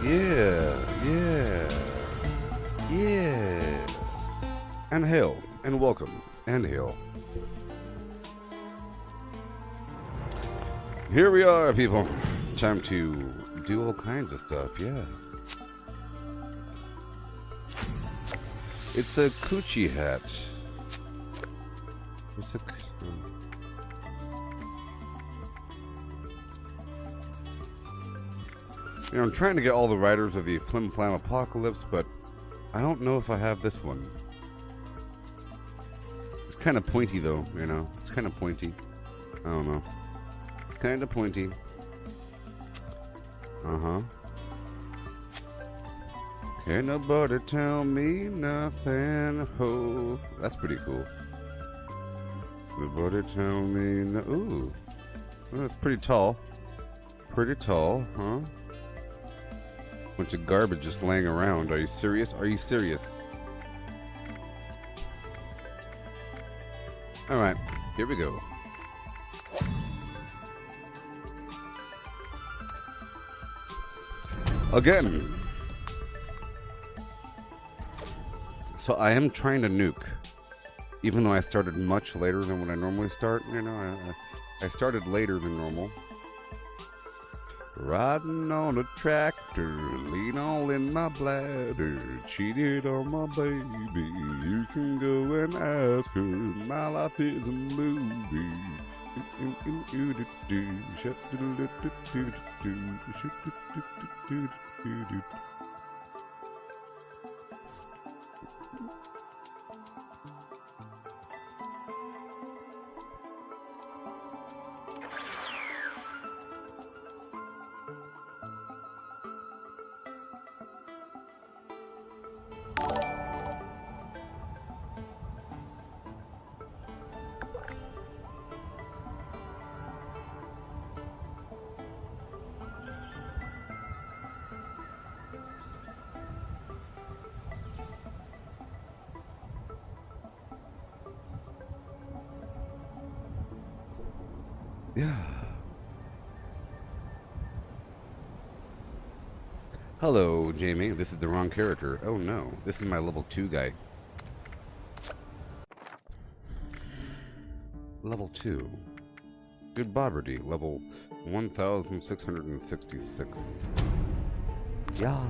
Yeah, yeah, yeah. And hail, and welcome, and hail. Here we are, people. Time to do all kinds of stuff, yeah. It's a coochie hat. It's a... You know, I'm trying to get all the riders of the Flim Flam Apocalypse, but I don't know if I have this one. It's kind of pointy, though, you know? It's kind of pointy. I don't know. Kind of pointy. Uh-huh. Can't nobody tell me nothing. Oh, that's pretty cool. Nobody tell me no. Ooh. Well, that's pretty tall. Pretty tall, huh? Bunch of garbage just laying around. Are you serious? Are you serious? Alright, here we go. Again. So I am trying to nuke. Even though I started much later than when I normally start. You know, I started later than normal. Riding on a tractor, lean all in my bladder, cheated on my baby. You can go and ask her. My life is a movie. Yeah. Hello, Jamie. This is the wrong character. Oh no, this is my level 2 guy. Level 2. Gooboberti, level 1666. Yeah.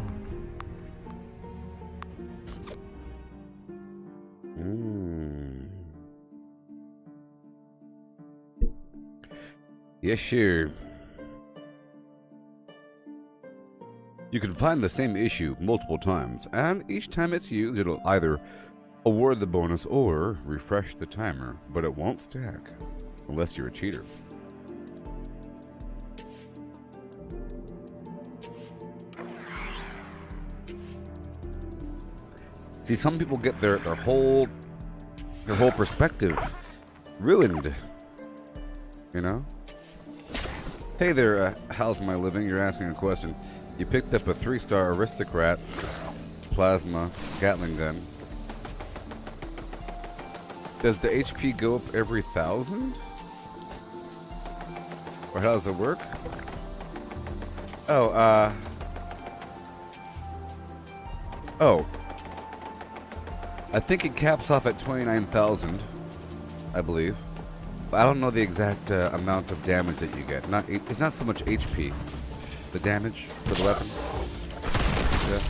Yes, sure. You can find the same issue multiple times, and each time it's used, it'll either award the bonus or refresh the timer, but it won't stack, unless you're a cheater. See, some people get their whole perspective ruined, you know? Hey there, how's my living? You're asking a question. You picked up a 3-star aristocrat plasma Gatling gun. Does the HP go up every 1,000? Or how does it work? Oh, oh. I think it caps off at 29,000, I believe. I don't know the exact amount of damage that you get. It's not so much HP, the damage for the weapon. Yeah.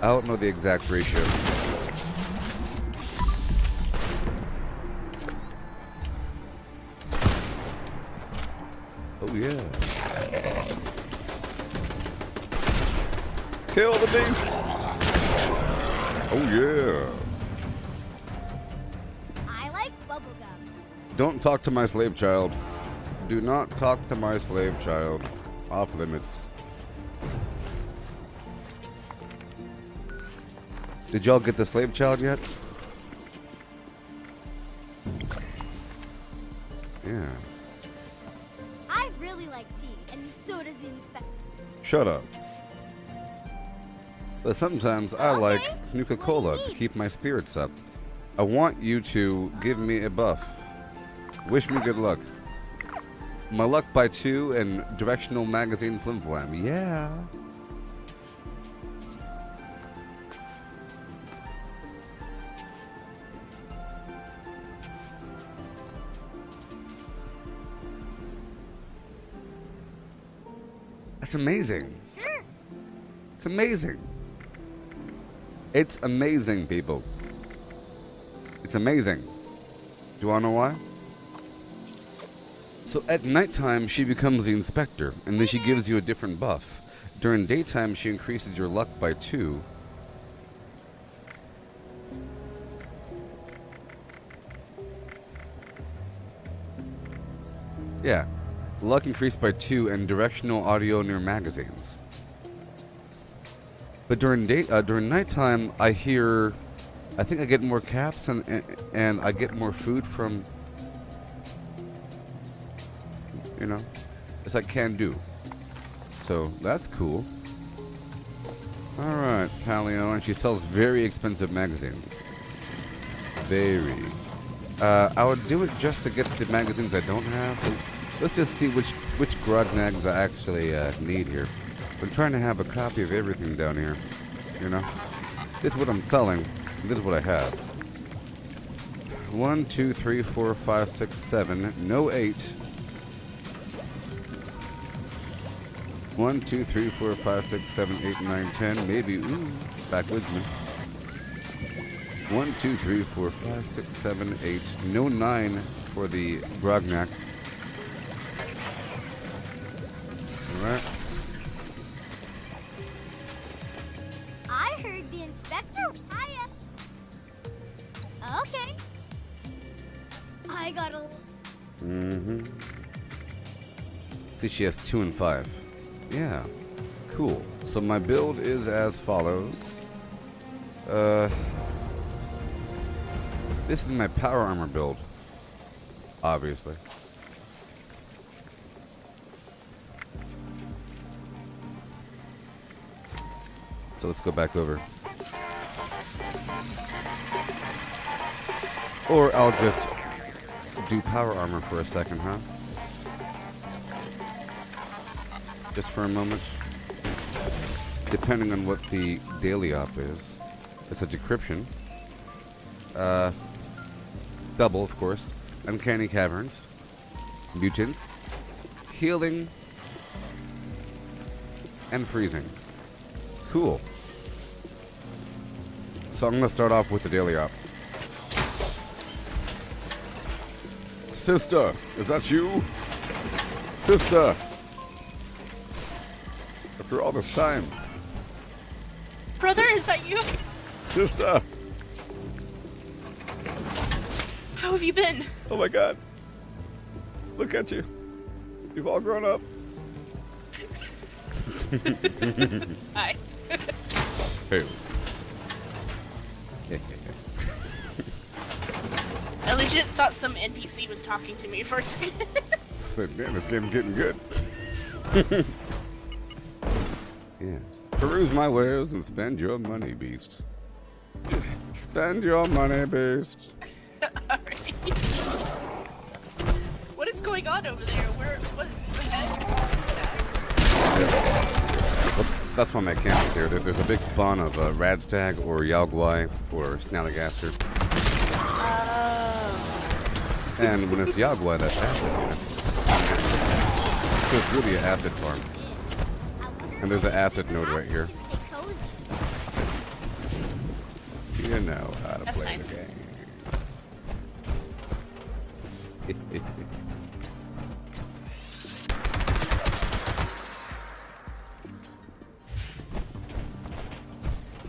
I don't know the exact ratio. Oh yeah. Kill the beast! Oh yeah. Don't talk to my slave child. Do not talk to my slave child. Off limits. Did y'all get the slave child yet? Yeah. I really like tea, and so does the inspector. Shut up. But sometimes I like Nuka-Cola to keep my spirits up. I want you to give me a buff. Wish me good luck. My luck by 2 and directional magazine flim flam. Yeah. That's amazing. Sure. It's amazing. It's amazing, people. It's amazing. Do you want to know why? So at nighttime, she becomes the inspector, and then she gives you a different buff. During daytime, she increases your luck by 2. Yeah. Luck increased by 2 and directional audio near magazines. But during nighttime, I think I get more caps and I get more food from, you know, it's like can do. So that's cool. All right, Paleo, and she sells very expensive magazines. Very. I would do it just to get the magazines I don't have. But let's just see which Grodnags I actually need here. I'm trying to have a copy of everything down here. You know, this is what I'm selling. This is what I have. 1, 2, 3, 4, 5, 6, 7. No 8. 1, 2, 3, 4, 5, 6, 7, 8, 9, 10. Maybe. Ooh, back with me. 1, 2, 3, 4, 5, 6, 7, 8. No 9 for the Grognak. Alright. I heard the inspector. Hiya. Okay. I got a. Mm-hmm. See, she has 2 and 5. Yeah. Cool. So my build is as follows. This is my power armor build. Obviously. So let's go back over. Or I'll just do power armor for a second, huh? Just for a moment. Depending on what the daily op is. It's a decryption. Double, of course. Uncanny Caverns. Mutants. Healing. And freezing. Cool. So I'm going to start off with the daily op. Sister, is that you? Sister! After all this time. Brother, is that you? Sister! How have you been? Oh my god. Look at you. You've all grown up. Hi. Hey. I legit thought some NPC was talking to me for a second. Said, damn, this game's getting good. Yes. Peruse my wares and spend your money, beast. Spend your money, beast. Alright. What is going on over there? What the heck? Stacks. Well, that's why my camp is here. There's a big spawn of Radstag or Yalguai or Snallygaster. And when it's Yalguai, that's acid, you know? So it's really an acid farm. And there's an acid node right here. You know how to That's play nice. the game.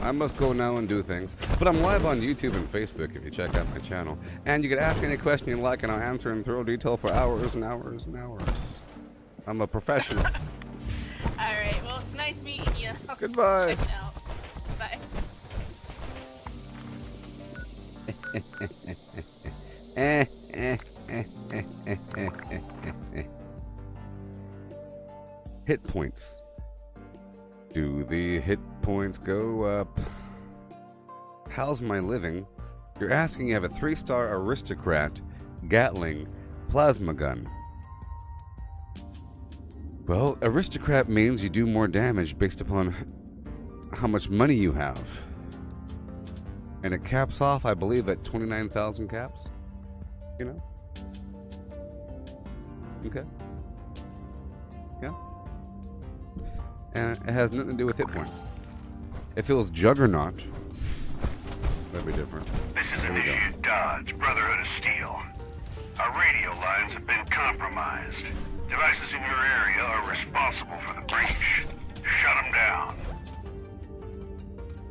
I must go now and do things. But I'm live on YouTube and Facebook if you check out my channel. And you can ask any question you like and I'll answer in thorough detail for hours and hours and hours. I'm a professional. Alright, well, it's nice meeting you. Goodbye. Check it out. Bye. Hit points. Do the hit points go up? How's my living? You're asking you have a 3-star aristocrat, Gatling, plasma gun. Well, aristocrat means you do more damage based upon how much money you have. And it caps off, I believe, at 29,000 caps. You know? Okay. Yeah. and it has nothing to do with hit points. If it was Juggernaut, that'd be different. This is There we go. Initiate Dodge, Brotherhood of Steel. Our radio lines have been compromised. Devices in your area are responsible for the breach. Shut them down.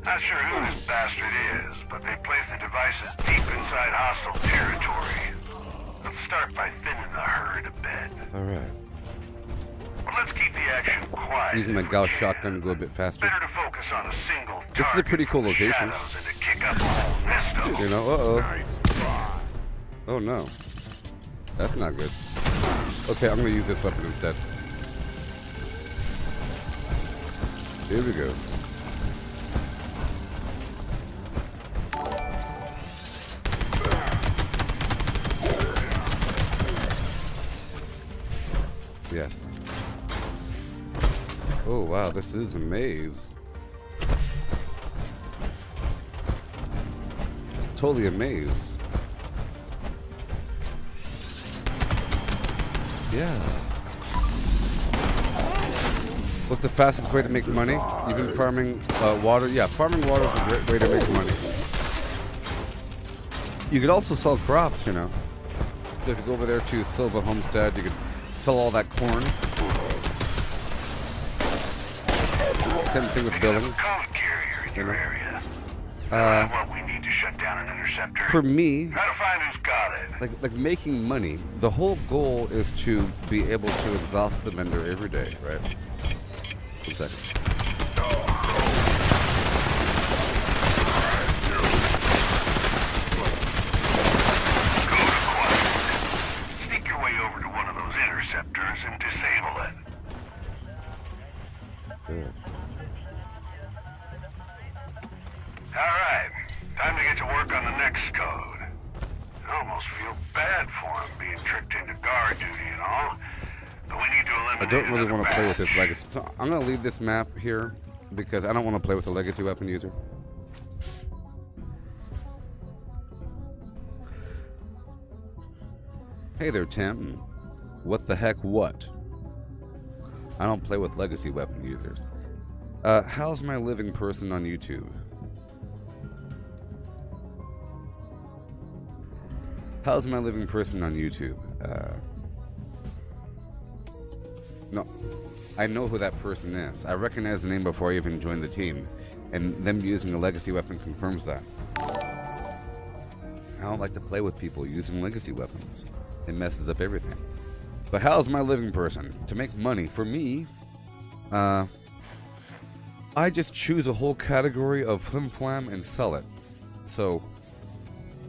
Not sure who this bastard is, but they place the devices deep inside hostile territory. Let's start by thinning the herd a bit. Alright. Well, let's keep the action quiet. Using my if we Gauss can. shotgun to go a bit faster. Better to focus on a single This is a pretty cool target from the location. shadows than to kick up a whole nest of them. You know, uh-oh. Oh no. That's not good. Okay, I'm gonna use this weapon instead. Here we go. Yes. Oh wow, this is a maze. It's totally a maze. Yeah. What's the fastest way to make money? You've been farming water? Yeah, farming water is a great way to make money. You could also sell crops, you know. So if you go over there to Silva Homestead, you could sell all that corn. Same thing with Billings. Code carrier in your area. What we need to shut down an interceptor. For me, Try to find who's got it. like making money, the whole goal is to be able to exhaust the vendor every day, right? 1 second. Sneak your way over to one of those interceptors and disable it. Good. Alright, time to get to work on the next code. I almost feel bad for him being tricked into guard duty and all. But we need to eliminate I don't really another want to play with this batch. legacy. So I'm going to leave this map here because I don't want to play with the legacy weapon user. Hey there, Tim. What the heck, what? I don't play with legacy weapon users. How's my living person on YouTube? How's my living person on YouTube? No, I know who that person is. I recognize the name before I even joined the team, and them using a legacy weapon confirms that. I don't like to play with people using legacy weapons. It messes up everything. But how's my living person? To make money, for me, I just choose a whole category of flim flam and sell it. So,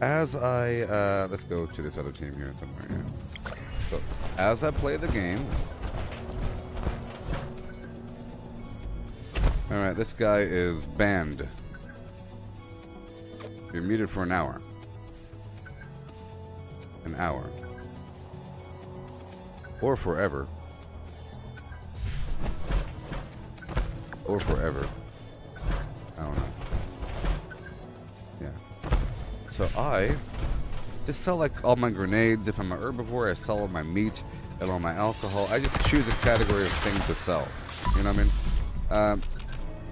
as I, let's go to this other team here somewhere. Yeah. So, as I play the game, alright, this guy is banned. You're muted for an hour. An hour. Or forever. Or forever. I don't know. Yeah. So I just sell like all my grenades. If I'm an herbivore, I sell all my meat and all my alcohol. I just choose a category of things to sell. You know what I mean?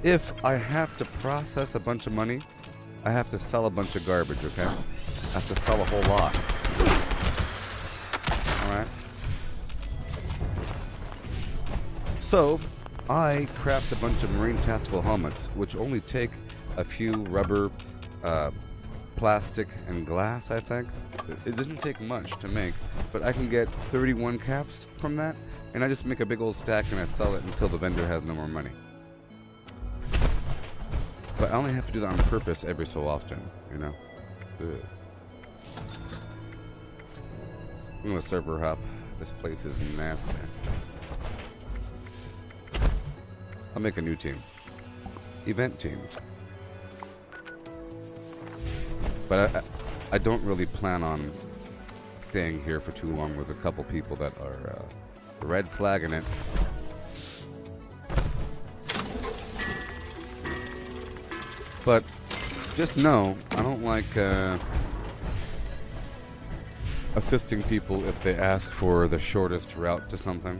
If I have to process a bunch of money, I have to sell a bunch of garbage, okay? I have to sell a whole lot. Alright? So, I craft a bunch of marine tactical helmets, which only take a few rubber, plastic, and glass, I think. It doesn't take much to make, but I can get 31 caps from that, and I just make a big old stack and I sell it until the vendor has no more money. But I only have to do that on purpose every so often, you know? Ugh. I'm gonna server hop. This place is nasty. I'll make a new team. Event team. But I don't really plan on staying here for too long. There's a couple people that are red flagging it. But just know, I don't like assisting people if they ask for the shortest route to something.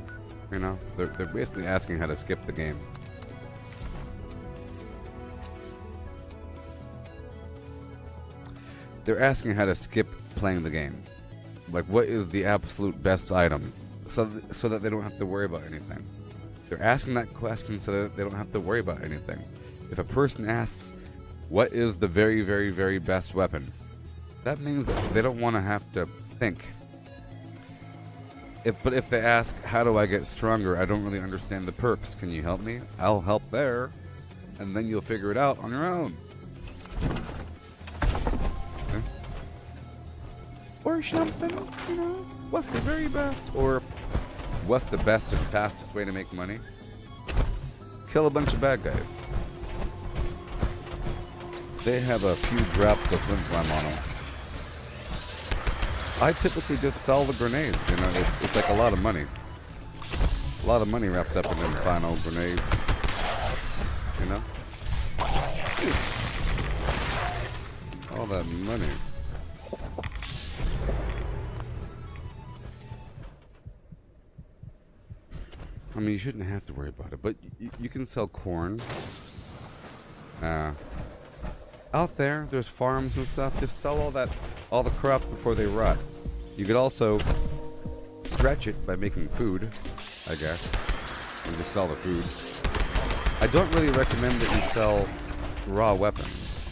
You know, they're basically asking how to skip the game. they're asking how to skip playing the game. Like, what is the absolute best item? So that they don't have to worry about anything. They're asking that question so that they don't have to worry about anything. If a person asks, what is the very, very, very best weapon? That means that they don't want to have to think. But if they ask, how do I get stronger? I don't really understand the perks. Can you help me? I'll help there. And then you'll figure it out on your own. Okay. Or something, you know? What's the very best? Or what's the best and fastest way to make money? Kill a bunch of bad guys. They have a few drops of flint flame on them. I typically just sell the grenades, you know, it's like a lot of money. A lot of money wrapped up in them final grenades. You know? All that money. I mean, you shouldn't have to worry about it, but you can sell corn. Out there, there's farms and stuff. Just sell all the crop before they rot. You could also stretch it by making food, I guess, and just sell the food. I don't really recommend that you sell raw weapons.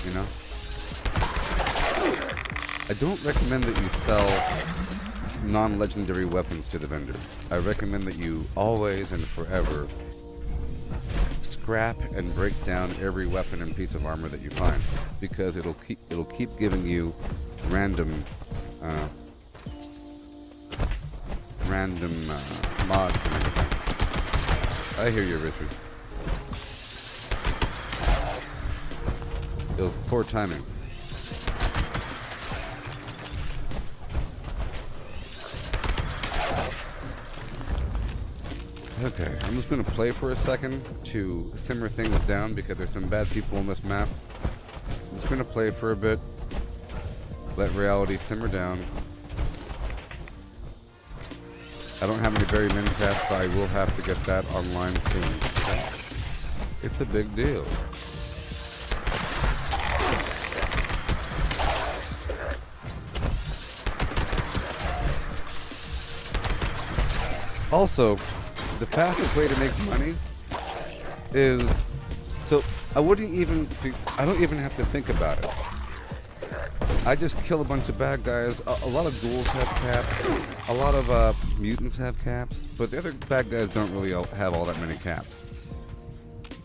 You know? I don't recommend that you sell non-legendary weapons to the vendor. I recommend that you always and forever scrap and break down every weapon and piece of armor that you find, because it'll keep giving you random mods and everything. I hear you, Richard. It was poor timing. Okay, I'm just going to play for a second to simmer things down because there's some bad people on this map. I'm just going to play for a bit, let reality simmer down. I don't have any very many taps, but I will have to get that online soon. It's a big deal. Also, the fastest way to make money is, so I wouldn't even, see, I don't even have to think about it. I just kill a bunch of bad guys. A lot of ghouls have caps. A lot of mutants have caps, but the other bad guys don't really have all that many caps.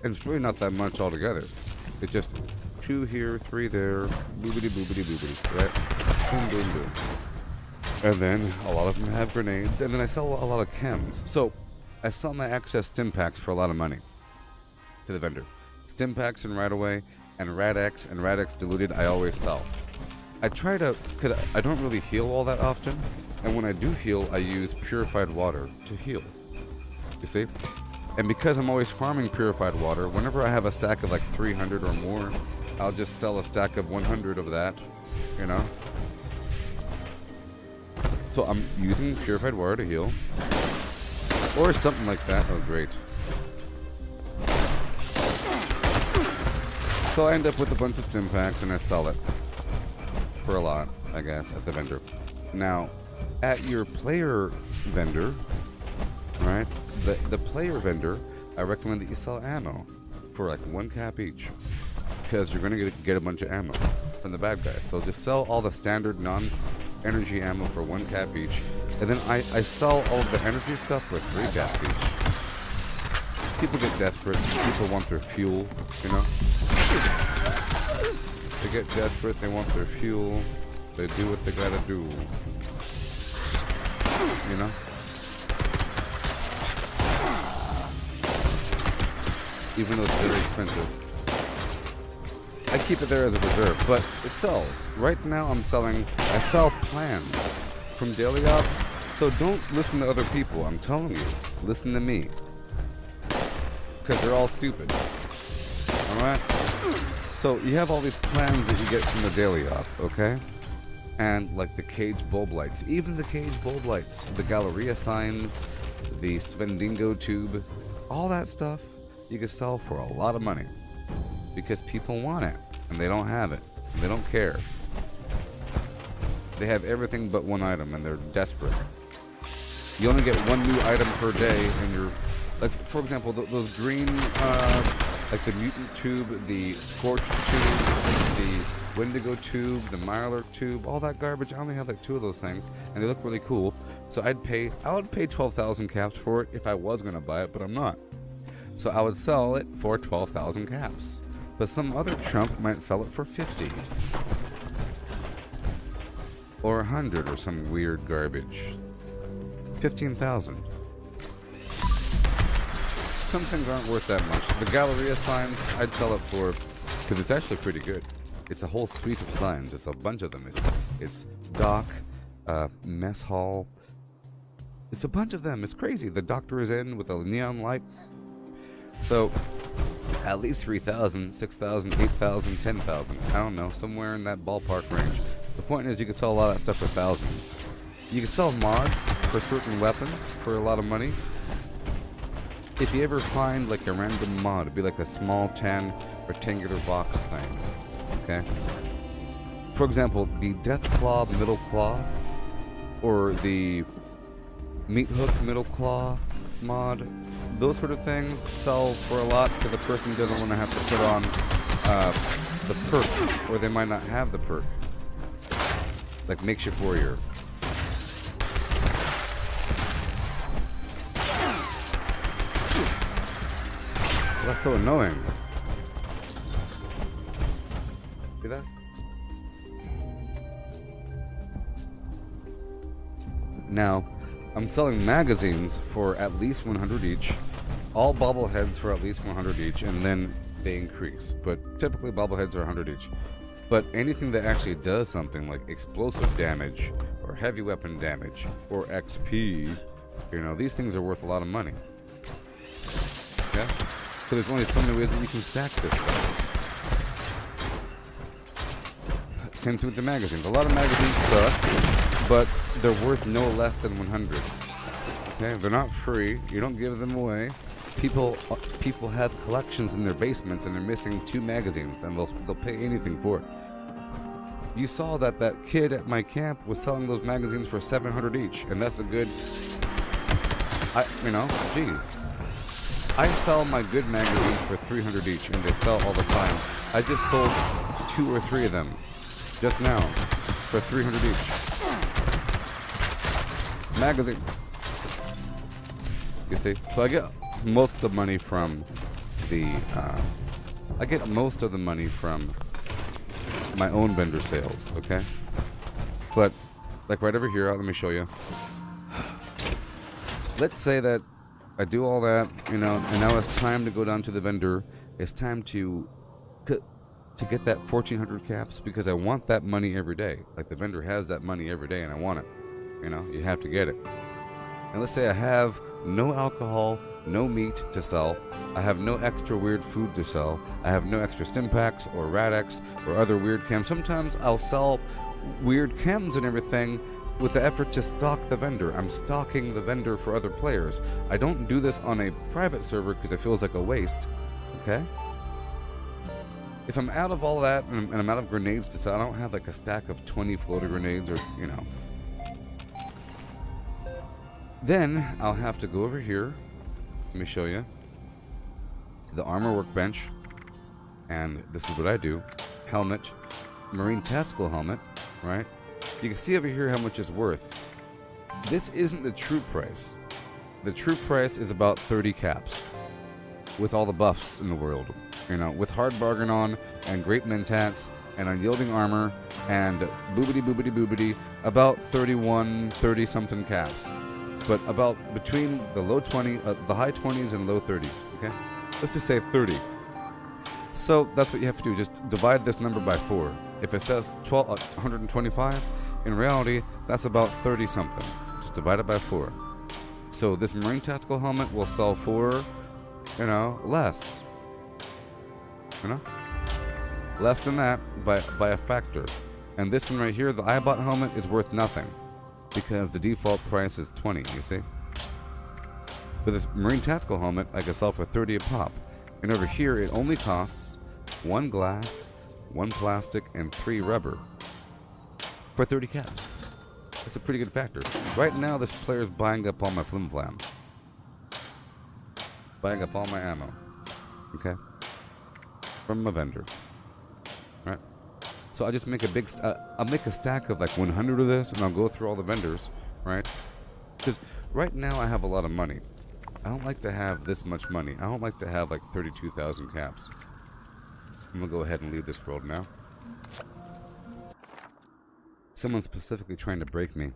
And it's really not that much altogether. It's just 2 here, 3 there, boobity boobity boobity, right? Boom boom boom. And then a lot of them have grenades, and then I sell a lot of chems. So I sell my access stim packs for a lot of money to the vendor. Stim packs and right away, and Rad-X and Rad-X diluted I always sell. I try to, because I don't really heal all that often, and when I do heal, I use purified water to heal. You see? And because I'm always farming purified water, whenever I have a stack of like 300 or more, I'll just sell a stack of 100 of that, you know? So I'm using purified water to heal. Or something like that. Oh, great. So I end up with a bunch of stim packs and I sell it. For a lot, I guess, at the vendor. Now, at your player vendor, right? The player vendor, I recommend that you sell ammo for like 1 cap each. Because you're going to get a bunch of ammo from the bad guys. So just sell all the standard non-energy ammo for 1 cap each. And then I sell all of the energy stuff for 3 caps each. People get desperate. People want their fuel, you know? They get desperate, they want their fuel. They do what they gotta do. You know? Even though it's very expensive. I keep it there as a reserve, but it sells. Right now I sell plans from daily ops. So don't listen to other people, I'm telling you. Listen to me. Because they're all stupid. Alright? So you have all these plans that you get from the daily op, okay? And like the cage bulb lights, even the cage bulb lights, the Galleria signs, the Svendingo tube, all that stuff you can sell for a lot of money. because people want it, and they don't have it. And they don't care. They have everything but one item, and they're desperate. You only get one new item per day, and you're... Like, for example, those green, like the mutant tube, the scorched tube, the Wendigo tube, the Mirelurk tube, all that garbage. I only have like 2 of those things, and they look really cool. So I would pay 12,000 caps for it if I was going to buy it, but I'm not. So I would sell it for 12,000 caps. But some other chump might sell it for 50. Or 100 or some weird garbage. 15,000. Some things aren't worth that much. The Galleria signs, I'd sell it for, because it's actually pretty good. It's a whole suite of signs. It's a bunch of them. It's dock, mess hall. It's a bunch of them. It's crazy. The doctor is in with a neon light. So, at least 3,000, 6,000, 8,000, 10,000. I don't know, somewhere in that ballpark range. The point is, you can sell a lot of that stuff for thousands. You can sell mods for certain weapons for a lot of money. If you ever find like a random mod, it'd be like a small tan rectangular box thing. Okay? For example, the Death Claw Middle Claw, or the Meat Hook Middle Claw mod, those sort of things sell for a lot because the person doesn't want to have to put on the perk, or they might not have the perk. Like Makeshift Warrior. That's so annoying. See that? Now, I'm selling magazines for at least 100 each. All bobbleheads for at least 100 each, and then they increase. But typically bobbleheads are 100 each. But anything that actually does something like explosive damage, or heavy weapon damage, or XP, you know, these things are worth a lot of money. Okay? So there's only so many ways that you can stack this stuff. Same thing with the magazines. A lot of magazines suck, but they're worth no less than 100. Okay? They're not free. You don't give them away. People have collections in their basements and they're missing 2 magazines, and they'll pay anything for it. You saw that kid at my camp was selling those magazines for 700 each, and that's a good, geez. I sell my good magazines for 300 each, and they sell all the time. I just sold 2 or 3 of them just now for 300 each. Magazine. You see? So I get most of the money from the my own vendor sales, okay? But like right over here, let me show you. Let's say that I do all that, you know, and now it's time to go down to the vendor. It's time to get that 1,400 caps, because I want that money every day. Like, the vendor has that money every day and I want it. You know, you have to get it. And let's say I have no alcohol, no meat to sell. I have no extra weird food to sell. I have no extra stim packs or Radex or other weird chems. Sometimes I'll sell weird chems and everything with the effort to stock the vendor. I'm stocking the vendor for other players. I don't do this on a private server because it feels like a waste. Okay? If I'm out of all that and I'm out of grenades to sell, I don't have like a stack of 20 floater grenades or, you know. Then I'll have to go over here. Let me show you. To the armor workbench. And this is what I do. Helmet. Marine tactical helmet. Right? You can see over here how much it's worth. This isn't the true price. The true price is about 30 caps. With all the buffs in the world. You know, with hard bargain on, and great mentats, and unyielding armor, and boobity, about 30 something caps. But about between the the high 20s and low 30s, okay? Let's just say 30. So that's what you have to do. Just divide this number by 4. If it says 125, in reality, that's about 30 something. Just divide it by 4. So this Marine Tactical Helmet will sell for, you know, less. You know? Less than that by a factor. And this one right here, the iBot helmet, is worth nothing. Because the default price is 20, you see? But this Marine Tactical helmet, I can sell for 30 a pop. And over here, it only costs 1 glass, 1 plastic, and 3 rubber for 30 caps. That's a pretty good factor. Right now, this player's buying up all my flim-flam. Buying up all my ammo. Okay? From a vendor. Right? So I just make a big... I'll make a stack of like 100 of this, and I'll go through all the vendors. Right? Because right now I have a lot of money. I don't like to have this much money. I don't like to have like 32,000 caps. I'm gonna go ahead and leave this world now. Someone's specifically trying to break me.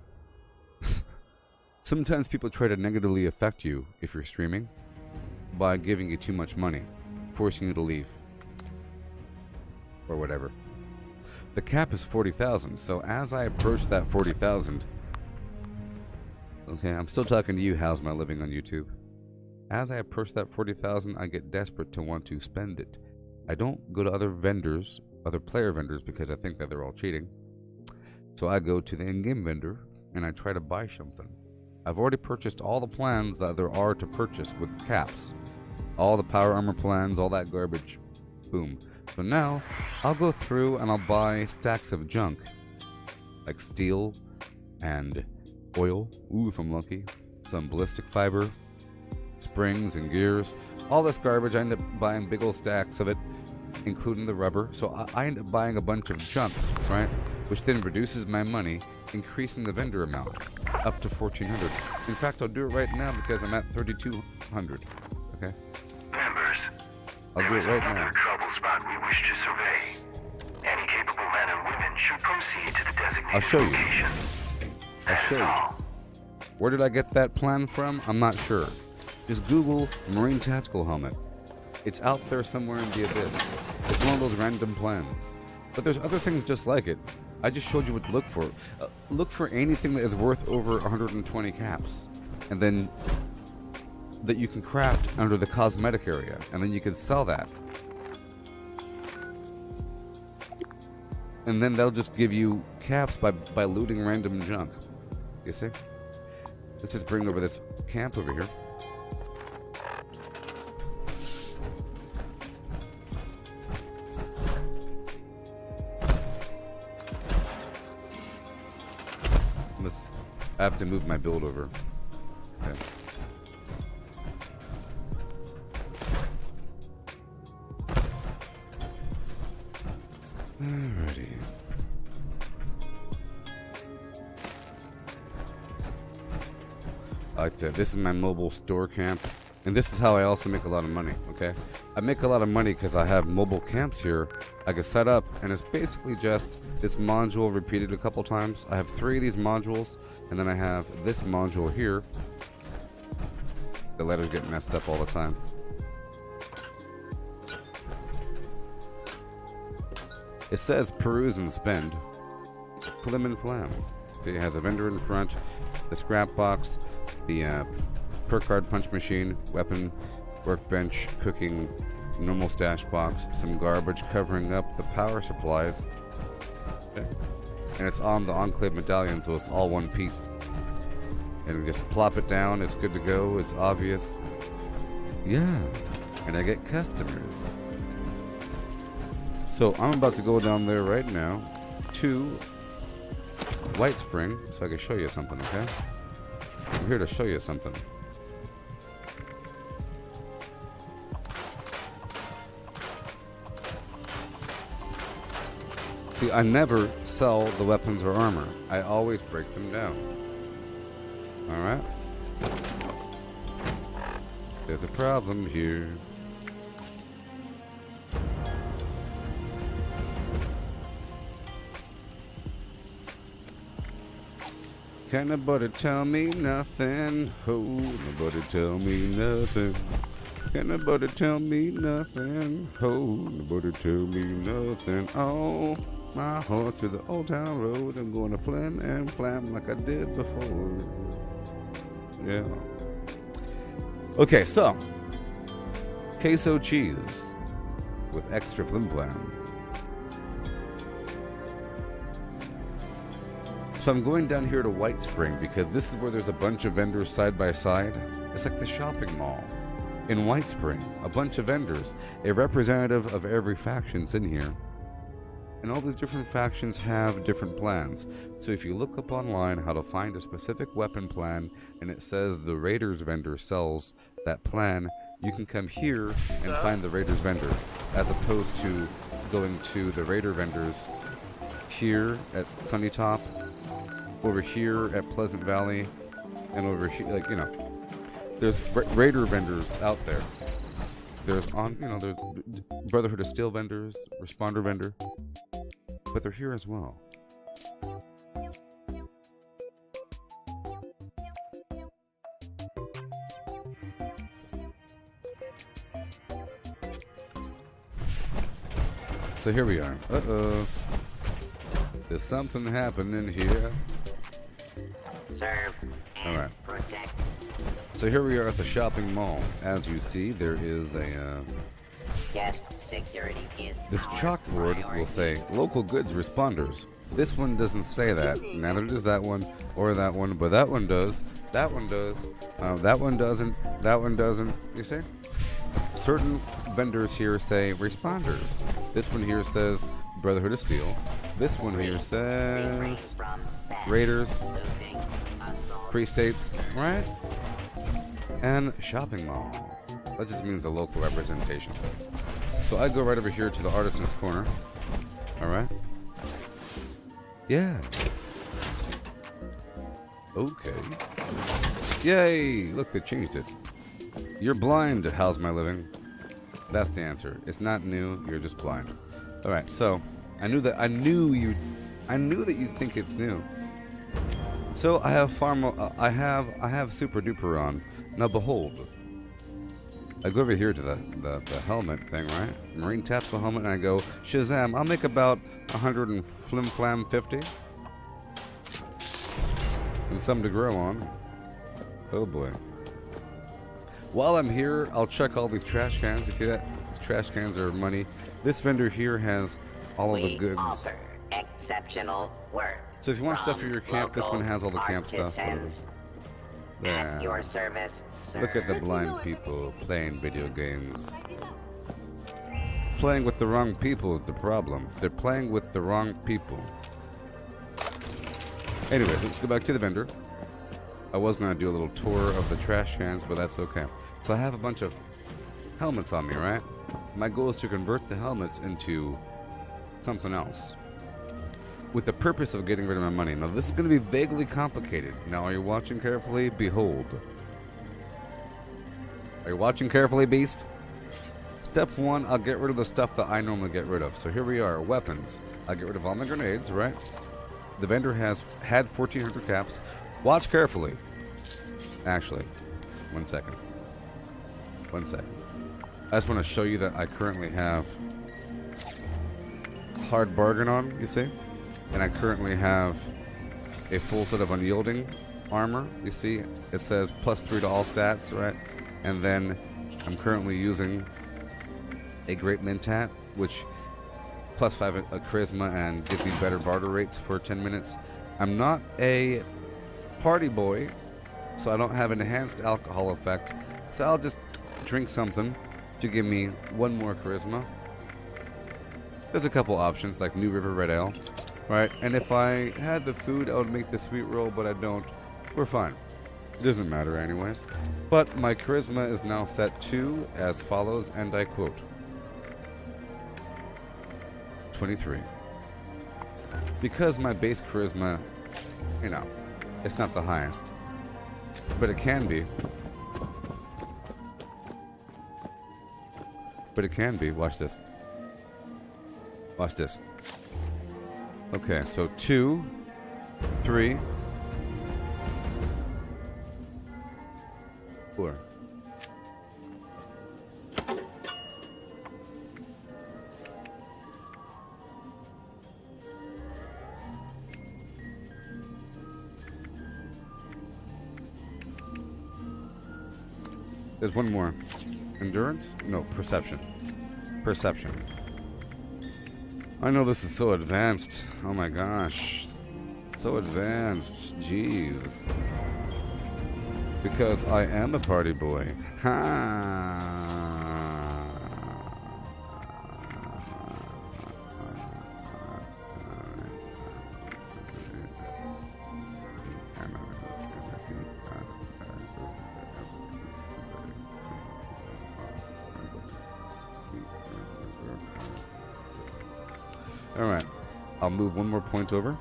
Sometimes people try to negatively affect you if you're streaming by giving you too much money, forcing you to leave, or whatever. The cap is 40,000, so as I approach that 40,000, okay, I'm still talking to you, how's my living on YouTube? As I approach that 40,000, I get desperate to want to spend it. I don't go to other vendors, other player vendors, because I think that they're all cheating. So I go to the in-game vendor, and I try to buy something. I've already purchased all the plans that there are to purchase with caps. All the power armor plans, all that garbage. Boom. So now, I'll go through and I'll buy stacks of junk. Like steel and oil. Ooh, if I'm lucky. Some ballistic fiber. Springs and gears. All this garbage, I end up buying big old stacks of it, including the rubber. So I end up buying a bunch of junk, right? Which then reduces my money, increasing the vendor amount up to 1,400. In fact, I'll do it right now because I'm at 3,200. Okay? Members, I'll do it right now. trouble spot we wish to survey. Any capable men and women should proceed to the designated I'll show you. location. I'll show you. Where did I get that plan from? I'm not sure. Just Google Marine Tactical Helmet. It's out there somewhere in the abyss. It's one of those random plans. But there's other things just like it. I just showed you what to look for. Look for anything that is worth over 120 caps. And then that you can craft under the cosmetic area. And then you can sell that. And then that'll just give you caps by looting random junk. You see? Let's just bring over this camp over here. I have to move my build over. Okay. Alrighty. This is my mobile store camp, and this is how I also make a lot of money. Okay, I make a lot of money because I have mobile camps here I can set up, and it's basically just this module repeated a couple times. I have 3 of these modules, and then I have this module here. The letters get messed up all the time. It says peruse and spend. Flim and flam. So it has a vendor in front, the scrap box, the perk card punch machine, weapon, workbench, cooking, normal stash box, some garbage covering up the power supplies. Okay. And it's on the Enclave medallion, so it's all one piece. And we just plop it down, it's good to go, it's obvious. Yeah, and I get customers. So I'm about to go down there right now to White Spring so I can show you something, okay? I'm here to show you something. See, I never sell the weapons or armor. I always break them down. Alright? There's a problem here. Can't nobody tell me nothing. Oh, nobody tell me nothing. Can't nobody tell me nothing. Oh, nobody tell me nothing. Oh, my horse to the old town road. I'm going to flim and flam like I did before. Yeah. Okay, so queso cheese with extra flim flam. So I'm going down here to White Spring because this is where there's a bunch of vendors side by side. It's like the shopping mall. In White Spring, a bunch of vendors, a representative of every faction's in here. And all these different factions have different plans. So if you look up online how to find a specific weapon plan and it says the Raiders vendor sells that plan, you can come here and find the Raiders vendor, as opposed to going to the Raider vendors here at Sunny Top, over here at Pleasant Valley, and over here, like, you know, there's Raider vendors out there. There's there's Brotherhood of Steel vendors, Responder vendor, but they're here as well. So here we are. Uh-oh. There's something happening here. Serve and Alright. protect. So here we are at the shopping mall. As you see, there is a, Guest security is this our chalkboard will priority. say, local goods responders. This one doesn't say that. Neither does that one or that one, but that one does. That one does. That one doesn't. That one doesn't. You see? Certain vendors here say responders. This one here says Brotherhood of Steel. This one here Refrain says from theft, Raiders, looting, assault. Free States, right? And shopping mall. That just means a local representation. So I go right over here to the Artisan's Corner. Alright? Yeah. Okay. Yay! Look, they changed it. You're blind, how's my living? That's the answer. It's not new, you're just blind. Alright, so I knew that you'd think it's new. So I have I have Super Duper on. Now behold. I go over here to the helmet thing, right? Marine tactical helmet, and I go, Shazam, I'll make about 100 and flim flam 50. And some to grow on. Oh boy. While I'm here, I'll check all these trash cans. You see that? These trash cans are money. This vendor here has all of the We goods. offer exceptional work. So if you want stuff for from your camp, this one has all the camp stuff. artisans. Yeah. At your service, sir. Look at the blind people playing video games. Playing with the wrong people is the problem. They're playing with the wrong people. Anyway, let's go back to the vendor. I was going to do a little tour of the trash cans, but that's okay. So I have a bunch of helmets on me, right? My goal is to convert the helmets into something else, with the purpose of getting rid of my money. Now, this is going to be vaguely complicated. Now, are you watching carefully? Behold. Are you watching carefully, Beast? Step one, I'll get rid of the stuff that I normally get rid of. So here we are, weapons. I'll get rid of all my grenades, right? The vendor had 1,400 caps. Watch carefully. Actually, 1 second. 1 second. I just want to show you that I currently have hard bargain on, you see? And I currently have a full set of unyielding armor, you see? It says +3 to all stats, right? And then I'm currently using a Great Mentat, which +5 a charisma and gives me better barter rates for 10 minutes. I'm not a party boy, so I don't have an enhanced alcohol effect. So I'll just drink something to give me 1 more charisma. There's a couple options like New River Red Ale, right? And if I had the food, I would make the sweet roll, but I don't. We're fine. It doesn't matter anyways. But my charisma is now set to as follows, and I quote, 23. Because my base charisma, you know, it's not the highest, but it can be. But it can be. Watch this. Watch this. Okay, so 2, 3, 4. There's one more. Endurance? No, perception. Perception. I know this is so advanced. Oh my gosh. So advanced. Jeez. Because I am a party boy. Ha. Alright. I'll move one more point over.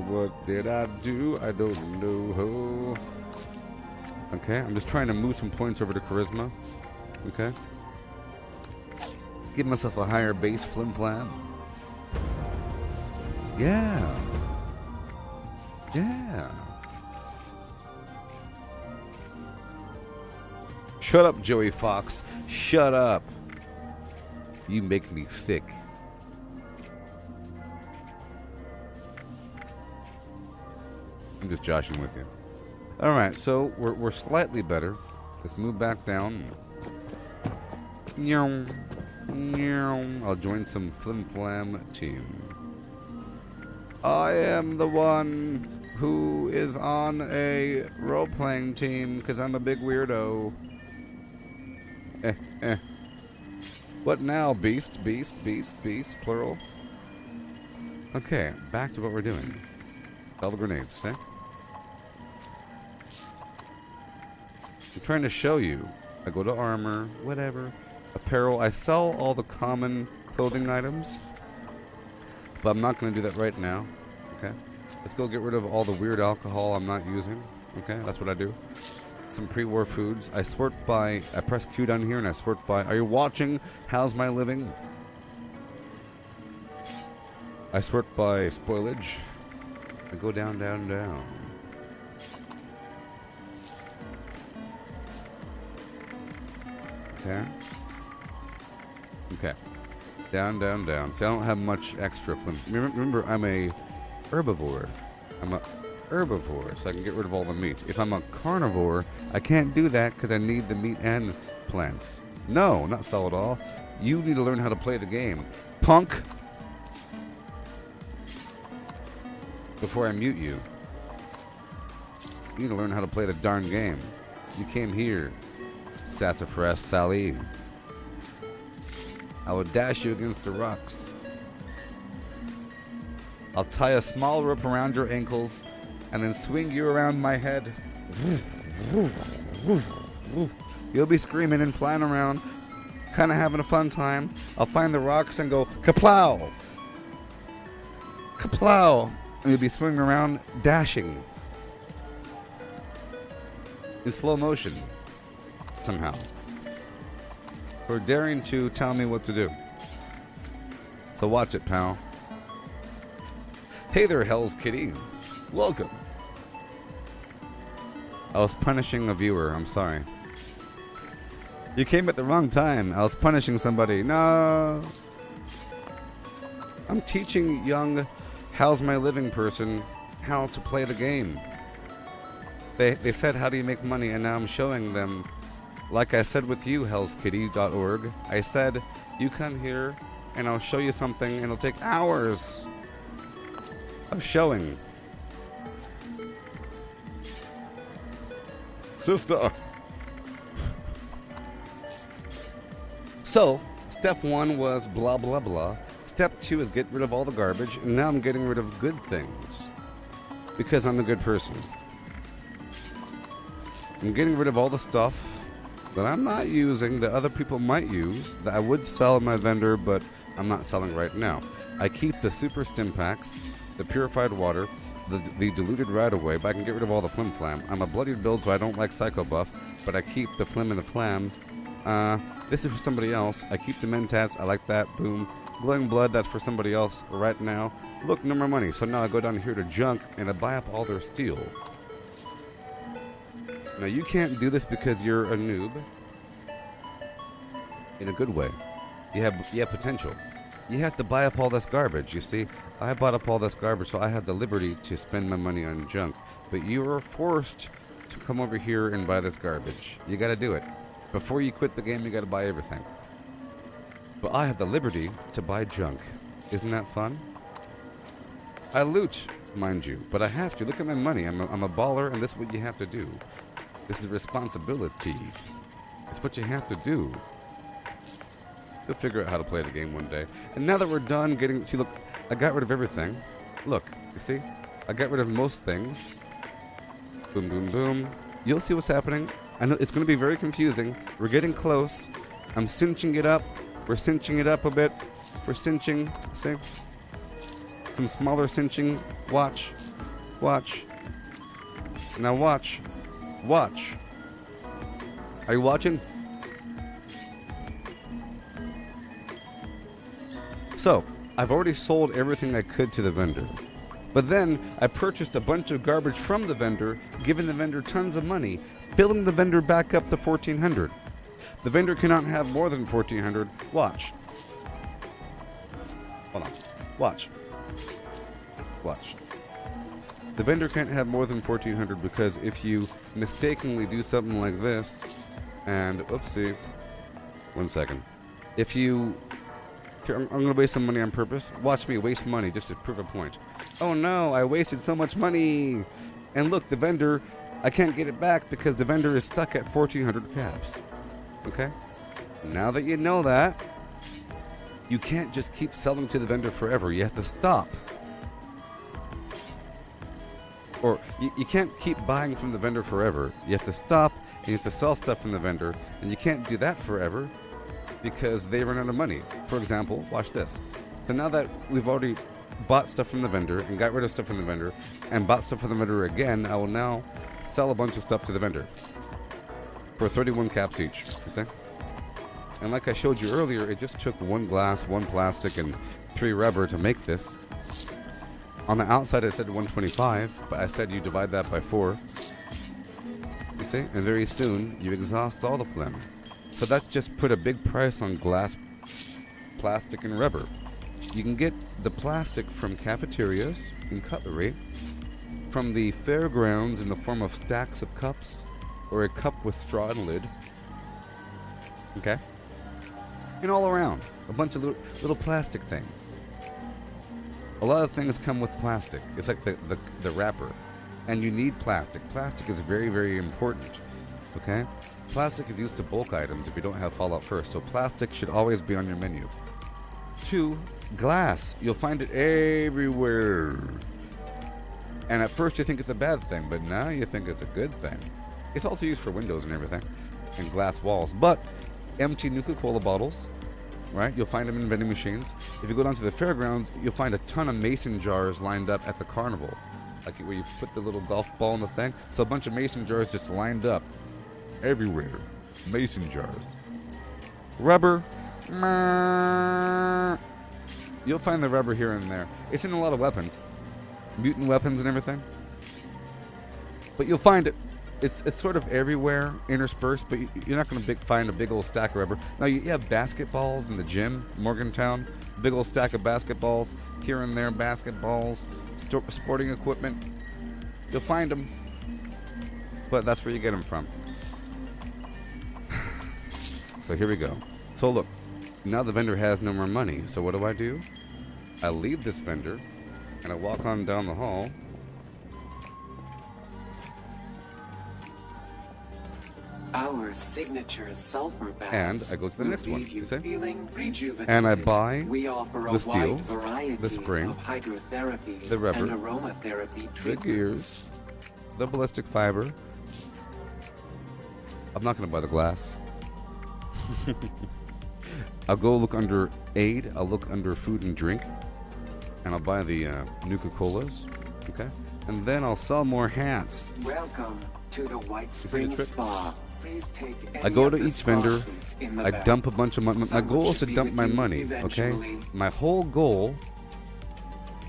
What did I do? I don't know. Okay, I'm just trying to move some points over to charisma. Okay. Give myself a higher base flim flam. Yeah. Yeah. Shut up, Joey Fox. Shut up. You make me sick. I'm just joshing with you. Alright, so we're slightly better. Let's move back down. I'll join some flim flam team. I am the one who is on a role-playing team because I'm a big weirdo. What now, beast, plural? Okay, back to what we're doing. All the grenades, eh? I'm trying to show you. I go to armor, whatever. Apparel. I sell all the common clothing items. But I'm not going to do that right now. Okay? Let's go get rid of all the weird alcohol I'm not using. Okay? That's what I do. Some pre-war foods. I sort by... I press Q down here and I sort by... Are you watching? How's my living? I sort by spoilage. I go down, down, down. Okay. Okay. Down, down, down. See, I don't have much extra. Remember, I'm a herbivore. I'm a herbivore, so I can get rid of all the meat. If I'm a carnivore, I can't do that because I need the meat and plants. No, not sell it all. You need to learn how to play the game. Punk! Before I mute you. You need to learn how to play the darn game. You came here, Sassafras Sally. I will dash you against the rocks. I'll tie a small rope around your ankles and then swing you around my head. You'll be screaming and flying around, kind of having a fun time. I'll find the rocks and go kaplow! Kaplow! And you'll be swinging around, dashing. In slow motion. Somehow. For daring to tell me what to do. So watch it, pal. Hey there, Hell's Kitty. Welcome. I was punishing a viewer. I'm sorry. You came at the wrong time. I was punishing somebody. No. I'm teaching young How's My Living person how to play the game. They said, how do you make money? And now I'm showing them. Like I said with you, hellskitty.org, I said, you come here and I'll show you something and it'll take hours of showing. Sister. So, step 1 was blah, blah, blah. Step 2 is get rid of all the garbage. And now I'm getting rid of good things. Because I'm a good person. I'm getting rid of all the stuff that I'm not using, that other people might use, that I would sell in my vendor, but I'm not selling right now. I keep the super stim packs, the purified water, the diluted right away, but I can get rid of all the flim flam. I'm a bloodied build, so I don't like psycho buff, but I keep the flim and the flam. This is for somebody else. I keep the mentats, I like that, boom. Glowing blood, that's for somebody else right now. Look, no more money, so now I go down here to junk and I buy up all their steel. Now, you can't do this because you're a noob. In a good way. You have potential. You have to buy up all this garbage, you see? I bought up all this garbage, so I have the liberty to spend my money on junk. But you are forced to come over here and buy this garbage. You gotta do it. Before you quit the game, you gotta buy everything. But I have the liberty to buy junk. Isn't that fun? I loot mind you. But I have to. Look at my money. I'm a baller, and this is what you have to do. This is responsibility. It's what you have to do. You'll figure out how to play the game one day. And now that we're done getting... See, look, I got rid of everything. Look, you see? I got rid of most things. Boom, boom, boom. You'll see what's happening. I know it's going to be very confusing. We're getting close. I'm cinching it up. We're cinching it up a bit. We're cinching. See? Some smaller cinching. Watch. Watch. Now watch. Watch. Are you watching? So, I've already sold everything I could to the vendor. But then, I purchased a bunch of garbage from the vendor, giving the vendor tons of money, filling the vendor back up to 1,400. The vendor cannot have more than 1,400. Watch. Hold on. Watch. Watch. The vendor can't have more than 1,400 because if you mistakenly do something like this, and, oopsie, 1 second. If you... Here, I'm going to waste some money on purpose. Watch me waste money just to prove a point. Oh no, I wasted so much money. And look, the vendor, I can't get it back because the vendor is stuck at 1,400 caps. Okay? Now that you know that, you can't just keep selling to the vendor forever. You have to stop. Or you can't keep buying from the vendor forever. You have to stop and you have to sell stuff from the vendor. And you can't do that forever because they run out of money. For example, watch this. So now that we've already bought stuff from the vendor and got rid of stuff from the vendor and bought stuff from the vendor again, I will now sell a bunch of stuff to the vendor for 31 caps each. You see? And like I showed you earlier, it just took 1 glass, 1 plastic, and 3 rubber to make this. On the outside it said 125, but I said you divide that by 4. You see? And very soon you exhaust all the phlegm. So that just put a big price on glass, plastic, and rubber. You can get the plastic from cafeterias and cutlery, from the fairgrounds in the form of stacks of cups, or a cup with straw and lid. Okay? And all around, a bunch of little plastic things. A lot of things come with plastic. It's like the wrapper. And you need plastic. Plastic is very, very important. Okay? Plastic is used to bulk items if you don't have Fallout first, so plastic should always be on your menu. 2, glass. You'll find it everywhere. And at first you think it's a bad thing, but now you think it's a good thing. It's also used for windows and everything, and glass walls. But empty Nuka-Cola bottles, right? You'll find them in vending machines. If you go down to the fairgrounds, you'll find a ton of mason jars lined up at the carnival, like where you put the little golf ball in the thing. So a bunch of mason jars just lined up everywhere. Mason jars. Rubber. You'll find the rubber here and there. It's in a lot of weapons. Mutant weapons and everything. But you'll find it. It's sort of everywhere, interspersed, but you're not going to find a big old stack of rubber. Now, you have basketballs in the gym, Morgantown. Big old stack of basketballs. Here and there, basketballs. Sporting equipment. You'll find them. But that's where you get them from. So here we go. So look, now the vendor has no more money. So what do? I leave this vendor, and I walk on down the hall. Our signature sulfur baths And I go to the next one. You see? Feeling rejuvenated. And I buy we offer the steel, wide variety the spring, of hydrotherapy the rubber, and aromatherapy the treatments. gears, the ballistic fiber. I'm not going to buy the glass. I'll go look under aid. I'll look under food and drink. And I'll buy the Nuka-Colas. Okay? And then I'll sell more hats. Welcome to the White see the Springs trick? Spa. Please take I go of to the each spa vendor. suites in the I back. dump a bunch of money. My Someone goal is to should be dump with my you money. Okay? eventually. My whole goal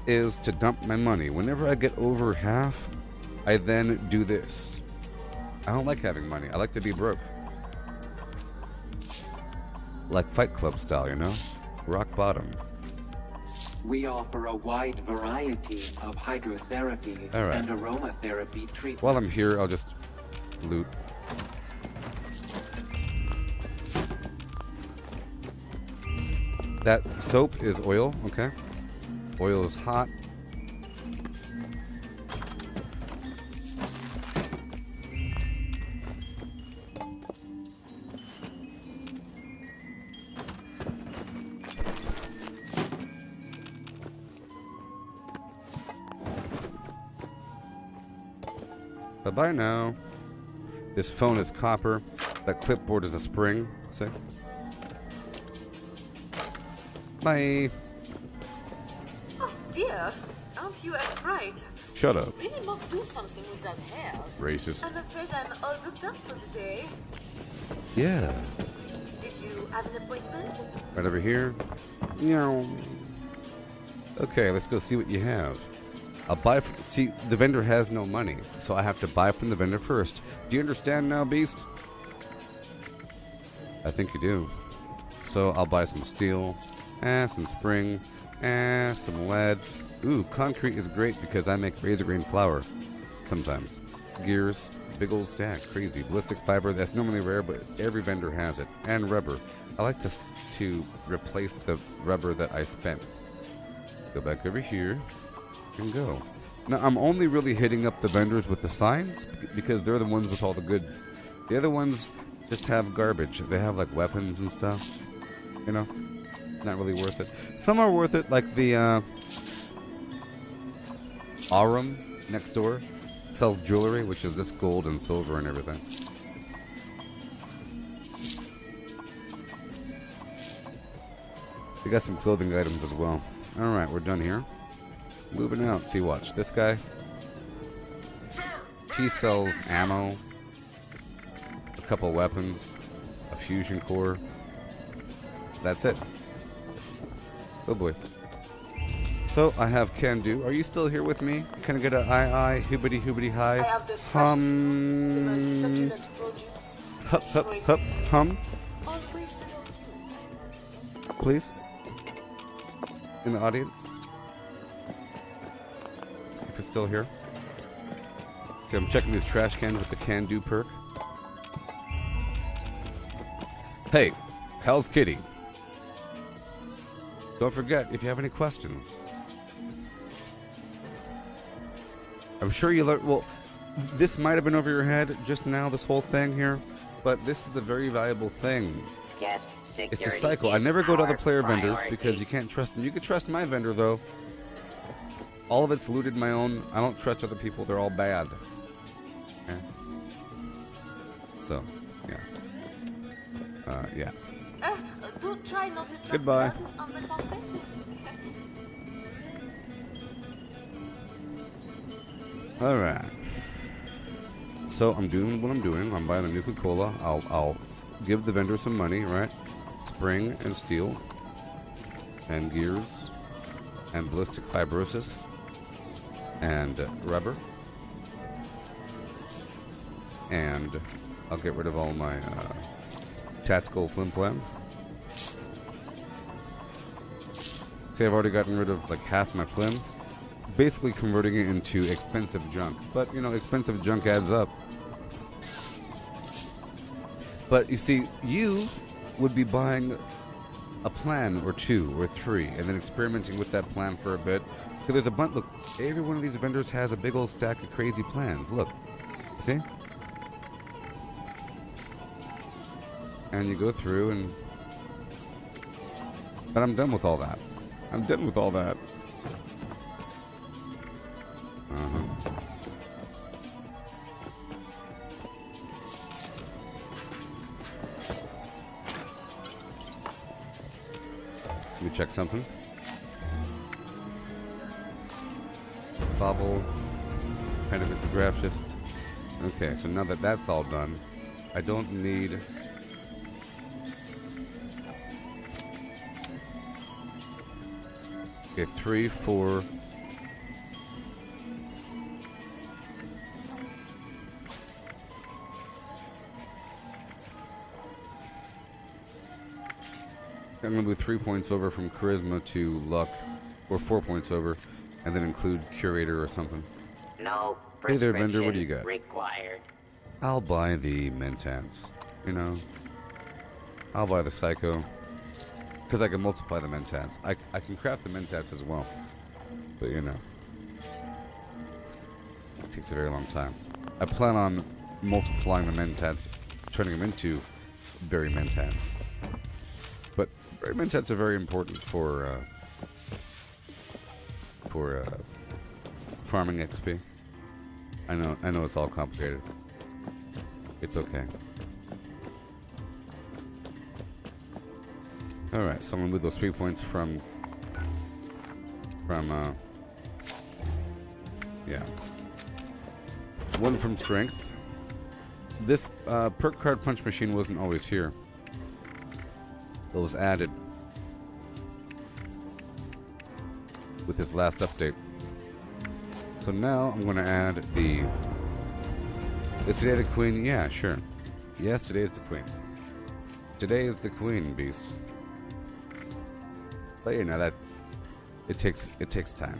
is to dump my money. Whenever I get over half, I then do this. I don't like having money. I like to be broke. Like Fight Club style, you know? Rock bottom. We offer a wide variety of hydrotherapy All right. and aromatherapy treatments. While I'm here, I'll just loot. That soap is oil, okay? Oil is hot. Bye now. This phone is copper. That clipboard is a spring. See? Bye. Oh dear, aren't you a fright? Shut up. You really must do something with that hair. Racist. I'm afraid I'm all booked up for the day. Yeah. Did you have an appointment? Right over here. Meow. Okay, let's go see what you have. I'll buy. See, the vendor has no money, so I have to buy from the vendor first. Do you understand now, Beast? I think you do. So I'll buy some steel, some spring, some lead. Ooh, concrete is great because I make razor grain flour. Sometimes. Gears, big old stack, crazy. Ballistic fiber, that's normally rare, but every vendor has it. And rubber. I like to replace the rubber that I spent. Go back over here and go. Now, I'm only really hitting up the vendors with the signs because they're the ones with all the goods. The other ones just have garbage. They have like weapons and stuff. You know? Not really worth it. Some are worth it, like the Arum next door sells jewelry, which is this gold and silver and everything. They got some clothing items as well. Alright, we're done here. Moving out. See, watch. This guy. He sells ammo, a couple weapons, a fusion core. That's it. Oh boy. So, I have can do. Are you still here with me? Can I get a aye, hibbity, hoobity, hi? I have the freshest fruit, the most succulent produce. Hup, hup, hup, hum. Always to you. Please. In the audience. If it's still here. See, I'm checking these trash cans with the can do perk. Hey, how's Kitty? Don't forget, if you have any questions. I'm sure you learned. Well, this might have been over your head just now, this whole thing here. But this is a very valuable thing. Guest It's security the cycle. I is never go to other our player vendors priority. because you can't trust them. You can trust my vendor, though. All of it's looted my own. I don't trust other people. They're all bad. Okay? So, yeah. Yeah. Do try not to drop Goodbye. blood on the carpet. Alright. So, I'm doing what I'm doing. I'm buying a new Coca-Cola. I'll give the vendor some money, right? Spring and steel. And gears. And ballistic fibrosis. And rubber. And I'll get rid of all my tactical flim-flam. See, I've already gotten rid of like half my flim. Basically converting it into expensive junk. But, you know, expensive junk adds up. But, you see, you would be buying a plan or two or three and then experimenting with that plan for a bit. So there's a bunch. Look, every one of these vendors has a big old stack of crazy plans. Look. See? And you go through and... But I'm done with all that. I'm done with all that. Let me check something. Bobble. Kind of the graphist. Okay, so now that that's all done, I don't need... Okay, 3, 4... I'm going to move 3 points over from charisma to luck, or 4 points over, and then include curator or something. No Hey there, prescription vendor, what do you got? required. I'll buy the Mentans. You know, I'll buy the Psycho, because I can multiply the Mentans. I can craft the Mentans as well, but you know, it takes a very long time. I plan on multiplying the Mentans, turning them into berry Mentans. But berry Mentans are very important for farming XP. I know it's all complicated. It's okay. Alright, so I'm gonna move those 3 points from yeah. One from strength. This perk card punch machine wasn't always here. It was added with this last update. So now I'm gonna add the... Is today the queen? Yeah, sure. Yes, today is the queen. Today is the queen, beast. But you know that it takes time.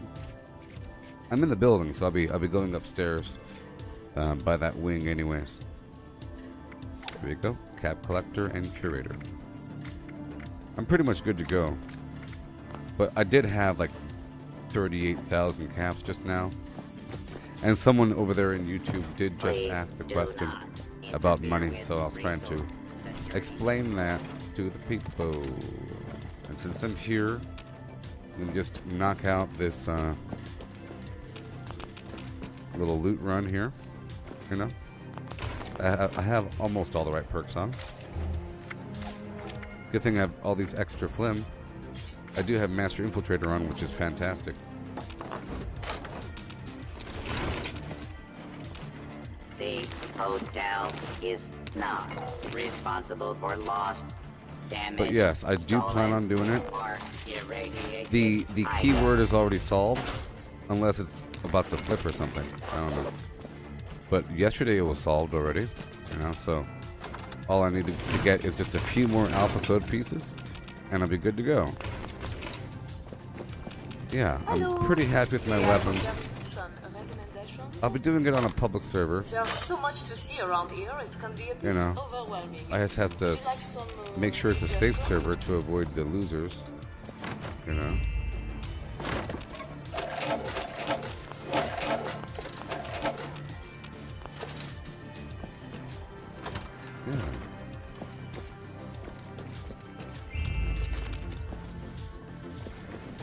I'm in the building, so I'll be going upstairs by that wing, anyways. There we go. Cap collector and curator. I'm pretty much good to go. But I did have like 38,000 caps just now. And someone over there in YouTube did just ask the question about money, so I was trying to explain that to the people. And since I'm here, I'm gonna just knock out this little loot run here. You know, I have almost all the right perks on. Good thing I have all these extra phlegm. I do have Master Infiltrator on, which is fantastic. The hotel is not responsible for loss, damage. But yes, I do plan on doing it. The keyword is already solved, unless it's about to flip or something. I don't know. But yesterday it was solved already, you know. So all I need to get is just a few more alpha code pieces, and I'll be good to go. Yeah, I'm pretty happy with my weapons. I'll be doing it on a public server. There's so much to see around here, it can be a bit overwhelming. I just have to make sure it's a safe server to avoid the losers. You know. Yeah.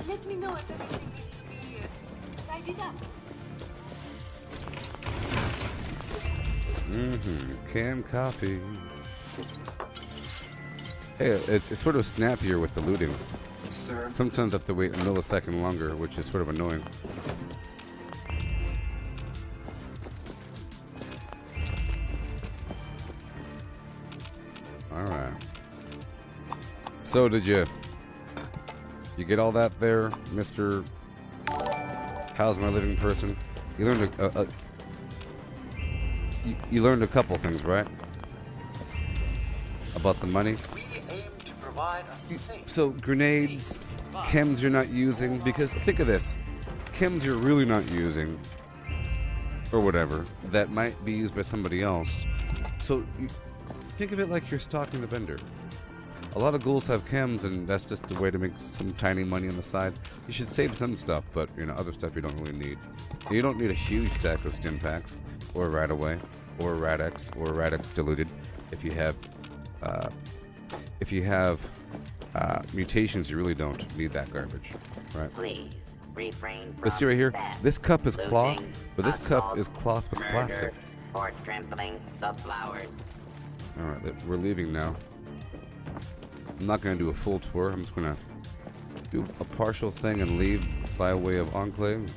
Let me know if anything needs to be tidied up. Canned coffee. Hey, it's sort of snappier with the looting. Sir, Sometimes I have to wait a millisecond longer, which is sort of annoying. Alright. So did you get all that there, Mr. How's my living person? You learned you learned a couple things, right? About the money. We aim to provide a safe. So grenades, chems you're not using, because think of this. Chems you're really not using, or whatever, that might be used by somebody else. So you think of it like you're stocking the vendor. A lot of ghouls have chems, and that's just a way to make some tiny money on the side. You should save some stuff, but you know, other stuff you don't really need. You don't need a huge stack of stim packs, or Radaway, or Radex, or Radex diluted. If you have mutations, you really don't need that garbage, right? Please refrain from But see right here, theft, this cup is cloth, looting, but this cup assault, is cloth with murder, plastic. or trampling the flowers. Alright, we're leaving now. I'm not going to do a full tour. I'm just going to do a partial thing and leave by way of Enclave.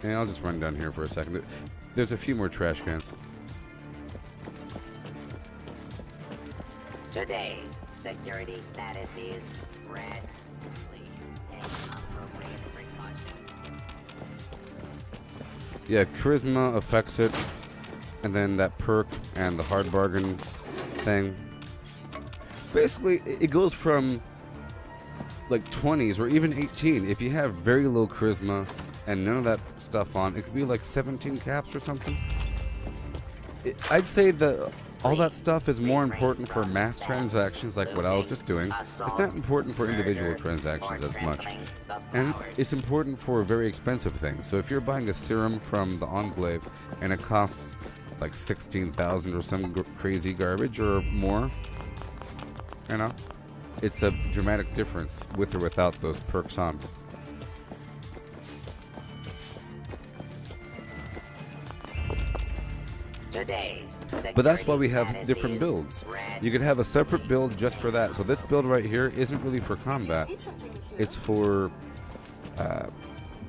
And I'll just run down here for a second. There's a few more trash cans. Today, security status is red. Please take appropriate precautions. Yeah, charisma affects it. And then that perk and the hard bargain thing. Basically, it goes from like 20s or even 18. If you have very low charisma and none of that stuff on, it could be like 17 caps or something. I'd say that all that stuff is more important for mass transactions like what I was just doing. It's not important for individual transactions as much. And it's important for very expensive things. So if you're buying a serum from the Enclave and it costs like 16,000 or some crazy garbage or more, you know, it's a dramatic difference with or without those perks on. Today's But that's why we security have status different is builds. red, You could have a separate build just for that. So this build right here isn't really for combat. Need something, monsieur? It's for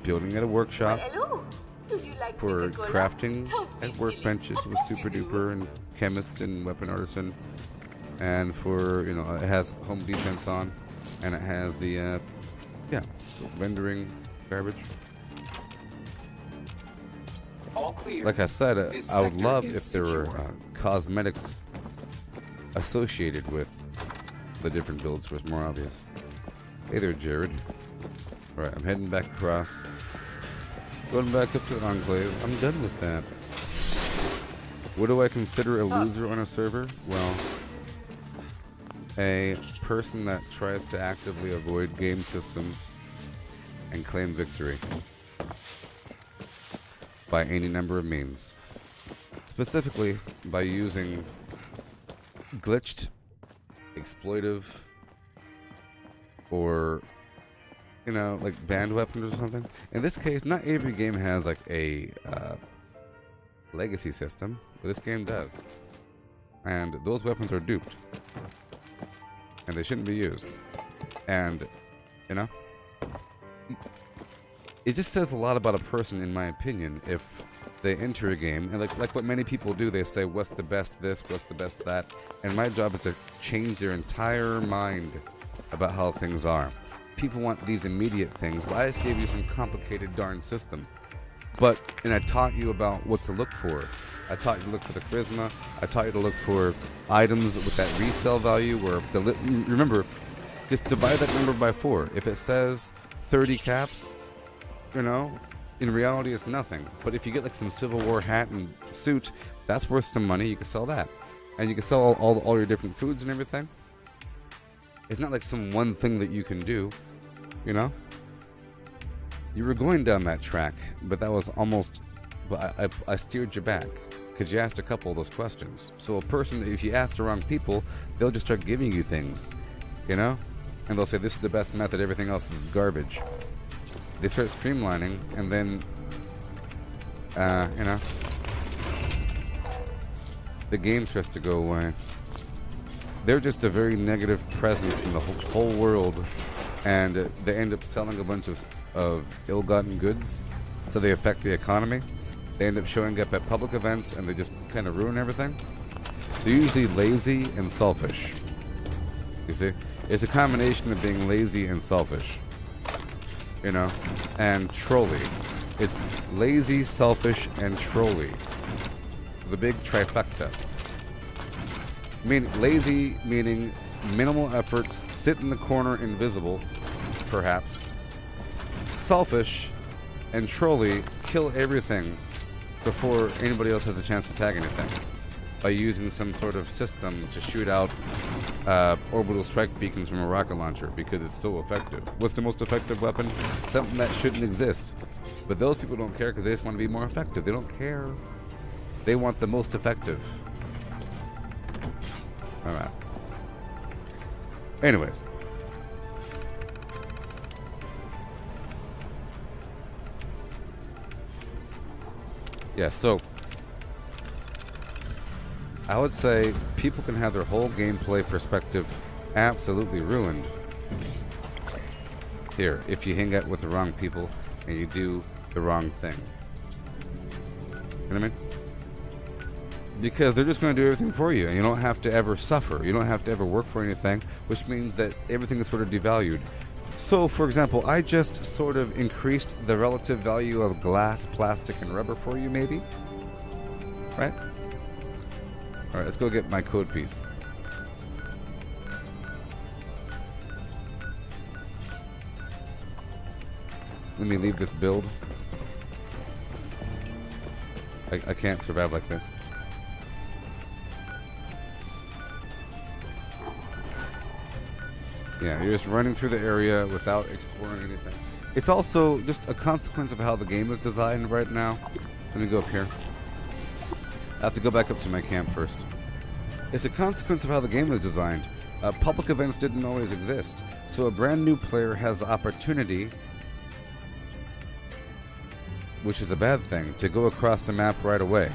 building at a workshop, Hello. Do you like for Coca-Cola? crafting Don't be at silly. workbenches Of with course Super you do. Duper and Chemist and Weapon Artisan, and for, you know, it has home defense on, and it has the rendering garbage. All clear. Like I said, This I would sector love is if there were secure. cosmetics associated with the different builds, was more obvious. Hey there, Jared. Alright, I'm heading back across. Going back up to the Enclave. I'm done with that. What do I consider a loser on a server? Well, a person that tries to actively avoid game systems and claim victory by any number of means. Specifically, by using glitched, exploitive, or, you know, like banned weapons or something. In this case, not every game has like a legacy system, but this game does. And those weapons are duped. And they shouldn't be used. And, you know, it just says a lot about a person, in my opinion, if they enter a game, and like what many people do, they say, what's the best this, what's the best that, and my job is to change their entire mind about how things are. People want these immediate things, but I just gave you some complicated darn system. And I taught you about what to look for. I taught you to look for the charisma. I taught you to look for items with that resale value, where remember, just divide that number by 4. If it says 30 caps, you know, in reality it's nothing. But if you get like some Civil War hat and suit, that's worth some money. You can sell that. And you can sell all your different foods and everything. It's not like some one thing that you can do, you know? You were going down that track, but that was almost... But I steered you back, because you asked a couple of those questions. So a person, if you ask the wrong people, they'll just start giving you things, you know? And they'll say, this is the best method, everything else is garbage. They start streamlining, and then, you know, the game starts to go away. They're just a very negative presence in the whole world, and they end up selling a bunch of ill-gotten goods, so they affect the economy. They end up showing up at public events, and they just kind of ruin everything. They're usually lazy and selfish. You see? It's a combination of being lazy and selfish. You know? And trolly. It's lazy, selfish, and trolly. The big trifecta. Lazy meaning minimal efforts, sit in the corner invisible, perhaps. Selfish and trolly, kill everything before anybody else has a chance to tag anything, by using some sort of system to shoot out orbital strike beacons from a rocket launcher, because it's so effective. What's the most effective weapon? Something that shouldn't exist. But those people don't care, because they just want to be more effective. They don't care. They want the most effective. Alright. Anyways. Yeah, so I would say people can have their whole gameplay perspective absolutely ruined here if you hang out with the wrong people and you do the wrong thing. You know what I mean? Because they're just going to do everything for you, and you don't have to ever suffer. You don't have to ever work for anything, which means that everything is sort of devalued. So, for example, I just sort of increased the relative value of glass, plastic, and rubber for you, maybe? Right? Alright, let's go get my code piece. Let me leave this build. I can't survive like this. Yeah, you're just running through the area without exploring anything. It's also just a consequence of how the game is designed right now. Let me go up here. I have to go back up to my camp first. It's a consequence of how the game is designed. Public events didn't always exist, so a brand new player has the opportunity, which is a bad thing, to go across the map right away.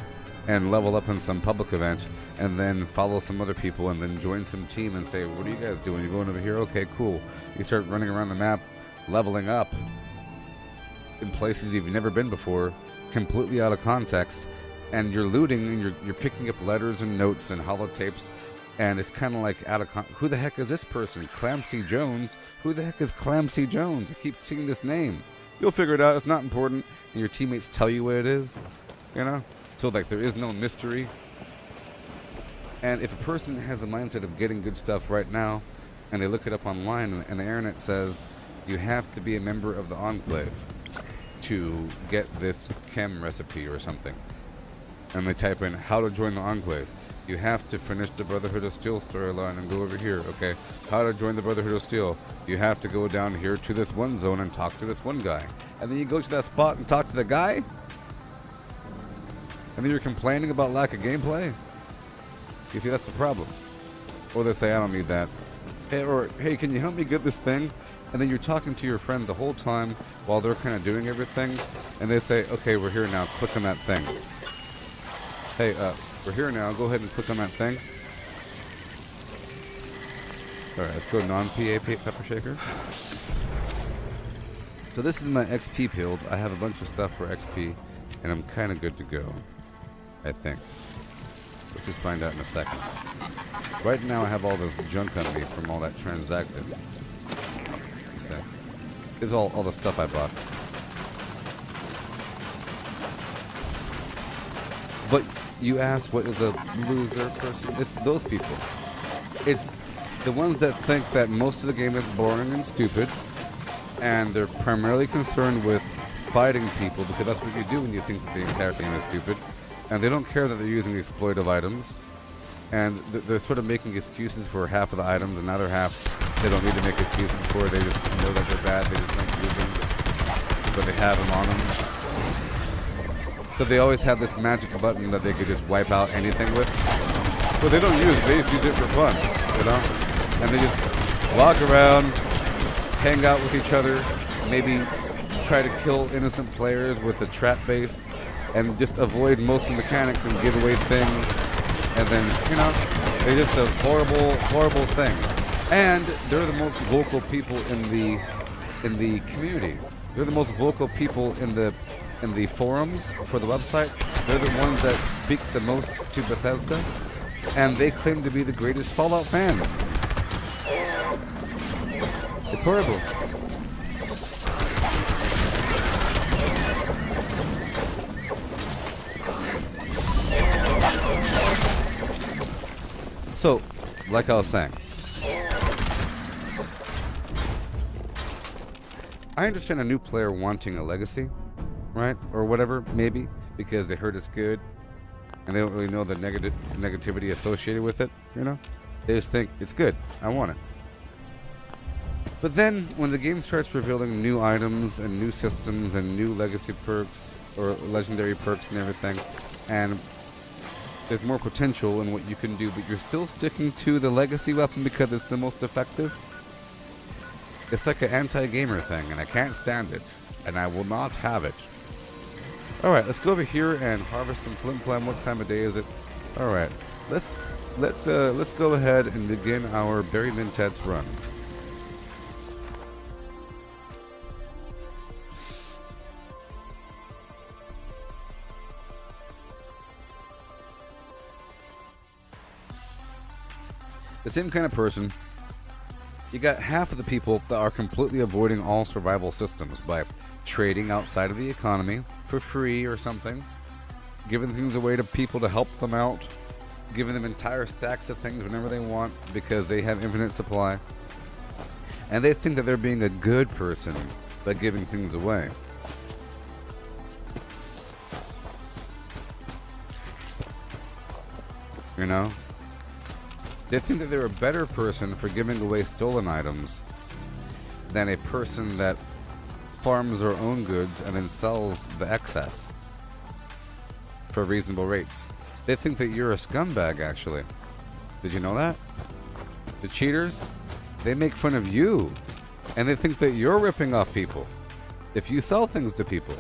and level up in some public event, and then follow some other people, and then join some team and say, what are you guys doing? You're going over here? Okay, cool. You start running around the map, leveling up in places you've never been before, completely out of context, and you're looting, and you're picking up letters and notes and holotapes, and it's kind of like out of who the heck is this person? Clancy Jones? Who the heck is Clancy Jones? I keep seeing this name. You'll figure it out. It's not important. And your teammates tell you what it is, you know? So, like, there is no mystery. And if a person has the mindset of getting good stuff right now, and they look it up online, and the internet says, you have to be a member of the Enclave to get this chem recipe or something. And they type in, how to join the Enclave. You have to finish the Brotherhood of Steel storyline and go over here. Okay, how to join the Brotherhood of Steel. You have to go down here to this one zone and talk to this one guy. And then you go to that spot and talk to the guy? And then you're complaining about lack of gameplay? You see, that's the problem. Or they say, I don't need that. Hey, can you help me get this thing? And then you're talking to your friend the whole time while they're kind of doing everything. And they say, okay, we're here now. Click on that thing. Hey, we're here now. Go ahead and click on that thing. Alright, let's go non-PA pepper shaker. So this is my XP build. I have a bunch of stuff for XP, and I'm kind of good to go, I think. Let's just find out in a second. Right now I have all this junk on me from all that transacted. It's all the stuff I bought. But you asked what is a loser person? It's those people. It's the ones that think that most of the game is boring and stupid, and they're primarily concerned with fighting people because that's what you do when you think that the entire thing is stupid. And they don't care that they're using exploitive items, and they're sort of making excuses for half of the items, and the other half they don't need to make excuses for. They just know that they're bad, they just don't use them, but they have them on them. So they always have this magic button that they could just wipe out anything with. But they don't use it, they just use it for fun, you know? And they just walk around, hang out with each other, maybe try to kill innocent players with a trap base, and just avoid most of the mechanics and give away things. And then, you know, they're just a horrible, horrible thing. And they're the most vocal people in the community. They're the most vocal people in the forums for the website. They're the ones that speak the most to Bethesda, and they claim to be the greatest Fallout fans. It's horrible. So, like I was saying, I understand a new player wanting a legacy, right? Or whatever, maybe, because they heard it's good, and they don't really know the negativity associated with it, you know? They just think, it's good, I want it. But then, when the game starts revealing new items, and new systems, and new legacy perks, or legendary perks and everything, and there's more potential in what you can do, but you're still sticking to the legacy weapon because it's the most effective, it's like an anti-gamer thing, and I can't stand it, and I will not have it. Alright, let's go over here and harvest some flim flam. What time of day is it? Alright, let's go ahead and begin our Barry Mintet's run. The same kind of person. You got half of the people that are completely avoiding all survival systems by trading outside of the economy for free or something, giving things away to people to help them out, giving them entire stacks of things whenever they want because they have infinite supply, and they think that they're being a good person by giving things away. You know? They think that they're a better person for giving away stolen items than a person that farms their own goods and then sells the excess for reasonable rates. They think that you're a scumbag, actually. Did you know that? The cheaters, they make fun of you, and they think that you're ripping off people if you sell things to people.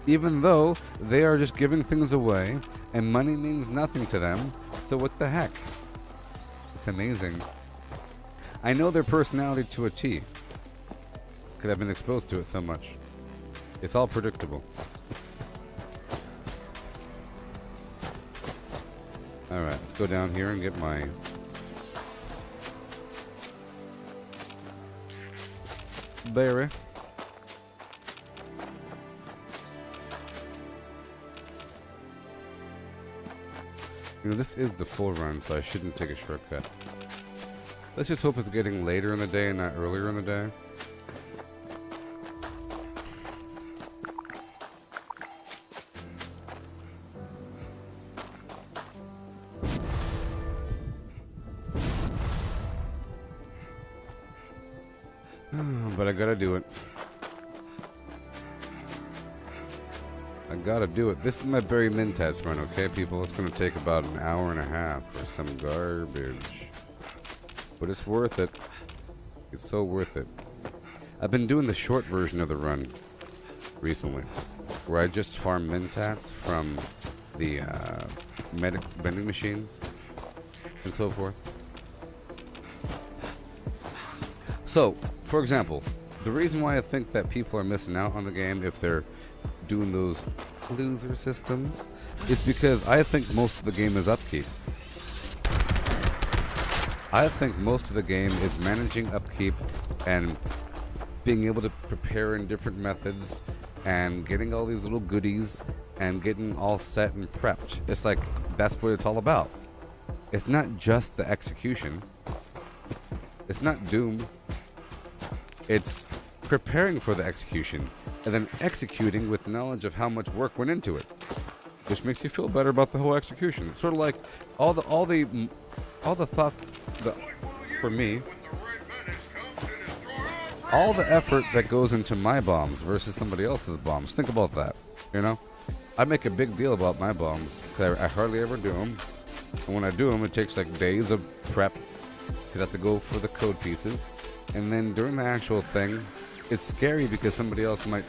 even though they are just giving things away and money means nothing to them. So what the heck? It's amazing. I know their personality to a T because I've been exposed to it so much. It's all predictable. Alright, let's go down here and get my... berry. You know, this is the full run, so I shouldn't take a shortcut. Let's just hope it's getting later in the day and not earlier in the day. But I gotta do it. I gotta do it. This is my Barry Mintats run, okay, people? It's gonna take about an hour and a half for some garbage. But it's worth it. It's so worth it. I've been doing the short version of the run recently, where I just farm Mintats from the medic vending machines and so forth. So, for example, the reason why I think that people are missing out on the game if they're doing those loser systems is because I think most of the game is upkeep. I think most of the game is managing upkeep and being able to prepare in different methods and getting all these little goodies and getting all set and prepped. It's like, that's what it's all about. It's not just the execution. It's not Doom. It's preparing for the execution and then executing with knowledge of how much work went into it, which makes you feel better about the whole execution. It's sort of like all the thoughts for me, all the effort that goes into my bombs versus somebody else's bombs. Think about that. You know, I make a big deal about my bombs because I hardly ever do them, and when I do them, it takes like days of prep because I have to go for the code pieces. And then during the actual thing, it's scary because somebody else might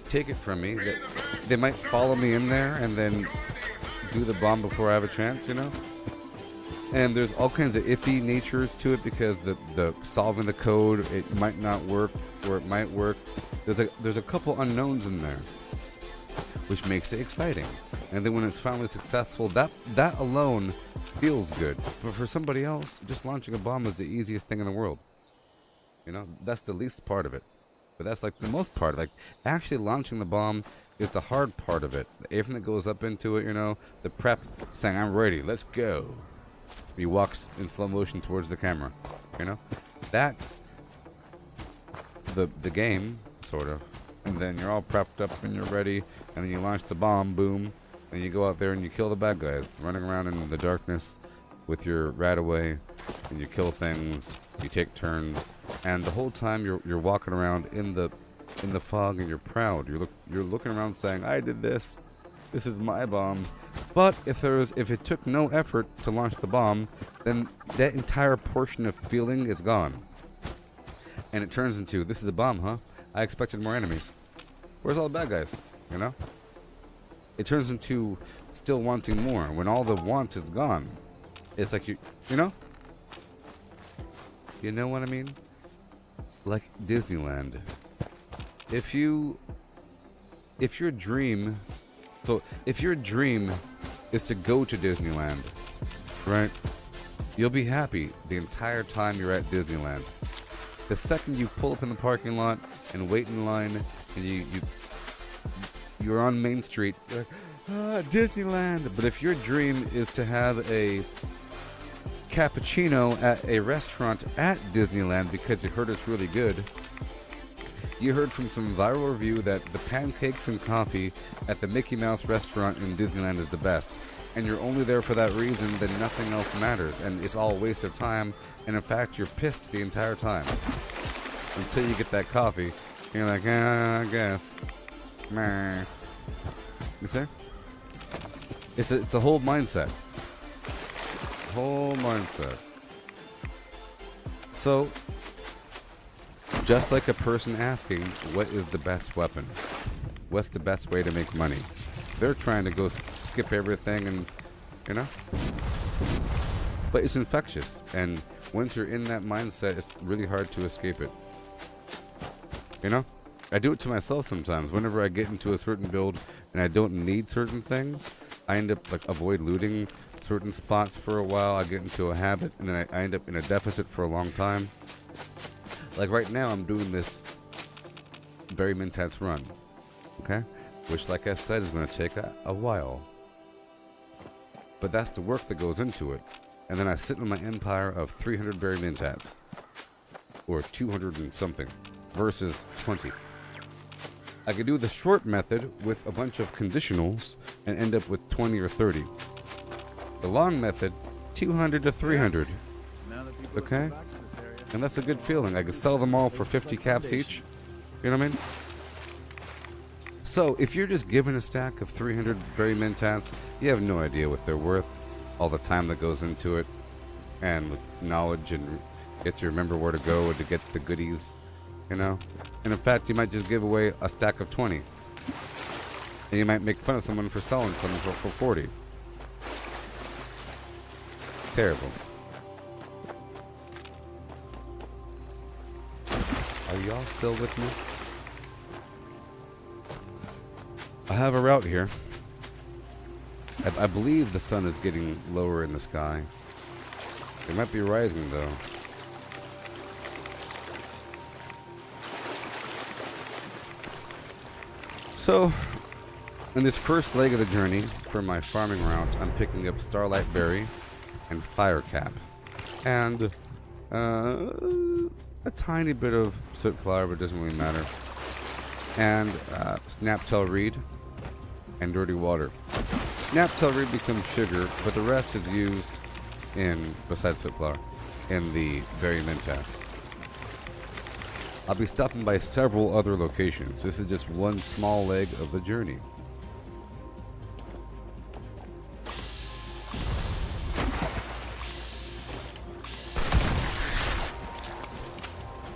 take it from me. They might follow me in there and then do the bomb before I have a chance, you know? And there's all kinds of iffy natures to it because the solving the code, it might not work or it might work. There's a couple unknowns in there, which makes it exciting. And then when it's finally successful, that alone feels good. But for somebody else, just launching a bomb is the easiest thing in the world. You know, that's the least part of it. But that's like the most part. Like, actually launching the bomb is the hard part of it. Everything that goes up into it, you know, the prep, saying, I'm ready, let's go. He walks in slow motion towards the camera, you know? That's the game, sort of. And then you're all prepped up and you're ready, and then you launch the bomb, boom, and you go out there and you kill the bad guys, running around in the darkness with your Radaway, and you kill things, you take turns, and the whole time you're walking around in the fog and you're proud. You're looking around saying, I did this. This is my bomb. But if it took no effort to launch the bomb, then that entire portion of feeling is gone. And it turns into, this is a bomb, huh? I expected more enemies. Where's all the bad guys? You know? It turns into still wanting more when all the want is gone. It's like you know? You know what I mean? Like Disneyland. If your dream is to go to Disneyland, right? You'll be happy the entire time you're at Disneyland. The second you pull up in the parking lot and wait in line and you're on Main Street, you're like, Disneyland. But if your dream is to have a cappuccino at a restaurant at Disneyland because you heard it's really good, you heard from some viral review that the pancakes and coffee at the Mickey Mouse restaurant in Disneyland is the best, and you're only there for that reason, then nothing else matters, and it's all a waste of time, and in fact, you're pissed the entire time. Until you get that coffee, you're like, I guess. Meh. You see? It's a whole mindset. Whole mindset. So, just like a person asking, what is the best weapon? what's the best way to make money. They're trying to go skip everything and, you know? But it's infectious, and once you're in that mindset, it's really hard to escape it. You know? I do it to myself sometimes. Whenever I get into a certain build and I don't need certain things, I end up like avoid looting certain spots for a while. I get into a habit, and then I end up in a deficit for a long time. Like right now, I'm doing this Berry Mentats run, okay? Which, like I said, is going to take a while. But that's the work that goes into it. And then I sit on my empire of 300 Berry Mentats. Or 200 and something. Versus 20. I could do the short method with a bunch of conditionals and end up with 20 or 30. The long method, 200 to 300. Okay? And that's a good feeling. I could sell them all for 50 caps each. You know what I mean? So, if you're just given a stack of 300 Berry Mentats, you have no idea what they're worth, all the time that goes into it, and knowledge, and get to remember where to go to get the goodies, you know? And in fact, you might just give away a stack of 20. And you might make fun of someone for selling something for 40. Terrible. Are y'all still with me? I have a route here. I believe the sun is getting lower in the sky. It might be rising though. So, in this first leg of the journey for my farming route, I'm picking up Starlight Berry and Firecap. And a tiny bit of soot flower, but it doesn't really matter. And Snaptail Reed and Dirty Water. Snaptail Reed becomes sugar, but the rest is used in, besides soot flower, in the Berry Mentat. I'll be stopping by several other locations. This is just one small leg of the journey.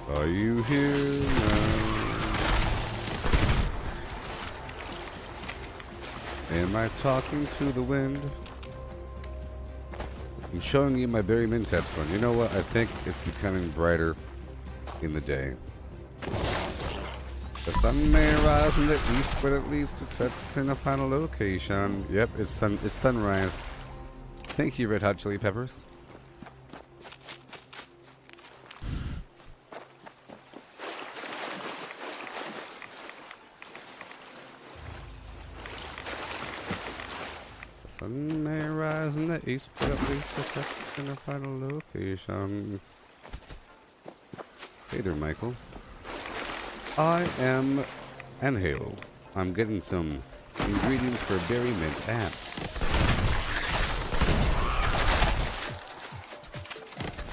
Are you here now? Am I talking to the wind? I'm showing you my Berry Mentats run. You know what? I think it's becoming brighter in the day. The sun may rise in the east, but at least it sets in a final location. Yep, it's sunrise. Thank you, Red Hot Chili Peppers. The sun may rise in the east, but at least it sets in a final location. Hey there, Michael. I am Anhale. I'm getting some ingredients for Berry Mentats.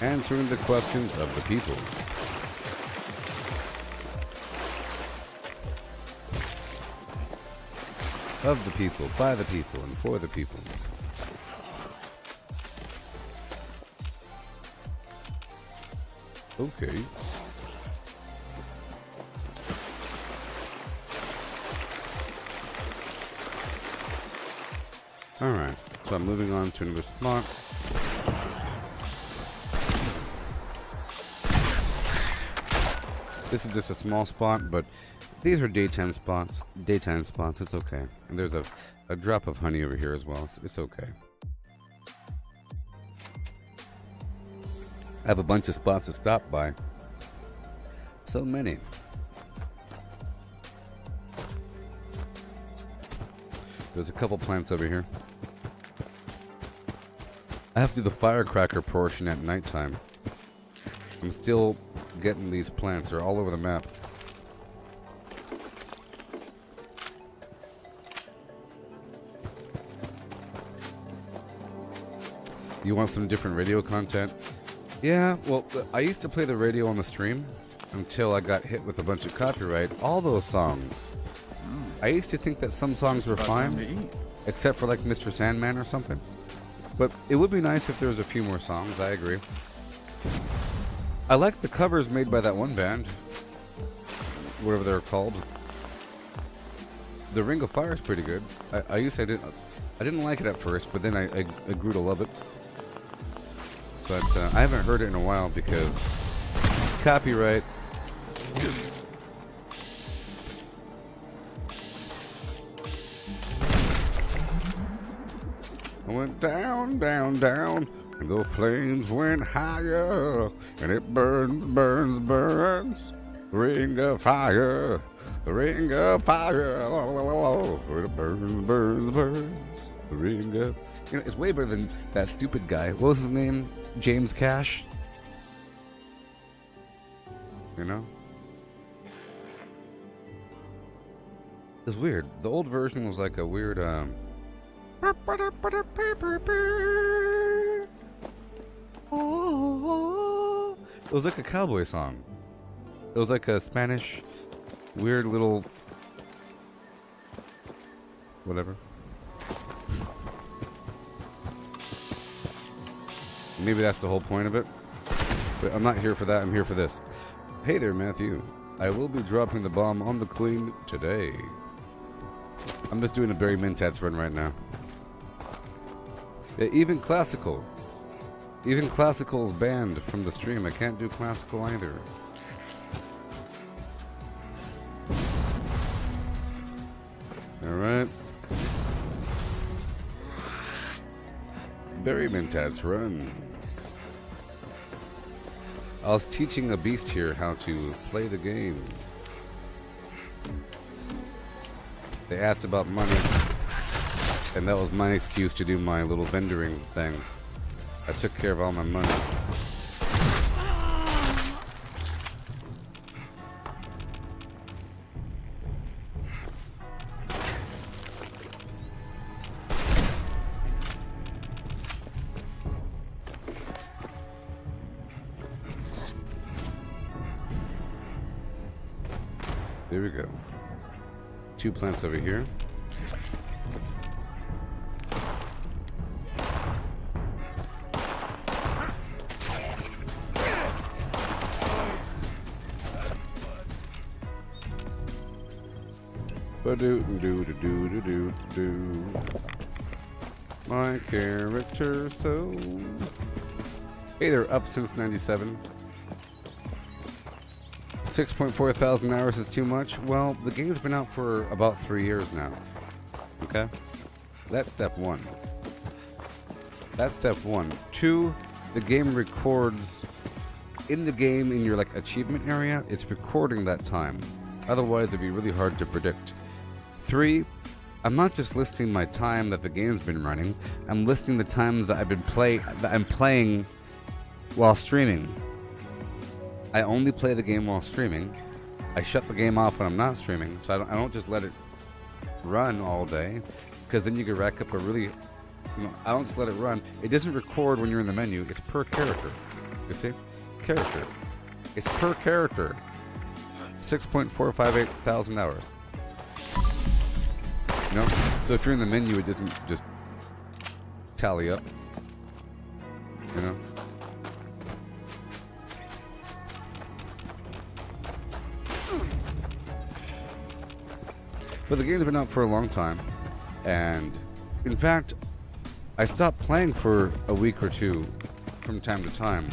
Answering the questions of the people. Of the people, by the people, and for the people. Okay. Alright, so I'm moving on to another spot. This is just a small spot, but these are daytime spots. Daytime spots, it's okay. And there's a drop of honey over here as well, so it's okay. I have a bunch of spots to stop by. So many. There's a couple plants over here. I have to do the firecracker portion at nighttime. I'm still getting these plants. They're all over the map. You want some different radio content? Yeah, well, I used to play the radio on the stream until I got hit with a bunch of copyright. All those songs. I used to think that some songs were fine, except for like Mr. Sandman or something. But it would be nice if there was a few more songs, I agree. I like the covers made by that one band. Whatever they're called. The Ring of Fire is pretty good. I used to I didn't like it at first, but then I grew to love it. But I haven't heard it in a while because copyright. I went down, down, down, and the flames went higher, and it burns, burns, burns. Ring of fire, ring of fire. It burns, burns, burns. Ring of. You know, it's way better than that stupid guy. What was his name? James Cash. You know? It's weird. The old version was like a weird, It was like a cowboy song. It was like a Spanish, weird little... whatever. Maybe that's the whole point of it. But I'm not here for that. I'm here for this. Hey there, Matthew. I will be dropping the bomb on the Queen today. I'm just doing a Barry Mintats run right now. Yeah, even classical. Even classical is banned from the stream. I can't do classical either. Alright. Barry Mintats run. I was teaching a beast here how to play the game. They asked about money, and that was my excuse to do my little vendoring thing. I took care of all my money. There we go. 2 plants over here. Ba-do-do-do-do-do-do. My character so... Hey, they're up since 97. 6.4 thousand hours is too much? Well, the game's been out for about 3 years now. Okay? That's step 1. That's step 1. 2, the game records in the game in your like achievement area, it's recording that time. Otherwise it'd be really hard to predict. 3, I'm not just listing my time that the game's been running, I'm listing the times that I'm playing while streaming. I only play the game while streaming. I shut the game off when I'm not streaming, so I don't just let it run all day, because then you could rack up a really, I don't just let it run. It doesn't record when you're in the menu. It's per character. You see? Character. It's per character. 6.458 thousand hours. You know? So if you're in the menu, it doesn't just tally up. You know? But the game's been out for a long time, and in fact, I stopped playing for a week or two from time to time.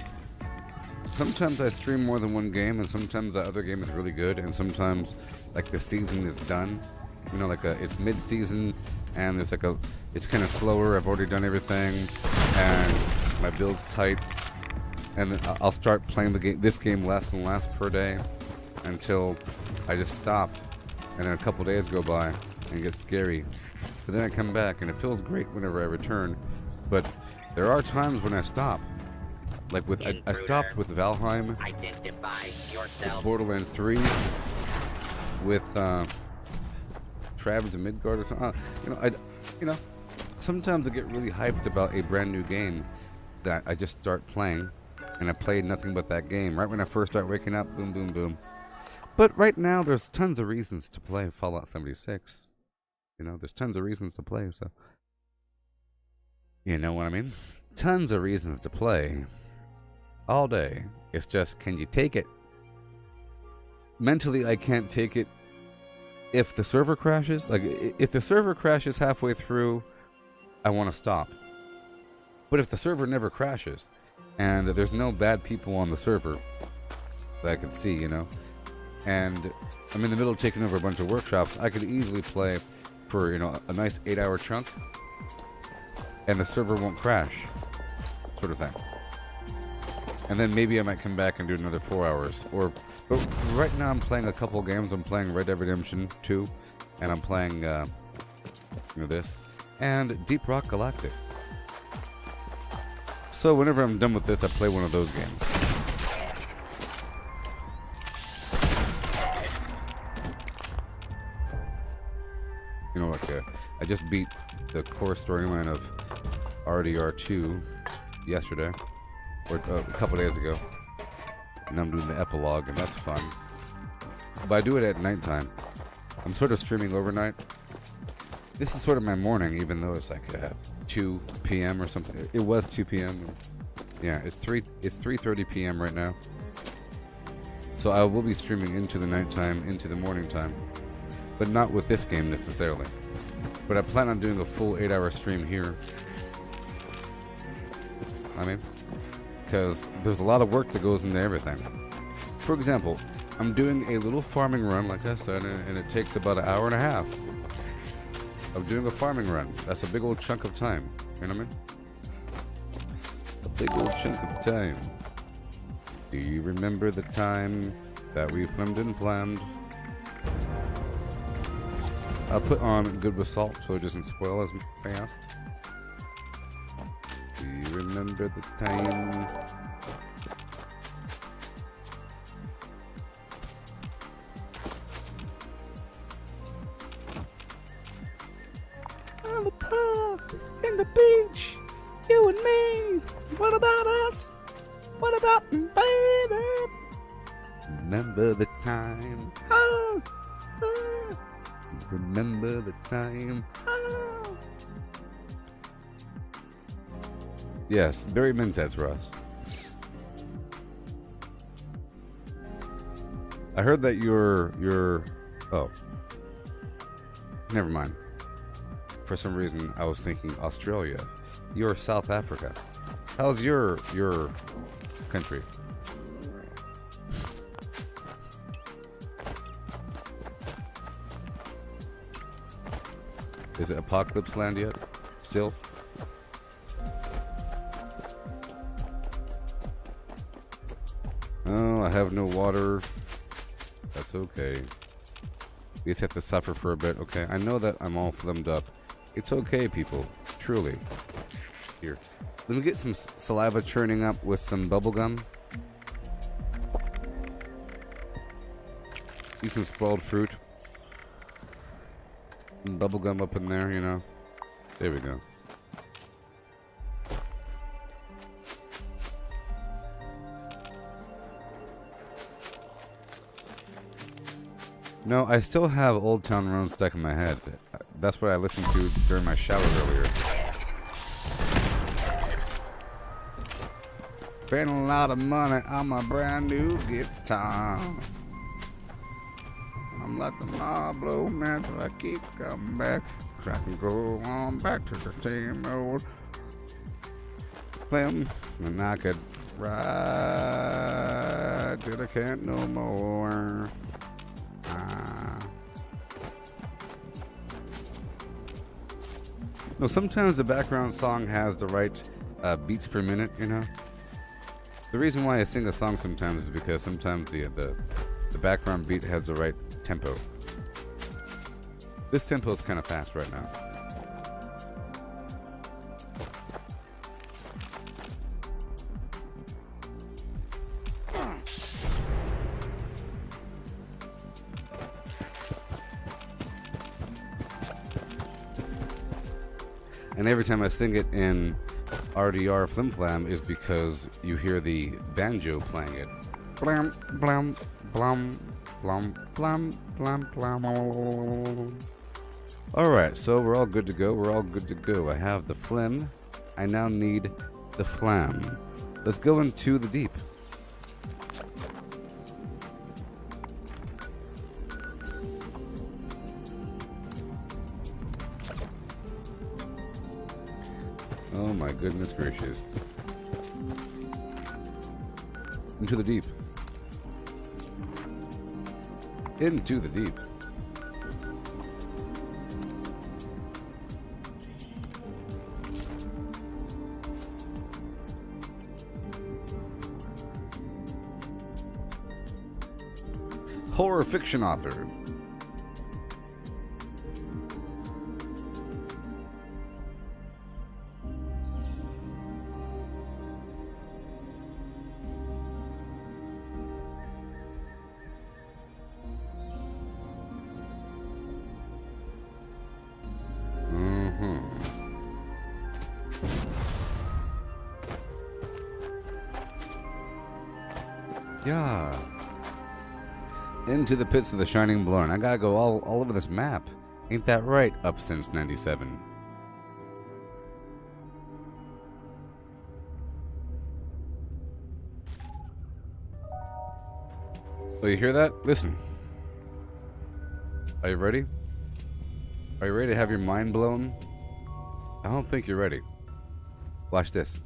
Sometimes I stream more than one game, and sometimes the other game is really good, and sometimes like the season is done. You know, like it's mid-season, and it's kind of slower. I've already done everything, and my build's tight, and then I'll start playing this game less and less per day until I just stop. And then a couple days go by and it gets scary. But then I come back and it feels great whenever I return. But there are times when I stop. Like with I stopped with Valheim, Identify yourself. with Borderlands 3, with Travis and Midgard or something. Sometimes I get really hyped about a brand new game that I just start playing, and I played nothing but that game. Right when I first start waking up, boom, boom, boom. But right now, there's tons of reasons to play Fallout 76. There's tons of reasons to play, so... You know what I mean? Tons of reasons to play. All day. It's just, can you take it? Mentally, I can't take it if the server crashes, like if the server crashes halfway through, I want to stop. But if the server never crashes, and there's no bad people on the server that I can see, you know, and I'm in the middle of taking over a bunch of workshops, I could easily play for, you know, a nice 8-hour chunk, and the server won't crash, sort of thing. And then maybe I might come back and do another 4 hours. But right now I'm playing a couple games. I'm playing Red Dead Redemption 2, and I'm playing, you know, this, and Deep Rock Galactic. So whenever I'm done with this, I play one of those games. You know, like I just beat the core storyline of RDR2 yesterday, or a couple days ago, and I'm doing the epilogue, and that's fun. But I do it at nighttime. I'm sort of streaming overnight. This is sort of my morning, even though it's like 2 p.m. or something. It was 2 p.m. Yeah, it's 3:30 p.m. right now. So I will be streaming into the nighttime, into the morning time, but not with this game necessarily. But I plan on doing a full 8-hour stream here. I mean, because there's a lot of work that goes into everything. For example, I'm doing a little farming run, like I said, and it takes about an hour and a half. I'm doing a farming run. That's a big old chunk of time. You know what I mean? A big old chunk of time. Do you remember the time that we flimmed and flammed? I'll put on good with salt so it doesn't spoil as fast. Do you remember the time? On the park, in the beach, you and me. What about us? What about me, baby? Remember the time? Oh, oh. Remember the time? Oh. Yes, Barry Mendez, Russ. I heard that you're. Oh, never mind. For some reason, I was thinking Australia. You're South Africa. How's your country? Is it Apocalypse Land yet? Still? Oh, I have no water. That's okay. You just have to suffer for a bit, okay? I know that I'm all flimmed up. It's okay, people. Truly. Here. Let me get some saliva churning up with some bubble gum. Eat some spoiled fruit. Some bubble gum up in there, you know. There we go. No, I still have Old Town Road stuck in my head. That's what I listened to during my shower earlier. Spent a lot of money on my brand new guitar. I'm like the Marlboro man till I keep coming back. So I can go on back to the same old them, and I could ride till I can't no more. No, sometimes the background song has the right beats per minute, you know. The reason why I sing a song sometimes is because sometimes the background beat has the right tempo. This tempo is kind of fast right now. And every time I sing it in RDR Flim Flam is because you hear the banjo playing it. Blam, blam, blam, blam, blam, blam, blam. Alright, so we're all good to go. We're all good to go. I have the phlegm. I now need the flam. Let's go into the deep. Oh my goodness gracious. Into the deep. Into the deep. Horror fiction author. Yeah. Into the pits of the shining blur. I gotta go all over this map. Ain't that right? Up since 97. Oh, you hear that? Listen. Are you ready? Are you ready to have your mind blown? I don't think you're ready. Watch this.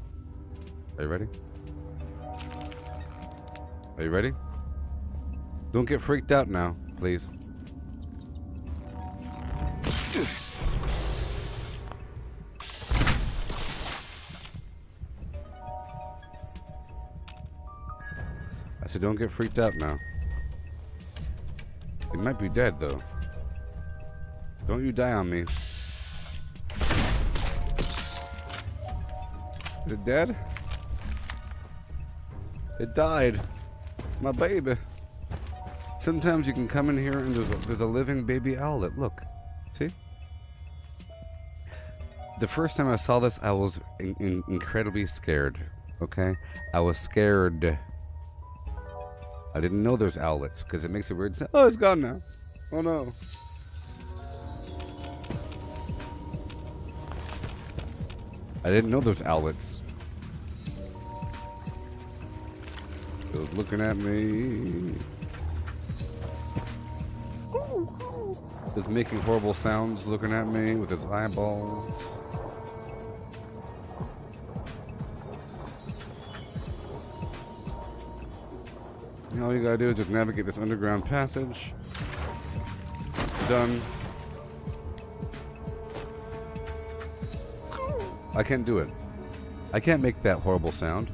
Are you ready? Are you ready? Don't get freaked out now, please. I said don't get freaked out now. It might be dead, though. Don't you die on me. Is it dead? It died. My baby. Sometimes you can come in here and there's a living baby owlet. Look. See? The first time I saw this, I was incredibly scared. Okay? I was scared. I didn't know there's owlets because it makes a weird sound. Oh, it's gone now. Oh no. I didn't know there's owlets. It was looking at me. Just making horrible sounds, looking at me with his eyeballs. And all you gotta do is just navigate this underground passage. Done. I can't do it. I can't make that horrible sound.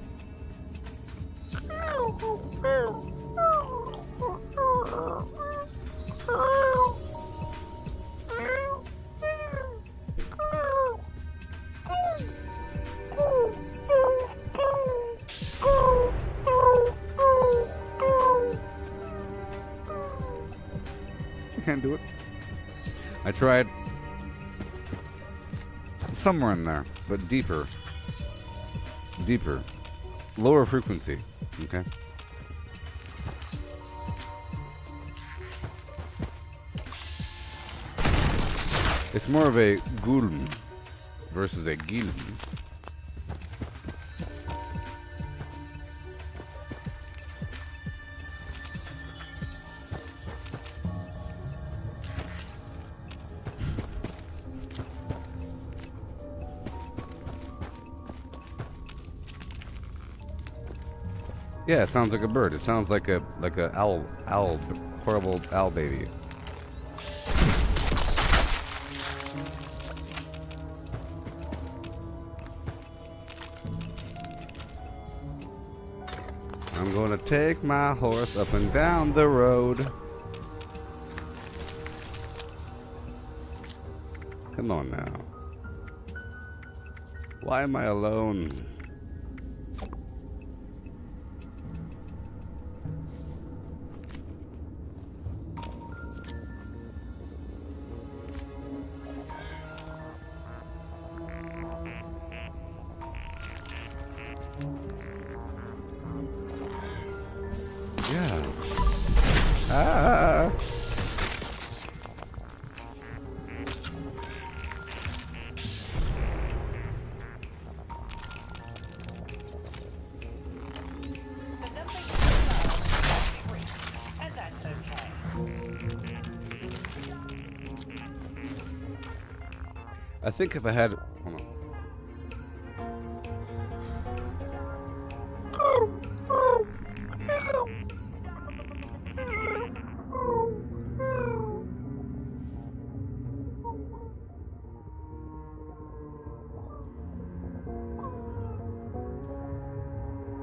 I can't do it. I tried. Somewhere in there, but deeper. Deeper. Lower frequency. Okay. It's more of a gulm versus a gilm. Yeah, it sounds like a bird. It sounds like a owl, horrible owl baby. I'm gonna take my horse up and down the road. Come on now. Why am I alone? Yeah. Ah. And that's okay. I think if I had, hold on.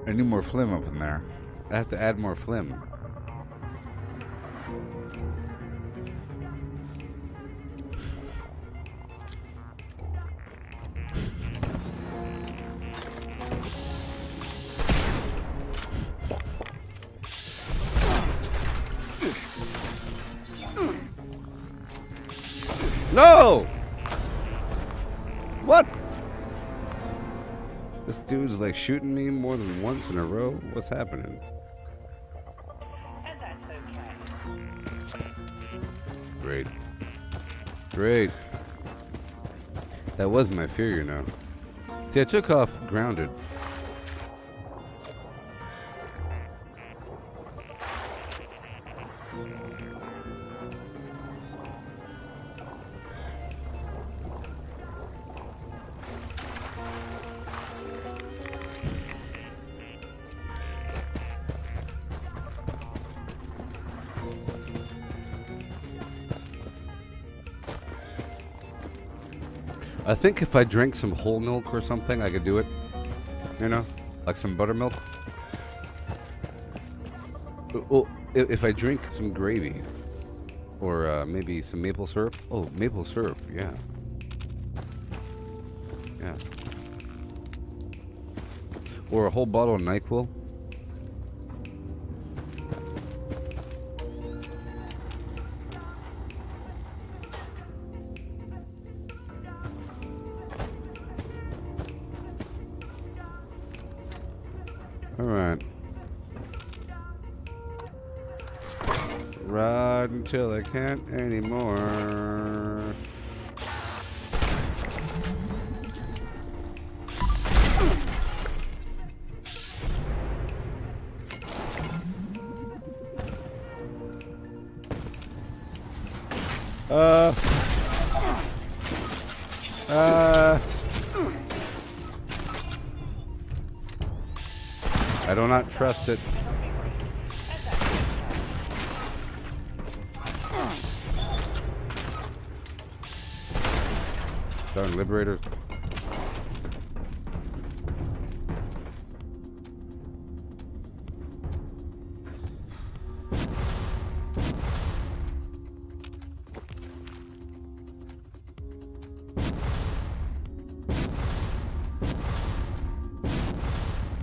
I need more phlegm up in there. I have to add more phlegm. No! What? This dude's like shooting me more than once in a row. What's happening? And that's okay. Great. Great. That was my fear, you know. See, I took off grounded. I think if I drank some whole milk or something, I could do it. You know? Like some buttermilk. Well, if I drink some gravy. Or maybe some maple syrup. Oh, maple syrup, yeah. Yeah. Or a whole bottle of NyQuil. Alright. Ride until I can't anymore. I do not trust it. Darn liberators.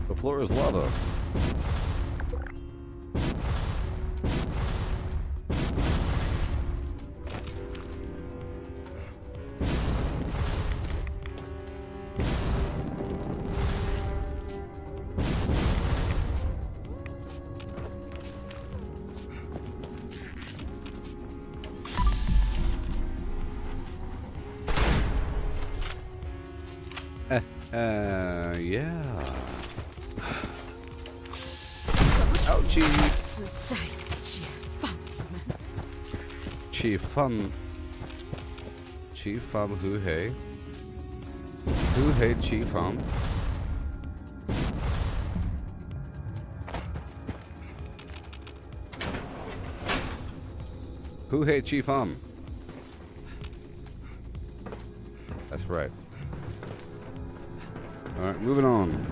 The floor is lava. Yeah. Ouchie. Chiefum. Chiefum who hey. Who hey chiefum. Who hey chiefum. That's right. Alright, moving on.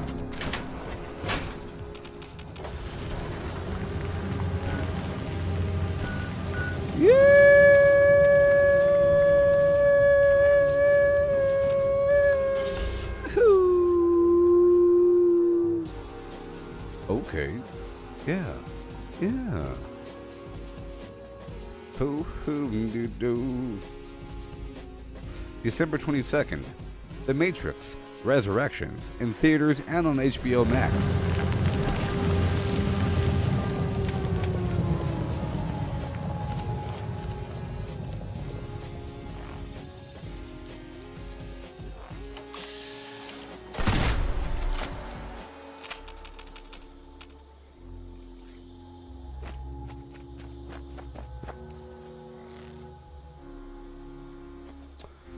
Okay. Yeah. Yeah. Ho-hum-doo-doo. December 22nd. The Matrix. Resurrections. In theaters and on HBO Max.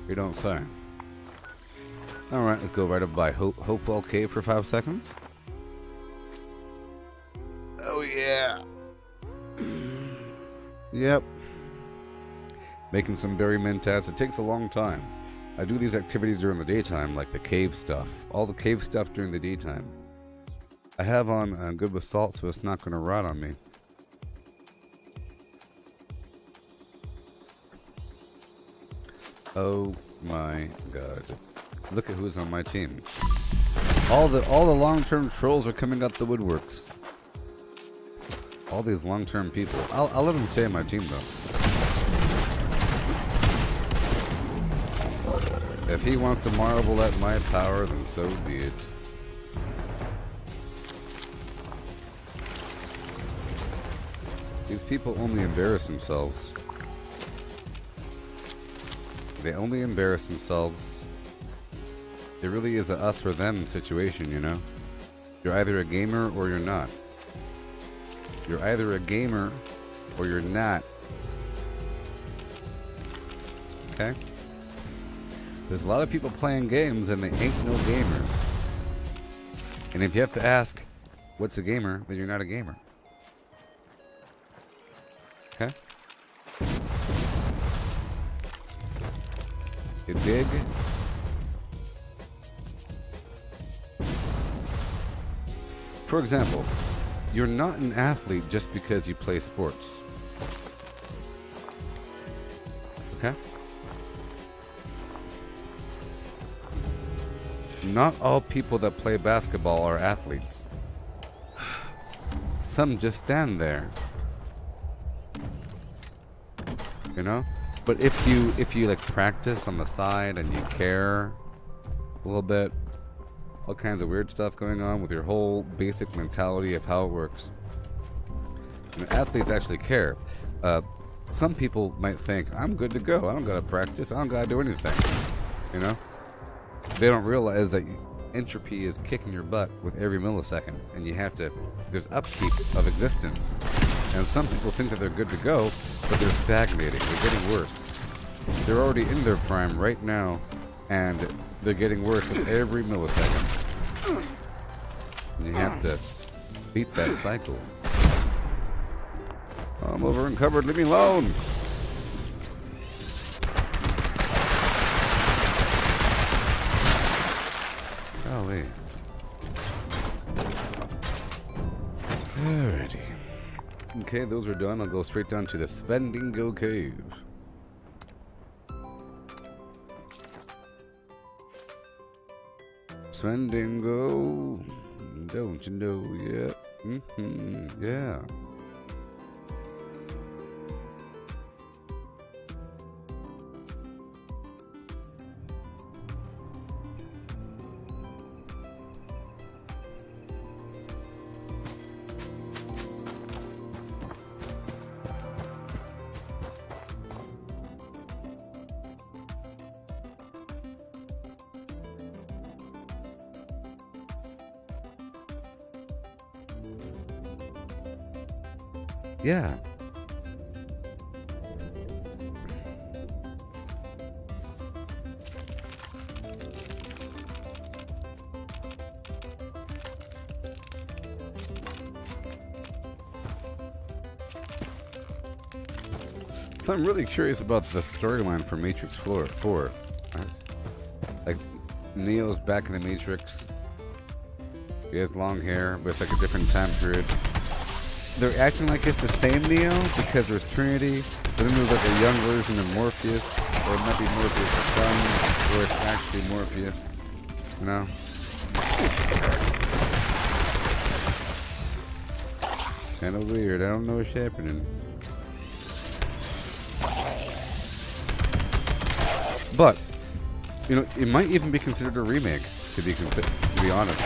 You don't say. Alright, let's go right up by Hopewell Cave for 5 seconds. Oh, yeah. Yep. Making some berry mentats. It takes a long time. I do these activities during the daytime, like the cave stuff. All the cave stuff during the daytime. I have on good with salt, so it's not going to rot on me. Oh my god. Look at who's on my team. All the long-term trolls are coming up the woodworks. All these long-term people. I'll let them stay on my team though. If he wants to marvel at my power, then so be it. These people only embarrass themselves. They only embarrass themselves. It really is a us or them situation, you know? You're either a gamer or you're not. You're either a gamer or you're not. Okay? There's a lot of people playing games and they ain't no gamers. And if you have to ask, what's a gamer, then you're not a gamer. Okay? You dig? For example, you're not an athlete just because you play sports. Okay? Not all people that play basketball are athletes. Some just stand there. You know? But if you like practice on the side and you care a little bit, all kinds of weird stuff going on with your whole basic mentality of how it works. And athletes actually care. Some people might think, I'm good to go. I don't gotta practice. I don't gotta do anything. You know? They don't realize that entropy is kicking your butt with every millisecond, and you have to. There's upkeep of existence, and some people think that they're good to go, but they're stagnating. They're getting worse. They're already in their prime right now, and they're getting worse with every millisecond. And you have to beat that cycle. I'm over encumbered. Leave me alone. Golly. Alrighty. Okay, those are done. I'll go straight down to the Spendingo Cave. Spendingo. Don't you know yet? Yeah. Yeah. So I'm really curious about the storyline for Matrix 4. Like, Neo's back in the Matrix. He has long hair, but it's like a different time period. They're acting like it's the same Neo because there's Trinity, but then there's like a young version of Morpheus, or it might be Morpheus' son, or it's actually Morpheus. You know? Kind of weird. I don't know what's happening. But, you know, it might even be considered a remake, to be honest.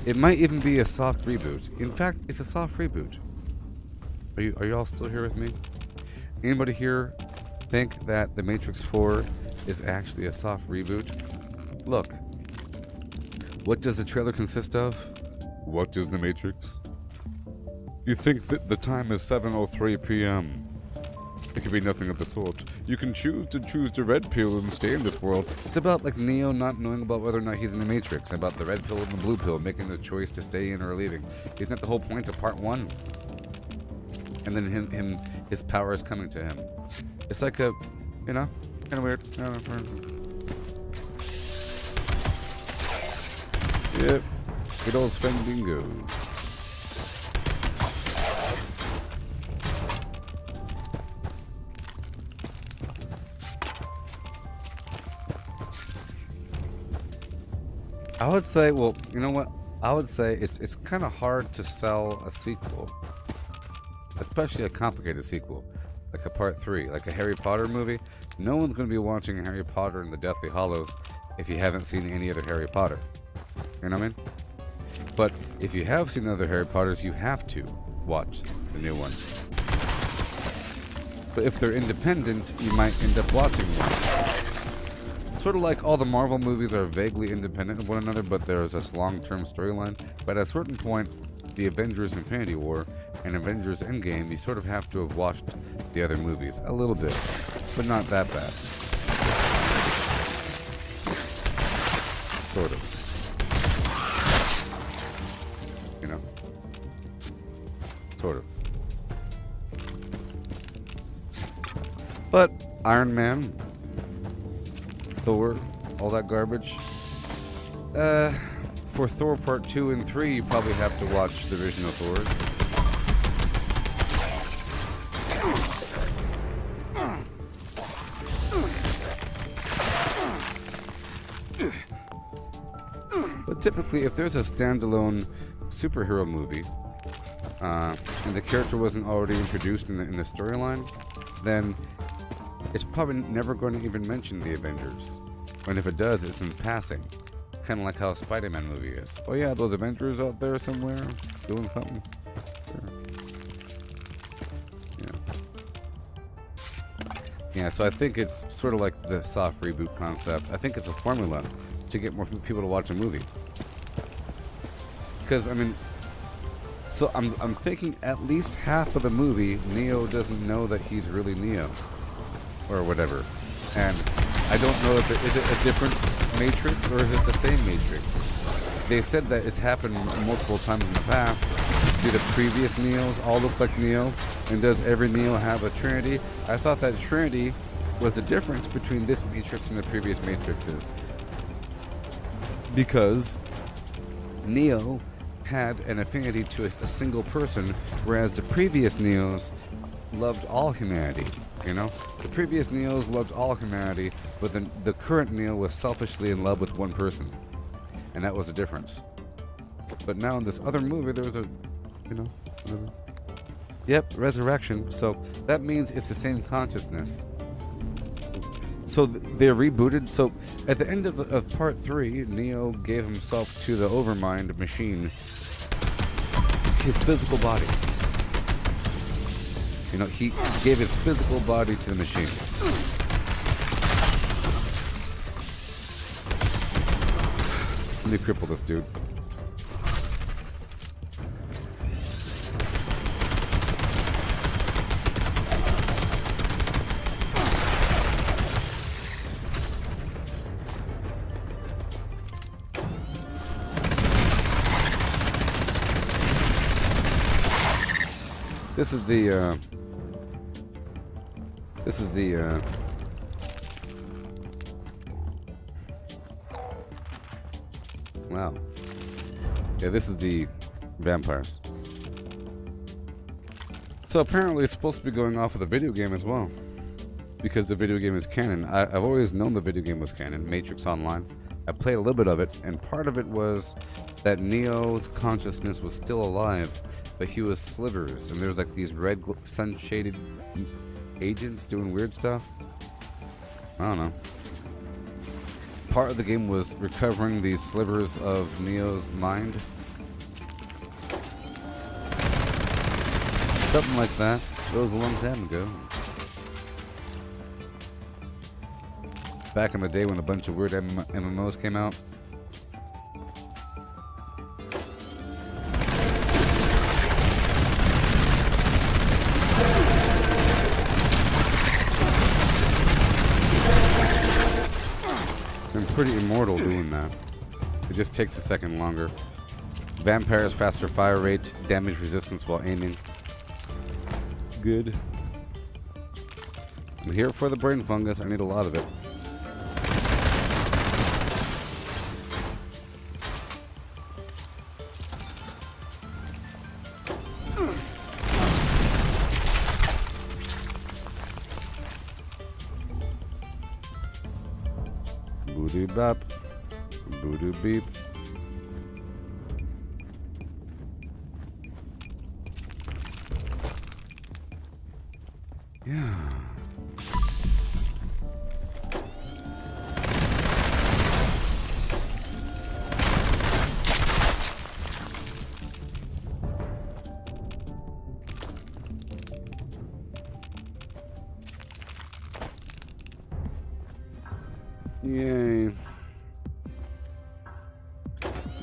It might even be a soft reboot. In fact, it's a soft reboot. Are you all still here with me? Anybody here think that The Matrix 4 is actually a soft reboot? Look. What does the trailer consist of? What is The Matrix? You think that the time is 7:03 p.m. It could be nothing of the sort. You can choose the red pill and stay in this world. It's about like Neo not knowing about whether or not he's in the Matrix, about the red pill and the blue pill, making the choice to stay in or leaving. Isn't that the whole point of part 1? And then his power is coming to him. It's like a, you know, kind of weird. Yep. Good old Sven Bingo. I would say, well, you know what? I would say it's kind of hard to sell a sequel, especially a complicated sequel, like a part 3, like a Harry Potter movie. No one's going to be watching Harry Potter and the Deathly Hallows if you haven't seen any other Harry Potter. You know what I mean? But if you have seen other Harry Potters, you have to watch the new one. But if they're independent, you might end up watching one. Sort of like all the Marvel movies are vaguely independent of one another, but there's this long-term storyline. But at a certain point, the Avengers Infinity War and Avengers Endgame, you sort of have to have watched the other movies. A little bit, but not that bad. Sort of. You know? Sort of. But Iron Man, Thor, all that garbage. For Thor Part 2 and 3, you probably have to watch the original Thors. But typically, if there's a standalone superhero movie, and the character wasn't already introduced in the storyline, then it's probably never going to even mention the Avengers. And if it does, it's in passing. Kind of like how a Spider-Man movie is. Oh yeah, those Avengers out there somewhere doing something. Sure. Yeah, so I think it's sort of like the soft reboot concept. I think it's a formula to get more people to watch a movie. Because, I mean, so I'm thinking at least half of the movie, Neo doesn't know that he's really Neo. Or whatever. And I don't know if is it a different Matrix or is it the same Matrix? They said that it's happened multiple times in the past. Do the previous Neos all look like Neo? And does every Neo have a Trinity? I thought that Trinity was the difference between this Matrix and the previous Matrixes. Because Neo had an affinity to a single person, whereas the previous Neos loved all humanity. You know, the previous Neos loved all humanity, but the current Neo was selfishly in love with one person, and that was the difference. But now in this other movie, there was a, you know, yep, resurrection. So that means it's the same consciousness. So they're rebooted. So at the end of part 3, Neo gave himself to the Overmind machine, his physical body. You know, he gave his physical body to the machine. Let me cripple this dude. This is the wow. Yeah, this is the vampires. So apparently it's supposed to be going off of the video game as well, because the video game is canon. I've always known the video game was canon, Matrix Online. I played a little bit of it, and part of it was that Neo's consciousness was still alive, but he was slivers, and there was like these red sun-shaded agents doing weird stuff. I don't know. Part of the game was recovering these slivers of Neo's mind. Something like that. That was a long time ago. Back in the day when a bunch of weird MMOs came out. I'm pretty immortal doing that. It just takes a second longer. Vampires, faster fire rate, damage resistance while aiming. Good. I'm here for the brain fungus. I need a lot of it. Booty bop. Booty beep. Yeah. Yay.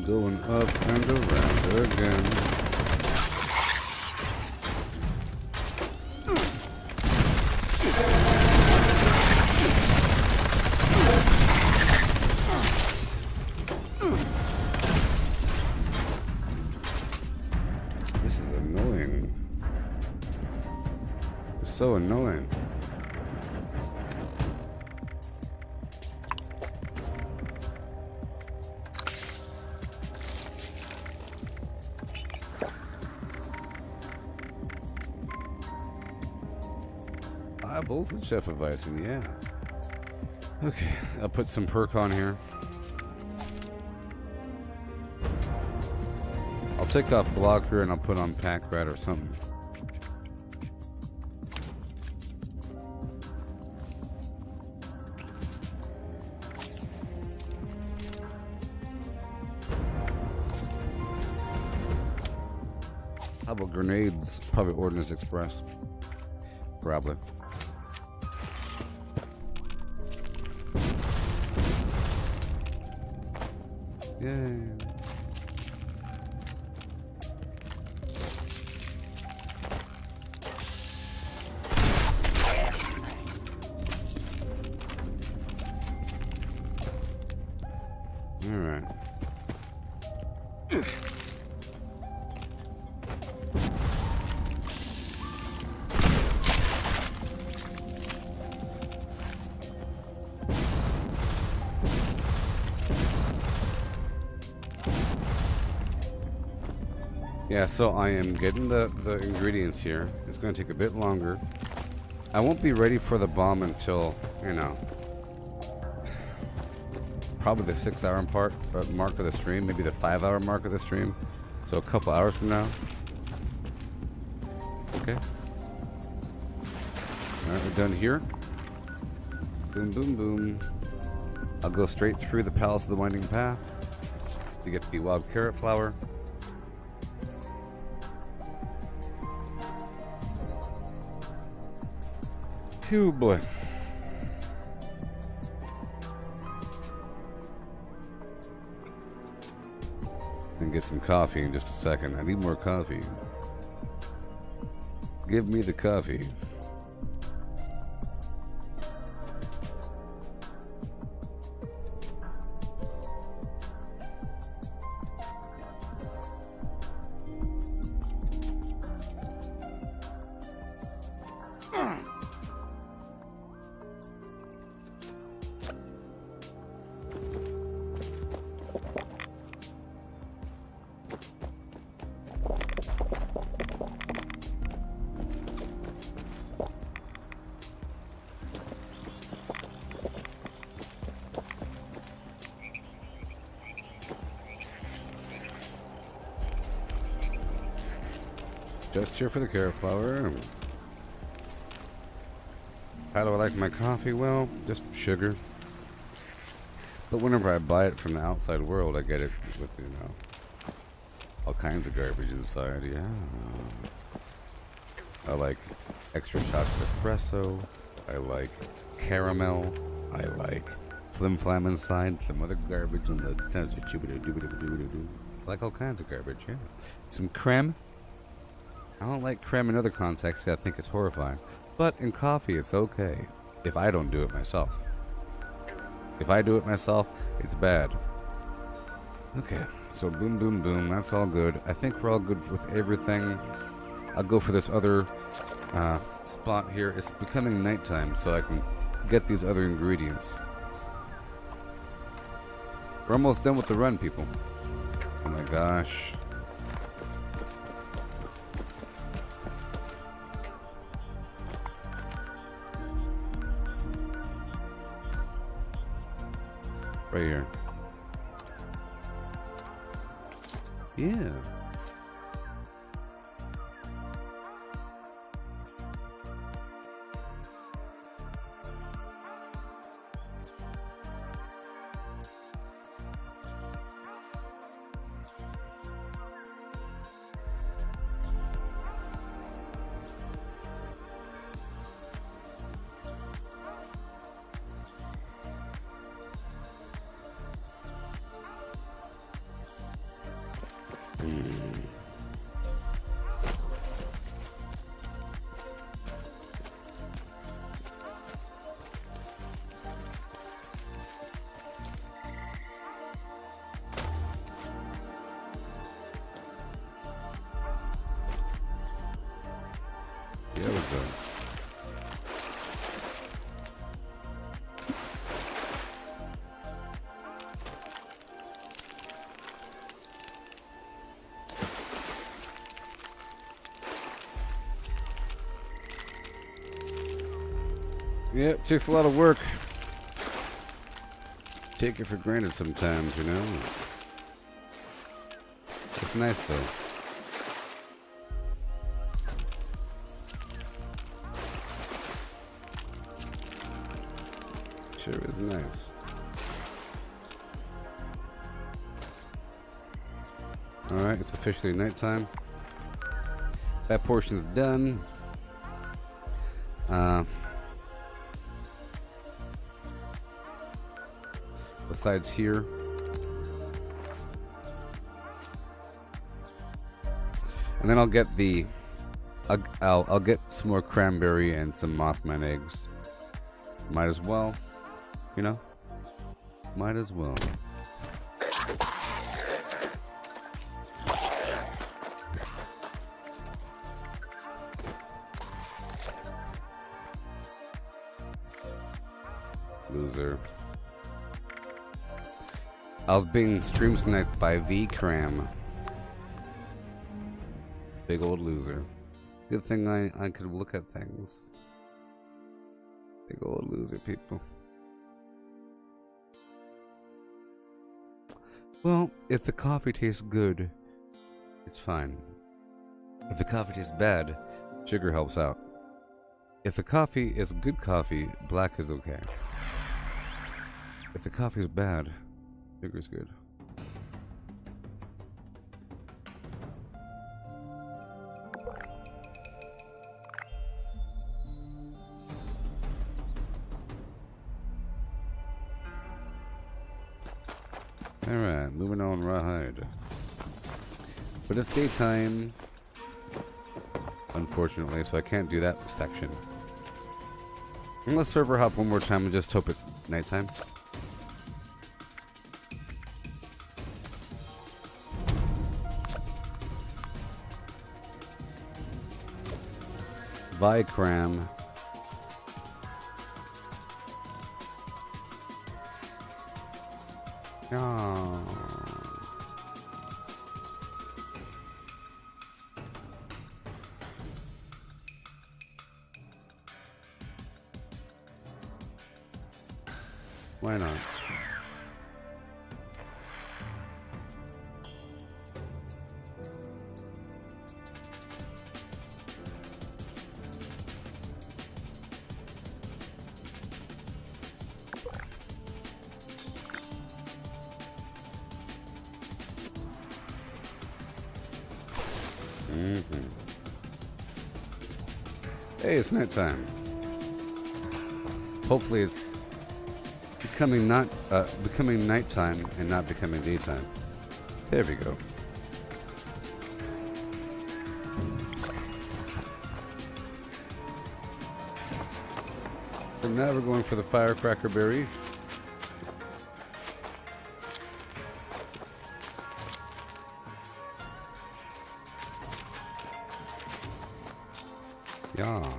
Going up and around again. This is annoying. It's so annoying. High voltage effervescing, yeah. Okay, I'll put some perk on here. I'll take off blocker and I'll put on pack rat or something. How about grenades? Probably Ordnance Express. Probably. Yay. All right. Yeah, so I am getting the ingredients here. It's going to take a bit longer. I won't be ready for the bomb until, you know, probably the 6-hour mark of the stream, maybe the 5-hour mark of the stream. So a couple hours from now. Okay. Alright, we're done here. Boom, boom, boom. I'll go straight through the Palace of the Winding Path to get the wild carrot flower. Phew, boy. And get some coffee in just a second. I need more coffee. Give me the coffee. Just here for the carrot flower. How do I like my coffee? Well, just sugar. But whenever I buy it from the outside world, I get it with, you know, all kinds of garbage inside. Yeah. I like extra shots of espresso. I like caramel. I like flim flam inside. Some other garbage in the I like all kinds of garbage. Yeah. Some creme. I don't like creme in other contexts. I think it's horrifying. But in coffee, it's okay if I don't do it myself. If I do it myself, it's bad. Okay, so boom, boom, boom. That's all good. I think we're all good with everything. I'll go for this other spot here. It's becoming nighttime, so I can get these other ingredients. We're almost done with the run, people. Oh my gosh. Right here. Yeah. There we go. Yeah, it takes a lot of work. Take it for granted sometimes, you know. It's nice though. Sure is nice. Alright, it's officially nighttime. That portion's done. Besides here. And then I'll get the I'll get some more cranberry and some Mothman eggs. Might as well. You know? Might as well. Loser. I was being stream sniped by V-Cram. Big old loser. Good thing I could look at things. Big old loser, people. Well, if the coffee tastes good, it's fine. If the coffee tastes bad, sugar helps out. If the coffee is good coffee, black is okay. If the coffee is bad, sugar's good. Alright, moving on right. But it's daytime, unfortunately, so I can't do that section. Let's server hop one more time and just hope it's nighttime. Vicram. Oh. Why not? Hey, it's nighttime. Hopefully it's becoming nighttime and not becoming daytime. There we go. So now we're going for the firecracker berry. Yeah.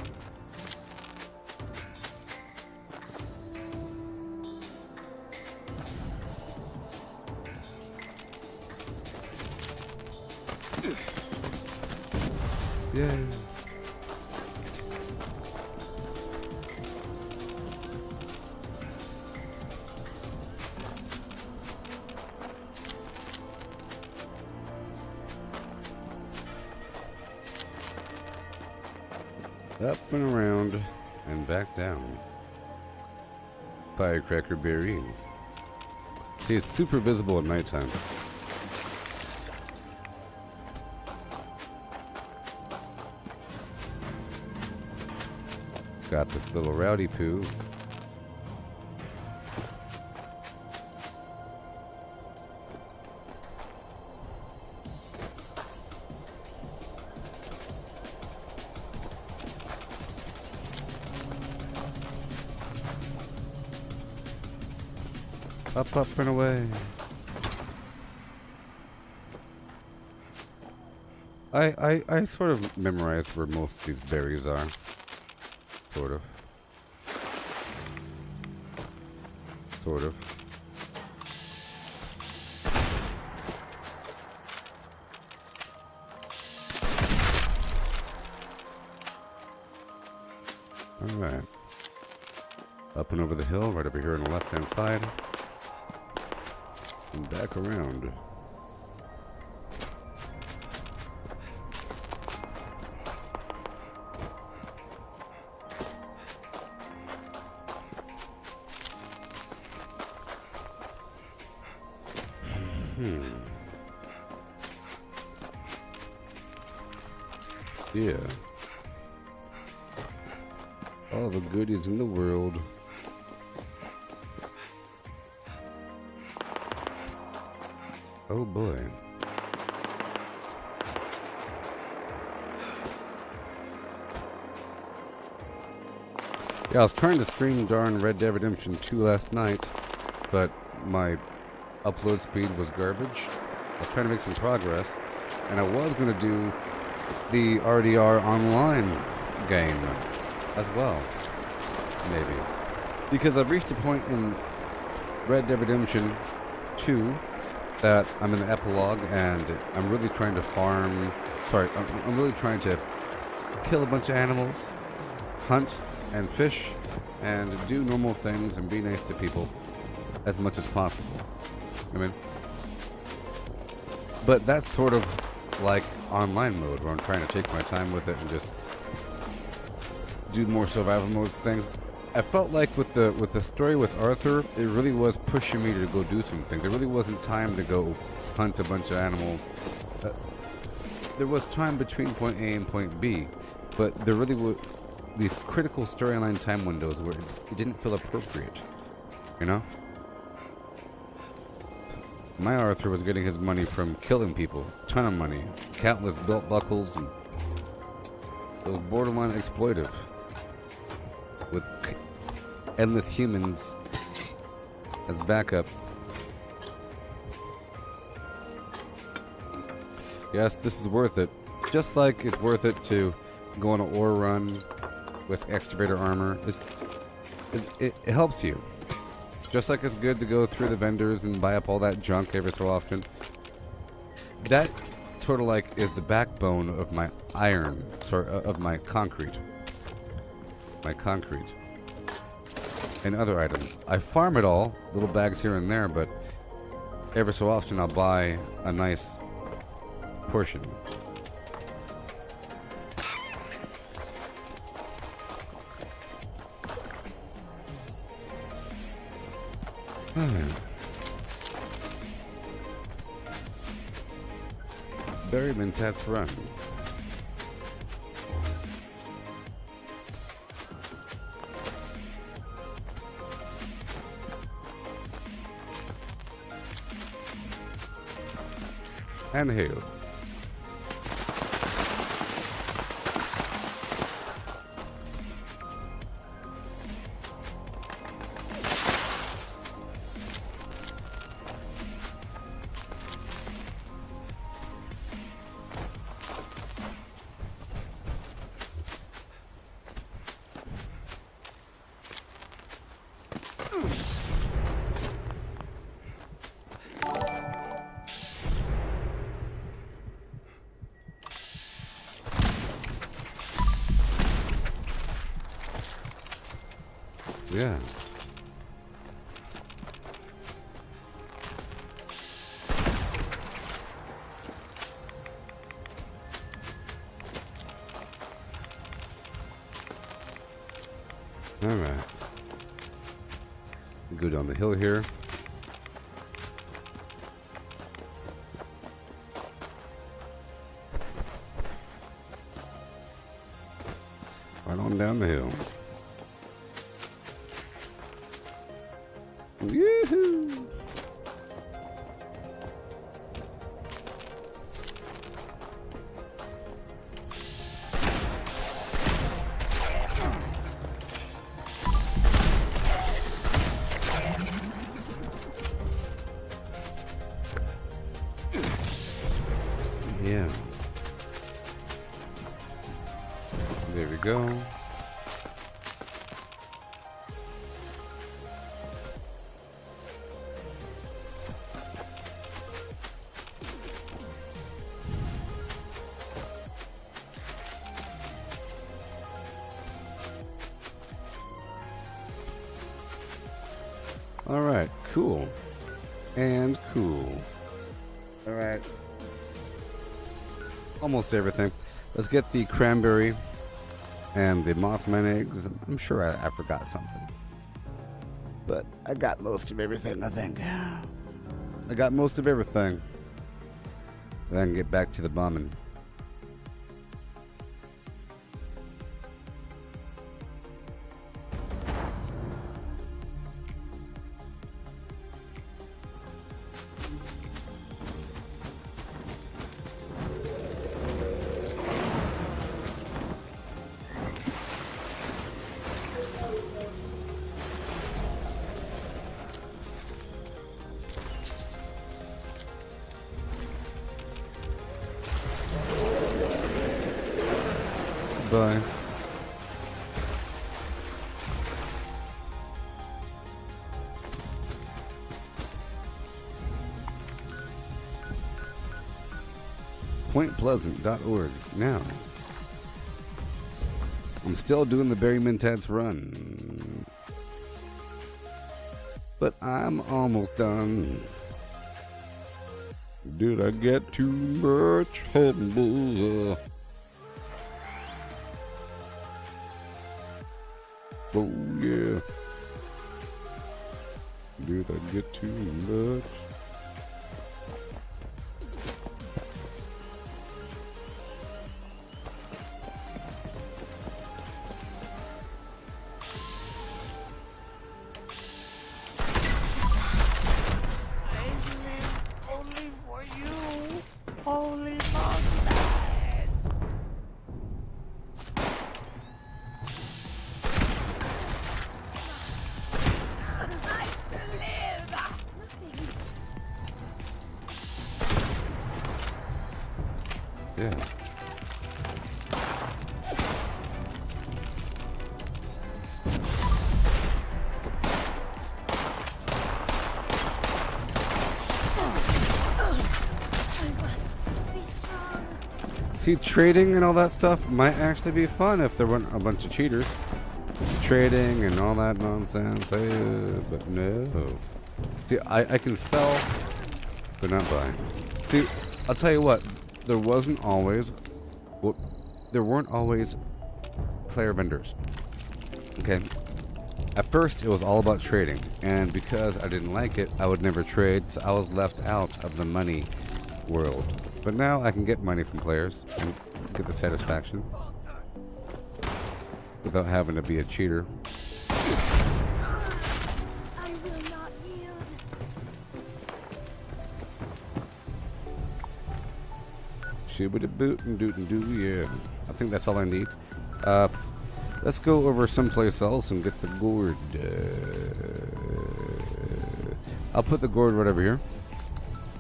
Yay. Up and around and back down. Firecracker berry. See, it's super visible at nighttime. Got this little rowdy poo. Up, up, and away. I sort of memorized where most of these berries are. Sort of. Sort of. Alright. Up and over the hill, right over here on the left-hand side. And back around. Yeah. All the goodies in the world. Oh boy. Yeah, I was trying to stream darn Red Dead Redemption 2 last night, but my upload speed was garbage. I was trying to make some progress, and I was going to do the RDR online game as well, maybe. Because I've reached a point in Red Dead Redemption 2 that I'm in the epilogue, and I'm really trying to farm... Sorry, I'm really trying to kill a bunch of animals, hunt and fish, and do normal things and be nice to people as much as possible. I mean... But that's sort of like online mode, where I'm trying to take my time with it and just do more survival mode things. I felt like with the story with Arthur, it really was pushing me to go do something. There really wasn't time to go hunt a bunch of animals. There was time between point A and point B, but there really were these critical storyline time windows where it didn't feel appropriate, you know? My Arthur was getting his money from killing people, ton of money, countless belt buckles, and it was borderline exploitive, with endless humans as backup. Yes, this is worth it. Just like it's worth it to go on an ore run with excavator armor. It helps you. Just like it's good to go through the vendors and buy up all that junk every so often. That sort of like is the backbone of my iron, sorry, of my concrete. My concrete. And other items. I farm it all, little bags here and there, but every so often I'll buy a nice portion. Barry Mentat's Run. And hail. Yeah. Alright. Go down the hill here. Right on down the hill. Yoo-hoo! Yeah. There we go. All right, cool. And cool. All right. Almost everything. Let's get the cranberry and the Mothman eggs. I'm sure I forgot something. But I got most of everything, I think. I got most of everything. Then I can get back to the bombing. Bye. PointPleasant.org. Now, I'm still doing the Barry Mintad's run, but I'm almost done. Did I get too much humble? Oh yeah. Did I get too much? I sing only for you. Only for that. Yeah. See, trading and all that stuff might actually be fun if there weren't a bunch of cheaters. Trading and all that nonsense, but no. See, I can sell, but not buy. See, I'll tell you what, there weren't always player vendors. Okay. At first, it was all about trading, and because I didn't like it, I would never trade, so I was left out of the money world. But now I can get money from players and get the satisfaction without having to be a cheater. I will not yield. Shibbity boot and doot and doo, yeah. I think that's all I need. Let's go over someplace else and get the gourd. I'll put the gourd right over here.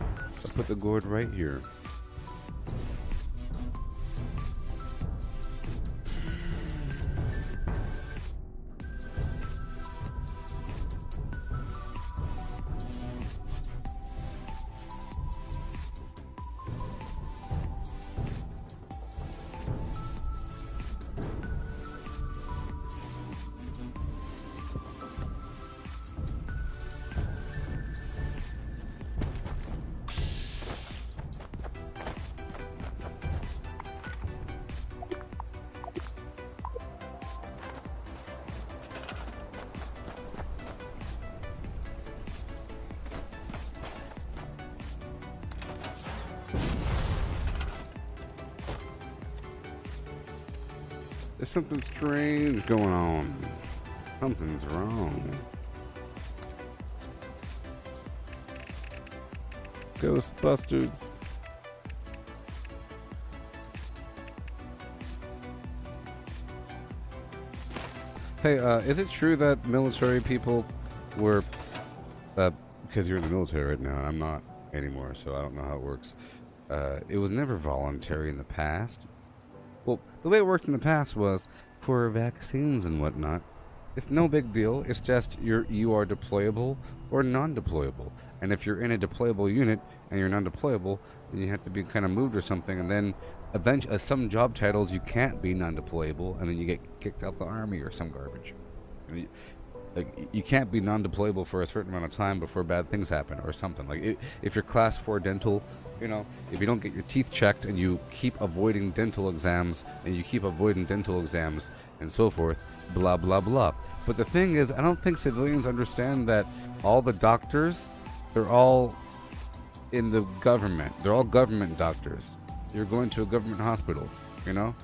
I'll put the gourd right here. There's something strange going on. Something's wrong. Ghostbusters. Hey, is it true that military people were, because you're in the military right now, and I'm not anymore, so I don't know how it works. It was never voluntary in the past. Well, the way it worked in the past was for vaccines and whatnot. It's no big deal. It's just you are deployable or non-deployable. And if you're in a deployable unit and you're non-deployable, then you have to be kind of moved or something. And then eventually, some job titles you can't be non-deployable, and then you get kicked out the army or some garbage. You can't be non-deployable for a certain amount of time before bad things happen or something. Like if you're class 4 dental, you know, if you don't get your teeth checked and you keep avoiding dental exams and so forth, blah blah blah. But the thing is, I don't think civilians understand that all the doctors, they're all in the government. They're all government doctors. You're going to a government hospital, you know?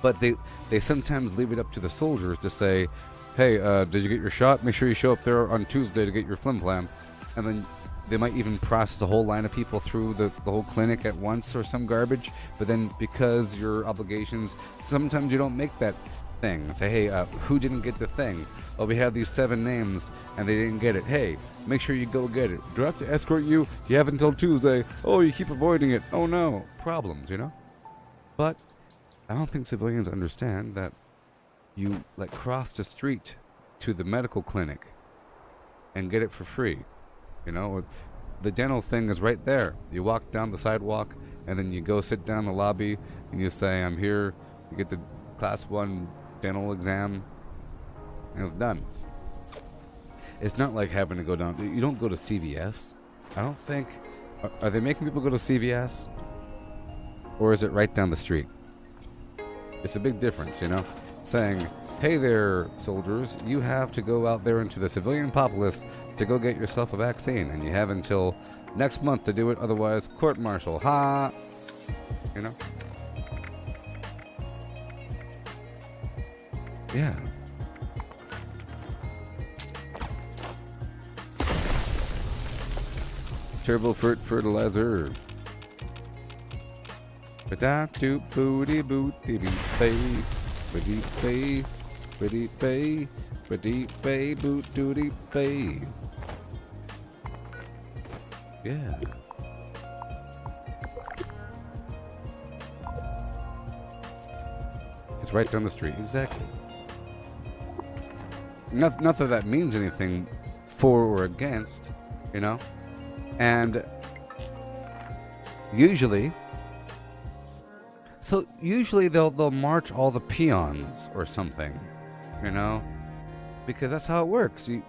But they sometimes leave it up to the soldiers to say, hey, did you get your shot? Make sure you show up there on Tuesday to get your flim flam. And then they might even process a whole line of people through the whole clinic at once or some garbage. But then because your obligations, sometimes you don't make that thing. Say, hey, who didn't get the thing? Oh, we have these 7 names and they didn't get it. Hey, make sure you go get it. Do I have to escort you? You have until Tuesday. Oh, you keep avoiding it. Oh no. Problems, you know? But I don't think civilians understand that you cross the street to the medical clinic and get it for free. You know, the dental thing is right there. You walk down the sidewalk and then you go sit down in the lobby and you say, I'm here. You get the class 1 dental exam and it's done. It's not like having to go down. You don't go to CVS. I don't think. Are they making people go to CVS? Or is it right down the street? It's a big difference, you know? Saying, hey there, soldiers, you have to go out there into the civilian populace to go get yourself a vaccine, and you have until next month to do it, otherwise court-martial. Ha! You know? Yeah. Turbo fertilizer. Ba-da-doo, booty-booty-bee-bay. Ba-dee-bay, ba-dee-bay, ba-dee-bay, boot-dooty-bay. Yeah. It's right down the street, exactly. Not that that means anything for or against, you know? And usually they'll march all the peons or something, you know, because that's how it works. You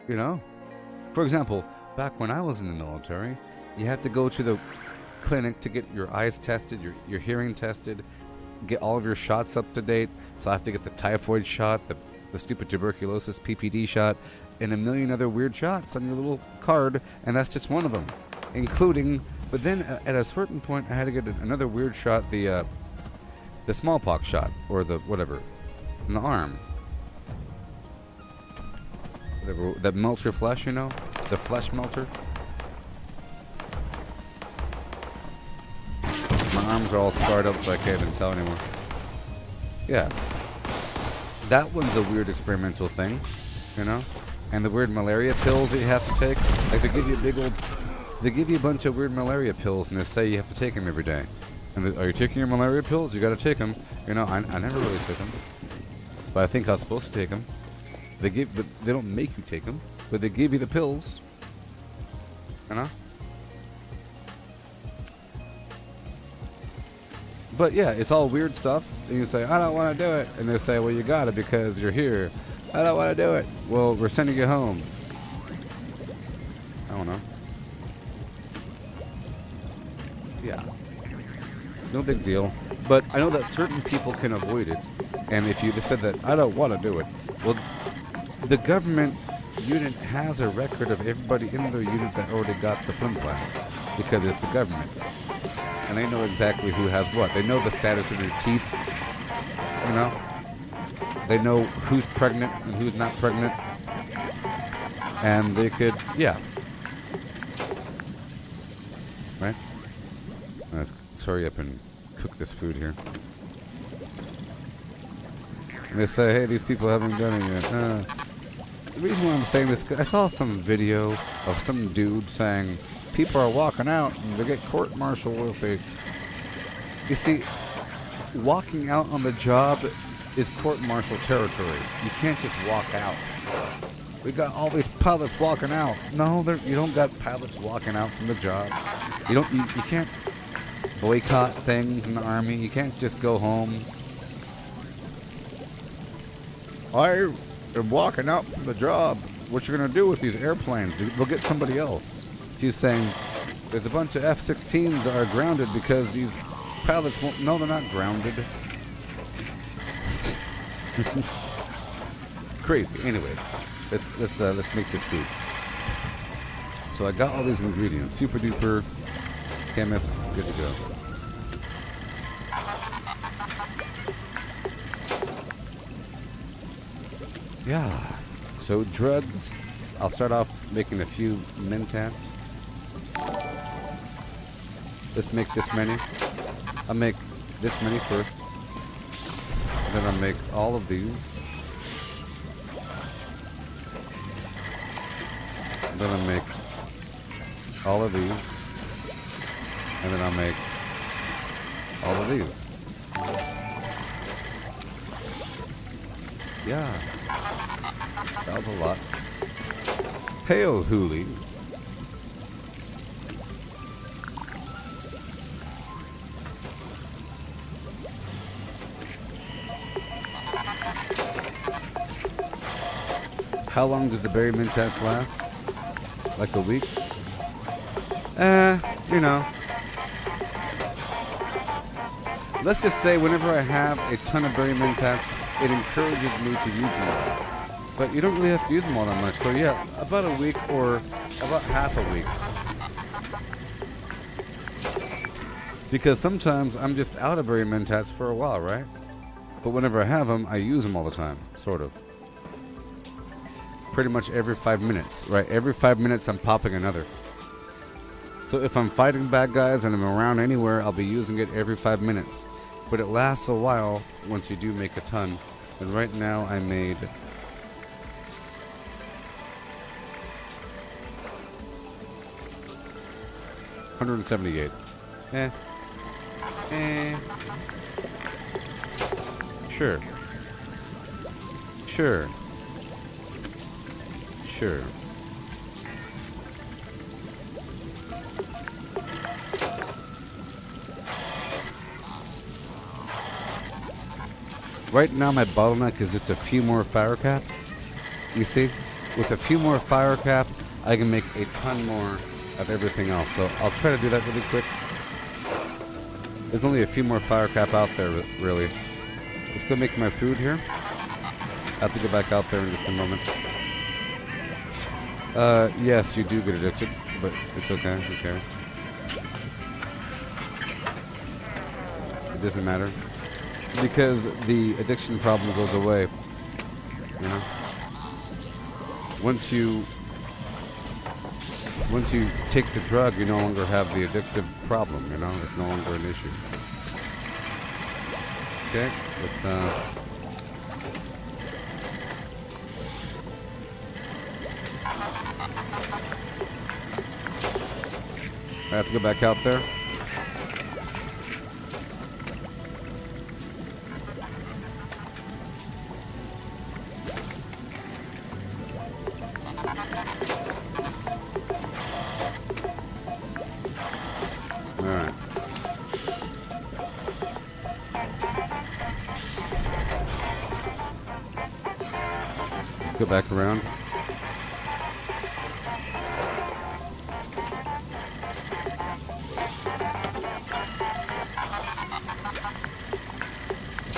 know, for example, back when I was in the military, you had to go to the clinic to get your eyes tested, your hearing tested, get all of your shots up to date. So I have to get the typhoid shot, the stupid tuberculosis PPD shot, and a million other weird shots on your little card, and that's just one of them, including. But then at a certain point, I had to get another weird shot, the smallpox shot, or the whatever, in the arm. Whatever, that melts your flesh, you know? The flesh melter. My arms are all scarred up so I can't even tell anymore. Yeah. That one's a weird experimental thing, you know? And the weird malaria pills that you have to take. Like, they give you a bunch of weird malaria pills, and they say you have to take them every day. And are you taking your malaria pills? You gotta take them. You know, I never really took them. But I think I was supposed to take them. But they don't make you take them, but they give you the pills. You know? But yeah, it's all weird stuff. And you say, I don't want to do it. And they say, well, you got it because you're here. I don't want to do it. Well, we're sending you home. I don't know. Yeah. No big deal. But I know that certain people can avoid it. And if you said that, I don't want to do it. Well, the government unit has a record of everybody in their unit that already got the flim flam. Because it's the government. And they know exactly who has what. They know the status of your teeth. you know? They know who's pregnant and who's not pregnant. And they could, yeah. Right? Let's hurry up and cook this food here. And they say, hey, these people haven't done it yet. The reason why I'm saying this, I saw some video of some dude saying people are walking out and they get court-martialed if they... You see, walking out on the job is court-martial territory. You can't just walk out. We got all these pilots walking out. No, you don't got pilots walking out from the job. You can't boycott things in the Army. You can't just go home. I am walking out from the job. What you gonna do with these airplanes? We'll get somebody else. He's saying there's a bunch of F-16s that are grounded because these pilots won't. No, they're not grounded. Crazy. Anyways, let's make this food. So I got all these ingredients. Super duper. Can't mess. Good to go. Yeah. So drugs. I'll start off making a few mentats. Let's make this many. I'll make this many first. And then I'll make all of these. And then I'll make all of these. And then I'll make all of these. Yeah. That was a lot. Hail, Hooli. How long does the berry mentats last? Like a week? You know. Let's just say whenever I have a ton of berry mentats, it encourages me to use them. But you don't really have to use them all that much. So yeah, about a week or about half a week. Because sometimes I'm just out of berry mentats for a while, right? But whenever I have them, I use them all the time, sort of. Pretty much every 5 minutes, right? Every 5 minutes I'm popping another. So if I'm fighting bad guys and I'm around anywhere, I'll be using it every 5 minutes. But it lasts a while once you do make a ton. And right now I made... $178. Sure. Sure. Sure. Right now my bottleneck is just a few more fire cap. You see? With a few more fire cap, I can make a ton more of everything else. So I'll try to do that really quick. There's only a few more fire cap out there, really. Let's go make my food here. I have to go back out there in just a moment. Yes, you do get addicted, but it's okay. Who cares? It doesn't matter. Because the addiction problem goes away. You know? Once you take the drug, you no longer have the addictive problem, you know? It's no longer an issue. Okay, let's, I have to go back out there. Alright. Let's go back around.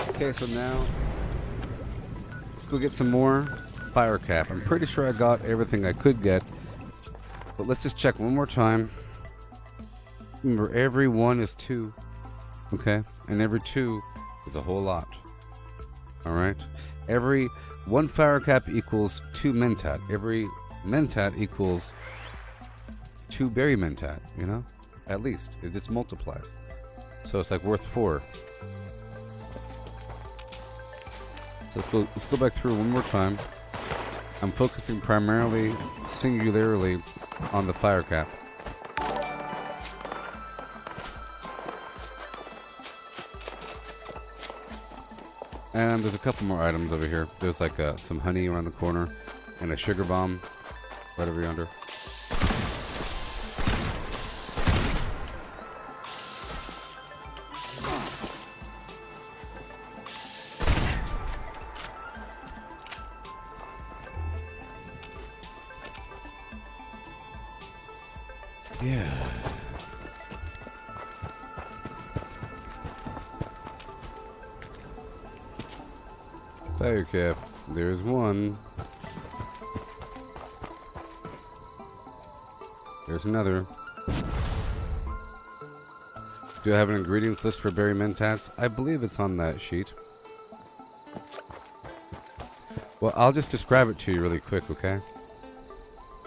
Okay, so now let's go get some more fire cap. I'm pretty sure I got everything I could get, but let's just check one more time. Remember, every one is 2, okay? And every 2 is a whole lot. Alright? Every 1 fire cap equals 2 mentat. Every mentat equals 2 berry mentat, you know? At least. It just multiplies. So it's like worth 4. So let's go back through one more time. I'm focusing primarily, singularly, on the fire cap. And there's a couple more items over here. There's like some honey around the corner and a sugar bomb right over yonder. Yeah. Fire cap. There's one. There's another. Do I have an ingredients list for berry mentats? I believe it's on that sheet. Well, I'll just describe it to you really quick, okay?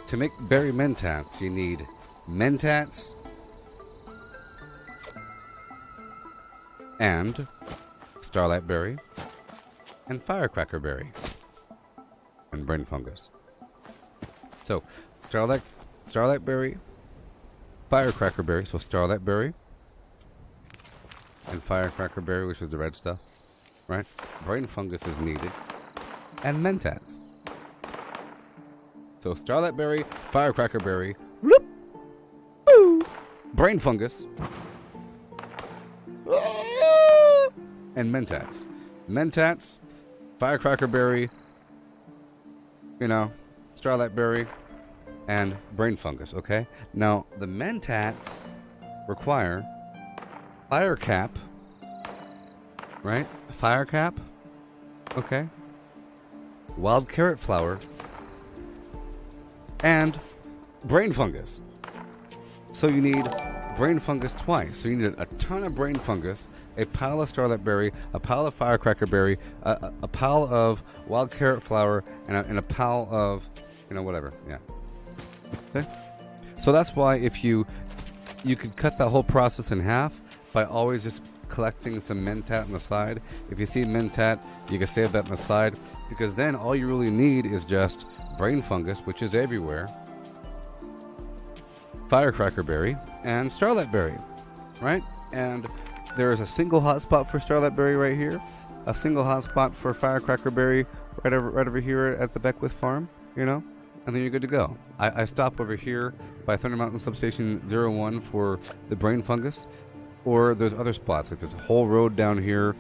To make berry mentats, you need mentats and starlight berry and firecracker berry and brain fungus. So starlight berry, firecracker berry, so starlight berry and firecracker berry, which is the red stuff, right? Brain fungus is needed, and mentats. So starlight berry, firecracker berry, whoop, boo, brain fungus, and mentats. Mentats, firecracker berry, you know, starlight berry, and brain fungus, okay? Now, the mentats require fire cap, right? Fire cap, okay? Wild carrot flower, and brain fungus. So you need brain fungus twice. So you need a ton of brain fungus, a pile of starlight berry, a pile of firecracker berry, a pile of wild carrot flower, and a pile of, you know, whatever. Yeah. Okay? So that's why if you could cut that whole process in half by always just collecting some mentat on the side. If you see mentat, you can save that on the side, because then all you really need is just brain fungus, which is everywhere, firecracker berry, and starlight berry, right? And there is a single hotspot for starlight berry right here, a single hotspot for firecracker berry right over here at the Beckwith farm, you know, and then you're good to go. I stop over here by Thunder Mountain Substation 01 for the brain fungus, or there's other spots, like this whole road down here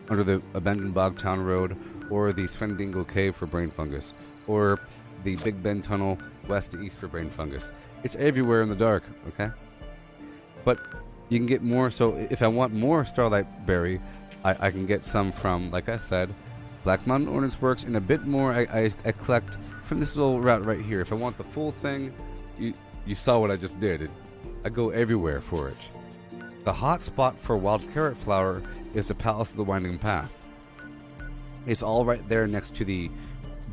under the abandoned Bogtown Road, or the Svendingle Cave for brain fungus, or the Big Bend Tunnel west to east for brain fungus. It's everywhere in the dark, okay? But you can get more, so if I want more starlight berry, I can get some from, like I said, Black Mountain Ordnance Works, and a bit more I collect from this little route right here. If I want the full thing, you saw what I just did. I go everywhere for it. The hot spot for wild carrot flower is the Palace of the Winding Path. It's all right there next to the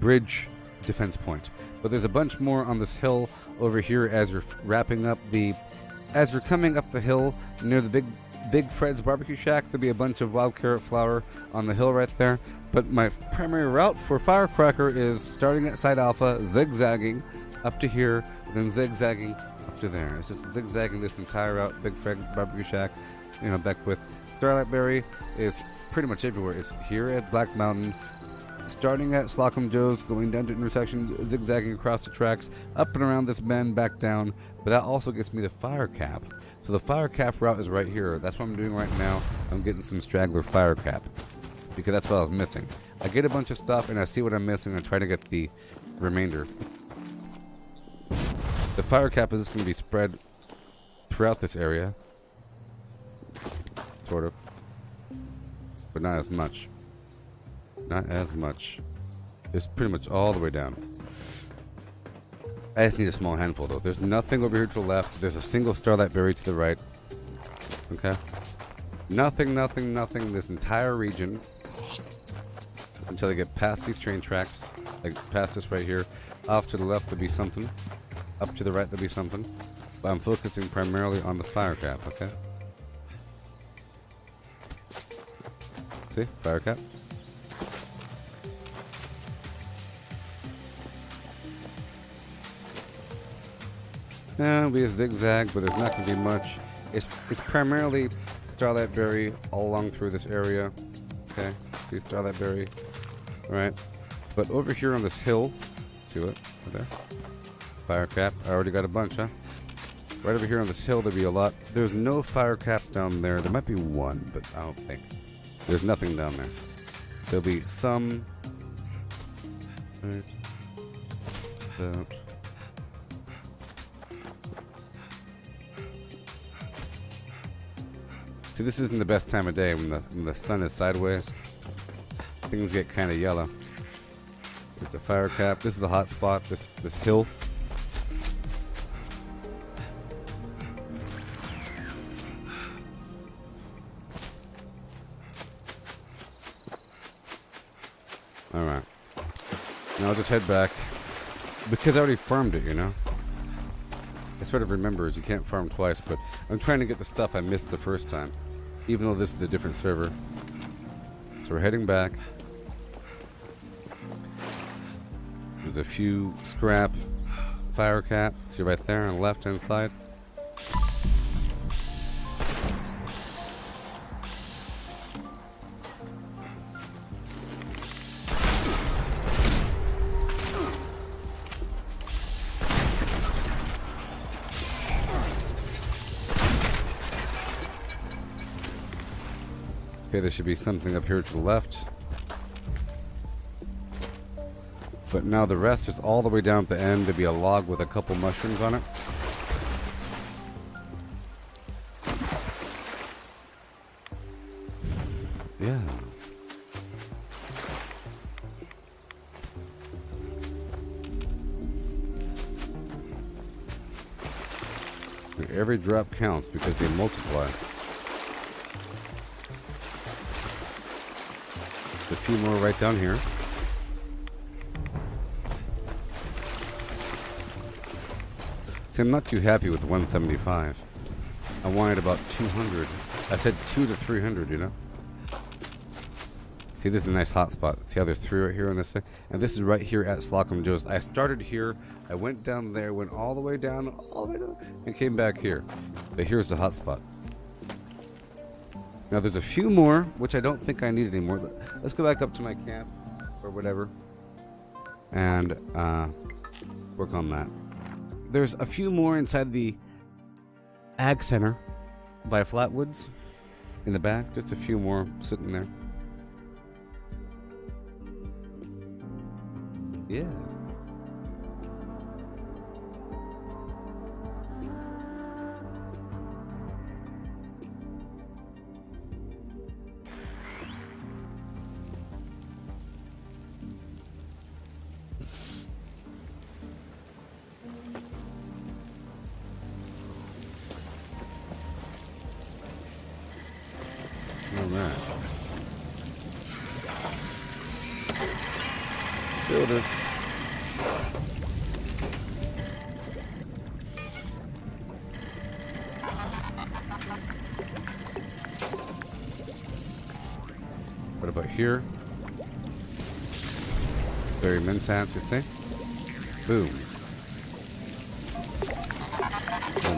bridge defense point. But there's a bunch more on this hill over here as we're as we're coming up the hill near the Big Fred's barbecue shack. There'll be a bunch of wild carrot flower on the hill right there. But my primary route for firecracker is starting at Site Alpha, zigzagging up to here, then zigzagging up to there. It's just zigzagging this entire route. Big Fred barbecue shack, you know, Beckwith. Starlight berry is pretty much everywhere. It's here at Black Mountain, starting at Slocum Joe's, going down to intersection, zigzagging across the tracks, up and around this bend, back down. But that also gets me the fire cap. So the fire cap route is right here. That's what I'm doing right now. I'm getting some straggler fire cap, because that's what I was missing. I get a bunch of stuff and I see what I'm missing and I try to get the remainder. The fire cap is just going to be spread throughout this area, sort of, but not as much. Not as much. It's pretty much all the way down. I just need a small handful though. There's nothing over here to the left. There's a single starlight berry to the right. Okay. Nothing. This entire region. until I get past these train tracks, like past this right here. Off to the left there'll be something. Up to the right there'll be something. But I'm focusing primarily on the fire cap, okay? See? Fire cap. Yeah, it'll be a zigzag, but there's not going to be much. It's primarily Starlight Berry all along through this area. Okay, see Starlight Berry. Alright. But over here on this hill, see it? Right there. Fire cap. I already got a bunch, huh? Right over here on this hill, there'll be a lot. There's no fire cap down there. There might be one, but I don't think. There's nothing down there. There'll be some. Right. So. See, this isn't the best time of day when the sun is sideways. Things get kind of yellow. There's the fire cap. This is a hot spot. This hill. All right. Now I'll just head back because I already farmed it. You know. I sort of remembers you can't farm twice, but I'm trying to get the stuff I missed the first time, even though this is a different server. So we're heading back. There's a few scrap fire cap. See right there on the left hand side. Okay, there should be something up here to the left. But now the rest is all the way down at the end. There'll be a log with a couple mushrooms on it. Yeah. Every drop counts because they multiply. A few more right down here. See, I'm not too happy with 175. I wanted about 200. I said 200 to 300, you know? See, this is a nice hot spot. See how there's 3 right here on this thing? And this is right here at Slocum Joe's. I started here, I went down there, went all the way down, and came back here. But here's the hot spot. Now there's a few more, which I don't think I need anymore. Let's go back up to my camp, or whatever, and work on that. There's a few more inside the Ag Center by Flatwoods in the back. Just a few more sitting there. Yeah. Alright. Builder. What about here? Very mentats, you see? Boom.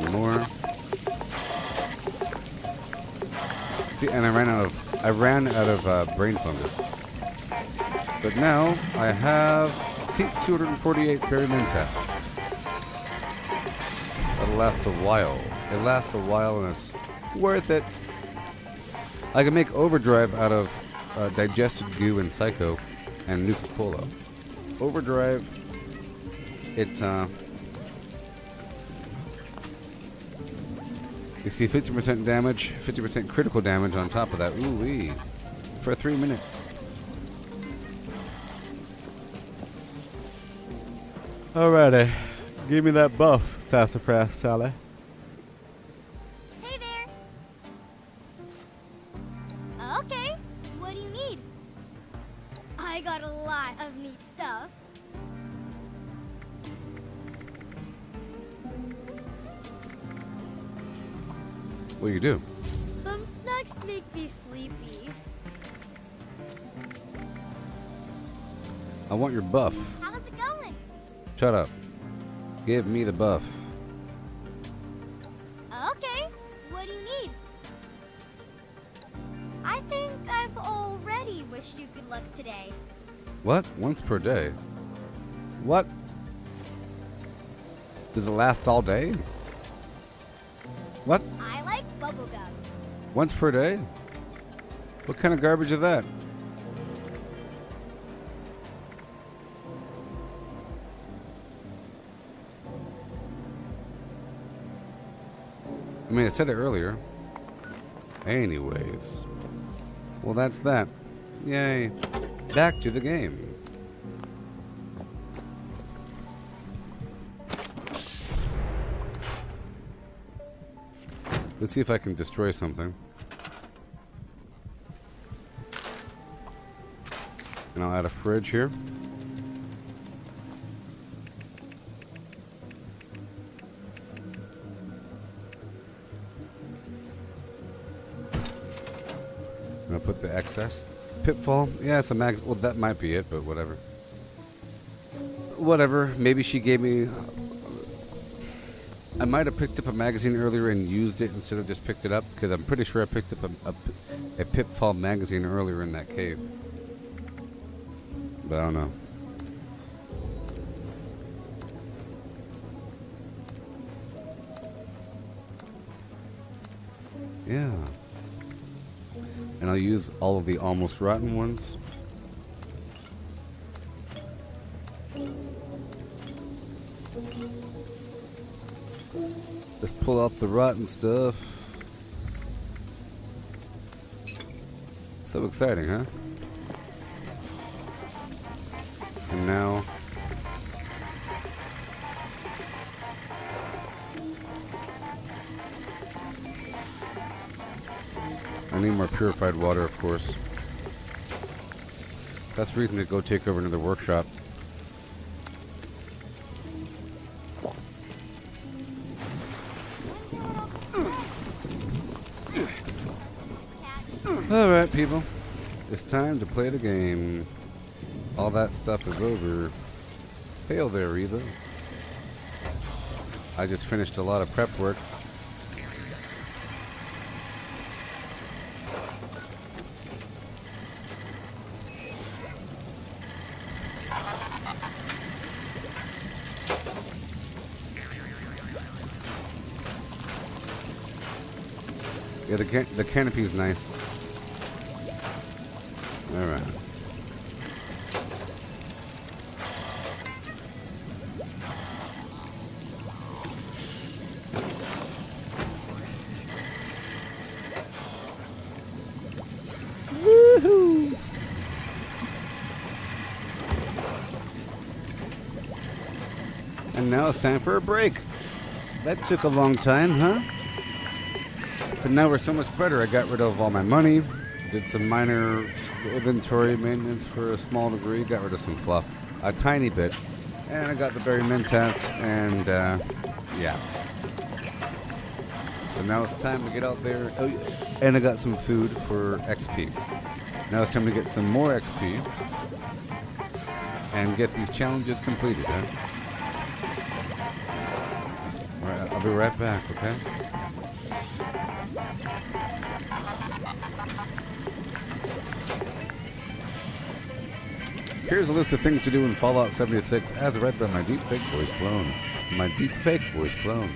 One more. See, and I ran out of brain fungus. But now I have 248 berry mentats. That'll last a while. It lasts a while and it's worth it. I can make overdrive out of digested goo and psycho and Nuka-Cola. Overdrive, it you see 50% damage, 50% critical damage on top of that. Ooh-wee. For 3 minutes. Alrighty. Give me that buff, Sassafras Sally. Hey there. Okay, what do you need? I I got a lot of neat stuff. What do you do? Some snacks make me sleepy. I want your buff. How's it going? Shut up. Give me the buff. Okay, what do you need? I think I've already wished you good luck today. What? Once per day? What? Does it last all day? What? I like bubblegum. Once per day? What kind of garbage is that? I mean, I said it earlier. Anyways. Well, that's that. Yay. Back to the game. Let's see if I can destroy something. And I'll add a fridge here. I'll put the excess. Pitfall? Yeah, it's a max. Well, that might be it, but whatever. Whatever. Maybe she gave me... I might have picked up a magazine earlier and used it instead of just picked it up, because I'm pretty sure I picked up a Pitfall magazine earlier in that cave. But I don't know. Yeah. And I'll use all of the almost rotten ones. Let's pull out the rotten stuff. So exciting, huh? And now... I need more purified water, of course. That's the reason to go take over another workshop. Alright, people. It's time to play the game. All that stuff is over. Hail there, Eva. I just finished a lot of prep work. Yeah, the canopy's nice. All right. Woohoo! And now it's time for a break. That took a long time, huh? But now we're so much better. I got rid of all my money, did some minor inventory maintenance for a small degree, got rid of some fluff, a tiny bit, and I got the berry mentats, and yeah. So now it's time to get out there. Oh, and I got some food for XP. Now it's time to get some more XP and get these challenges completed, huh? Alright, I'll be right back, okay? Here's a list of things to do in Fallout 76 as read by my deep fake voice clone. My deep fake voice clone.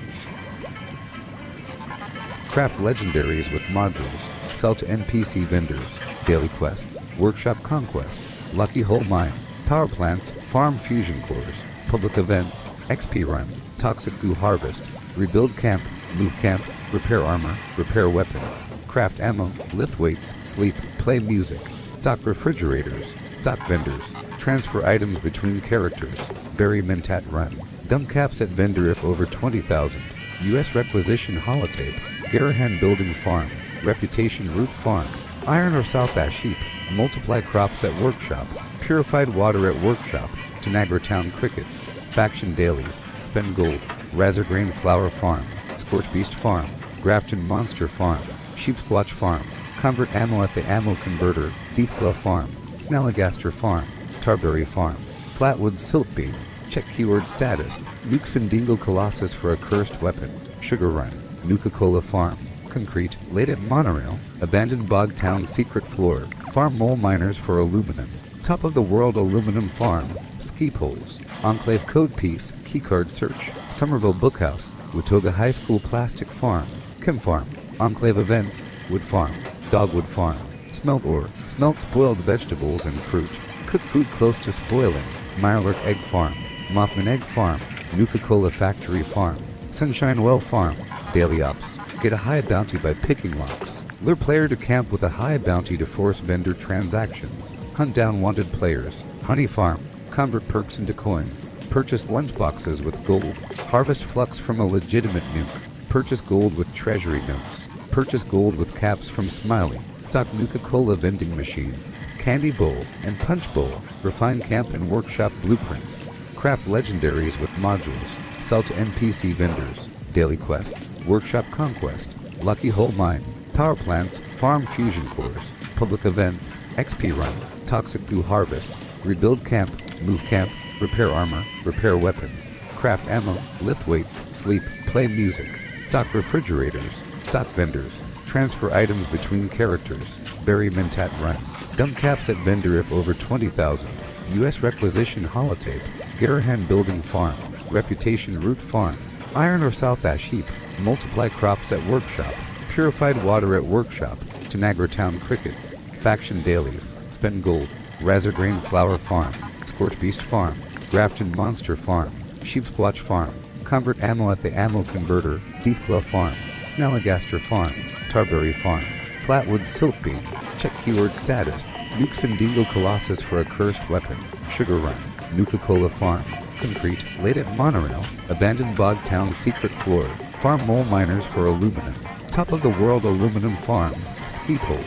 Craft legendaries with modules. Sell to NPC vendors. Daily quests. Workshop conquest. Lucky hole mine. Power plants. Farm fusion cores. Public events. XP run. Toxic goo harvest. Rebuild camp. Move camp. Repair armor. Repair weapons. Craft ammo. Lift weights. Sleep. Play music. Stock refrigerators. Stock vendors. Transfer items between characters. Berry mentat run. Dump caps at vendor if over 20,000. U.S. requisition holotape. Garahan building farm. Reputation root farm. Iron or South Ash Heap. Multiply crops at workshop. Purified water at workshop. Tanagra Town crickets. Faction dailies. Spend gold. Razor Grain Flower Farm. Scorch Beast Farm. Grafton Monster Farm. Sheepsquatch Farm. Convert ammo at the Ammo Converter. Deathglow Farm. Snalligaster Farm. Tarberry Farm. Flatwood Siltbeam. Check keyword status. Nuke Findingo Colossus for a cursed weapon. Sugar Run. Nuka-Cola Farm. Concrete. Late at Monorail. Abandoned Bog Town Secret Floor. Farm Mole Miners for aluminum. Top of the World Aluminum Farm. Ski Poles. Enclave Code Piece. Keycard Search. Somerville Bookhouse. Watoga High School Plastic Farm. Chem Farm. Enclave Events. Wood Farm. Dogwood Farm. Smelt ore. Smelt spoiled vegetables and fruit. Cook food close to spoiling. Mirelurk Egg Farm. Mothman Egg Farm. Nuka-Cola Factory Farm. Sunshine Well Farm. Daily Ops. Get a high bounty by picking locks. Lure player to camp with a high bounty to force vendor transactions. Hunt down wanted players. Honey Farm. Convert perks into coins. Purchase lunchboxes with gold. Harvest flux from a legitimate nuke. Purchase gold with treasury notes. Purchase gold with caps from Smiley. Stock Nuka-Cola vending machine. Candy bowl and punch bowl. Refine camp and workshop blueprints. Craft legendaries with modules. Sell to NPC vendors. Daily quests. Workshop conquest. Lucky Hole Mine. Power plants. Farm fusion cores. Public events. XP run. Toxic goo harvest. Rebuild camp. Move camp. Repair armor. Repair weapons. Craft ammo. Lift weights. Sleep. Play music. Stock refrigerators. Stock vendors. Transfer items between characters. Bury Mentat run. Dump caps at vendor if over 20,000. U.S. requisition holotape. Garahan Building Farm. Reputation Root Farm. Iron or South Ash Heap. Multiply crops at workshop. Purified water at workshop. Tanagra Town crickets. Faction dailies. Spend gold. Razor Grain Flower Farm. Scorch Beast Farm. Grafton Monster Farm. Sheepsquatch Farm. Convert ammo at the Ammo Converter. Deathglow Farm. Snalligaster Farm. Tarberry Farm. Flatwood Siltbeam. Check keyword status. Nuke Findingo Colossus for a cursed weapon. Sugar Run. Nuka-Cola Farm. Concrete. Late at Monorail. Abandoned Bog Town Secret Floor. Farm Mole Miners for aluminum. Top of the World Aluminum Farm. Ski Poles.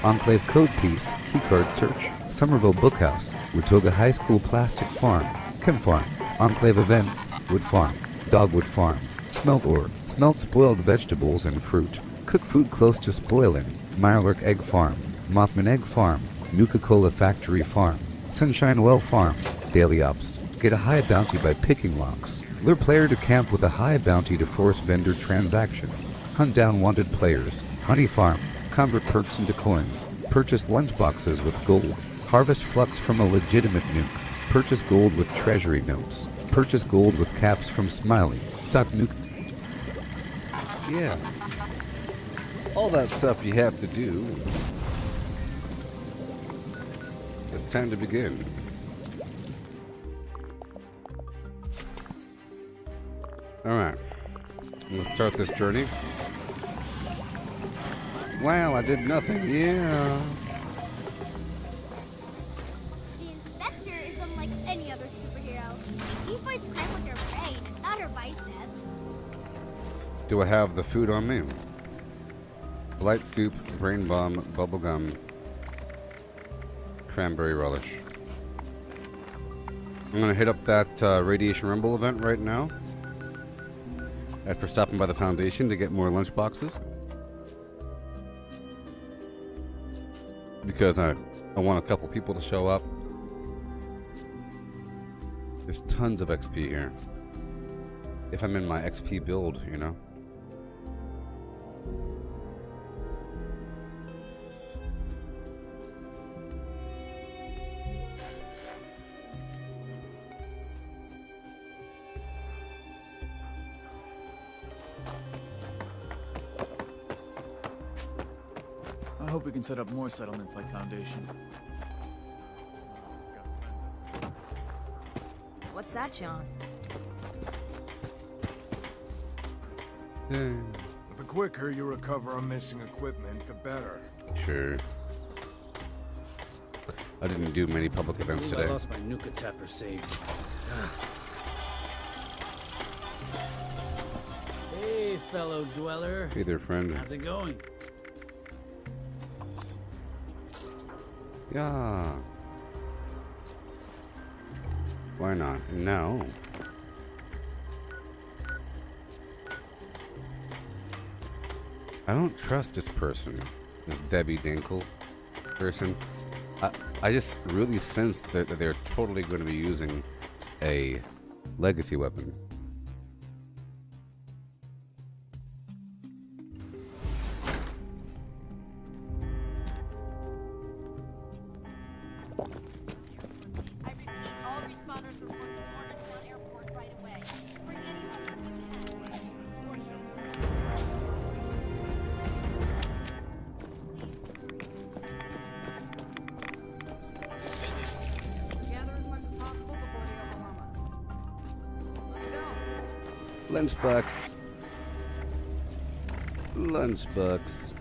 Enclave Code Piece. Keycard Search. Somerville Bookhouse. Watoga High School Plastic Farm. Chem Farm. Enclave Events. Wood Farm. Dogwood Farm. Smelt ore. Smelt spoiled vegetables and fruit. Cook food close to spoiling. Mirelurk Egg Farm. Mothman Egg Farm. Nuka-Cola Factory Farm. Sunshine Well Farm. Daily Ops. Get a high bounty by picking locks. Lure player to camp with a high bounty to force vendor transactions. Hunt down wanted players. Honey Farm. Convert perks into coins. Purchase lunchboxes with gold. Harvest flux from a legitimate nuke. Purchase gold with treasury notes. Purchase gold with caps from Smiley. Stock nuke. Yeah. All that stuff you have to do. It's time to begin. Alright. Let's start this journey. Wow, I did nothing. Yeah. The Inspector is unlike any other superhero. She fights crime with her brain, not her biceps. Do I have the food on me? Blight soup, brain bomb, bubblegum, cranberry relish. I'm gonna hit up that Radiation Rumble event right now. After stopping by the Foundation to get more lunch boxes. Because I want a couple people to show up. There's tons of XP here. If I'm in my XP build, you know. I hope we can set up more settlements like Foundation. What's that, John? The quicker you recover on missing equipment, the better. Sure. I didn't do many public events today. I lost my Nuka Tapper saves. Hey, fellow dweller. Hey there, friend. How's it going? Yeah. Why not? No. I don't trust this person. This Debbie Dinkle person. I just really sense that they're totally going to be using a legacy weapon. I repeat, all responders report to Morgantown Airport right away. Bring anyone Gather as much as possible before they overwhelm us. Let's go. Lunchbox. Lunchbox.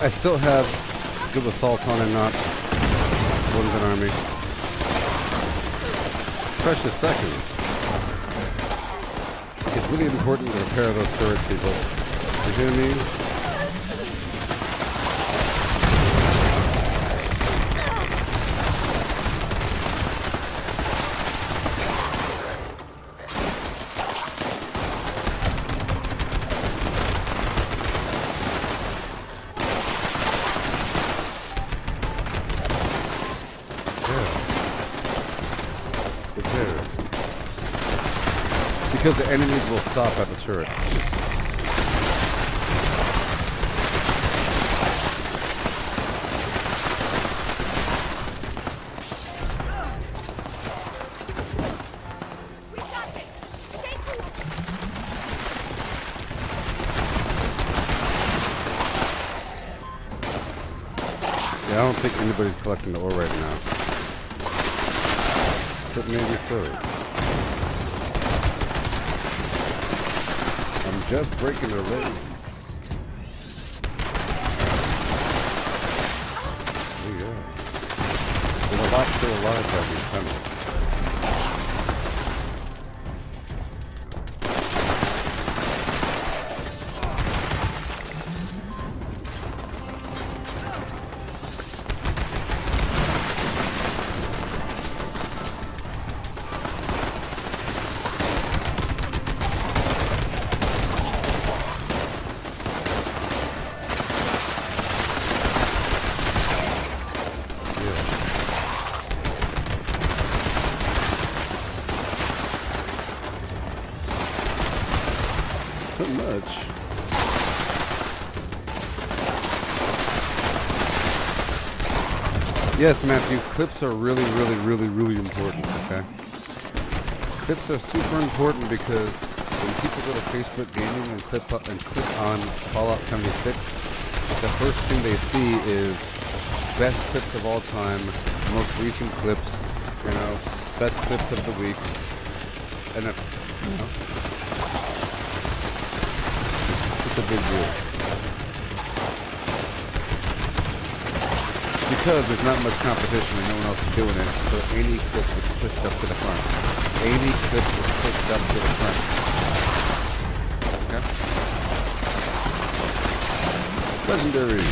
I still have good assault on and not one's an army. Precious seconds. It's really important to repair those turrets, people. You hear me? Because the enemies will stop at the turret. Yeah, I don't think anybody's collecting the ore right now. But maybe so. Just breaking the race. There you go. There's a lot still alive by these tunnels. Yes, Matthew, clips are really important, okay? Clips are super important because when people go to Facebook Gaming and click on Fallout 76, the first thing they see is best clips of all time, most recent clips, you know, best clips of the week, and if, you know, it's a a big deal. Because there's not much competition and no one else is doing it, so any clip was pushed up to the front. Any clip was pushed up to the front. Okay? Legendary.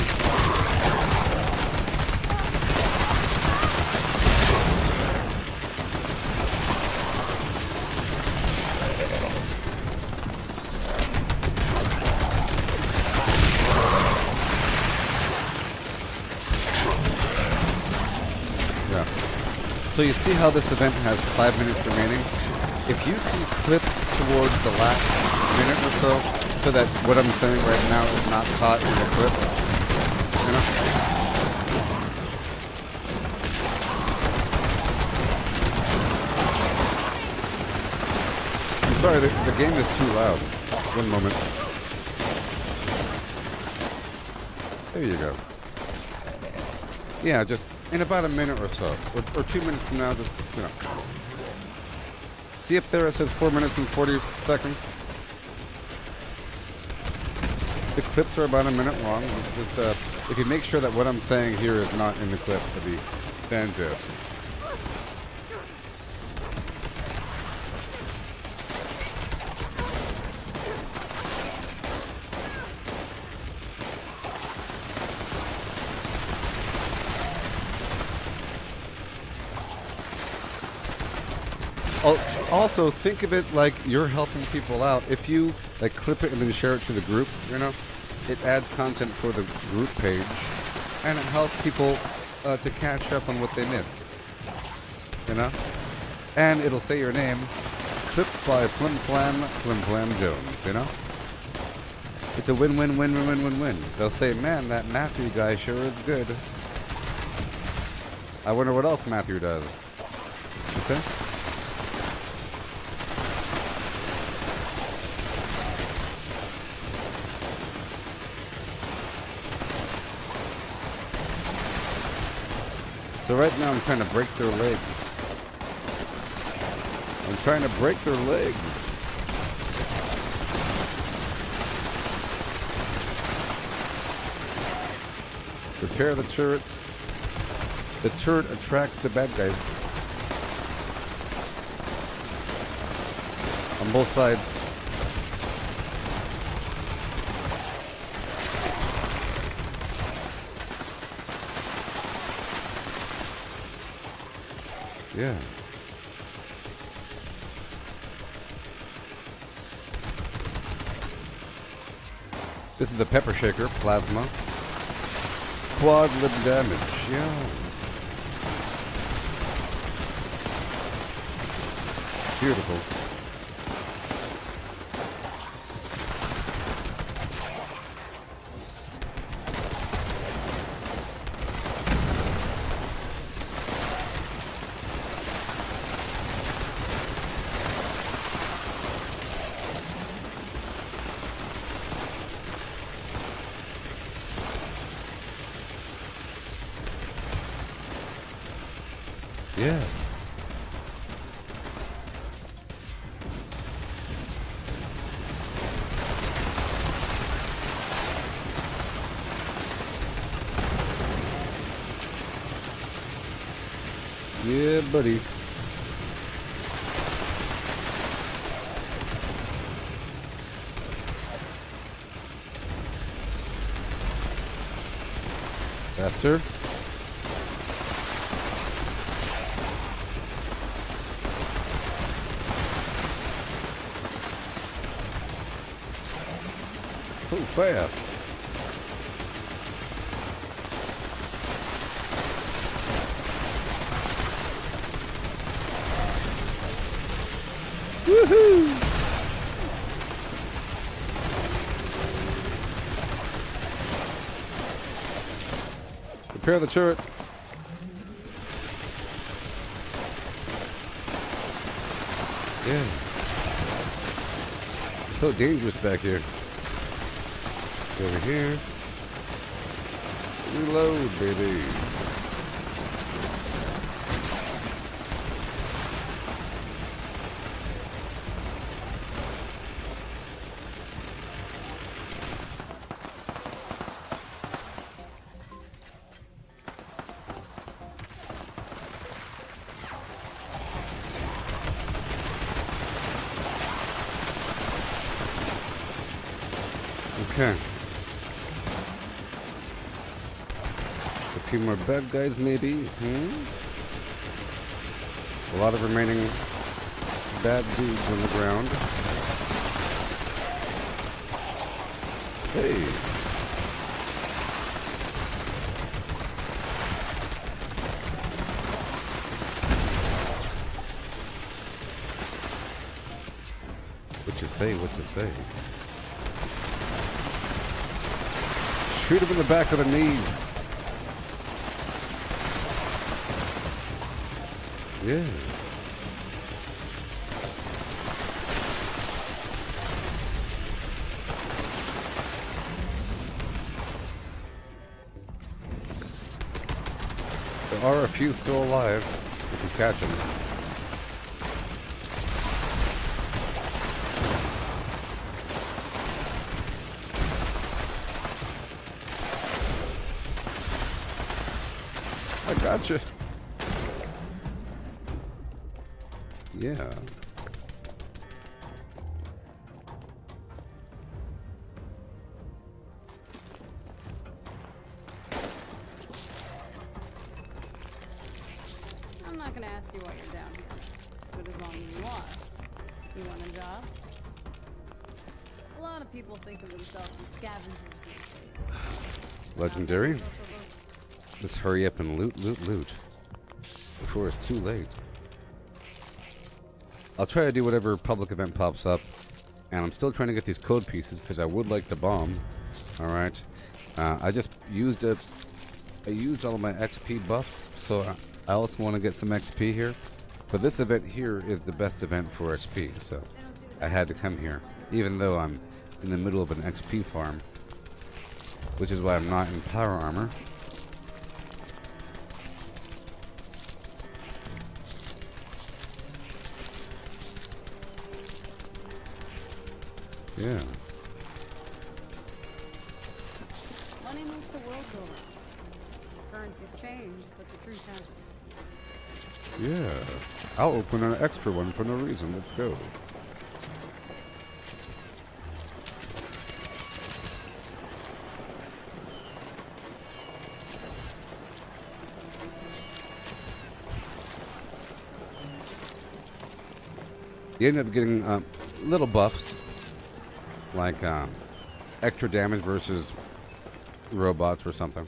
So you see how this event has 5 minutes remaining? If you can clip towards the last minute or so that what I'm saying right now is not caught in the clip, you know? I'm sorry, the game is too loud. One moment. There you go. Yeah, just in about a minute or so, or 2 minutes from now, just, you know. See up there it says 4 minutes and 40 seconds? The clips are about a minute long. Just, if you make sure that what I'm saying here is not in the clip, that'd be fantastic. Also, think of it like you're helping people out. If you like clip it and then share it to the group, you know, it adds content for the group page, and it helps people to catch up on what they missed. You know, and it'll say your name, clipped by Flim Flam Jones. You know, it's a win-win-win-win-win-win. They'll say, "Man, that Matthew guy sure is good. I wonder what else Matthew does." Okay. So right now I'm trying to break their legs. I'm trying to break their legs. Repair the turret. The turret attracts the bad guys. On both sides. Yeah. This is a pepper shaker, plasma. Quad lib damage, yeah. Beautiful. Yeah. Yeah, buddy. Faster. So fast. Woohoo! Repair the turret. Yeah. It's so dangerous back here. Over here. Reload, baby. Okay. A few more bad guys, maybe. A lot of remaining bad dudes on the ground. Hey. What you say? What you say? Shoot him in the back of the knees. Yeah. There are a few still alive if you catch them. I gotcha. Yeah. I'm not gonna ask you why you're down here, but as long as you are, you want a job? A lot of people think of themselves as scavengers these days. Legendary. Let's hurry up and loot before it's too late. I'll try to do whatever public event pops up, and I'm still trying to get these code pieces because I would like to bomb. All right, I just used I used all of my XP buffs, so I also want to get some XP here. But this event here is the best event for XP, so I had to come here, even though I'm in the middle of an XP farm, which is why I'm not in power armor. Yeah. Money makes the world go round. Currencies change, but the truth hasn't. Yeah. I'll open an extra one for no reason. Let's go. You end up getting little buffs, like extra damage versus robots or something.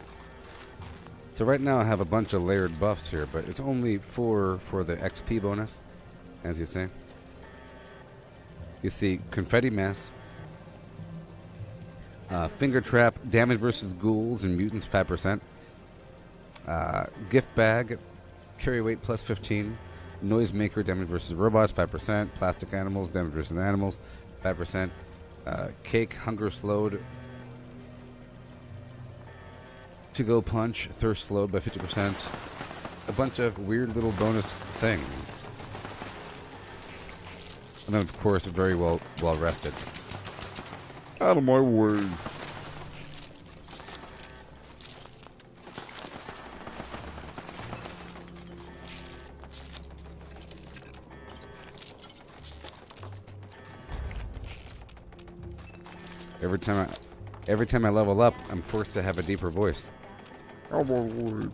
So right now I have a bunch of layered buffs here, but it's only for the XP bonus, as you say. You see confetti mess, finger trap, damage versus ghouls and mutants 5%, gift bag, carry weight plus 15. Noisemaker, damage versus robots, 5%. Plastic animals, damage versus animals, 5%. Cake, hunger slowed. To-go punch, thirst slowed by 50%. A bunch of weird little bonus things. And then, of course, very well rested. Out of my way. Every time I level up, I'm forced to have a deeper voice. Oh my word.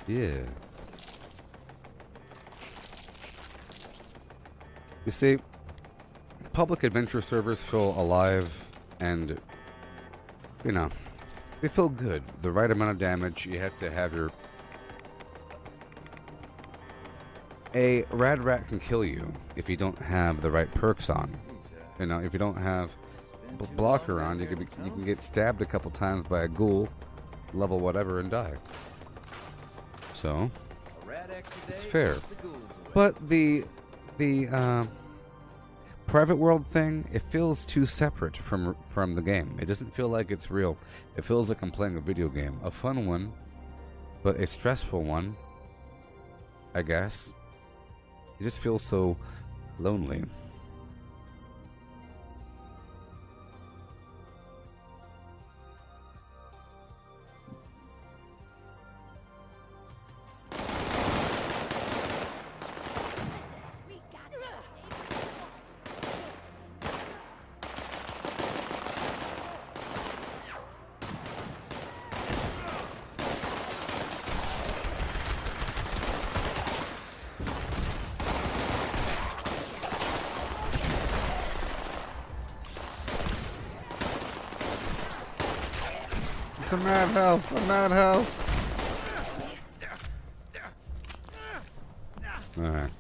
Yeah. You see, public adventure servers feel alive and, you know, they feel good. The right amount of damage. You have to have your... A rad rat can kill you if you don't have the right perks on. You know, if you don't have blocker on, you can get stabbed a couple times by a ghoul, level whatever, and die. So it's fair. But the private world thing, it feels too separate from the game. It doesn't feel like it's real. It feels like I'm playing a video game, a fun one, but a stressful one, I guess. It just feels so lonely. a madhouse! A madhouse! Alright.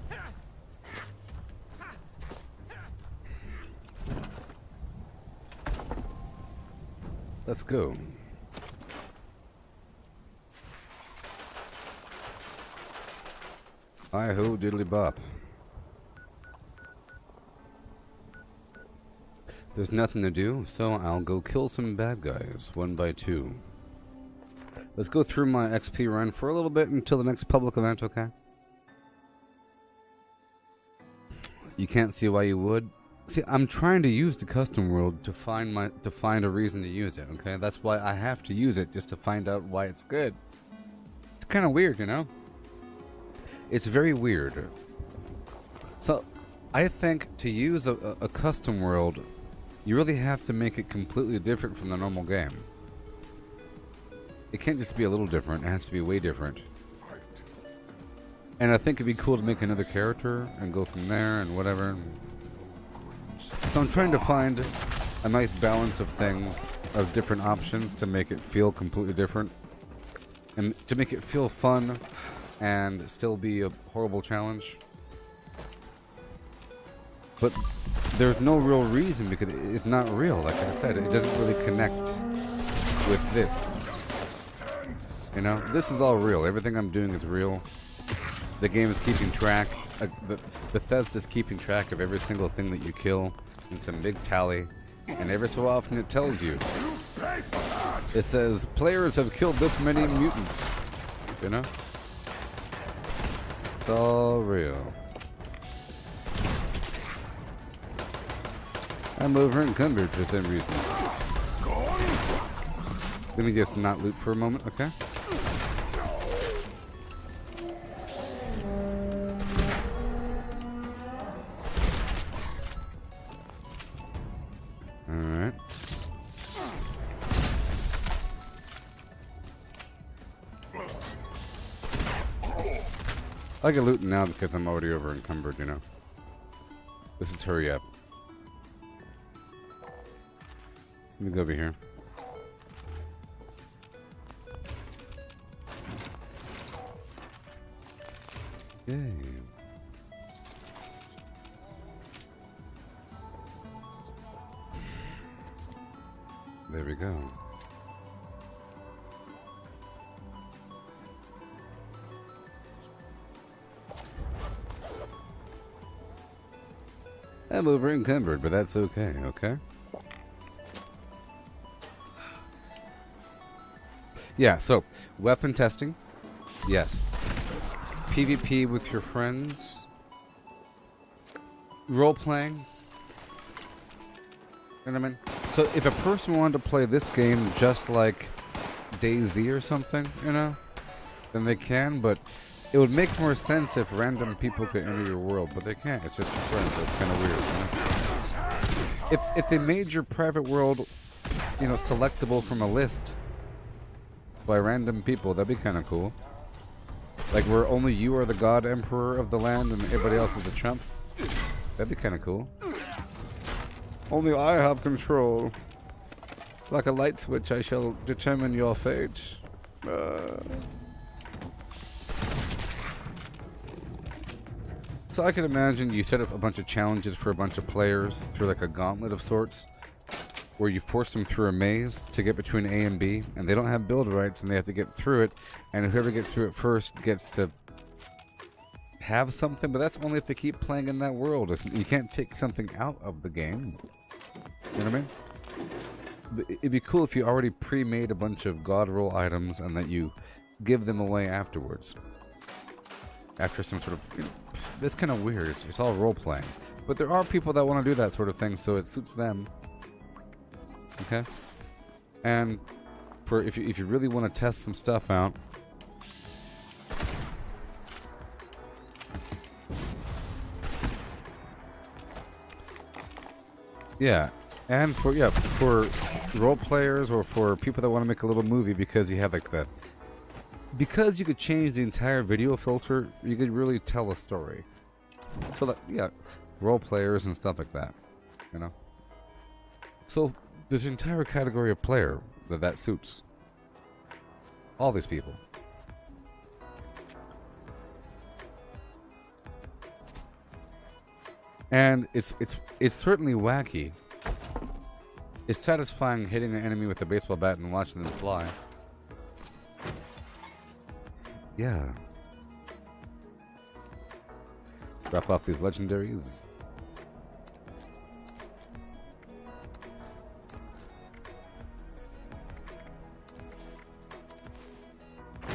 Let's go. Hi-ho, diddly bop. There's nothing to do, so I'll go kill some bad guys, one by two. Let's go through my XP run for a little bit until the next public event, okay? You can't see why you would. See, I'm trying to use the custom world to find a reason to use it, okay? That's why I have to use it, just to find out why it's good. It's kind of weird, you know? It's very weird. So, I think to use a custom world, you really have to make it completely different from the normal game. It can't just be a little different, it has to be way different. And I think it'd be cool to make another character and go from there and whatever. So I'm trying to find a nice balance of things, of different options to make it feel completely different. And to make it feel fun and still be a horrible challenge. But there's no real reason because it's not real, like I said. It doesn't really connect with this. You know, this is all real. Everything I'm doing is real. The game is keeping track. Bethesda's keeping track of every single thing that you kill in some big tally. And every so often it tells you. It says, players have killed this many mutants. You know? It's all real. I'm over encumbered for some reason. Let me just not loot for a moment, okay? Alright. I get looting now because I'm already over encumbered, you know? This is hurry up. Let me go over here. Yay. There we go. I'm over encumbered, but that's okay, okay? Yeah, so, weapon testing. Yes. PvP with your friends. Role-playing. You know what I mean? So, if a person wanted to play this game just like DayZ or something, you know, then they can, but it would make more sense if random people could enter your world, but they can't. It's just your friends. That's kind of weird, you know? If they made your private world, you know, selectable from a list by random people, that'd be kind of cool. Like where only you are the god emperor of the land and everybody else is a chump. That'd be kind of cool. Only I have control. Like a light switch, I shall determine your fate. So I can imagine you set up a bunch of challenges for a bunch of players through like a gauntlet of sorts, where you force them through a maze to get between A and B, and they don't have build rights, and they have to get through it, and whoever gets through it first gets to have something, but that's only if they keep playing in that world. You can't take something out of the game. You know what I mean? It'd be cool if you already pre-made a bunch of god roll items, and that you give them away afterwards. After some sort of... You know, that's kind of weird. It's all role-playing. But there are people that want to do that sort of thing, so it suits them. Okay, and for if you really want to test some stuff out, yeah, and for role players or for people that want to make a little movie because you have like the because you could change the entire video filter, you could really tell a story. So that role players and stuff like that, you know. So there's an entire category of player that suits. All these people. And it's certainly wacky. It's satisfying hitting the enemy with a baseball bat and watching them fly. Yeah. Drop off these legendaries.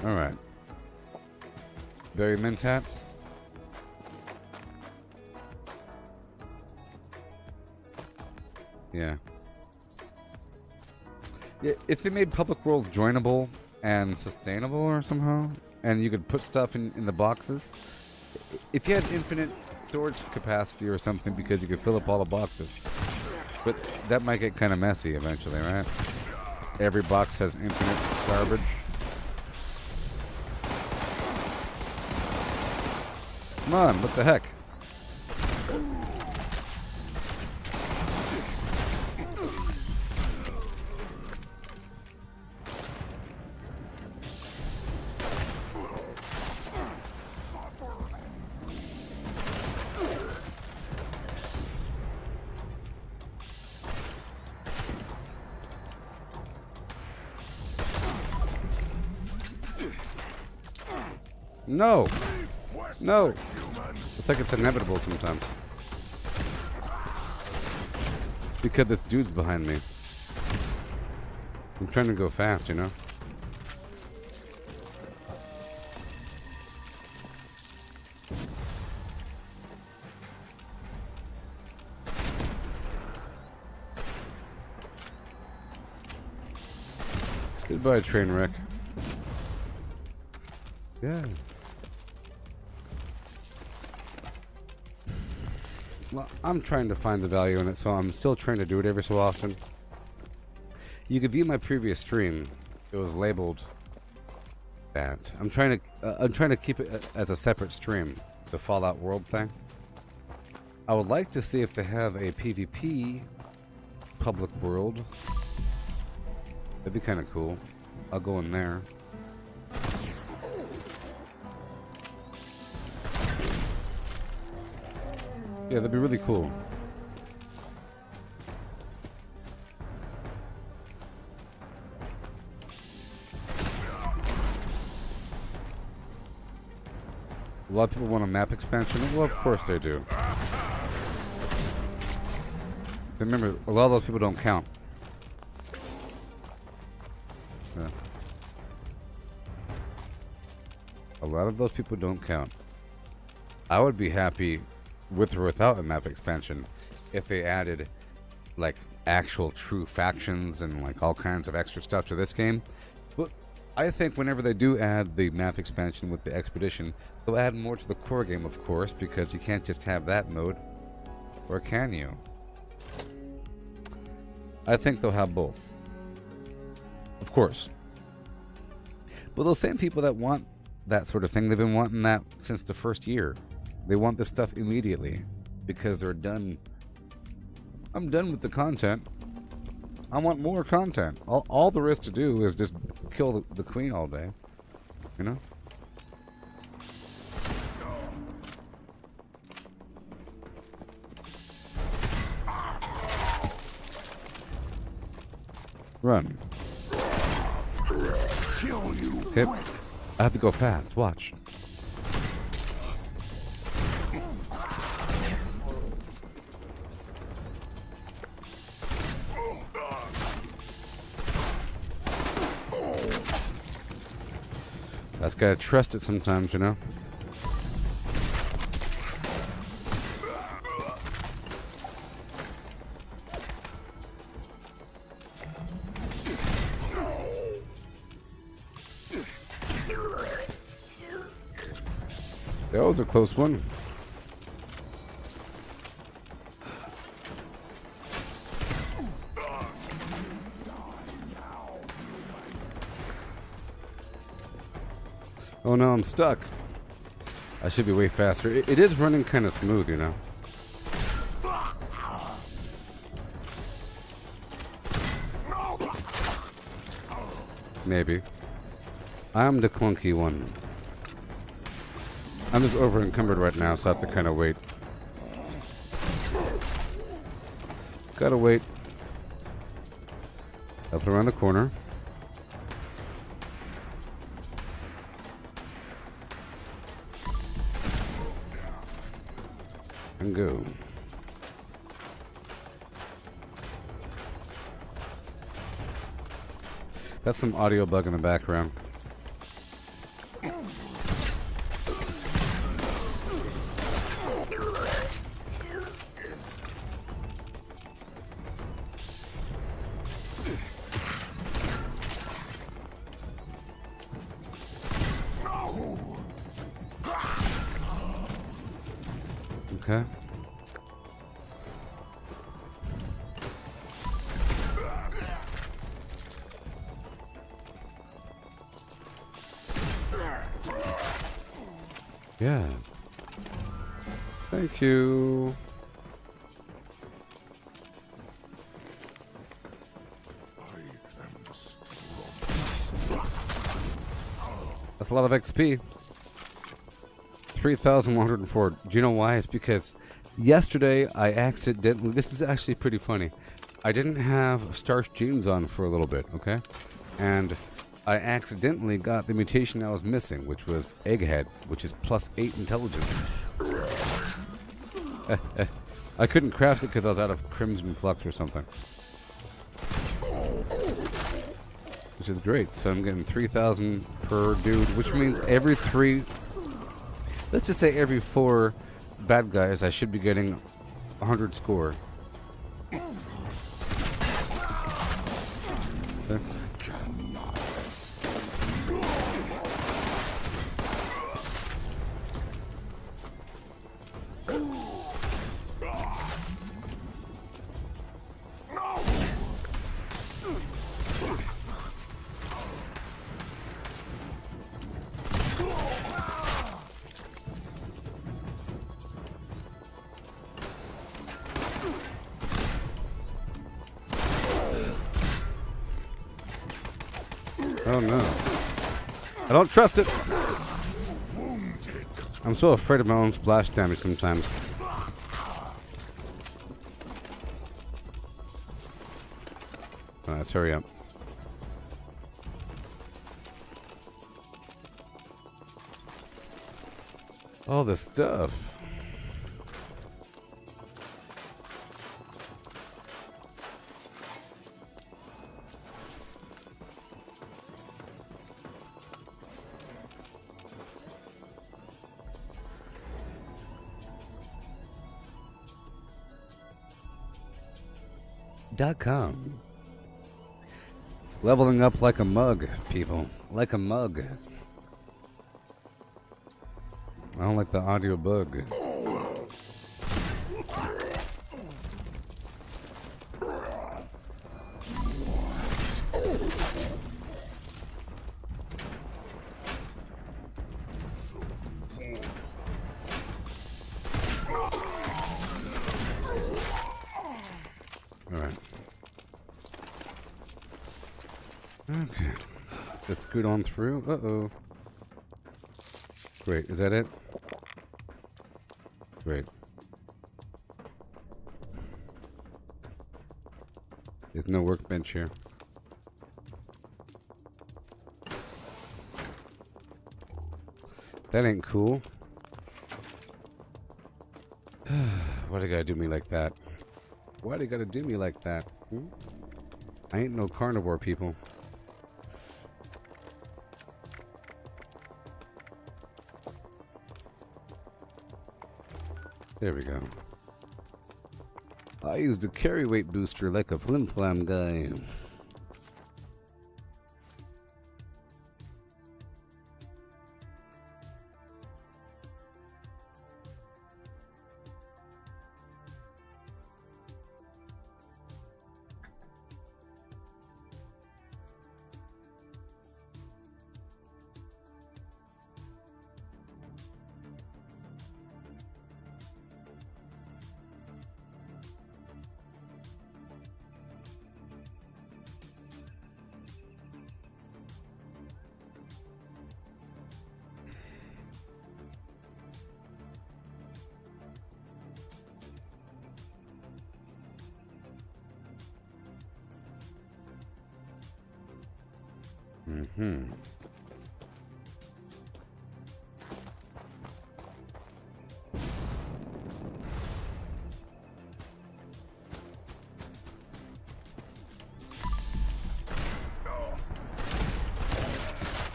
Alright. Berry Mentat. Yeah. Yeah, if they made Public Worlds joinable and sustainable or somehow, and you could put stuff in the boxes, if you had infinite storage capacity or something because you could fill up all the boxes. But that might get kind of messy eventually, right? Every box has infinite garbage. Come on, what the heck? No! No! It's like it's inevitable sometimes. Because this dude's behind me. I'm trying to go fast, you know? Goodbye, train wreck. Yeah. Well, I'm trying to find the value in it, so I'm still trying to do it every so often. You could view my previous stream. It was labeled that. I'm trying to keep it as a separate stream, the Fallout World thing. I would like to see if they have a PvP public world. That'd be kind of cool. I'll go in there. Yeah, that'd be really cool. A lot of people want a map expansion. Well, of course they do. Remember, a lot of those people don't count. Yeah. A lot of those people don't count. I would be happy with or without a map expansion if they added like actual true factions and like all kinds of extra stuff to this game. But I think whenever they do add the map expansion with the expedition, they'll add more to the core game, of course, because you can't just have that mode. Or can you? I think they'll have both. Of course. But those same people that want that sort of thing, they've been wanting that since the first year. They want this stuff immediately because they're done. I'm done with the content. I want more content. All there is to do is just kill the queen all day. You know? Run. Okay. I have to go fast. Watch. That's gotta trust it sometimes, you know? That was a close one. Oh no, I'm stuck. I should be way faster. It is running kind of smooth, you know. Maybe. I'm the clunky one. I'm just over encumbered right now, so I have to kind of wait. Gotta wait. Up and around the corner. And go. That's some audio bug in the background. Okay. Yeah. Thank you. That's a lot of XP. 3,104. Do you know why? It's because yesterday I accidentally... This is actually pretty funny. I didn't have starched jeans on for a little bit, okay? And I accidentally got the mutation I was missing, which was Egghead, which is +8 intelligence. I couldn't craft it because I was out of Crimson Flux or something. Which is great. So I'm getting 3,000 per dude, which means every 3... Let's just say every 4 bad guys, I should be getting 100 score. Okay. Oh no. I don't trust it. I'm so afraid of my own splash damage sometimes. Oh, let's hurry up. All this stuff. .com. Leveling up like a mug, people. Like a mug. I don't like the audio bug. Okay. Let's scoot on through. Uh-oh. Great. Is that it? Great. There's no workbench here. That ain't cool. Why do you gotta do me like that? Why do you gotta do me like that? Hmm? I ain't no carnivore, people. There we go. I used a carry weight booster like a flim flam guy. Mm-hmm.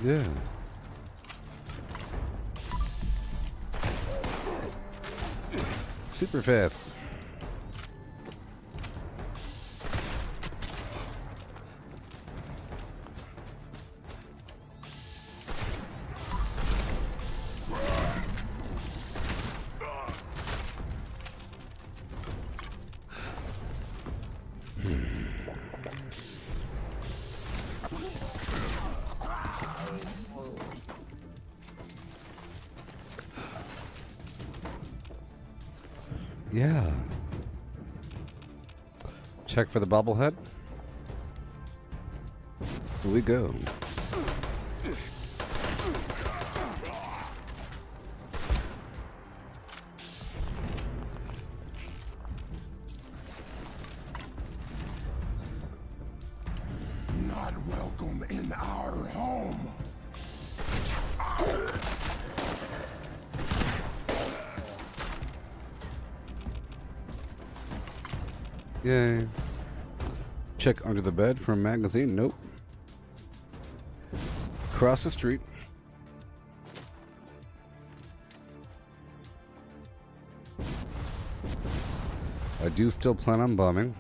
Yeah. Super fast. Yeah. Check for the bobblehead. Here we go. Not welcome in our home. Yay. Check under the bed for a magazine. Nope. Cross the street. I do still plan on bombing.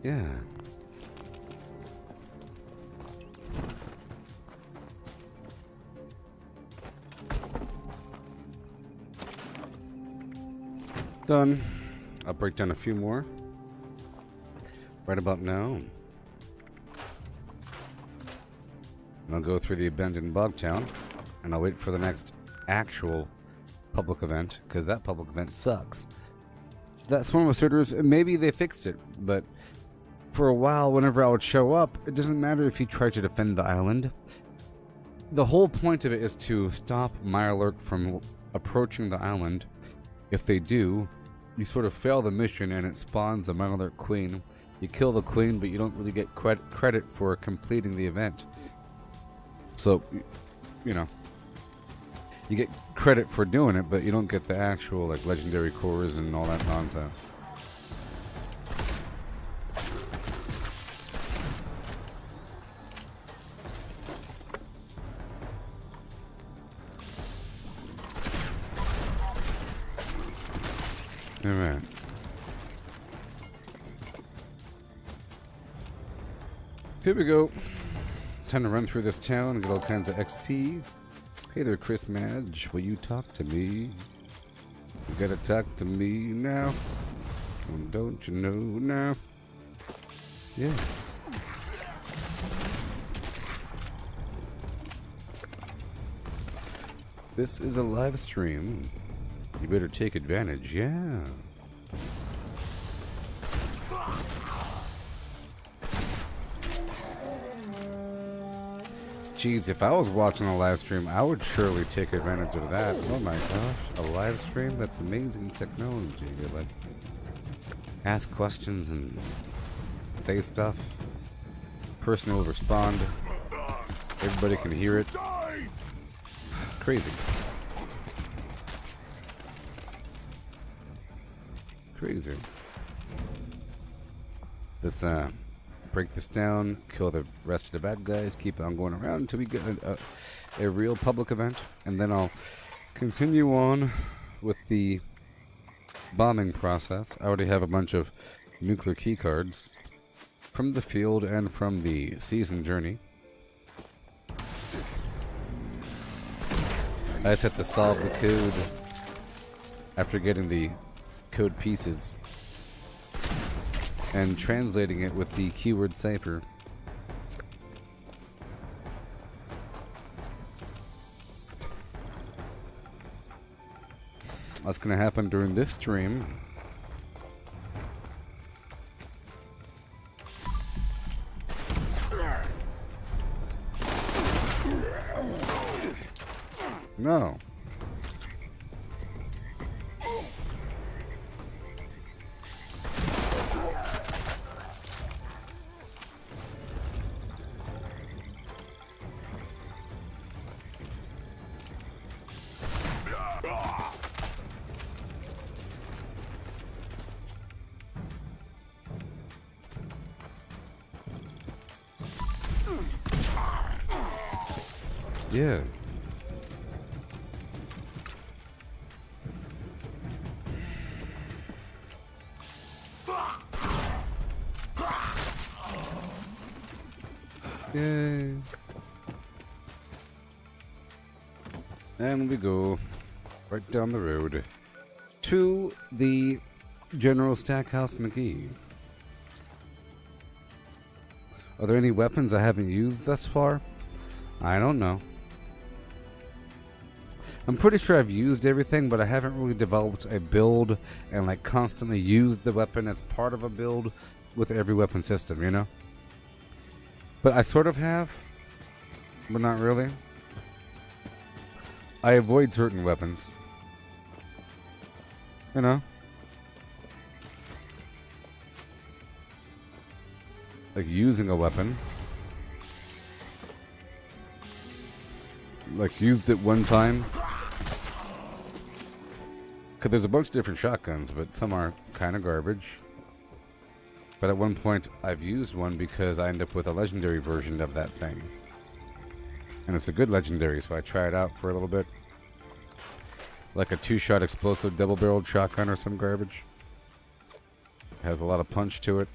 Yeah. Done. I'll break down a few more right about now. And I'll go through the abandoned bog town, and I'll wait for the next actual public event, because that public event sucks. That swarm of suitors, maybe they fixed it, but for a while, whenever I would show up, it doesn't matter if you try to defend the island. The whole point of it is to stop Mirelurk from approaching the island. If they do, you sort of fail the mission and it spawns a Mirelurk queen. You kill the queen, but you don't really get credit for completing the event. So, you know, you get credit for doing it, but you don't get the actual, like, legendary cores and all that nonsense. Alright. Here we go. Time to run through this town and get all kinds of XP. Hey there, Chris Madge. Will you talk to me? You gotta talk to me now. Don't you know now? Yeah. This is a live stream. You better take advantage, yeah. Jeez, if I was watching a live stream, I would surely take advantage of that. Oh my gosh, a live stream? That's amazing technology. You like ask questions and say stuff. Person will respond. Everybody can hear it. Crazy. Crazy. Let's break this down, kill the rest of the bad guys, keep on going around until we get a real public event, and then I'll continue on with the bombing process. I already have a bunch of nuclear key cards from the field and from the season journey. I just have to solve the code after getting the code pieces and translating it with the keyword cipher. That's going to happen during this stream. No. Yeah. Yay. And we go right down the road to the General Stackhouse McGee. Are there any weapons I haven't used thus far? I don't know. I'm pretty sure I've used everything, but I haven't really developed a build and like constantly used the weapon as part of a build with every weapon system, you know? But I sort of have, but not really. I avoid certain weapons. You know? Like using a weapon. Like used it one time. Because there's a bunch of different shotguns, but some are kind of garbage. But at one point, I've used one because I end up with a legendary version of that thing. And it's a good legendary, so I try it out for a little bit. Like a 2-shot explosive double-barreled shotgun or some garbage. It has a lot of punch to it.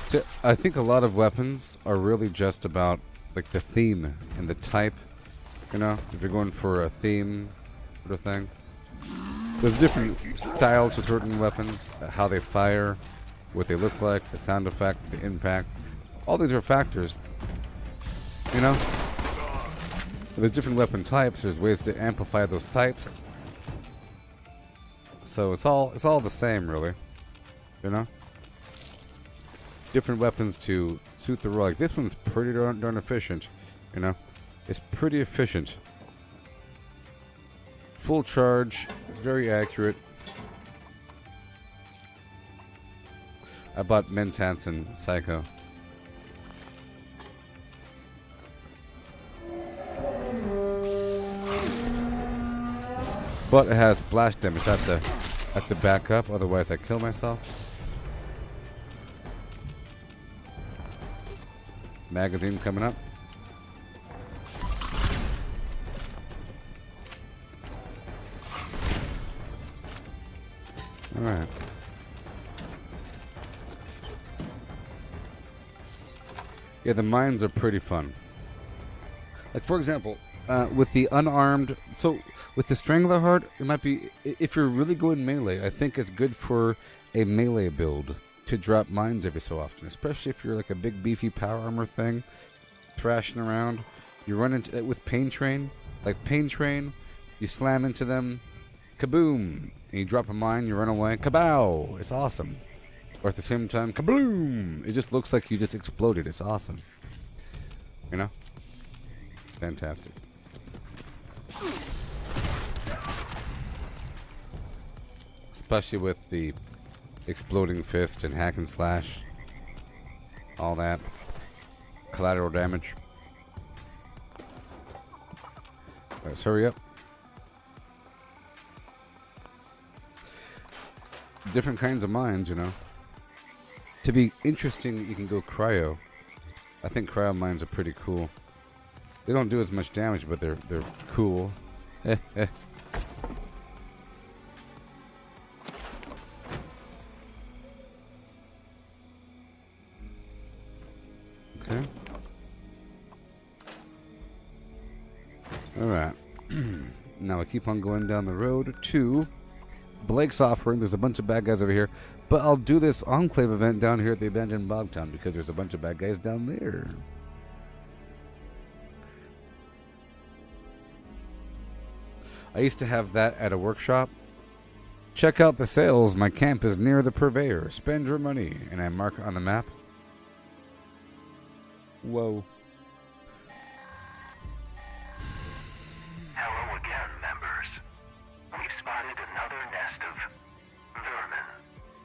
So I think a lot of weapons are really just about like the theme and the type. You know, if you're going for a theme sort of thing. There's different styles to certain weapons, how they fire, what they look like, the sound effect, the impact. All these are factors, you know? There's different weapon types. There's ways to amplify those types. So it's all the same, really, you know? Different weapons to suit the role. Like this one's pretty darn efficient, you know? It's pretty efficient. Full charge. It's very accurate. I bought Mentance and Psycho. But it has splash damage. I have to back up, otherwise I kill myself. Magazine coming up. Alright. Yeah, the mines are pretty fun. Like, for example, with the unarmed... So, with the Strangleheart, it might be... If you're really going melee, I think it's good for a melee build to drop mines every so often. Especially if you're like a big, beefy power armor thing, thrashing around. You run into it with Pain Train. Like, Pain Train, you slam into them, kaboom! And you drop a mine, you run away, kabow! It's awesome. Or at the same time, kabloom! It just looks like you just exploded. It's awesome. You know? Fantastic. Especially with the exploding fist and hack and slash. All that. Collateral damage. Let's hurry up. Different kinds of mines, you know. To be interesting, you can go cryo. I think cryo mines are pretty cool. They don't do as much damage, but they're cool. Okay. Alright. Now I keep on going down the road to Blake's Offering. There's a bunch of bad guys over here. But I'll do this Enclave event down here at the abandoned Bogtown because there's a bunch of bad guys down there. I used to have that at a workshop. Check out the sales. My camp is near the purveyor. Spend your money. And I mark it on the map. Whoa. Hello again, members. We've spotted another nest of vermin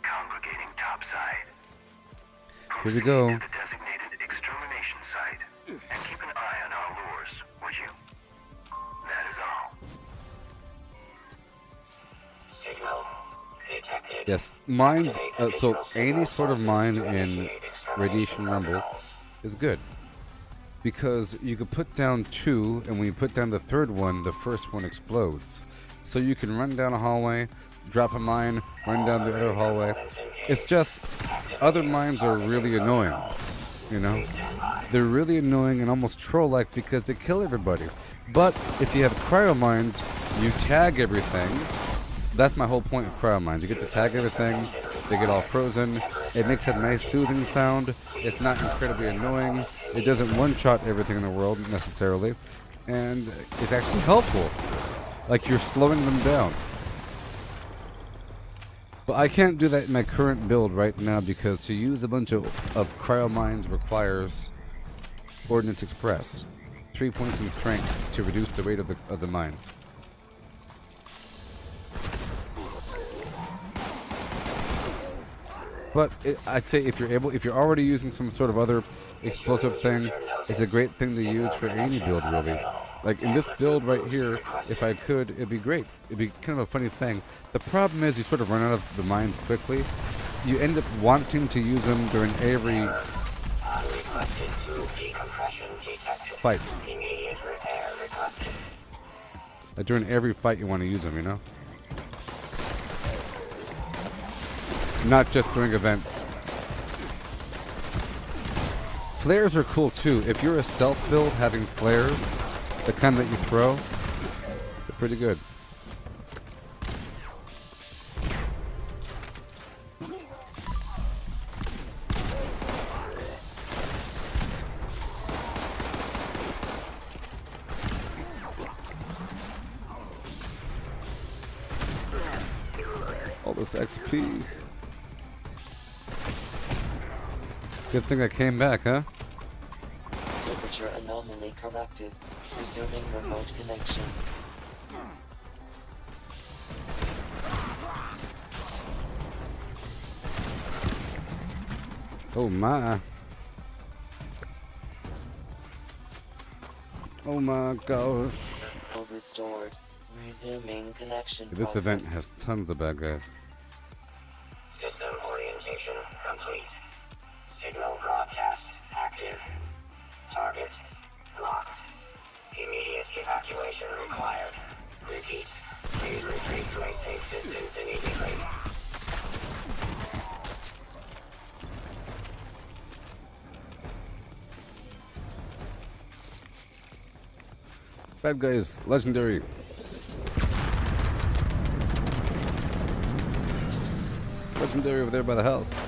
congregating topside. Here we go. Proceed to the designated extermination site and keep an eye on our lures, would you? That is all. Signal detected. Yes, mines. So any sort of mine in Radiation Rumble is good because you could put down two, and when you put down the third one, the first one explodes. So you can run down a hallway, drop a mine, run down the other hallway. It's just other mines are really annoying. You know, they're really annoying and almost troll-like because they kill everybody. But if you have cryo mines, you tag everything. That's my whole point of cryo mines. You get to tag everything. They get all frozen. It makes a nice soothing sound. It's not incredibly annoying. It doesn't one-shot everything in the world necessarily. And it's actually helpful. Like you're slowing them down. But I can't do that in my current build right now because to use a bunch of cryo mines requires Ordnance Express. 3 points in strength to reduce the weight of the mines. But I'd say if you're already using some sort of other explosive thing, it's a great thing to use for any build, really. Like in this build right here, if I could, it'd be great. It'd be kind of a funny thing. The problem is you sort of run out of the mines quickly. You end up wanting to use them during every fight. Like during every fight you want to use them, you know? Not just during events. Flares are cool too. If you're a stealth build, having flares, the kind that you throw, they're pretty good. All this XP. Good thing I came back, huh? Temperature anomaly corrected. Resuming remote connection. Oh my. Oh my gosh. Restored. Resuming connection. This event has tons of bad guys. System orientation complete. Signal broadcast active. Target locked. Immediate evacuation required. Repeat. Please retreat to a safe distance immediately. Bad guys, legendary. Legendary over there by the house.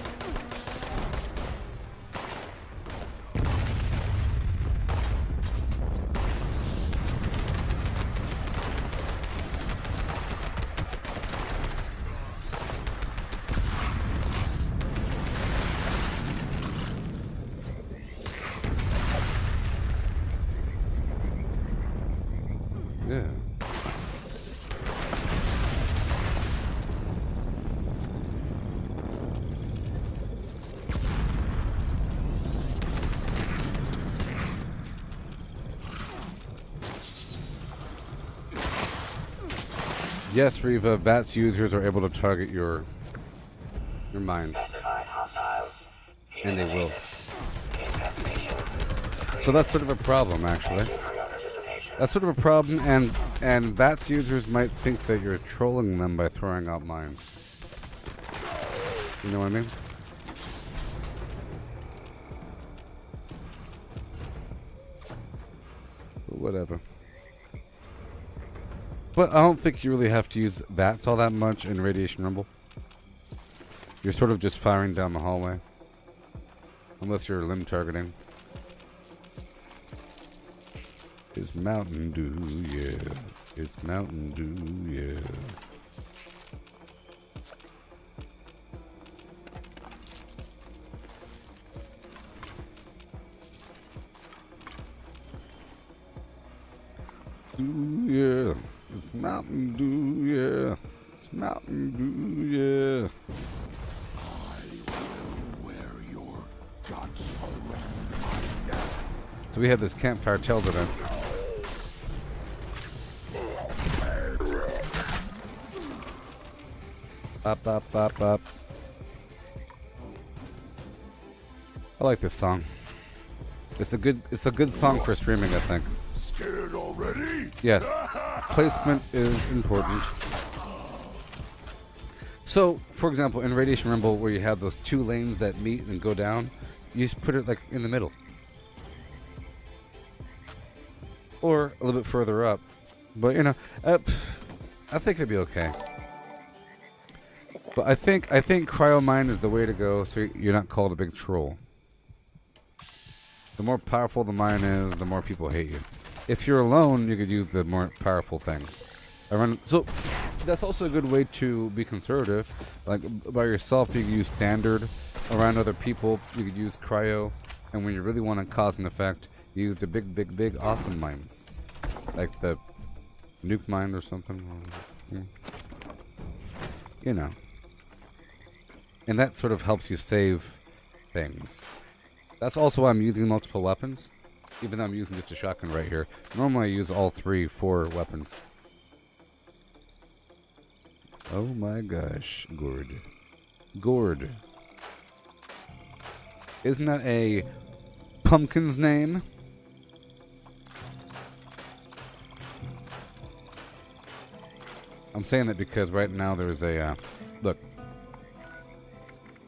Yeah. Yes, Riva, VATS users are able to target your mines. And they will. So that's sort of a problem, actually. That's sort of a problem, and VATS users might think that you're trolling them by throwing out mines. You know what I mean? But whatever. But I don't think you really have to use VATS all that much in Radiation Rumble. You're sort of just firing down the hallway. Unless you're limb targeting. It's Mountain Dew, yeah. It's Mountain Dew, yeah. Dew, yeah. It's Mountain Dew, yeah. It's Mountain Dew, yeah. So we had this campfire Tales event. Bop, bop, bop, bop. I like this song. It's a good song for streaming, I think. Scared already? Yes. Placement is important. So, for example, in Radiation Rumble, where you have those two lanes that meet and go down, you just put it like in the middle. Or a little bit further up. But, you know, I think it'd be okay. But I think Cryo Mine is the way to go, so you're not called a big troll. The more powerful the mine is, the more people hate you. If you're alone, you could use the more powerful things. So that's also a good way to be conservative. Like by yourself, you could use standard. Around other people, you could use cryo. And when you really want to cause an effect, you use the big, awesome mines. Like the nuke mine or something. You know. And that sort of helps you save things. That's also why I'm using multiple weapons. Even though I'm using just a shotgun right here. Normally I use all 4 weapons. Oh my gosh. Gourd. Isn't that a pumpkin's name? I'm saying that because right now there's a, look.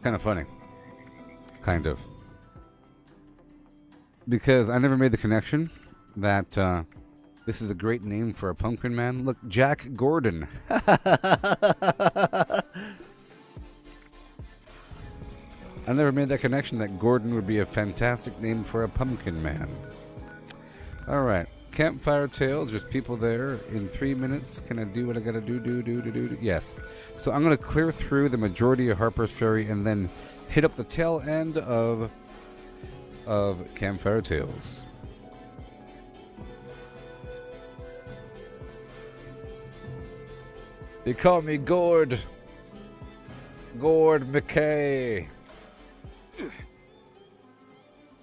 Kind of funny. Kind of. Because I never made the connection that this is a great name for a pumpkin man. Look, Jack Gordon. I never made that connection that Gordon would be a fantastic name for a pumpkin man. Alright. Campfire Tales, there's people there. In 3 minutes, can I do what I gotta do? Yes. So I'm gonna clear through the majority of Harper's Ferry and then hit up the tail end of Campfire Tales. They call me Gord McKay.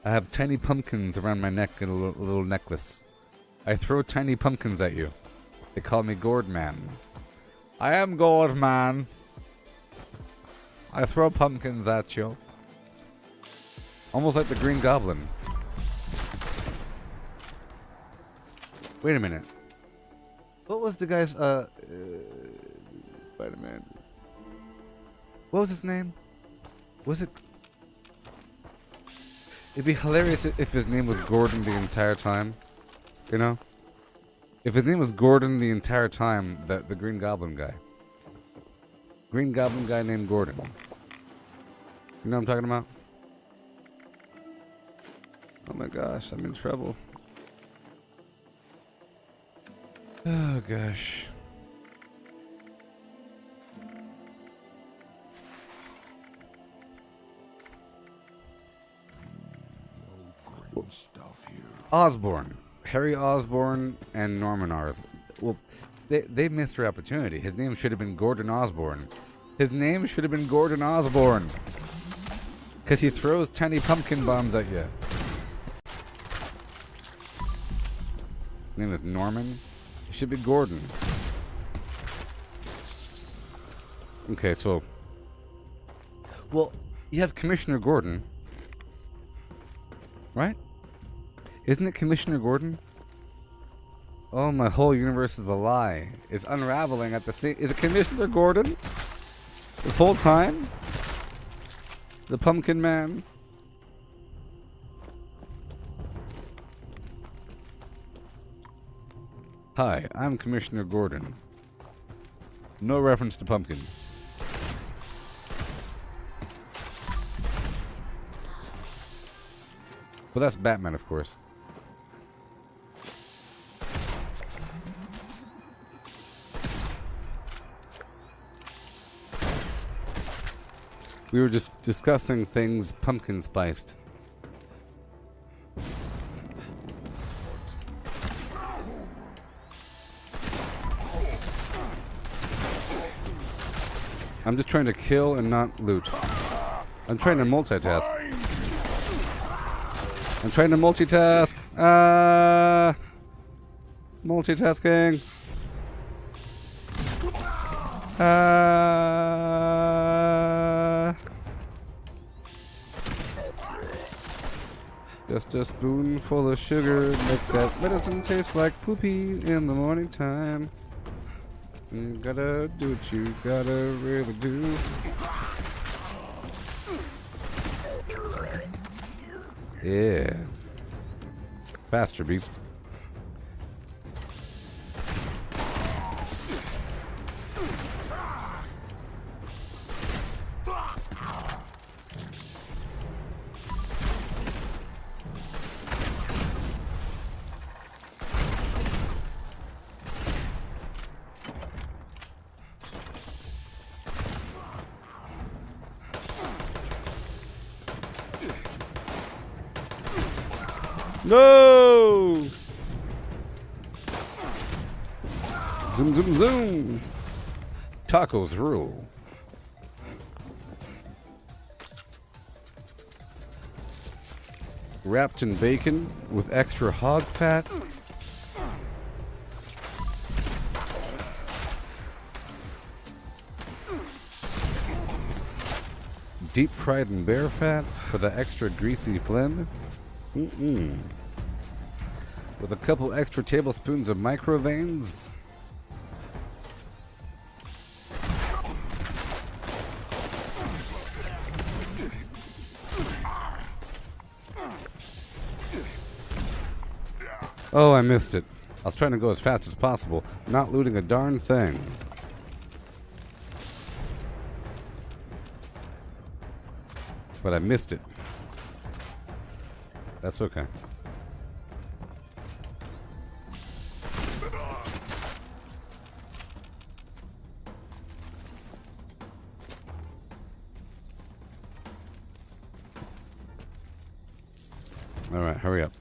I have tiny pumpkins around my neck and a little necklace. I throw tiny pumpkins at you. They call me Gourd Man. I am Gourd Man. I throw pumpkins at you. Almost like the Green Goblin. Wait a minute. What was the guy's, Spider-Man? What was his name? Was it... It'd be hilarious if his name was Gordon the entire time. You know? If his name was Gordon the entire time, the Green Goblin guy. Green Goblin guy named Gordon. You know what I'm talking about? Oh my gosh, I'm in trouble. Oh gosh. Stuff here. Osborn. Harry Osborn and Norman Osborn. Well, they missed their opportunity. His name should have been Gordon Osborn. His name should have been Gordon Osborn. Because he throws tiny pumpkin bombs at you. His name is Norman. It should be Gordon. Okay, so... Well, you have Commissioner Gordon. Right? Isn't it Commissioner Gordon? Oh, my whole universe is a lie. It's unraveling at the same. Is it Commissioner Gordon? This whole time? The Pumpkin Man? Hi, I'm Commissioner Gordon. No reference to pumpkins. Well, that's Batman, of course. We were just discussing things pumpkin spiced. I'm just trying to kill and not loot. I'm trying to multitask. I'm trying to multitask. Multitasking. Just a spoonful of sugar, make that medicine taste like poopy in the morning time. You gotta do what you gotta really do. Yeah. Faster, beast. No! Zoom, zoom, zoom! Tacos rule. Wrapped in bacon with extra hog fat. Deep fried in bear fat for the extra greasy phlegm. With a couple extra tablespoons of microveins. Oh, I missed it. I was trying to go as fast as possible, not looting a darn thing. But I missed it. That's okay. All right, hurry up.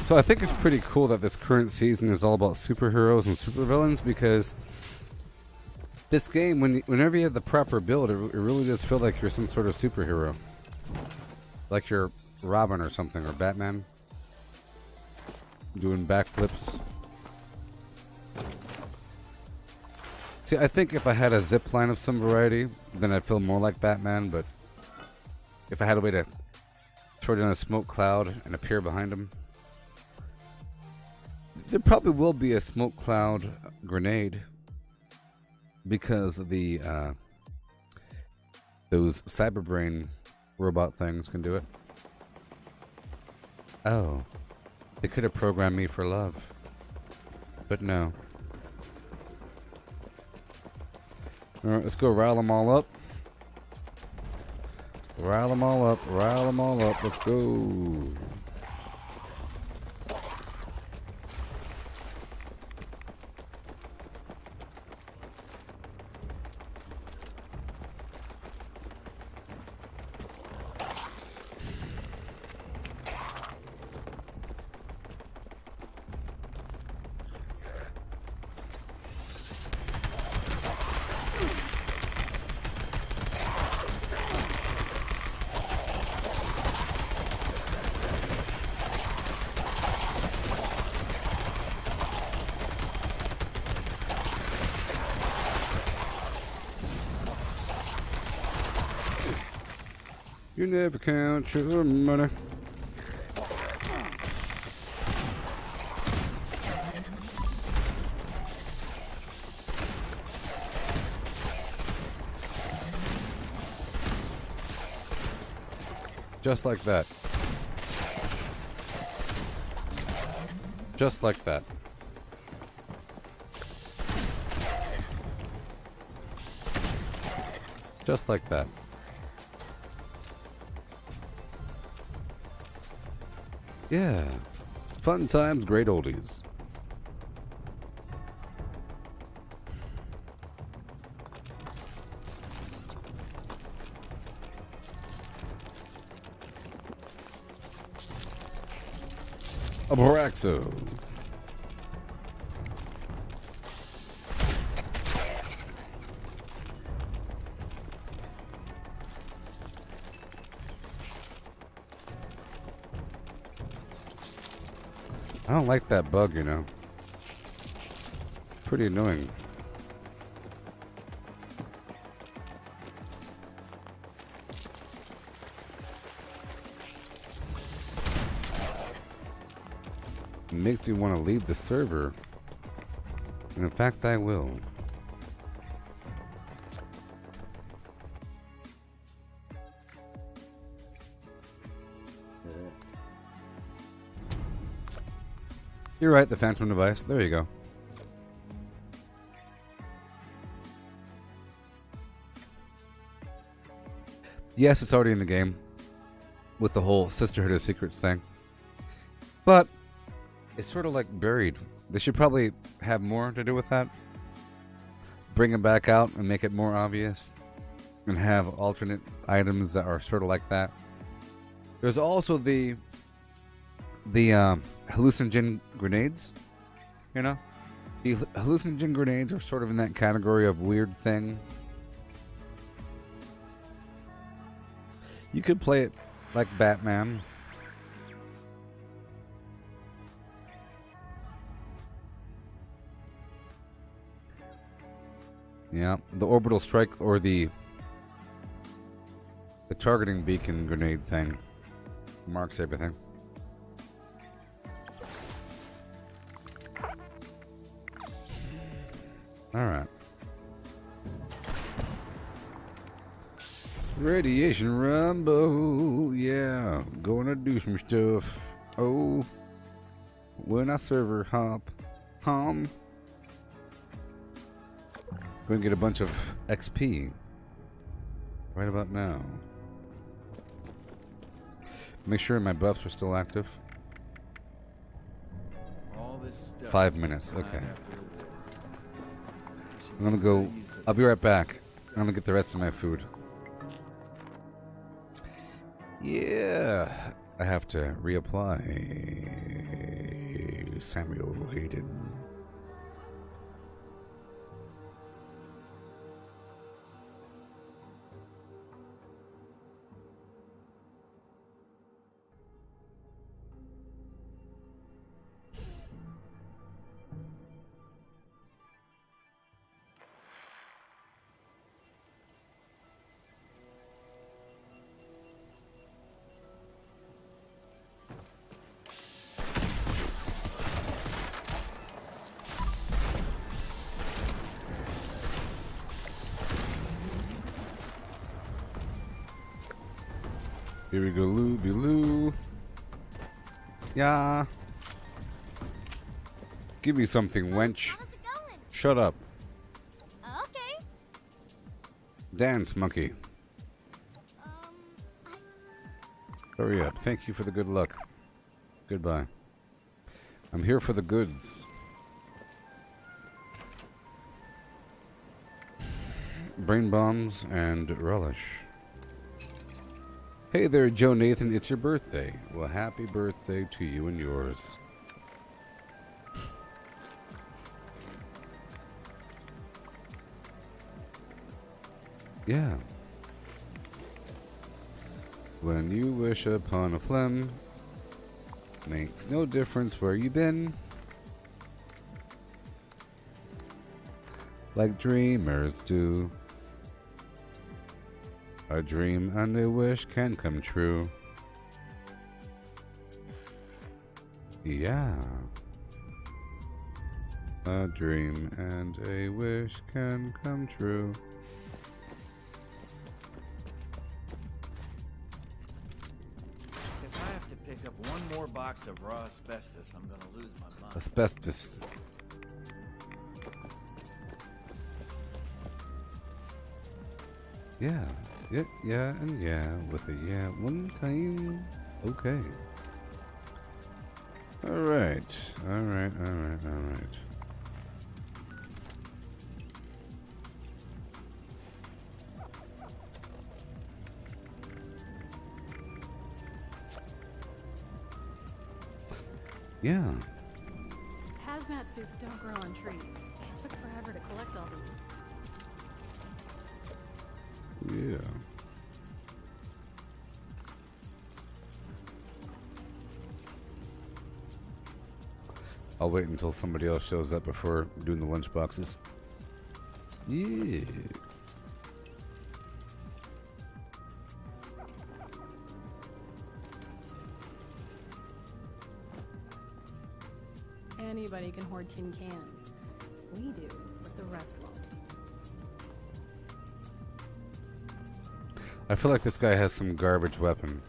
So I think it's pretty cool that this current season is all about superheroes and supervillains, because this game, whenever you have the proper build, it really does feel like you're some sort of superhero. Like you're Robin or something, or Batman. Doing backflips. See, I think if I had a zip line of some variety, then I'd feel more like Batman, but if I had a way to throw down a smoke cloud and appear behind him, there probably will be a smoke cloud grenade, because of the those cyberbrain robot things can do it. Oh, they could have programmed me for love, but no. All right, let's go rile them all up. Rile them all up. Rile them all up. Let's go. You never count your money. Just like that. Just like that. Just like that. Yeah. Fun times, great oldies. A Boraxo. I don't like that bug, you know. Pretty annoying. It makes me want to leave the server. And in fact, I will. You're right, the Phantom device. There you go. Yes, it's already in the game with the whole Sisterhood of Secrets thing. But it's sort of like buried. They should probably have more to do with that. Bring it back out and make it more obvious. And have alternate items that are sort of like that. There's also the hallucinogen grenades, you know? The hallucinogen grenades are sort of in that category of weird thing. You could play it like Batman. Yeah, the orbital strike or the targeting beacon grenade thing marks everything. Alright. Radiation Rumble. Yeah. Gonna do some stuff. Oh. When I server hop. Gonna get a bunch of XP. Right about now. Make sure my buffs are still active. All this stuff 5 minutes. Okay. I'm gonna go. I'll be right back. I'm gonna get the rest of my food. Yeah. I have to reapply Samuel Hayden. Here we go, Looby Loo. Yeah. Give me something, wench. How's it going? Shut up. Okay. Dance, monkey. Hurry up. Thank you for the good luck. Goodbye. I'm here for the goods. Brain bombs and relish. Hey there, Joe Nathan, it's your birthday. Well, happy birthday to you and yours. Yeah. When you wish upon a phlegm, makes no difference where you been. Like dreamers do. A dream and a wish can come true. Yeah. A dream and a wish can come true. If I have to pick up one more box of raw asbestos, I'm gonna lose my mind. Asbestos. Yeah. Yeah, and yeah, with a yeah one time. Okay. Alright. Alright. Yeah. Hazmat suits don't grow on trees. It took forever to collect all these. Yeah. I'll wait until somebody else shows up before doing the lunch boxes. Yeah. Anybody can hoard tin cans. We do, but the rest won't. I feel like this guy has some garbage weapon.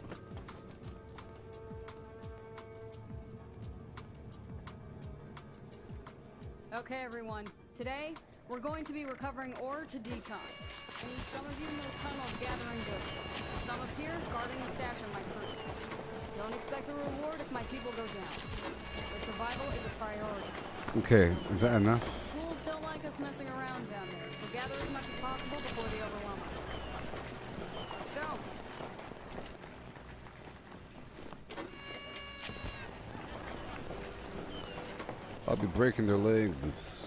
Okay, everyone. Today, we're going to be recovering ore to decon. I need some of you in those tunnels gathering goods. Some up here guarding the stash on my crew. Don't expect a reward if my people go down. But survival is a priority. Okay, is that enough? Ghouls don't like us messing around down there, so gather as much as possible before they overwhelm us. Let's go. I'll be breaking their legs.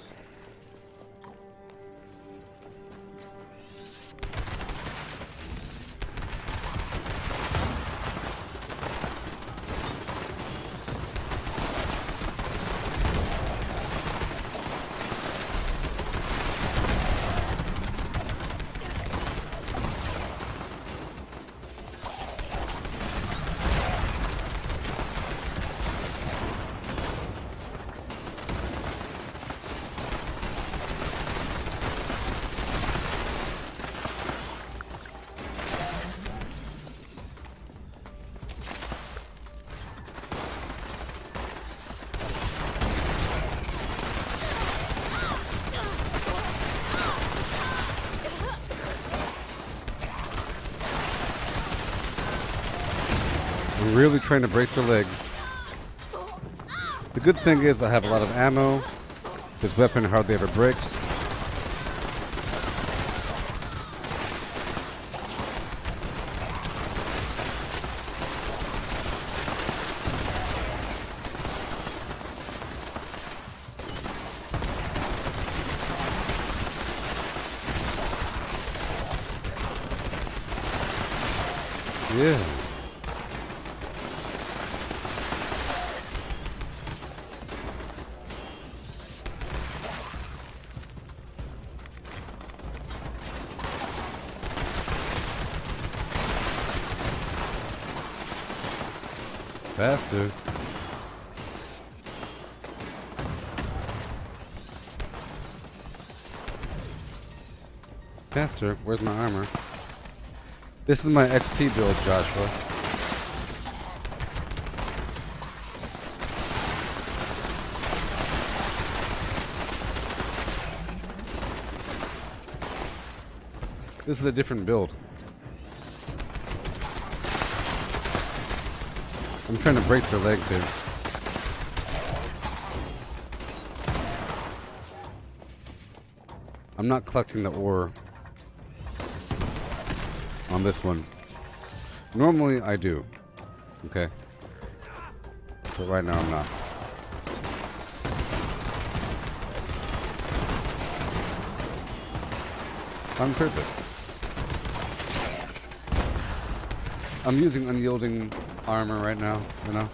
Really trying to break their legs. The good thing is I have a lot of ammo. This weapon hardly ever breaks. Yeah. Faster. Faster. Where's my armor? This is my XP build, Joshua. This is a different build. I'm trying to break their legs here. I'm not collecting the ore on this one. Normally I do. Okay. But right now I'm not. On purpose. I'm using unyielding armor right now, you know?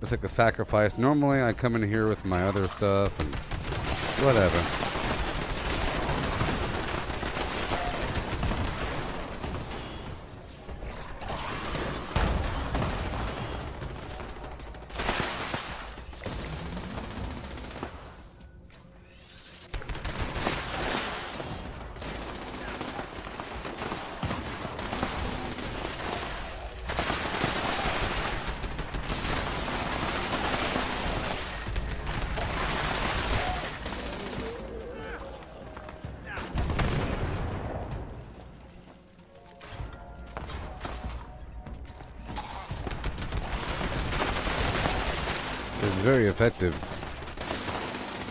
It's like a sacrifice. Normally I come in here with my other stuff and whatever. very effective.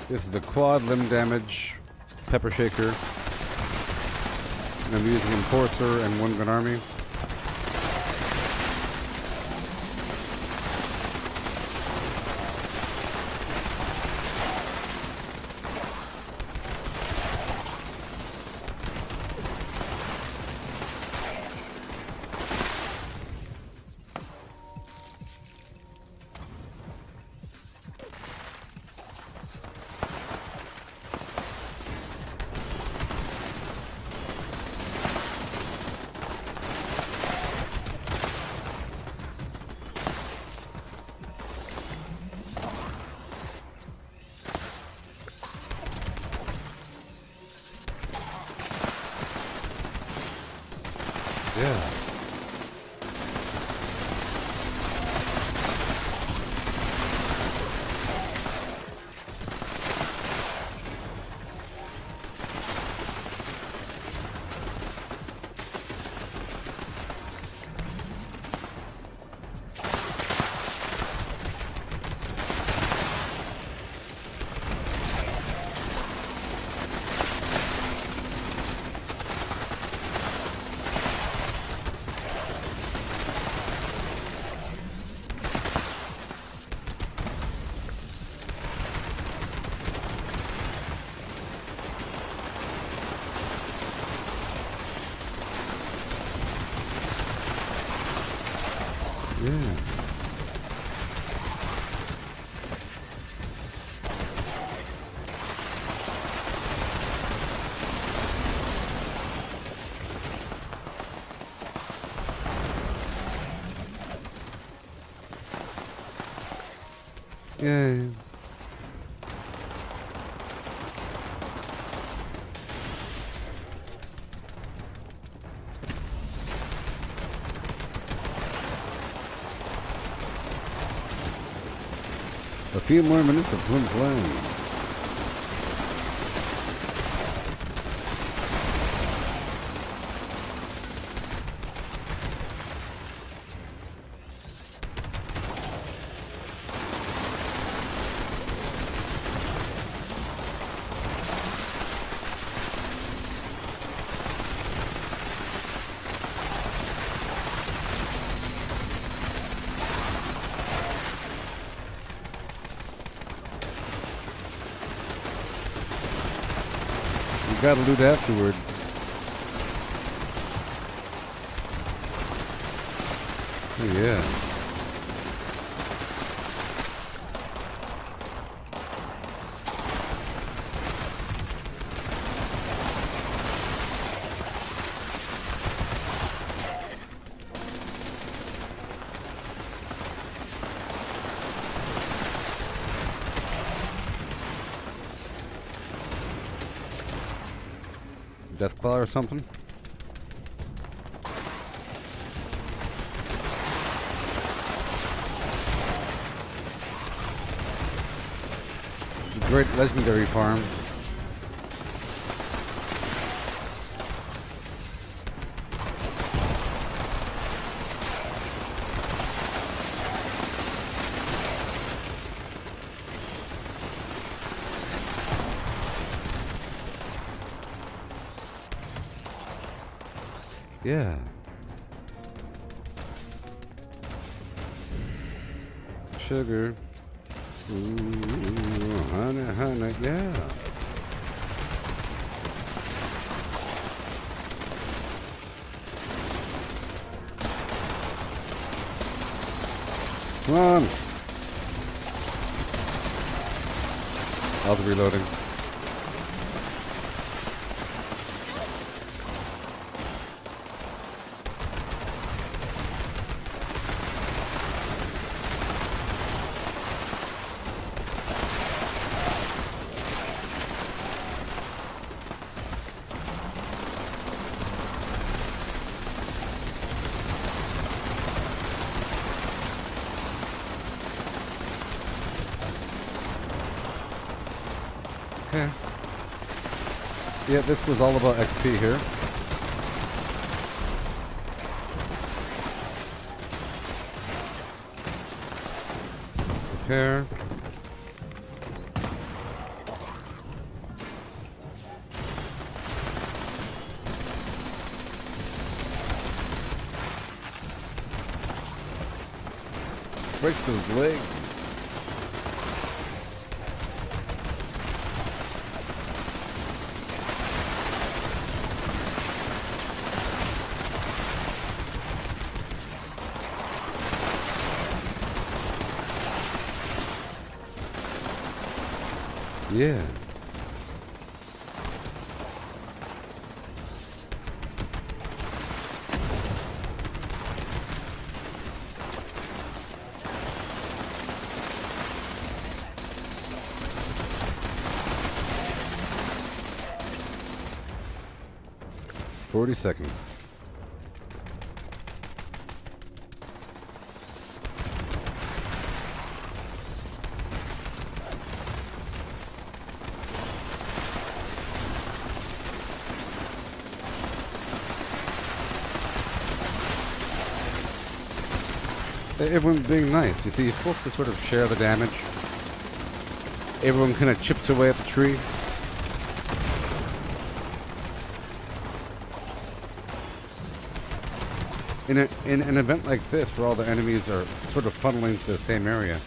This is a quad limb damage pepper shaker. And I'm using Enforcer and One Gun Army. Yeah. Yeah. Yay. A few more minutes of fun playing. Gotta loot afterwards. Oh, yeah. Deathclaw or something? Great legendary farm. Yeah. Sugar. Ooh, honey, honey, yeah. Come on. I'll be reloading. Okay. Yeah, this was all about XP here. Repair. break those legs. Yeah. "40 seconds. Everyone's being nice. You see, you're supposed to sort of share the damage. Everyone kind of chips away at the tree. In an event like this, where all the enemies are sort of funneling to the same area.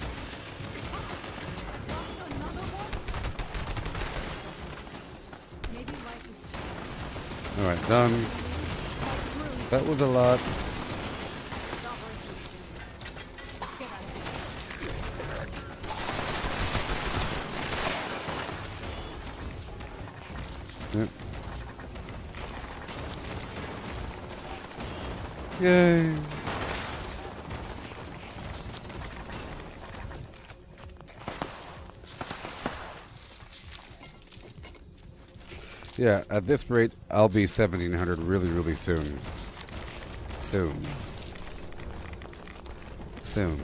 Alright, done. That was a lot. Yep. Yay. Yeah, at this rate, I'll be 1700 really, really soon. Soon. Soon.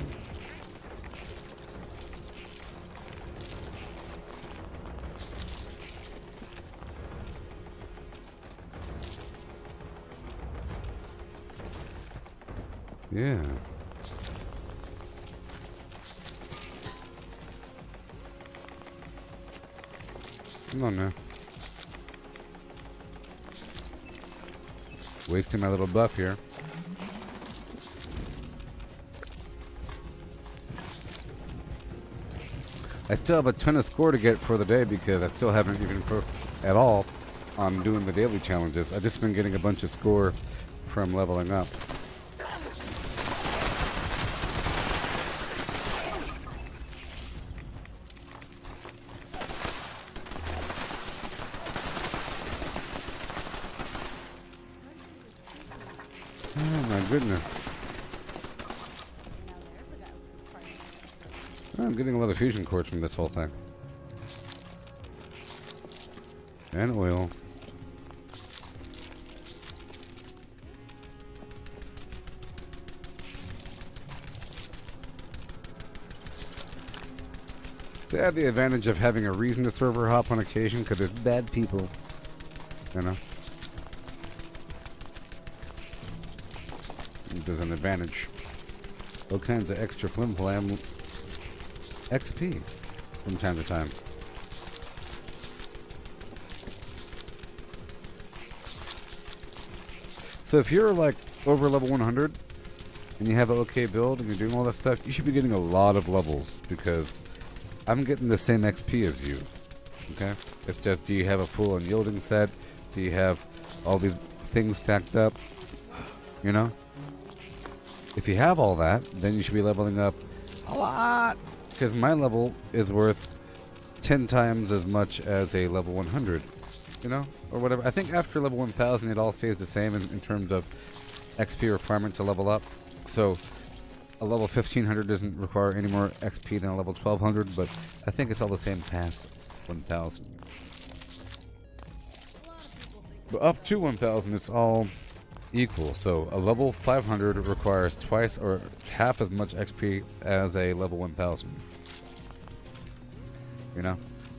Yeah. Come on now. Wasting my little buff here. I still have a ton of score to get for the day because I still haven't even focused at all on doing the daily challenges. I've just been getting a bunch of score from leveling up. Oh my goodness. I'm getting a lot of fusion cores from this whole thing. And oil. They have the advantage of having a reason to server hop on occasion because there's bad people. You know? There's an advantage. All kinds of extra flim flam XP from time to time. So if you're like over level 100 and you have an okay build and you're doing all that stuff, you should be getting a lot of levels because I'm getting the same XP as you. Okay? It's just, do you have a full unyielding set? Do you have all these things stacked up? You know? If you have all that, then you should be leveling up a lot. Because my level is worth 10 times as much as a level 100. You know? Or whatever. I think after level 1000 it all stays the same in terms of XP requirement to level up. So a level 1500 doesn't require any more XP than a level 1200, but I think it's all the same past 1000. But up to 1000 it's all equal. So a level 500 requires twice or half as much XP as a level 1000. You know?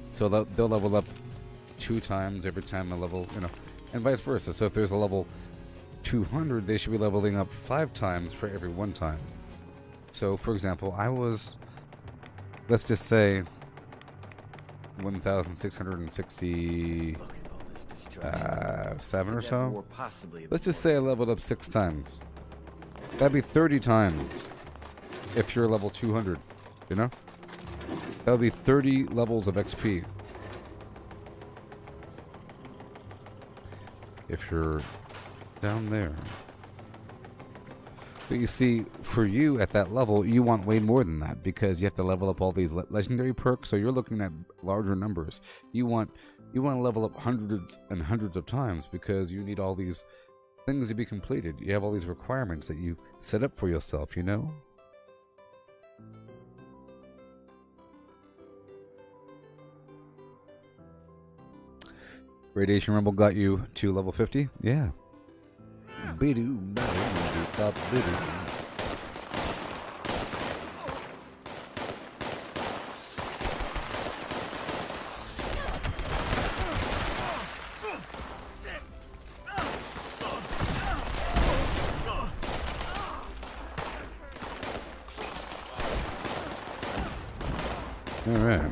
So they'll level up 2 times every time a level, you know, and vice versa. So if there's a level 200, they should be leveling up 5 times for every 1 time. So for example, I was, let's just say 1660 7 or so. Let's just say I leveled up 6 times. That'd be 30 times. if you're level 200, you know? That would be 30 levels of XP. If you're down there. But you see, for you at that level, you want way more than that because you have to level up all these legendary perks. So you're looking at larger numbers. You want to level up hundreds and hundreds of times because you need all these things to be completed. You have all these requirements that you set up for yourself, you know? Radiation Rumble got you to level 50? Yeah. All right.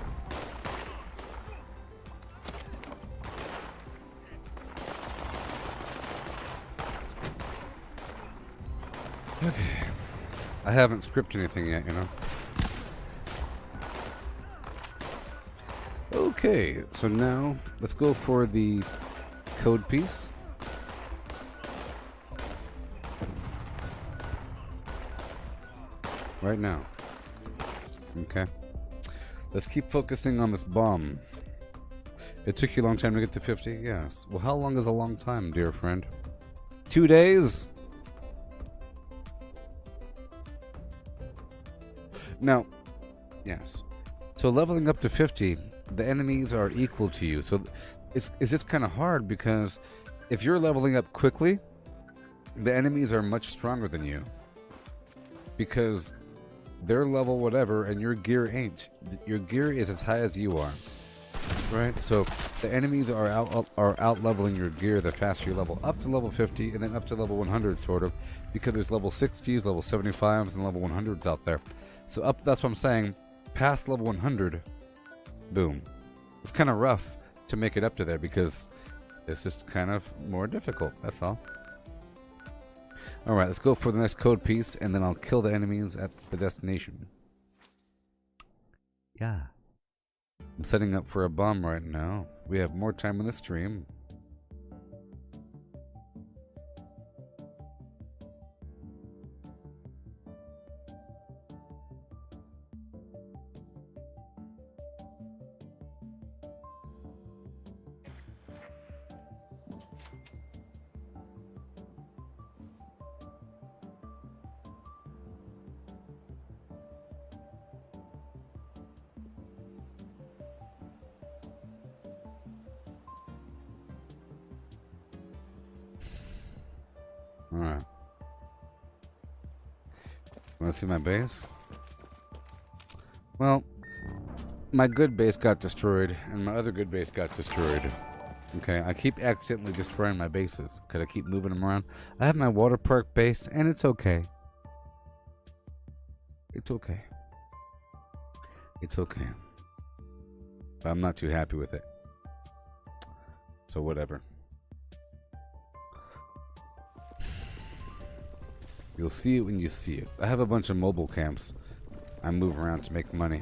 Okay. I haven't scripted anything yet, you know. Okay, so now let's go for the code piece. Right now. Okay. Let's keep focusing on this bomb. It took you a long time to get to 50? Yes. Well, how long is a long time, dear friend? 2 days? Now, yes. So leveling up to 50, the enemies are equal to you. So it's just kind of hard because if you're leveling up quickly, the enemies are much stronger than you. Because they're level whatever and your gear ain't. Your gear is as high as you are. Right? So the enemies are out leveling your gear the faster you level up to level 50 and then up to level 100 sort of, because there's level 60s, level 75s and level 100s out there. So up, that's what I'm saying, past level 100, boom. It's kind of rough to make it up to there because it's just kind of more difficult, that's all. Alright, let's go for the next code piece and then I'll kill the enemies at the destination. Yeah. I'm setting up for a bomb right now. We have more time in the stream. Alright. Want to see my base? Well, my good base got destroyed, and my other good base got destroyed. Okay, I keep accidentally destroying my bases, because I keep moving them around. I have my water park base, and it's okay. It's okay. It's okay. But I'm not too happy with it. So whatever. You'll see it when you see it. I have a bunch of mobile camps I move around to make money.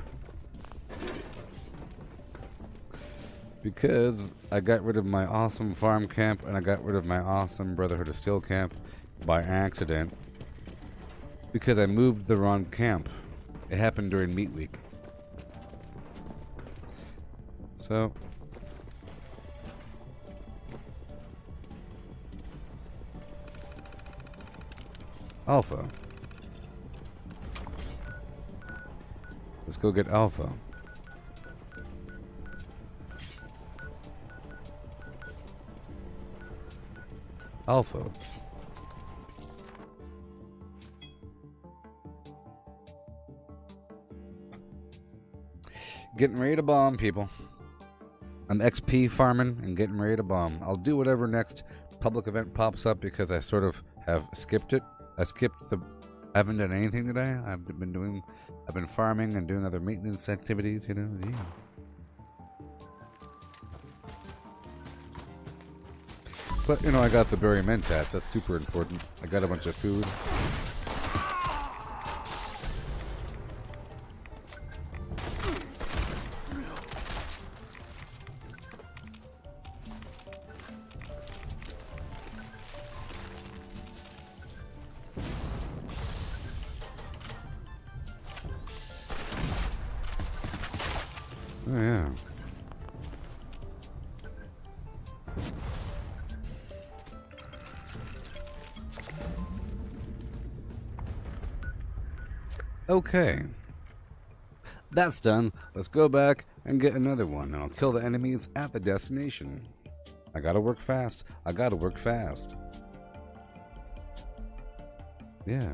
Because I got rid of my awesome farm camp and I got rid of my awesome Brotherhood of Steel camp by accident. Because I moved the wrong camp. It happened during meat week. So... Alpha. Let's go get Alpha. Alpha. Getting ready to bomb, people. I'm XP farming and getting ready to bomb. I'll do whatever next public event pops up because I sort of have skipped it. I haven't done anything today. I've been farming and doing other maintenance activities, you know. Yeah. But, you know, I got the berry mentats. That's super important. I got a bunch of food. Oh, yeah. Okay. That's done. Let's go back and get another one, and I'll kill the enemies at the destination. I gotta work fast. I gotta work fast. Yeah.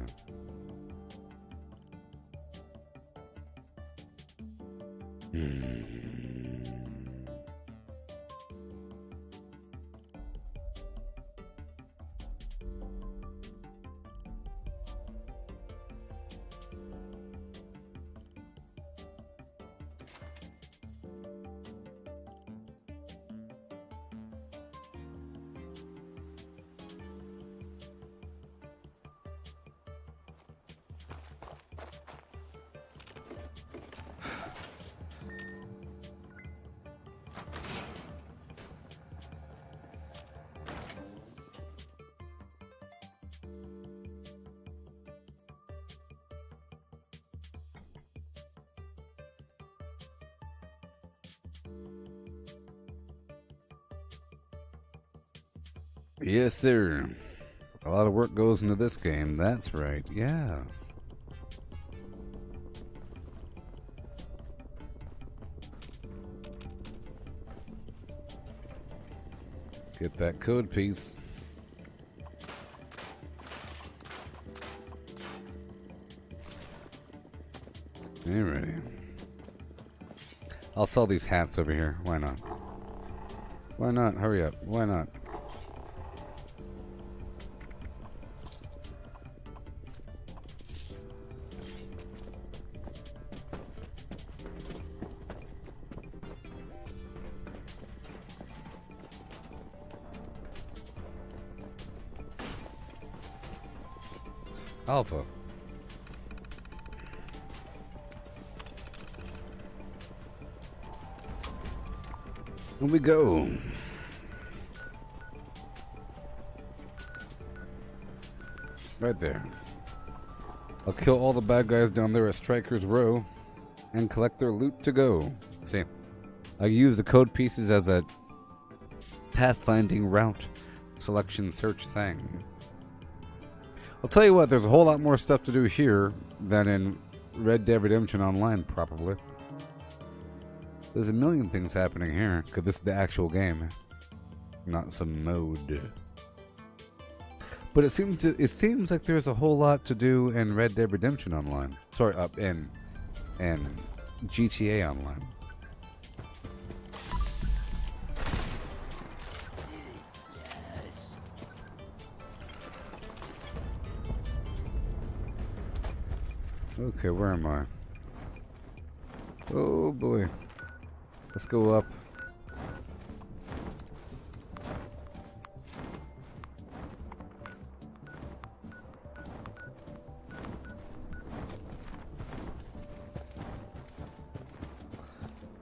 Yes, sir. A lot of work goes into this game. That's right. Yeah. Get that code piece. Alrighty. I'll sell these hats over here. Why not? Why not? Hurry up. Why not? Alpha. Here we go. Right there. I'll kill all the bad guys down there at Strikers Row and collect their loot to go. See, I use the code pieces as a pathfinding route selection search thing. I'll tell you what, there's a whole lot more stuff to do here than in Red Dead Redemption Online, probably. There's a million things happening here, because this is the actual game, not some mode. But it seems like there's a whole lot to do in Red Dead Redemption Online. Sorry, in GTA Online. Okay, where am I? Oh boy. Let's go up.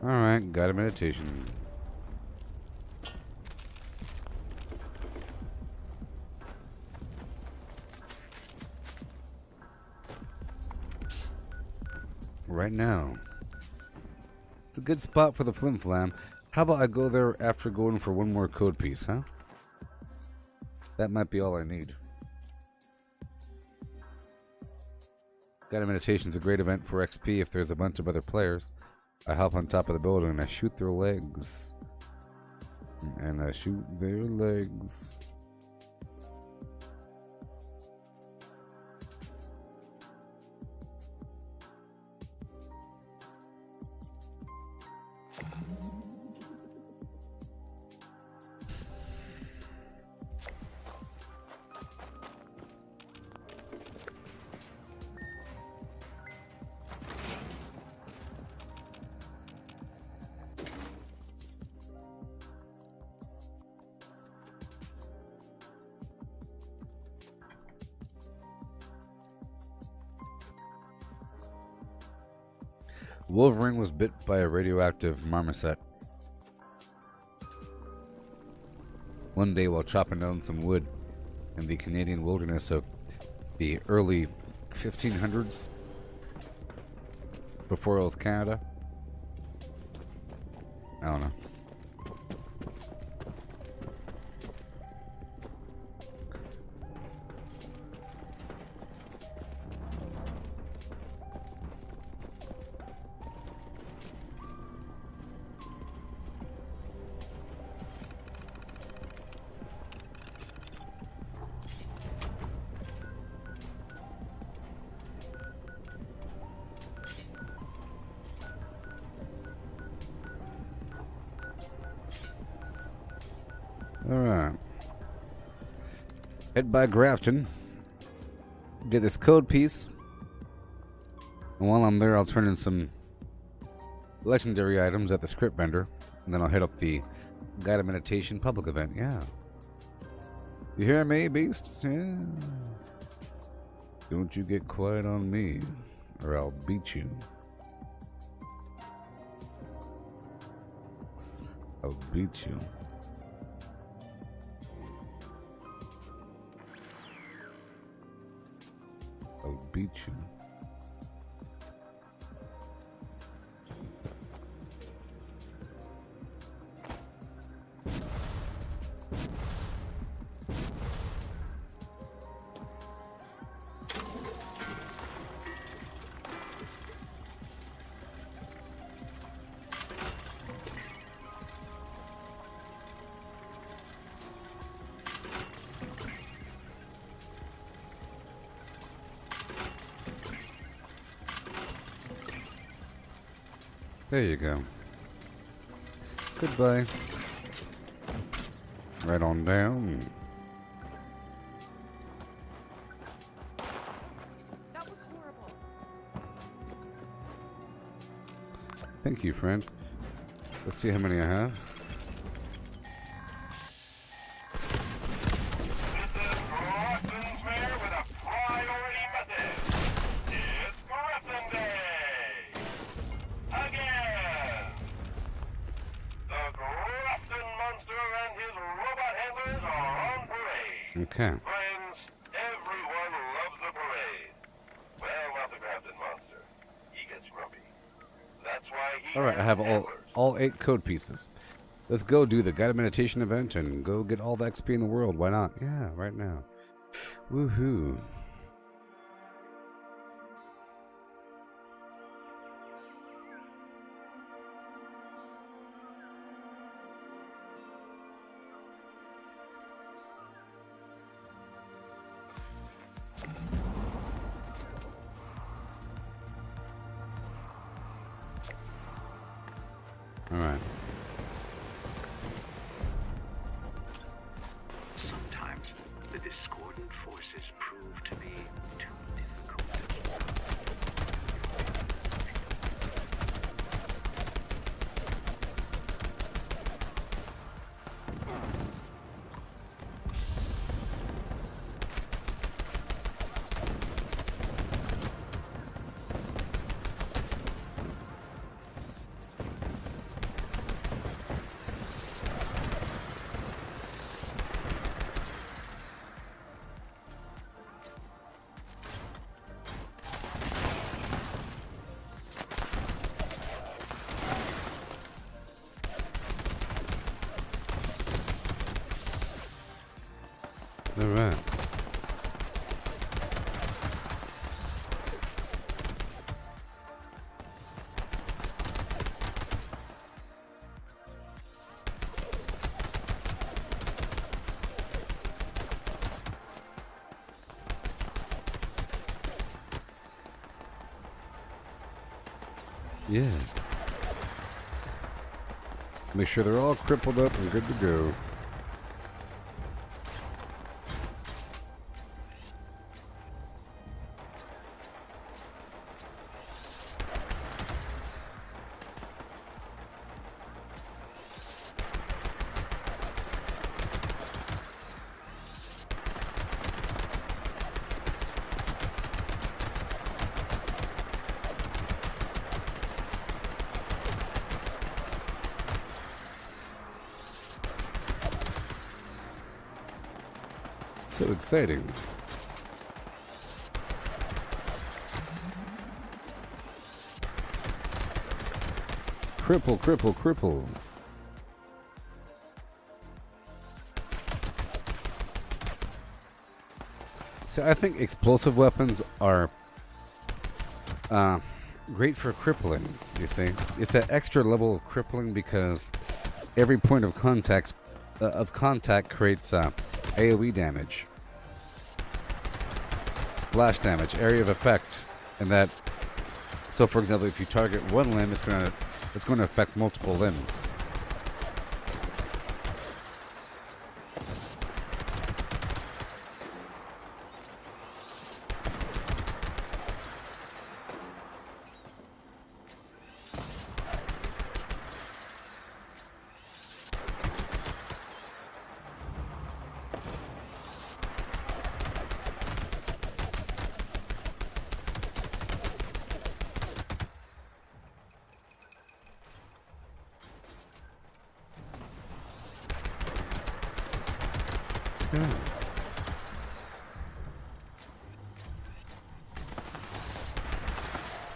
Alright, got a meditation. Right now. It's a good spot for the flim flam. How about I go there after going for one more code piece, huh? That might be all I need. Guided Meditation's a great event for XP if there's a bunch of other players. I hop on top of the building and I shoot their legs. And I shoot their legs. Wolverine was bit by a radioactive marmoset. One day while chopping down some wood in the Canadian wilderness of the early 1500s, before it was Canada, I don't know. Alright. Head by Grafton. Get this code piece. And while I'm there, I'll turn in some legendary items at the script vendor. And then I'll hit up the guided meditation public event. Yeah. You hear me, beasts? Yeah. Don't you get quiet on me, or I'll beat you. I'll beat you. I'll beat you. There you go. Goodbye. Right on down. That was horrible. Thank you, friend. Let's see how many I have. Okay. Friends, everyone loves the parade. Well, not the Grafton monster. He gets grumpy. That's why he... Alright, I have all 8 code pieces. Let's go do the guided meditation event and go get all the XP in the world. Why not? Yeah, right now. Woohoo. Alright. Sometimes the discordant forces prove to be too difficult. Alright. Yeah. Make sure they're all crippled up and good to go. So exciting. Cripple, cripple, cripple. So I think explosive weapons are great for crippling, you see. It's that extra level of crippling because every point of contact creates AoE damage. Splash damage, area of effect, and that. So, for example, if you target one limb, it's going to affect multiple limbs.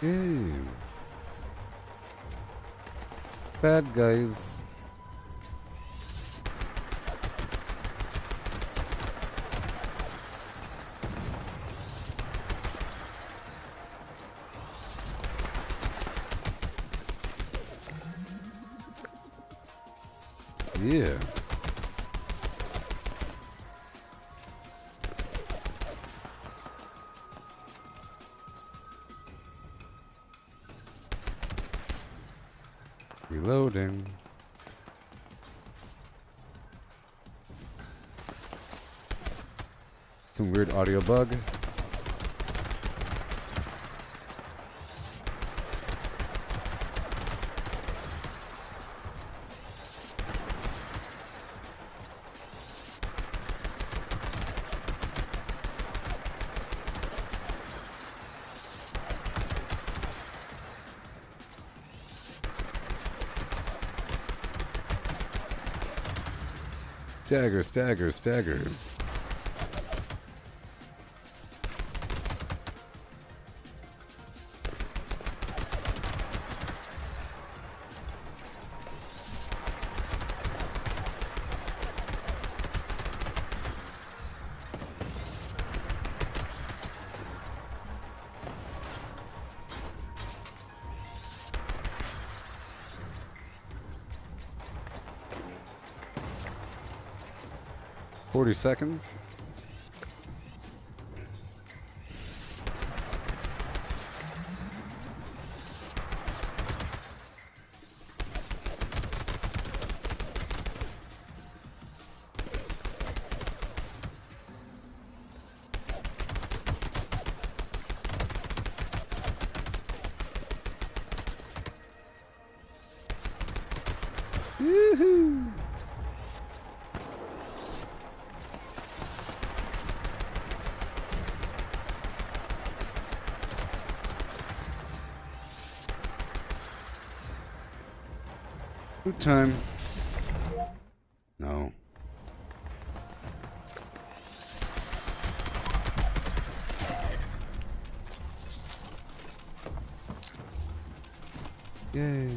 Ew. Bad guys. Yeah. Reloading. Some weird audio bug. Stagger, stagger, stagger. Seconds. Woohoo! Good time. No. Yay.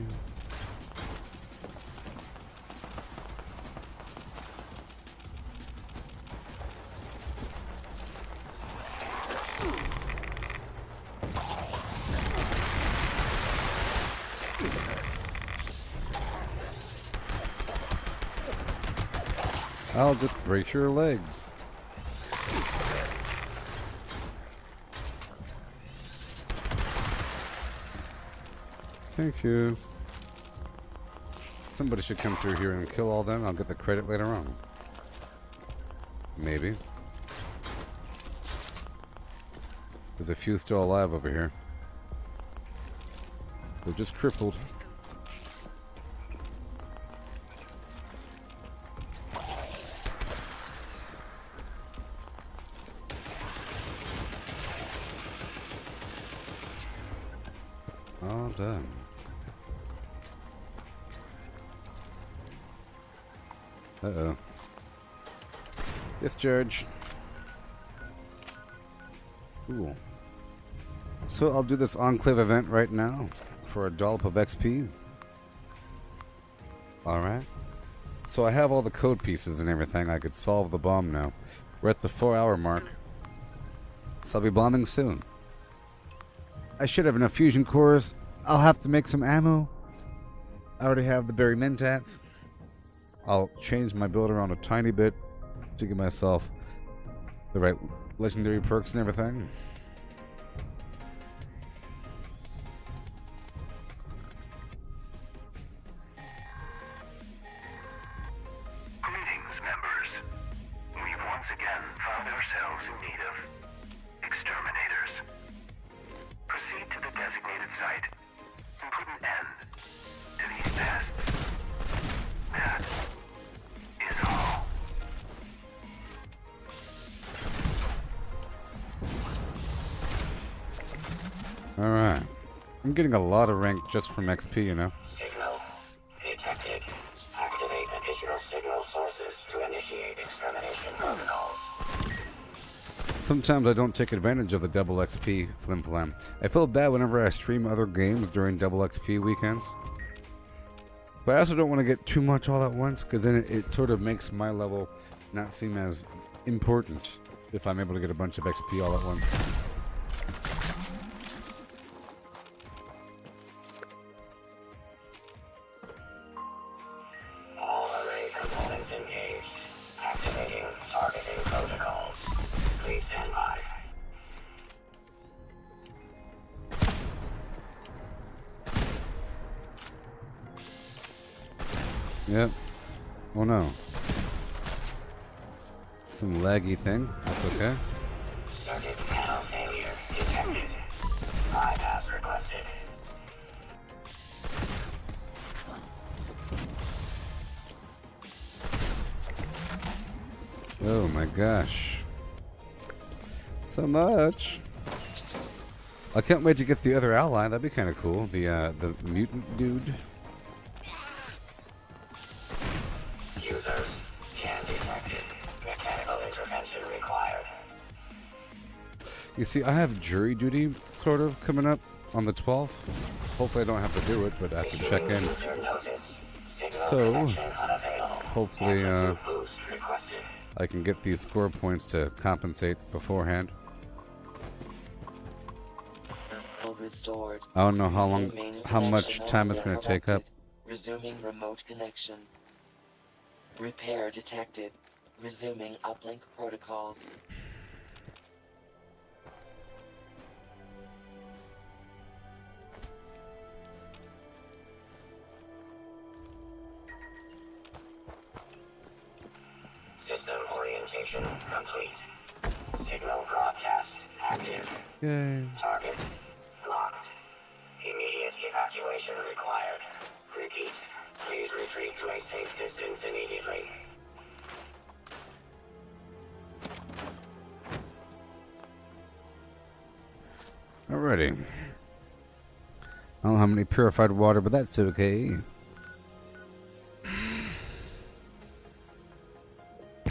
I'll just break your legs. Thank you. Somebody should come through here and kill all them. I'll get the credit later on. Maybe. There's a few still alive over here. They're just crippled. All done. Uh-oh. Discharge. Cool. So I'll do this Enclave event right now for a dollop of XP. Alright. So I have all the code pieces and everything. I could solve the bomb now. We're at the 4-hour mark. So I'll be bombing soon. I should have enough fusion cores. I'll have to make some ammo. I already have the berry mentats. I'll change my build around a tiny bit to give myself the right legendary perks and everything. Greetings, members. We've once again found ourselves in need of exterminators. Proceed to the designated site and put an end to these pests. That is all. Alright. I'm getting a lot of rank just from XP, you know. Signal detected. Activate additional signal sources to initiate extermination protocols. Sometimes I don't take advantage of the double XP flim flam. I feel bad whenever I stream other games during double XP weekends. But I also don't want to get too much all at once, because then it sort of makes my level not seem as important if I'm able to get a bunch of XP all at once. All array components engaged. Activating targeting protocols. Please stand by. Yep. Oh no. Some laggy thing. That's okay. Circuit panel failure detected. Bypass requested. Oh my gosh. So much. I can't wait to get the other ally. That'd be kind of cool. The mutant dude. Users can detected. Mechanical intervention required. You see, I have jury duty sort of coming up on the 12th. Hopefully I don't have to do it, but I have to check in. So, hopefully I can get these score points to compensate beforehand. I don't know how much time it's going to take up. Resuming remote connection. Repair detected. Resuming uplink protocols. System orientation complete. Signal broadcast active. Yay. Target locked. Immediate evacuation required. Repeat. Please retreat to a safe distance immediately. Alrighty. I don't have any purified water, but that's okay.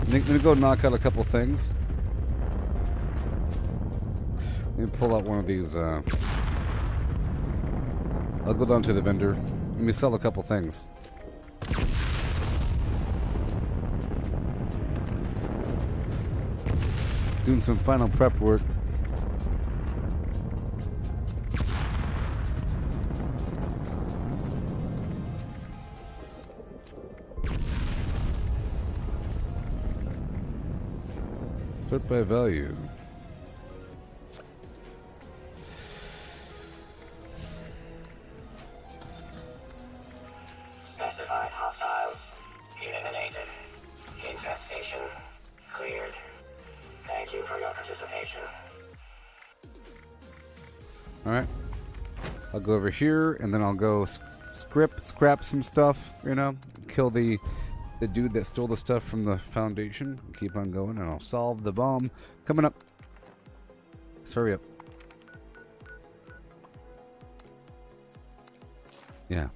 Let me go knock out a couple things. Let me pull out one of these. I'll go down to the vendor. Let me sell a couple things. Doing some final prep work. Sort by value. Specified hostiles eliminated. Infestation cleared. Thank you for your participation. Alright. I'll go over here and then I'll go scrap some stuff, you know, kill the dude that stole the stuff from the Foundation. Keep on going and I'll solve the bomb. Coming up. Let's hurry up. Yeah.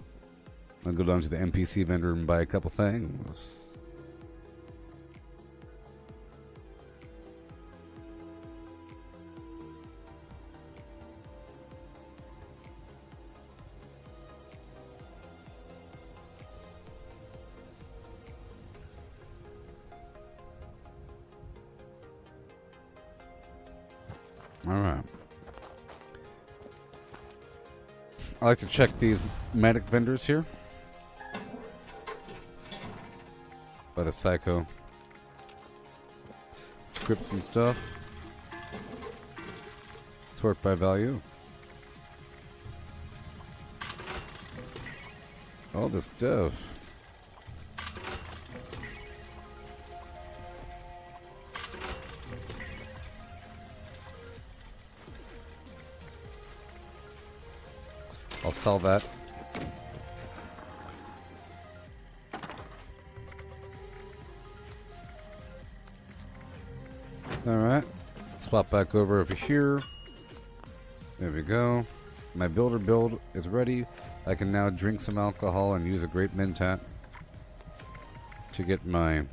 I'll go down to the NPC vendor and buy a couple things. I like to check these medic vendors here. By the Psycho. Script some stuff. Sort by value. All this stuff. I'll sell that. Alright. Swap back over here. There we go. My builder build is ready. I can now drink some alcohol and use a great mentat to get my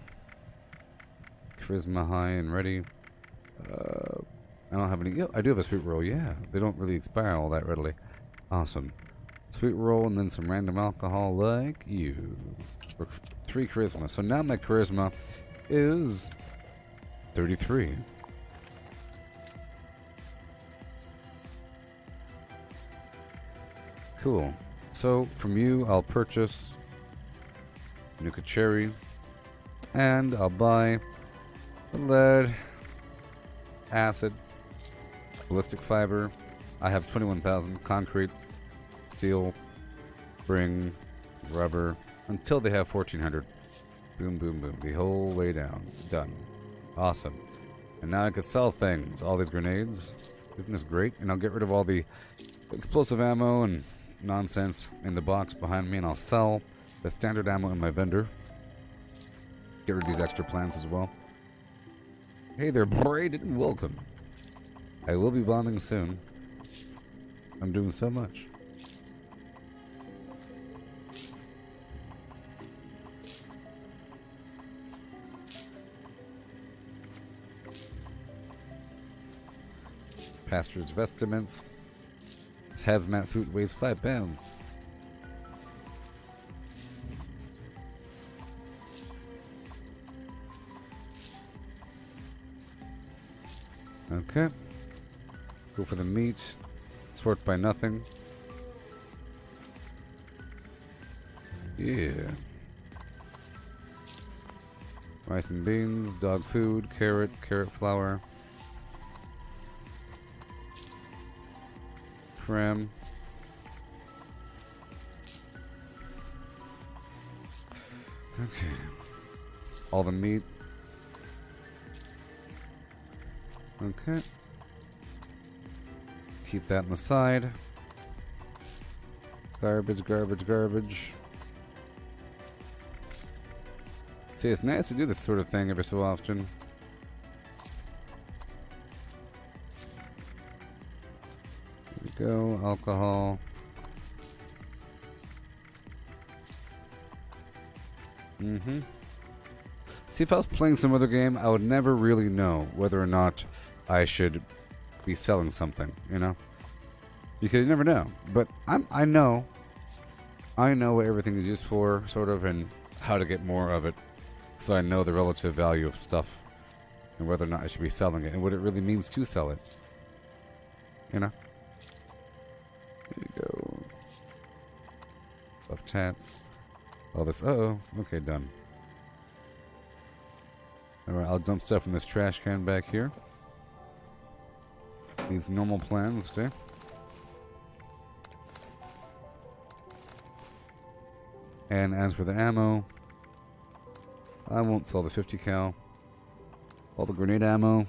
charisma high and ready. I don't have any. Oh, I do have a sweet roll. Yeah, they don't really expire all that readily. Awesome. Sweet roll and then some random alcohol like you. For 3 charisma. So now my charisma is 33. Cool. So from you, I'll purchase Nuka Cherry, and I'll buy lead, acid, ballistic fiber. I have 21,000 concrete, steel, spring, rubber, until they have 1,400. Boom, boom, boom. The whole way down. Done. Awesome. And now I can sell things. All these grenades. Isn't this great? And I'll get rid of all the explosive ammo and nonsense in the box behind me, and I'll sell the standard ammo in my vendor. Get rid of these extra plants as well. Hey there, Braden. Welcome. I will be bonding soon. I'm doing so much. Pastor's vestments. This hazmat suit weighs 5 pounds. Okay. Go for the meat. Sort by nothing. Yeah. Rice and beans, dog food, carrot flour. Cram. Okay. All the meat. Okay. Keep that on the side. Garbage, garbage, garbage. See, it's nice to do this sort of thing every so often. There we go. Alcohol. See, if I was playing some other game, I would never really know whether or not I should be selling something, you know? Because you never know. But I know what everything is used for, sort of, and how to get more of it. So I know the relative value of stuff and whether or not I should be selling it and what it really means to sell it. You know? There you go. Buff tats. All this. Uh-oh. Okay, done. Alright, I'll dump stuff in this trash can back here. These normal plans, see? And as for the ammo, I won't sell the 50 cal. All the grenade ammo.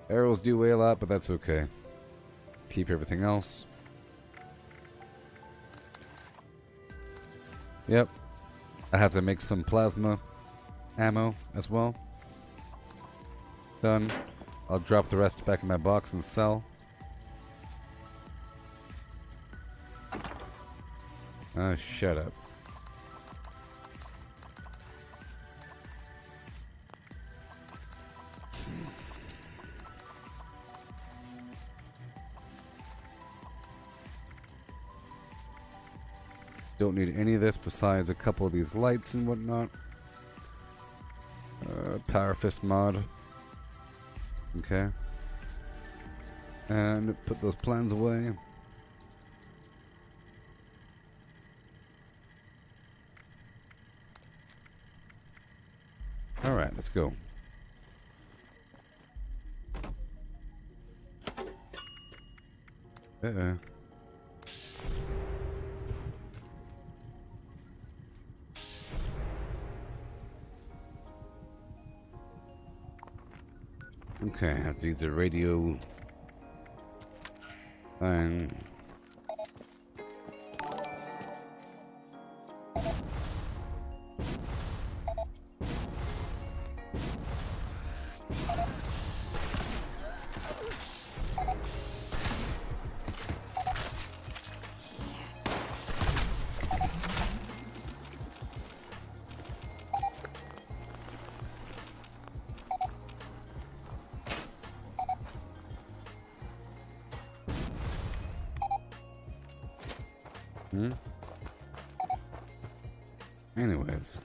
Arrows do weigh a lot, but that's okay. Keep everything else. Yep. I have to make some plasma ammo as well. Done. I'll drop the rest back in my box and sell. Oh, shut up. Don't need any of this besides a couple of these lights and whatnot. Power fist mod. Okay. And put those plans away. go. Okay, I have to use the radio. And anyways,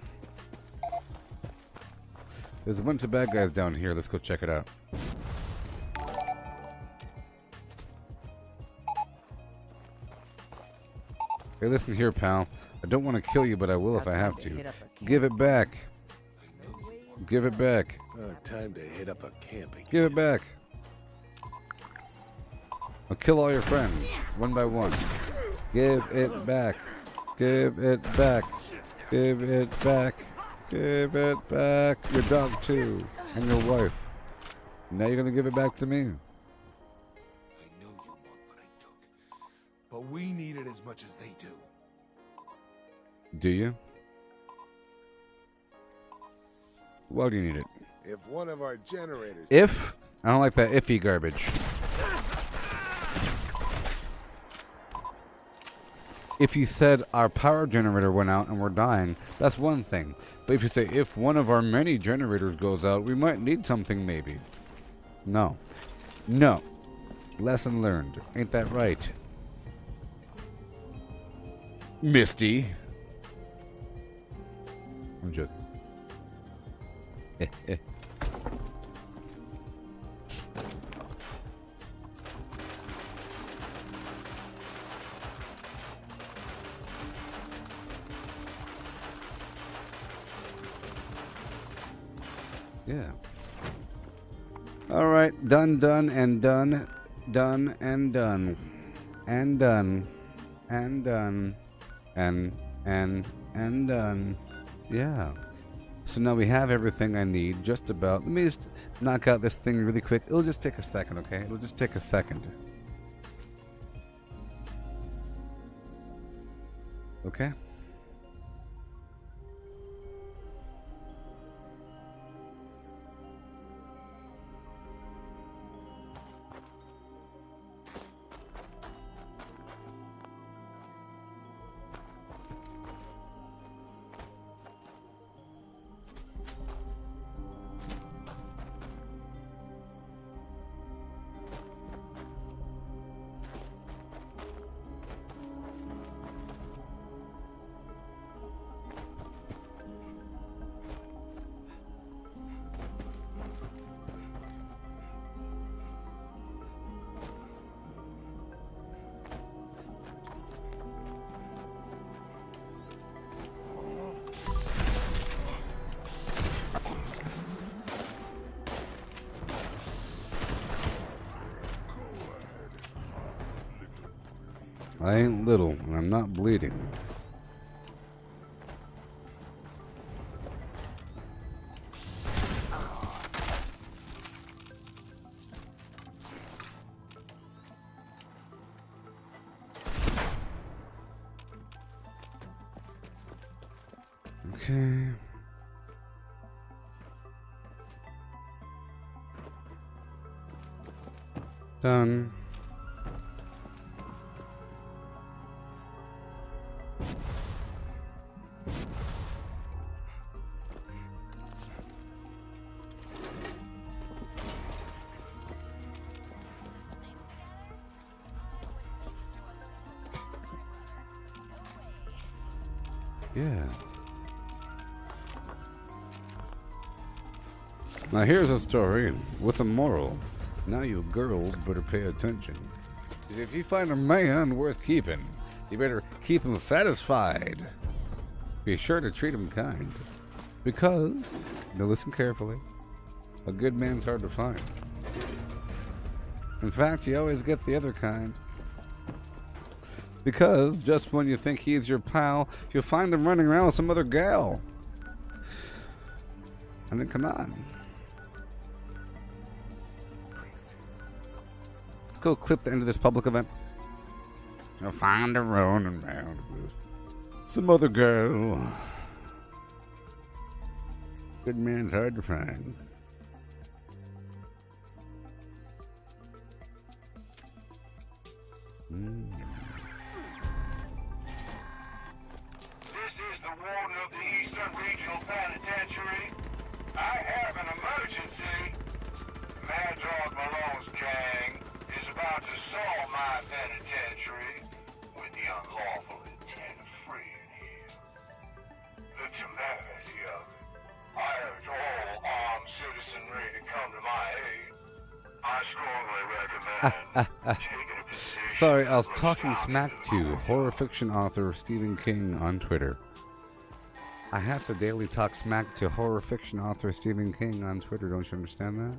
there's a bunch of bad guys down here. Let's go check it out. Hey, listen here, pal. I don't want to kill you, but I will if I have to. Give it back. Give it back. Time to hit up a camping. Give it back. I'll kill all your friends, one by one. Give it back. Give it back. Give it back. Give it back. Your dog too. And your wife. Now you're gonna give it back to me. I know you want what I took, but we need it as much as they do. Do you? Why do you need it? If one of our generators... If? I don't like that iffy garbage. If you said our power generator went out and we're dying, that's one thing. But if you say if one of our many generators goes out, we might need something maybe. No. No. Lesson learned. Ain't that right? Misty. I'm joking. Yeah. All right, done, and done, done, and done, and done, and done, and done. Yeah. So now we have everything I need, just about. Let me just knock out this thing really quick. It'll just take a second, okay? It'll just take a second. Okay? I ain't little, and I'm not bleeding. Okay. Done. Yeah. Now here's a story with a moral. Now you girls better pay attention. 'Cause if you find a man worth keeping, you better keep him satisfied. Be sure to treat him kind. Because, now listen carefully, a good man's hard to find. In fact, you always get the other kind. Because just when you think he's your pal, you'll find him running around with some other gal. I mean, come on. Let's go clip the end of this public event. You'll find him running around with some other girl. Good man's hard to find. This is the warden of the Eastern Regional Penitentiary. I have an emergency. Mad Dog Malone's gang is about to saw my penitentiary with the unlawful intent of freeing him. The temerity of it. I urge all armed citizenry to come to my aid. I strongly recommend taking a position. Sorry, I was talking smack to horror fiction author Stephen King on Twitter. I have to daily talk smack to horror fiction author Stephen King on Twitter. Don't you understand that?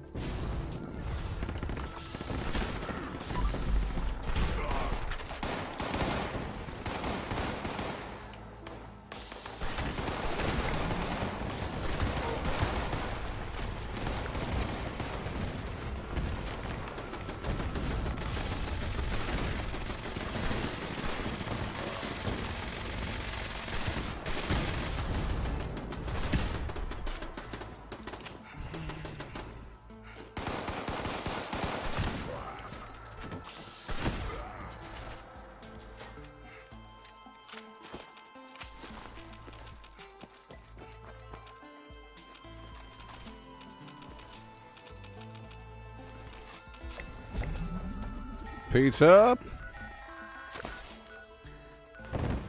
Pizza.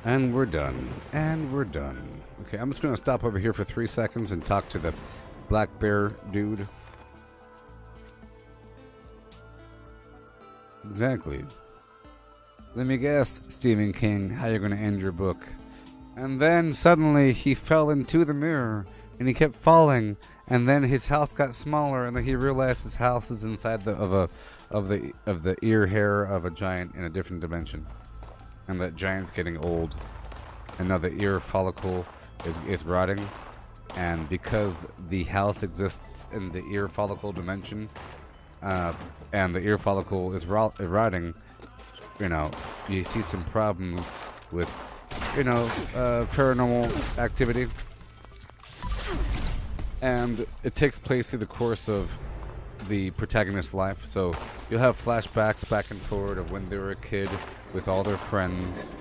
And we're done. And we're done. Okay, I'm just going to stop over here for 3 seconds and talk to the black bear dude. Exactly. Let me guess, Stephen King, how you're going to end your book. And then suddenly he fell into the mirror and he kept falling, and then his house got smaller, and then he realized his house is inside of the ear hair of a giant in a different dimension, and that giant's getting old, and now the ear follicle is rotting, and because the house exists in the ear follicle dimension, and the ear follicle is rotting, you know, you see some problems with, you know, paranormal activity. And it takes place through the course of the protagonist's life. So you'll have flashbacks back and forward of when they were a kid with all their friends,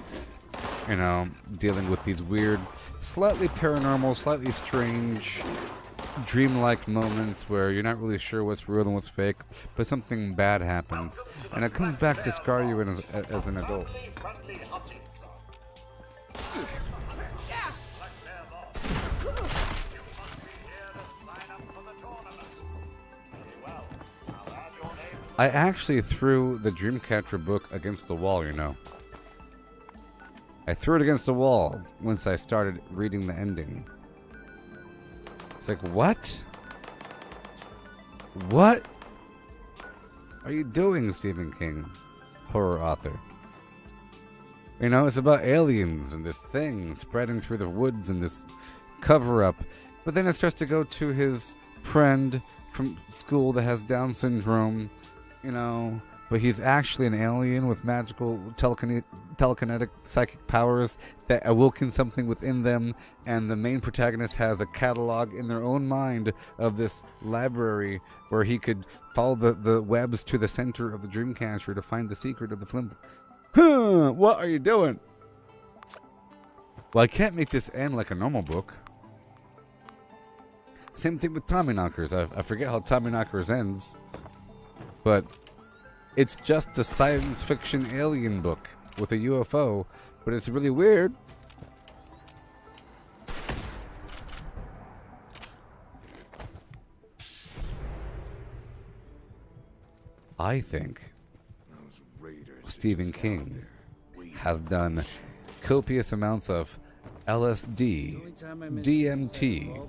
you know, dealing with these weird, slightly paranormal, slightly strange, dreamlike moments where you're not really sure what's real and what's fake, but something bad happens. And it comes back to scar you as an adult. I actually threw the Dreamcatcher book against the wall, you know. I threw it against the wall once I started reading the ending. It's like, what? What are you doing, Stephen King, horror author? You know, it's about aliens and this thing spreading through the woods and this cover-up. But then it starts to go to his friend from school that has Down syndrome, you know, but he's actually an alien with magical telekinetic psychic powers that awoken something within them, and the main protagonist has a catalog in their own mind of this library where he could follow the webs to the center of the Dreamcatcher to find the secret of the film. Huh, what are you doing? Well, I can't make this end like a normal book. Same thing with Tommyknockers. I forget how Tommyknockers ends, but it's just a science fiction alien book with a UFO, but it's really weird. I think Stephen King has done copious amounts of LSD, DMT,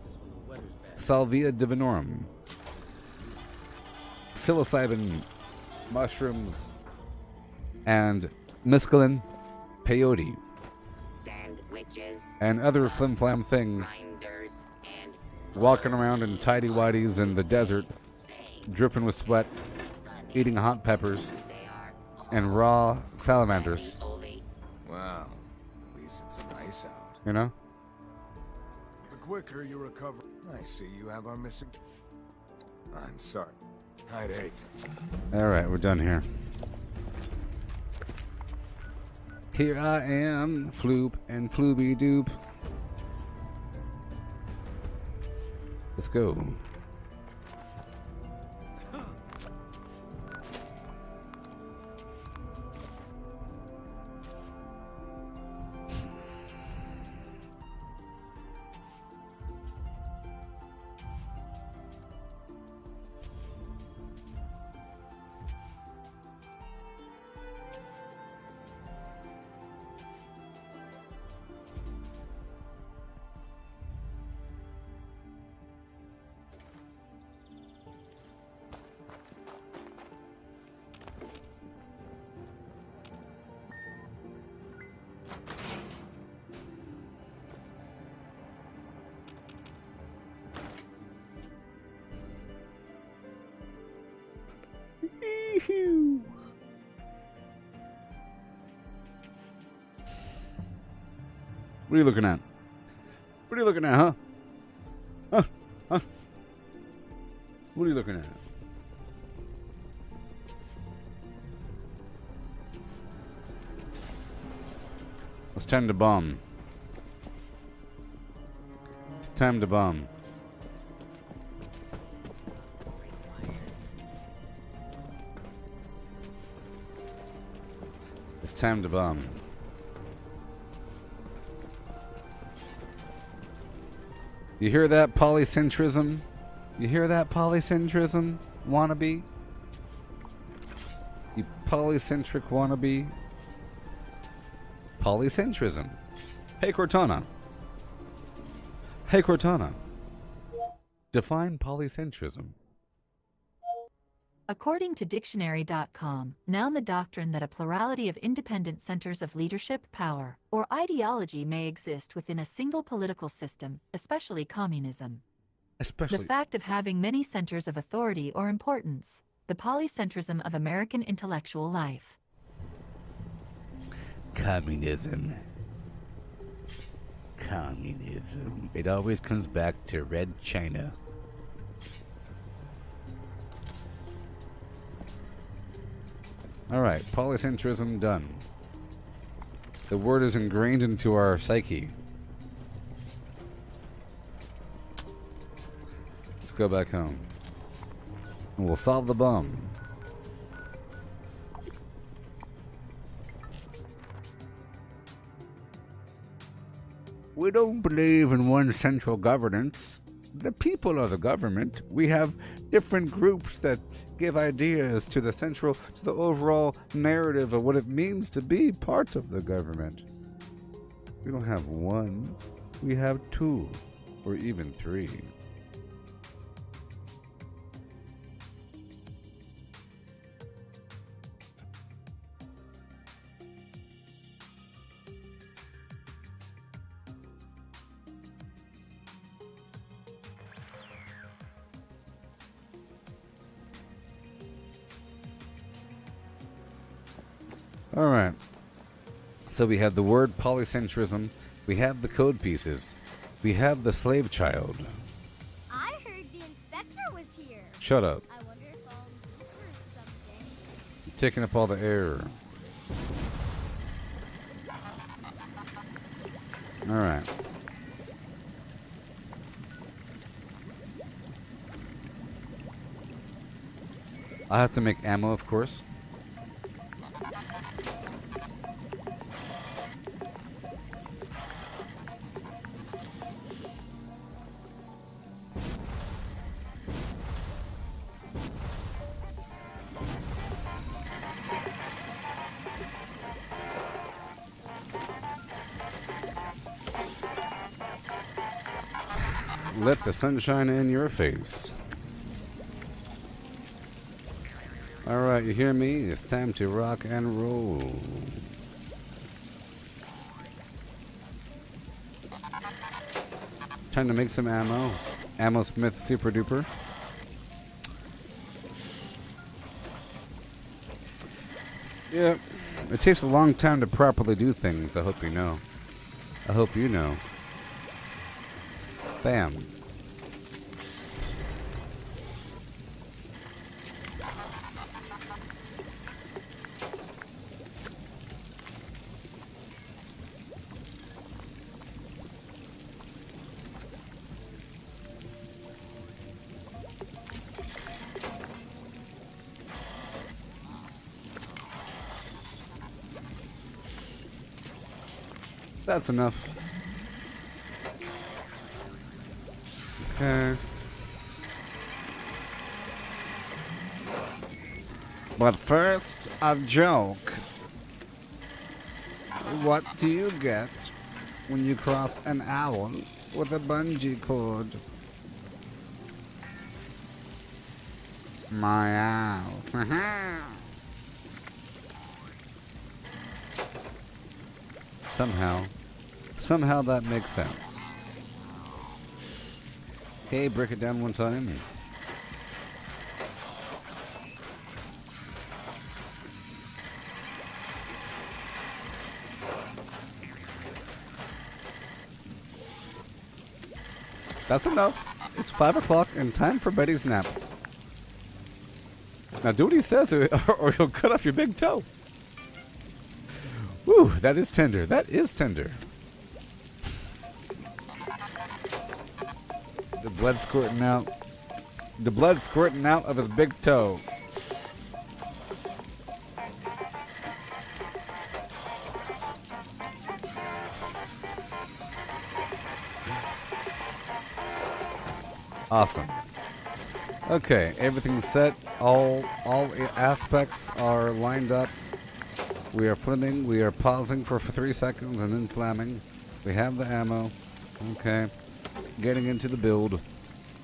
Salvia divinorum, psilocybin mushrooms, and mescaline peyote, Sandwiches, and other flim-flam things, binders, and walking around in tighty-whities in the desert, dripping with sweat, eating hot peppers, and raw salamanders. Wow. At least it's nice out. You know? The quicker you recover... I see you have our missing... I'm sorry. I'd hate to. Alright, we're done here. Here I am, Floop and Flooby Doop. Let's go. What are you looking at? What are you looking at, huh? Huh? Huh? What are you looking at? It's time to bomb. It's time to bomb. It's time to bomb. You hear that, polycentrism? You hear that, polycentrism, wannabe? You polycentric wannabe? Polycentrism. Hey, Cortana. Hey, Cortana. Define polycentrism. According to dictionary.com, noun the doctrine that a plurality of independent centers of leadership, power, or ideology may exist within a single political system, especially communism. The fact of having many centers of authority or importance. The polycentrism of American intellectual life. Communism. Communism. It always comes back to Red China. Alright, polycentrism done. The word is ingrained into our psyche. Let's go back home. And we'll solve the bomb. We don't believe in one central governance. The people are the government. We have different groups that give ideas to the central, to the overall narrative of what it means to be part of the government. We don't have one. We have two, or even three. All right. So we have the word polycentrism. We have the code pieces. We have the slave child. I heard the inspector was here. Shut up. I wonder if I'll meet her someday. You're taking up all the air. All right. I have to make ammo, of course. let the sunshine in your face. Alright, you hear me? It's time to rock and roll. Time to make some ammo. Ammo Smith Super Duper. Yeah, it takes a long time to properly do things, I hope you know. I hope you know. Bam. That's enough. Okay. But first, a joke. What do you get when you cross an owl with a bungee cord? My owls. Somehow that makes sense. Okay, break it down one time. That's enough. It's 5 o'clock and time for Betty's nap. Now do what he says or he'll cut off your big toe. Woo, that is tender. That is tender. The blood squirting out. The blood squirting out of his big toe. Awesome. Okay, everything's set. All aspects are lined up. We are flimming. We are pausing for 3 seconds and then flamming. We have the ammo. Okay. Getting into the build.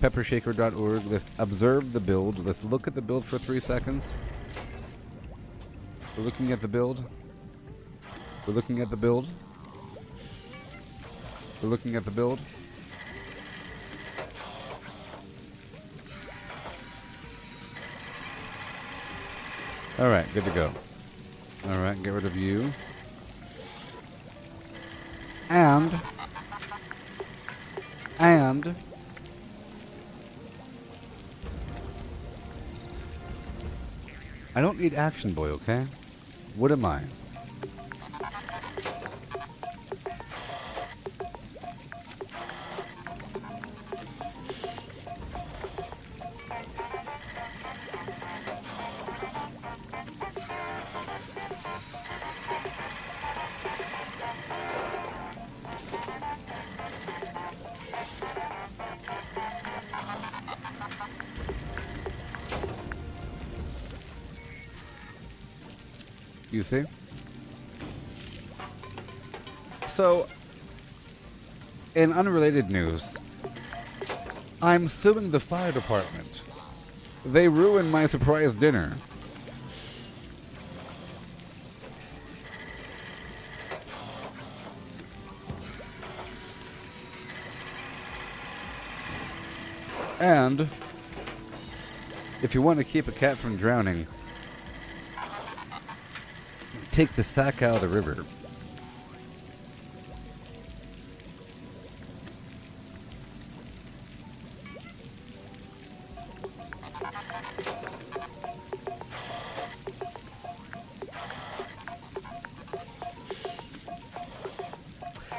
Peppershaker.org. Let's observe the build. Let's look at the build for 3 seconds. We're looking at the build. We're looking at the build. We're looking at the build. Alright, good to go. Alright, get rid of you. And I don't need Action Boy, okay? What am I? You see? So, in unrelated news, I'm suing the fire department. They ruined my surprise dinner. And if you want to keep a cat from drowning, take the sack out of the river.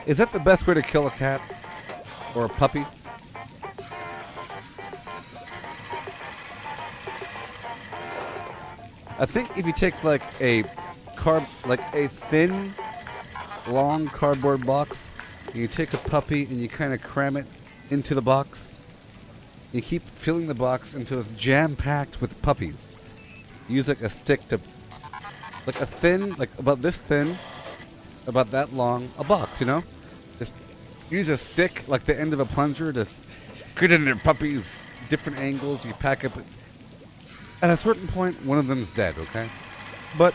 Is that the best way to kill a cat? Or a puppy? I think if you take like a thin, long cardboard box, and you take a puppy and you kind of cram it into the box, you keep filling the box until it's jam-packed with puppies. Use like a stick to, like a thin, like about this thin, about that long, a box, you know? Just use a stick, like the end of a plunger, just Get in there, puppies. Different angles. You pack up. At a certain point, one of them's dead, okay? But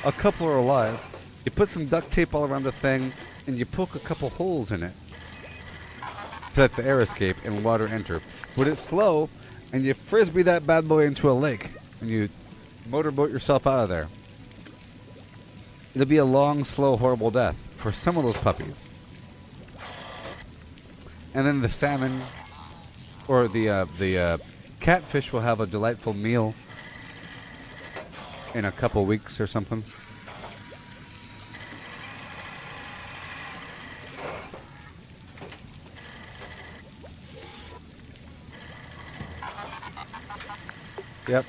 a couple are alive. You put some duct tape all around the thing, and you poke a couple holes in it to let the air escape and water enter. But it's slow, and you frisbee that bad boy into a lake, and you motorboat yourself out of there. It'll be a long, slow, horrible death for some of those puppies. And then the salmon or the catfish will have a delightful meal in a couple weeks or something. Yep.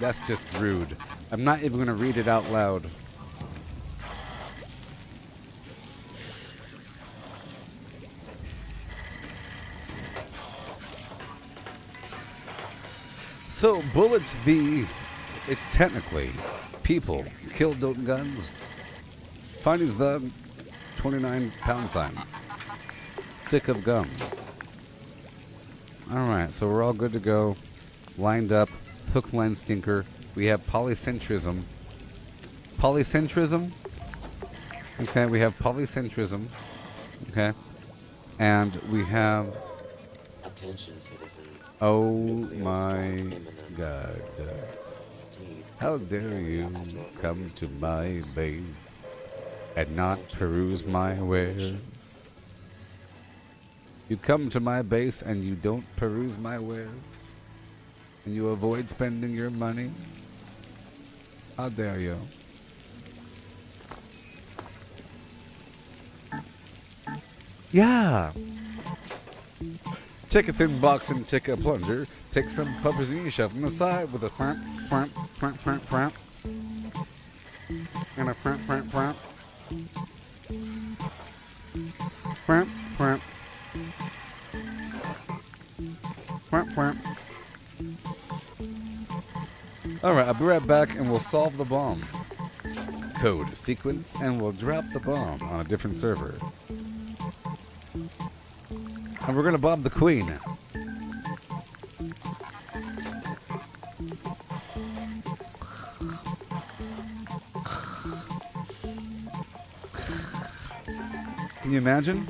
That's just rude. I'm not even going to read it out loud. So, Bullets V is technically people killed guns. Finding the 29 £sign. Stick of gum. Alright, so we're all good to go. Lined up. Hook, line, stinker. We have polycentrism. Polycentrism? Okay, we have polycentrism. Okay. And we have... Attention, citizens. Oh my god. How dare you come to my base and not peruse my wares? You come to my base and you don't peruse my wares? And you avoid spending your money? How dare you? Yeah! Take a thin box and take a plunger. Take some puppies and you shove them aside with a framp, framp, framp, framp, framp. And a framp, framp, framp. Framp, framp. Framp, framp. Alright, I'll be right back and we'll solve the bomb. Code, sequence, and we'll drop the bomb on a different server. And we're gonna bomb the queen. Can you imagine?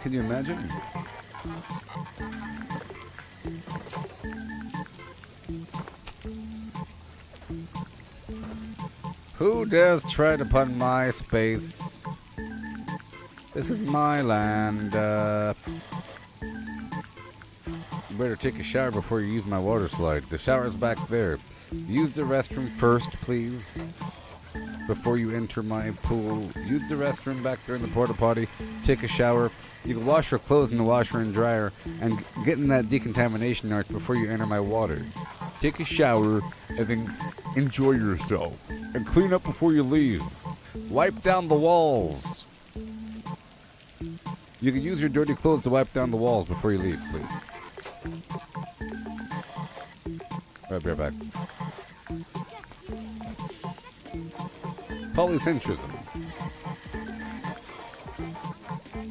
Can you imagine? Who dares tread upon my space? This is my land. You better take a shower before you use my water slide. The shower's back there. Use the restroom first, please. Before you enter my pool, use the restroom back there in the porta potty. Take a shower. You can wash your clothes in the washer and dryer and get in that decontamination arch before you enter my water. Take a shower and then enjoy yourself. And clean up before you leave. Wipe down the walls. You can use your dirty clothes to wipe down the walls before you leave, please. I'll be right back. Polycentrism.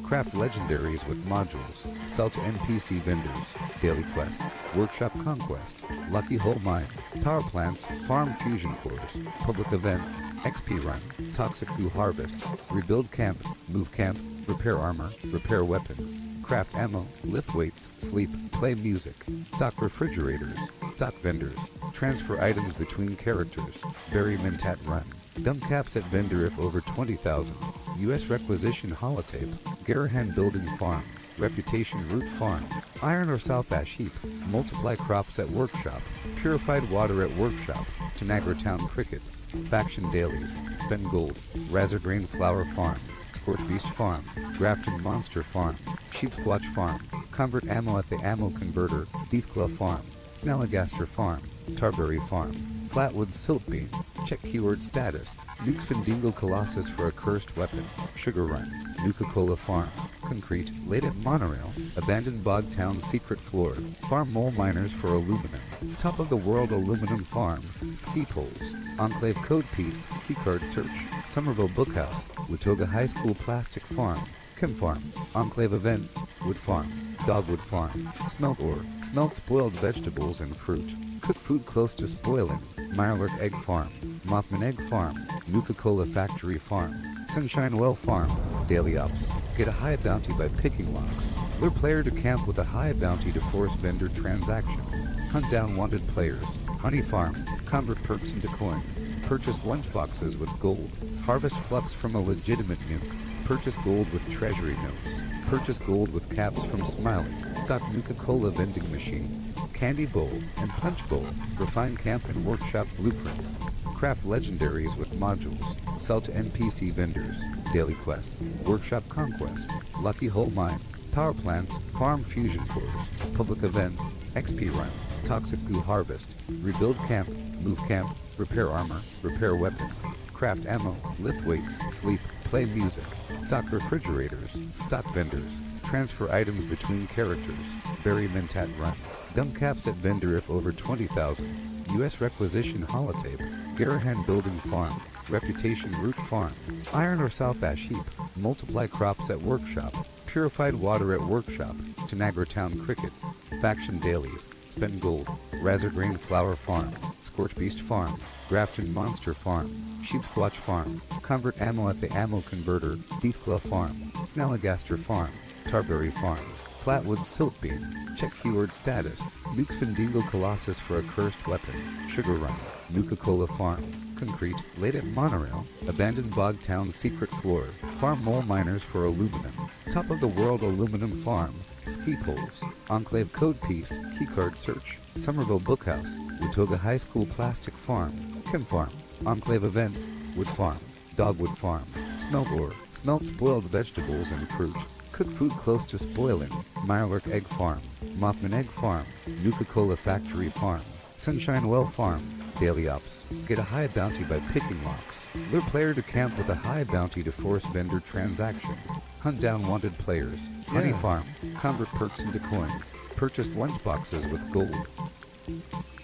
Craft legendaries with modules. Sell to NPC vendors. Daily quests. Workshop conquest. Lucky hole mine. Power plants. Farm fusion cores. Public events. XP run. Toxic goo harvest. Rebuild camp. Move camp. Repair armor. Repair weapons. Craft ammo. Lift weights. Sleep. Play music. Stock refrigerators. Stock vendors. Transfer items between characters. Bury Mentat run. Dump caps at vendor if over 20,000. U.S. requisition holotape. Garahan building farm. Reputation root farm. Iron or South Ash heap. Multiply crops at workshop. Purified water at workshop. Tanagra Town crickets. Faction dailies. Spend gold. Razor grain flower farm. Scorch beast farm. Grafton monster farm. Sheep squatch farm. Convert ammo at the ammo converter. Deep glove farm. Snalligaster farm. Tarberry farm. Flatwood Siltbeam. Check keyword status. Nuke's Findingo Colossus for a cursed weapon. Sugar Run. Nuka-Cola Farm. Concrete. Late at Monorail. Abandoned Bogtown Secret Floor. Farm Mole Miners for aluminum. Top of the World Aluminum Farm. Ski Poles. Enclave Code Piece. Keycard Search. Somerville Bookhouse. Watoga High School Plastic Farm. Chem Farm. Enclave Events. Wood Farm. Dogwood Farm. Smelt Ore. Smelt spoiled vegetables and fruit. Cook food close to spoiling. Mirelurk Egg Farm. Mothman Egg Farm. Nuka-Cola Factory Farm. Sunshine Well Farm. Daily Ops. Get a high bounty by picking locks. Lure player to camp with a high bounty to force vendor transactions. Hunt down wanted players. Honey Farm. Convert perks into coins. Purchase lunchboxes with gold. Harvest flux from a legitimate nuke. Purchase gold with treasury notes. Purchase gold with caps from Smiley. Stock Nuka-Cola vending machine. Candy Bowl and Punch Bowl. Refine camp and workshop blueprints. Craft legendaries with modules. Sell to NPC vendors. Daily quests. Workshop conquest. Lucky Hole Mine. Power plants. Farm fusion cores. Public events. XP run. Toxic goo harvest. Rebuild camp. Move camp. Repair armor. Repair weapons. Craft ammo. Lift weights. Sleep. Play music. Stock refrigerators. Stock vendors. Transfer items between characters. Bury Mentat run. Dump caps at vendor if over 20,000. U.S. requisition holotape. Garahan building farm. Reputation root farm. Iron or South Ash heap. Multiply crops at workshop. Purified water at workshop. Tanagra Town crickets. Faction dailies. Spend gold. Razorgrain flower farm. Scorch Beast farm. Grafton monster farm. Sheep Squatch farm. Convert ammo at the ammo converter. Deepclaw farm. Snalligaster farm. Tarberry farm. Flatwood Siltbeam. Check keyword status. Nuke's Findingo Colossus for a cursed weapon. Sugar Run. Nuka-Cola Farm. Concrete. Late at Monorail. Abandoned Bogtown Secret Floor. Farm Mole Miners for aluminum. Top of the World Aluminum Farm. Ski Poles. Enclave Code Piece. Keycard Search. Somerville Bookhouse. Watoga High School Plastic Farm. Chem Farm. Enclave Events. Wood Farm. Dogwood Farm. Smelt Ore. Smelt spoiled vegetables and fruit. Cook food close to spoiling. Mirelurk Egg Farm. Mothman Egg Farm. Nuka-Cola Factory Farm. Sunshine Well Farm. Daily Ops. Get a high bounty by picking locks. Lure player to camp with a high bounty to force vendor transactions. Hunt down wanted players. Honey Farm. Convert perks into coins. Purchase lunchboxes with gold.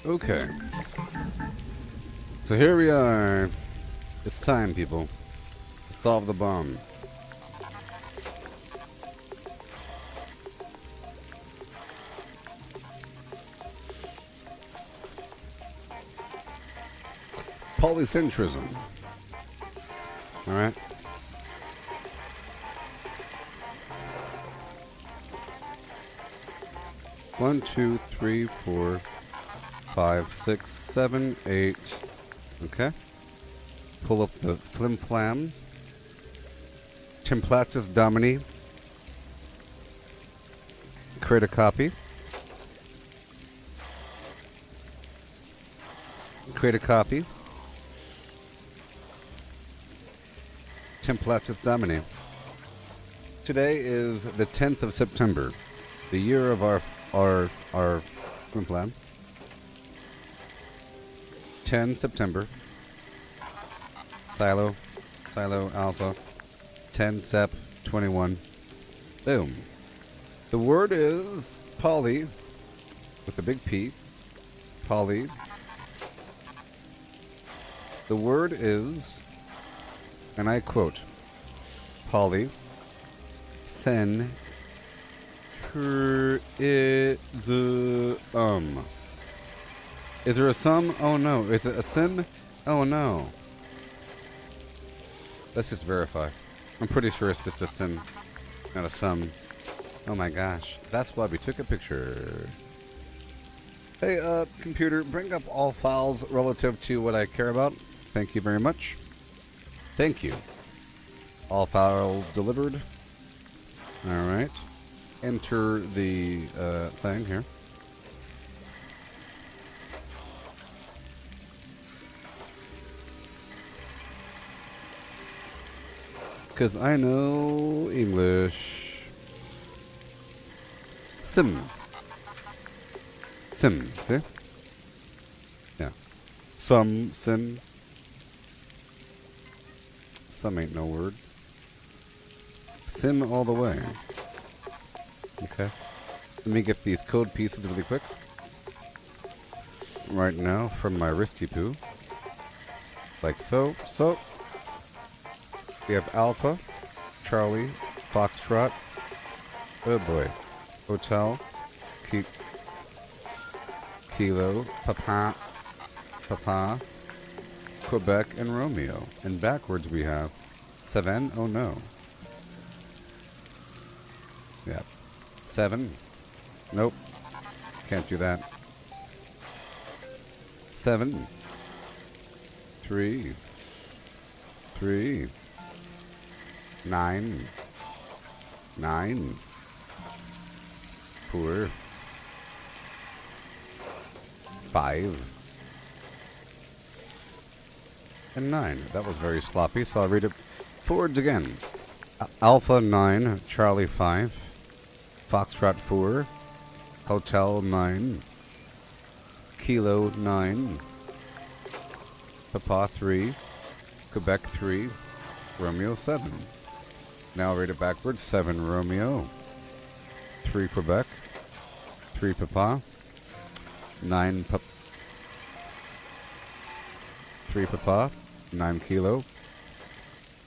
Okay. So here we are. It's time, people, to solve the bomb. Polycentrism. Alright? One, two, three, 4, 5, 6, 7, 8. Okay. Pull up the Flim Flam. Templatus Domini. Create a copy. Create a copy. Templatus Domini. Today is the 10th of September, the year of our Flim Flam. 10 September. Silo Alpha. 10 Sep 21. Boom. The word is poly with a big P. Poly. The word is, and I quote, poly sen is Is there a sum? Oh no. Is it a sim? Oh no. Let's just verify. I'm pretty sure it's just a sim, not a sum. Oh my gosh. That's why we took a picture. Hey, computer, bring up all files relative to what I care about. Thank you very much. Thank you. All files delivered. Alright. Enter the thing here. Because I know English. Sim. See? Yeah. Some sin. Some ain't no word. Sin all the way. Okay. Let me get these code pieces really quick. Right now from my wristy poo. Like so. So. We have Alpha, Charlie, Foxtrot. Oh boy. Hotel. Kilo. Papa. Quebec and Romeo. And backwards we have Seven. Oh no. Yeah. 7. Nope. Can't do that. 7. 3. 3. 9. 9. 4. 5. And 9. That was very sloppy, so I'll read it forwards again. Alpha 9, Charlie 5, Foxtrot 4, Hotel 9, Kilo 9, Papa 3, Quebec 3, Romeo 7. Now I'll read it backwards. 7 Romeo, 3 Quebec, 3 Papa, 9 3 Papa, 9 Kilo,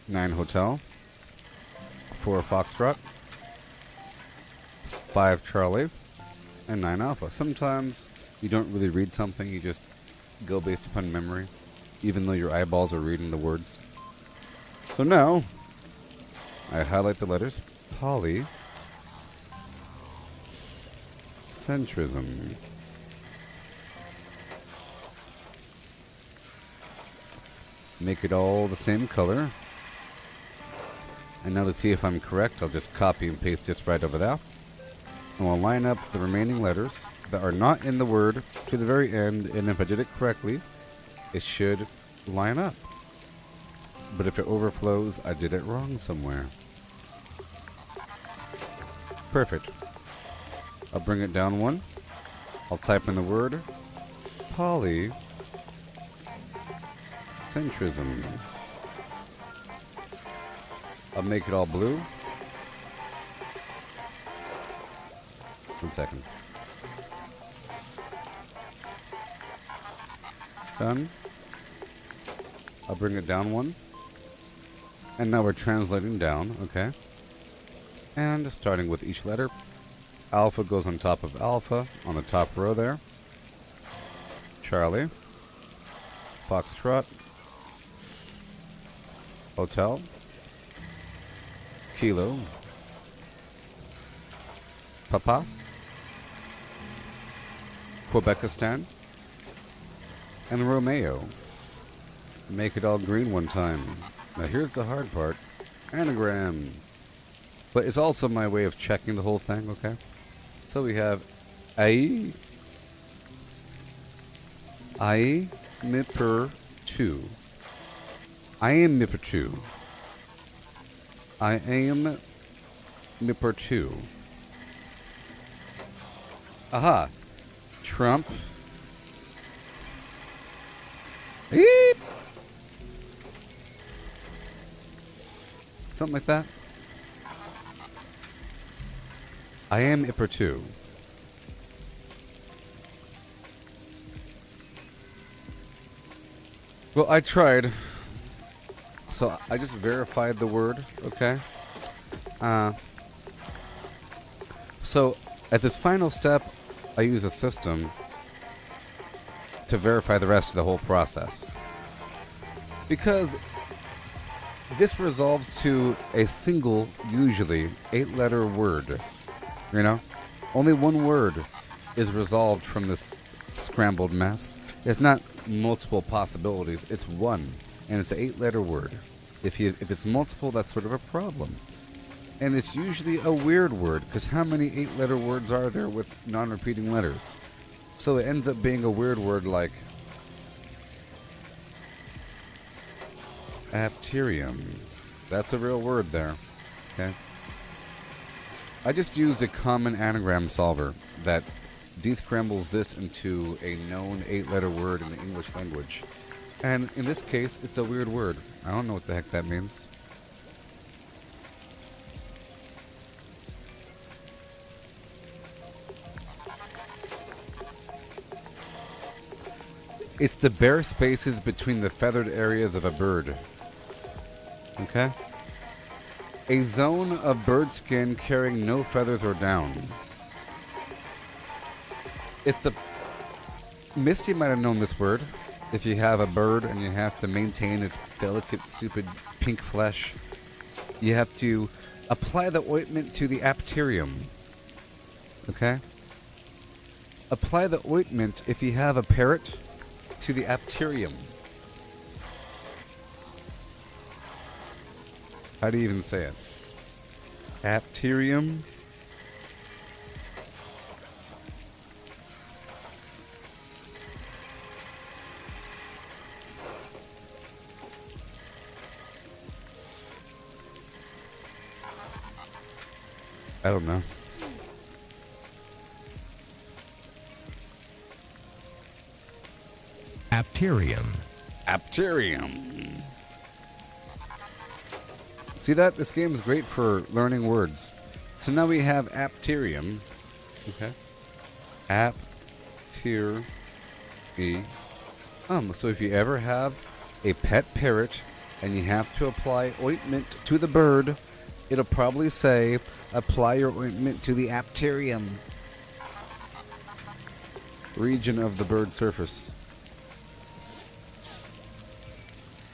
9 Hotel, 4 Foxtrot, 5 Charlie, and 9 Alpha. Sometimes you don't really read something, you just go based upon memory, even though your eyeballs are reading the words. So now, I highlight the letters. Polycentrism. Make it all the same color. And now to see if I'm correct, I'll just copy and paste this right over there. And we'll line up the remaining letters that are not in the word to the very end, and if I did it correctly, it should line up. But if it overflows, I did it wrong somewhere. Perfect. I'll bring it down one. I'll type in the word polycentrism. I'll make it all blue. 1 second. Done. I'll bring it down one. And now we're translating down, okay? And starting with each letter. Alpha goes on top of Alpha, on the top row there. Charlie. Foxtrot. Hotel. Kilo. Papa. Quebecistan. And Romeo. Make it all green one time. Now here's the hard part. Anagram. But it's also my way of checking the whole thing, okay? So we have I Mipper 2. I am Mipper 2. I am Mipper 2. Aha. Trump. Eep. Something like that. I am Ipper 2. Well, I tried. So I just verified the word, okay? So at this final step, I use a system to verify the rest of the whole process. Because this resolves to a single, usually 8-letter word. You know? Only one word is resolved from this scrambled mess. It's not multiple possibilities. It's one. And it's an 8-letter word. If it's multiple, that's sort of a problem. And it's usually a weird word, because how many 8-letter words are there with non-repeating letters? So it ends up being a weird word like apterium. That's a real word there. Okay. I just used a common anagram solver that descrambles this into a known 8-letter word in the English language. And in this case, it's a weird word. I don't know what the heck that means. It's the bare spaces between the feathered areas of a bird. Okay? A zone of bird skin carrying no feathers or down. It's the... Misty might have known this word. If you have a bird and you have to maintain its delicate, stupid pink flesh, you have to apply the ointment to the apterium. Okay? Apply the ointment if you have a parrot to the apterium. How do you even say it? Apterium? I don't know. Apterium. Apterium. See that? This game is great for learning words. So now we have apterium. Okay. Apterium. So if you ever have a pet parrot and you have to apply ointment to the bird, it'll probably say, apply your ointment to the apterium region of the bird surface.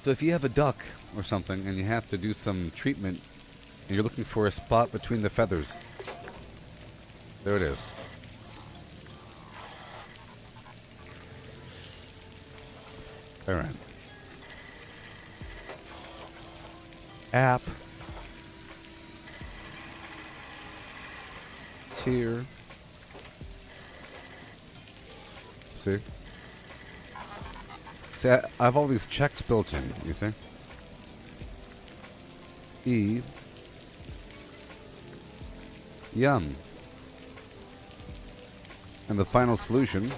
So if you have a duck or something and you have to do some treatment and you're looking for a spot between the feathers, there it is. All right. App. Tier. See? See, I have all these checks built in, you see? E. Yum. And the final solution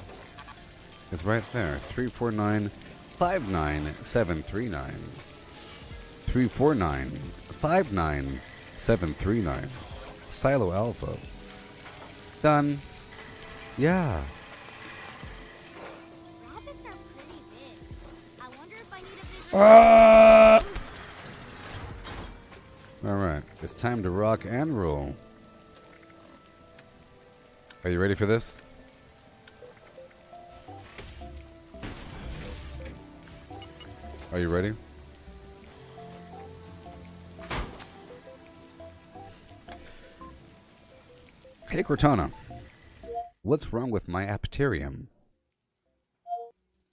is right there. 349-59739. 349-59739. Silo Alpha. Done. Yeah. Rabbits are pretty big. I wonder if I need a bigger... Alright, it's time to rock and roll. Are you ready for this? Are you ready? Hey Cortana, what's wrong with my apterium?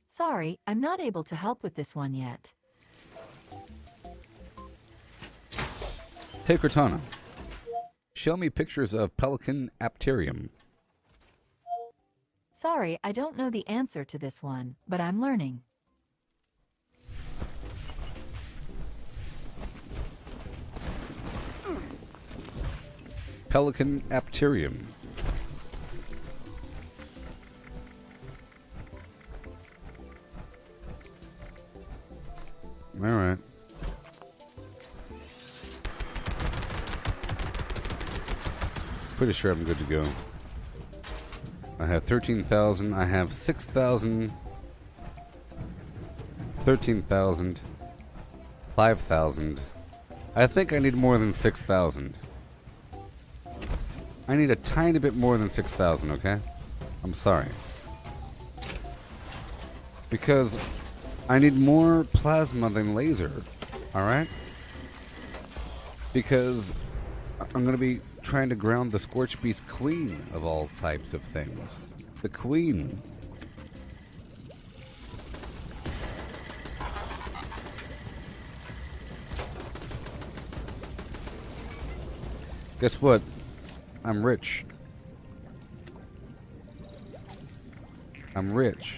Sorry, I'm not able to help with this one yet. Hey Cortana, show me pictures of pelican apterium. Sorry, I don't know the answer to this one, but I'm learning. Pelican apterium. All right. Pretty sure I'm good to go. I have 13,000. I have 6,000. 13,000. 5,000. I think I need more than 6,000. I need a tiny bit more than 6,000, okay? I'm sorry. Because I need more plasma than laser, alright? Because I'm going to be trying to ground the Scorch Beast queen of all types of things. The queen. Guess what? I'm rich. I'm rich.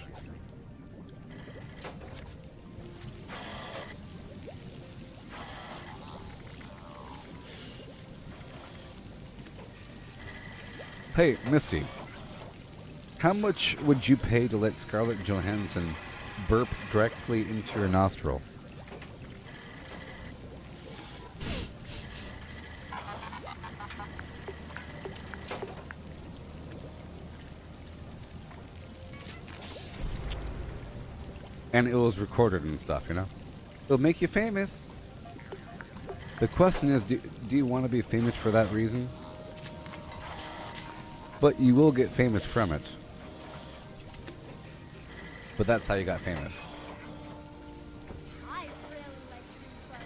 Hey, Misty. How much would you pay to let Scarlett Johansson burp directly into your nostril? And it was recorded and stuff, you know? It'll make you famous. The question is, do you want to be famous for that reason? But you will get famous from it. But that's how you got famous. I really like theme parks.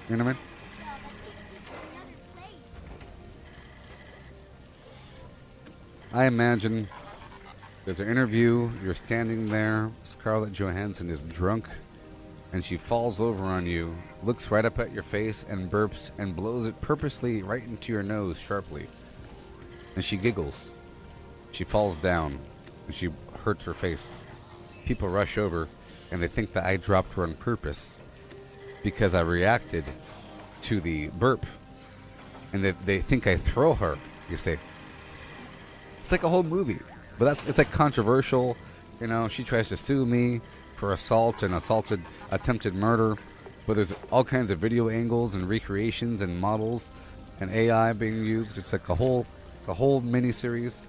You know what I mean? That takes you to another place. I imagine there's an interview, you're standing there, Scarlett Johansson is drunk, and she falls over on you, looks right up at your face, and burps, and blows it purposely right into your nose sharply. And she giggles. She falls down, and she hurts her face. People rush over, and they think that I dropped her on purpose because I reacted to the burp. And they think I throw her, you see. It's like a whole movie. But it's like controversial. You know, she tries to sue me for assault and attempted murder. But there's all kinds of video angles and recreations and models and AI being used. It's like it's a whole mini-series.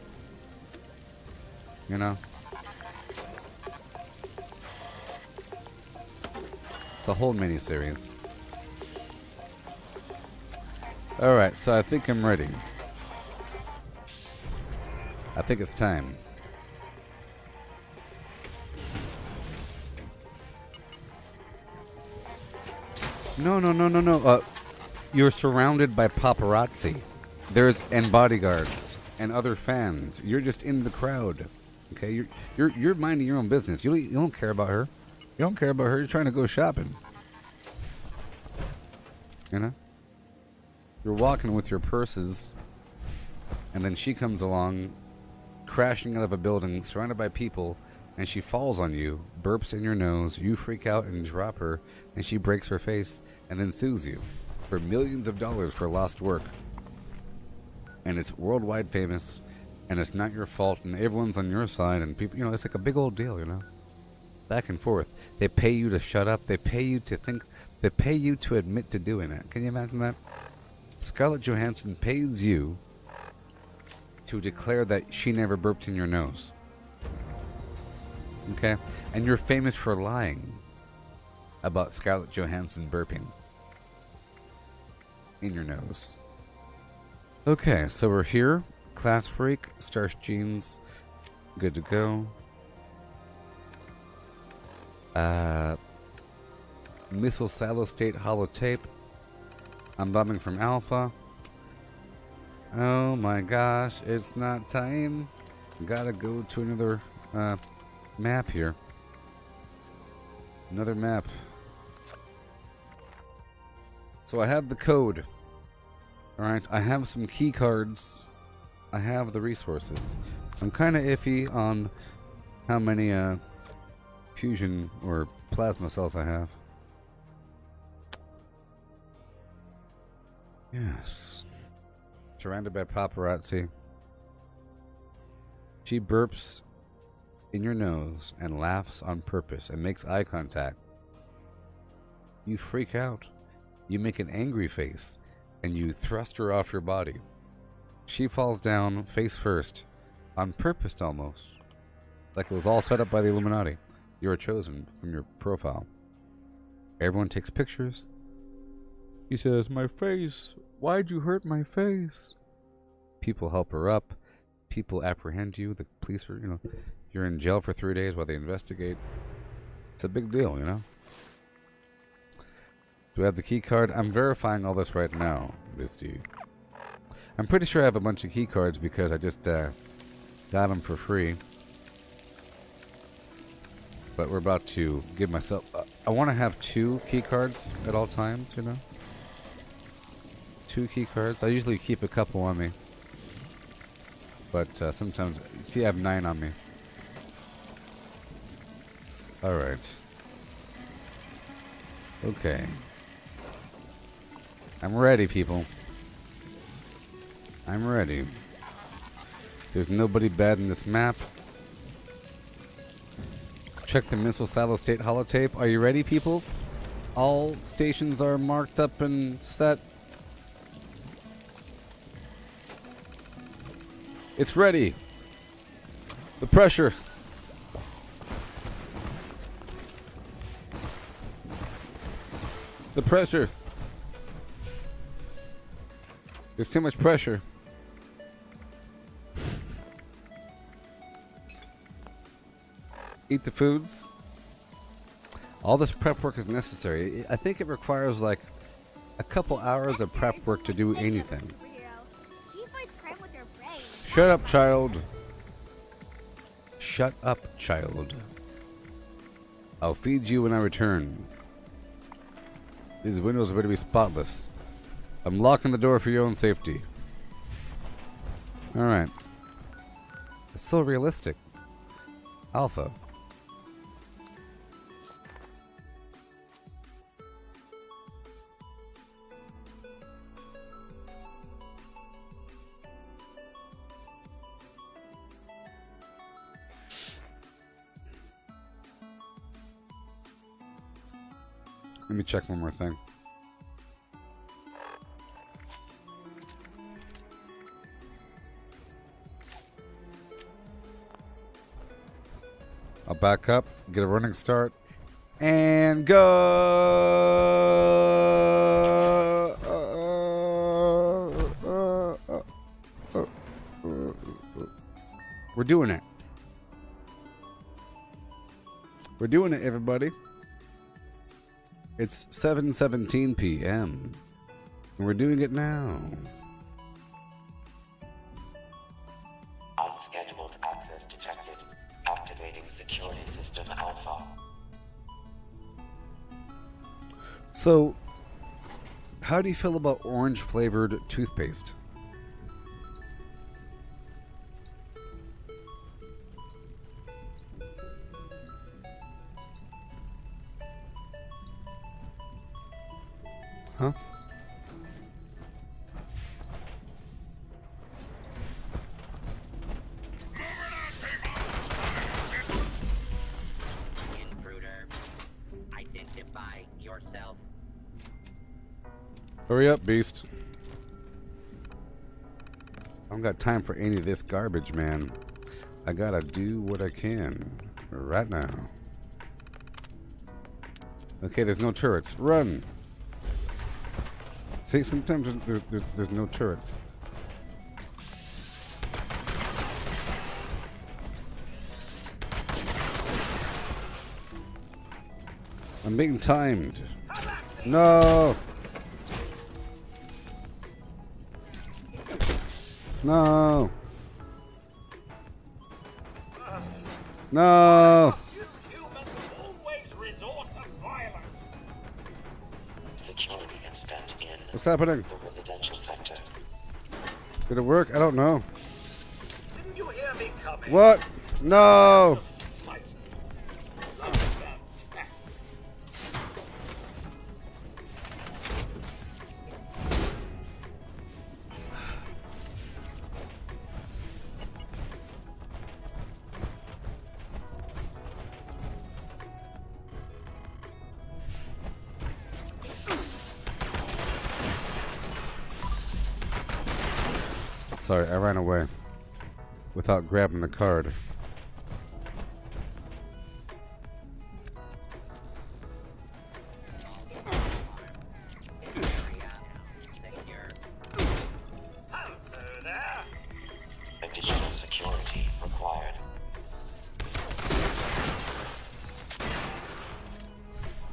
You know? It's a whole mini-series. Alright, so I think I'm ready. I think it's time. No. You're surrounded by paparazzi. And bodyguards and other fans. You're just in the crowd. Okay, you're minding your own business. You don't care about her. You don't care about her. You're trying to go shopping. You know? You're walking with your purses, and then she comes along, crashing out of a building, surrounded by people, and she falls on you, burps in your nose, you freak out and drop her, and she breaks her face, and then sues you for millions of dollars for lost work. And it's worldwide famous, and it's not your fault, and everyone's on your side, and people, you know, it's like a big old deal, you know? Back and forth. They pay you to shut up, they pay you to think, they pay you to admit to doing it. Can you imagine that? Scarlett Johansson pays you to declare that she never burped in your nose. Okay? And you're famous for lying about Scarlett Johansson burping in your nose. Okay, so we're here. Class Freak, Starch Jeans, good to go. Missile Silo State Holotape. I'm bombing from Alpha. Oh my gosh, it's not time. Gotta go to another map here. Another map. So I have the code. Alright, I have some key cards. I have the resources. I'm kind of iffy on how many fusion or plasma cells I have. Yes. Surrounded by paparazzi. She burps in your nose and laughs on purpose and makes eye contact. You freak out. You make an angry face and you thrust her off your body. She falls down face first, on purpose almost. Like it was all set up by the Illuminati. You are chosen from your profile. Everyone takes pictures. He says, "My face. Why'd you hurt my face?" People help her up. People apprehend you. The police are, you know, you're in jail for 3 days while they investigate. It's a big deal, you know? Do I have the key card? I'm verifying all this right now, Misty. I'm pretty sure I have a bunch of key cards because I just got them for free. But we're about to give myself... I want to have 2 key cards at all times, you know? 2 key cards. I usually keep a couple on me. But sometimes... See, I have 9 on me. Alright. Okay. I'm ready, people. I'm ready. There's nobody bad in this map. Check the missile silo state holotape. Are you ready, people? All stations are marked up and set. It's ready. The pressure. The pressure. There's too much pressure. Eat the foods. All this prep work is necessary. I think it requires like a couple hours of prep work to do anything. She fights crime with her brain. Shut up, child. Shut up, child. I'll feed you when I return. These windows better be spotless. I'm locking the door for your own safety. Alright. It's so realistic. Alpha. Let me check one more thing. I'll back up, get a running start, and go! We're doing it. We're doing it, everybody. It's 7:17 p.m. and we're doing it now. Unscheduled access detected. Activating security system Alpha. So, how do you feel about orange flavored toothpaste? Huh? Intruder, identify yourself. Hurry up, beast. I don't got time for any of this garbage, man. I gotta do what I can right now. Okay, there's no turrets. Run! See, sometimes there's no turrets. I'm being timed. No! No! No! Security incident in What's happening? the residential sector. Did it work? I don't know. Didn't you hear me coming? What? No! Sorry, I ran away without grabbing the card. Additional security required.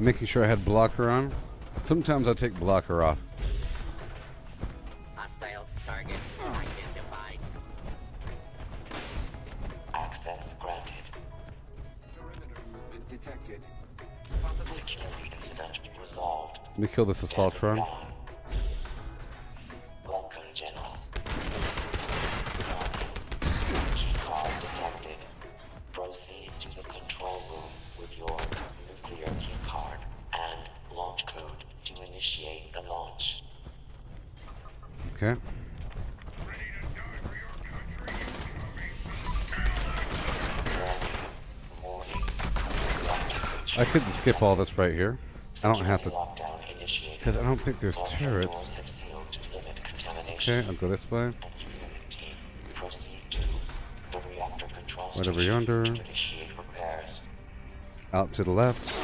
Making sure I had blocker on. Sometimes I take blocker off. Hostile target identified. Access granted. Perimeter movement detected. Security incident resolved. Let me kill this Assaultron. Welcome, General. Key card detected. Proceed to the control room with your nuclear key card and launch code to initiate the launch. Okay. Morning. I could skip all this right here. I don't have to, because I don't think there's turrets. Okay, I'll go this way. Right over yonder. Out to the left.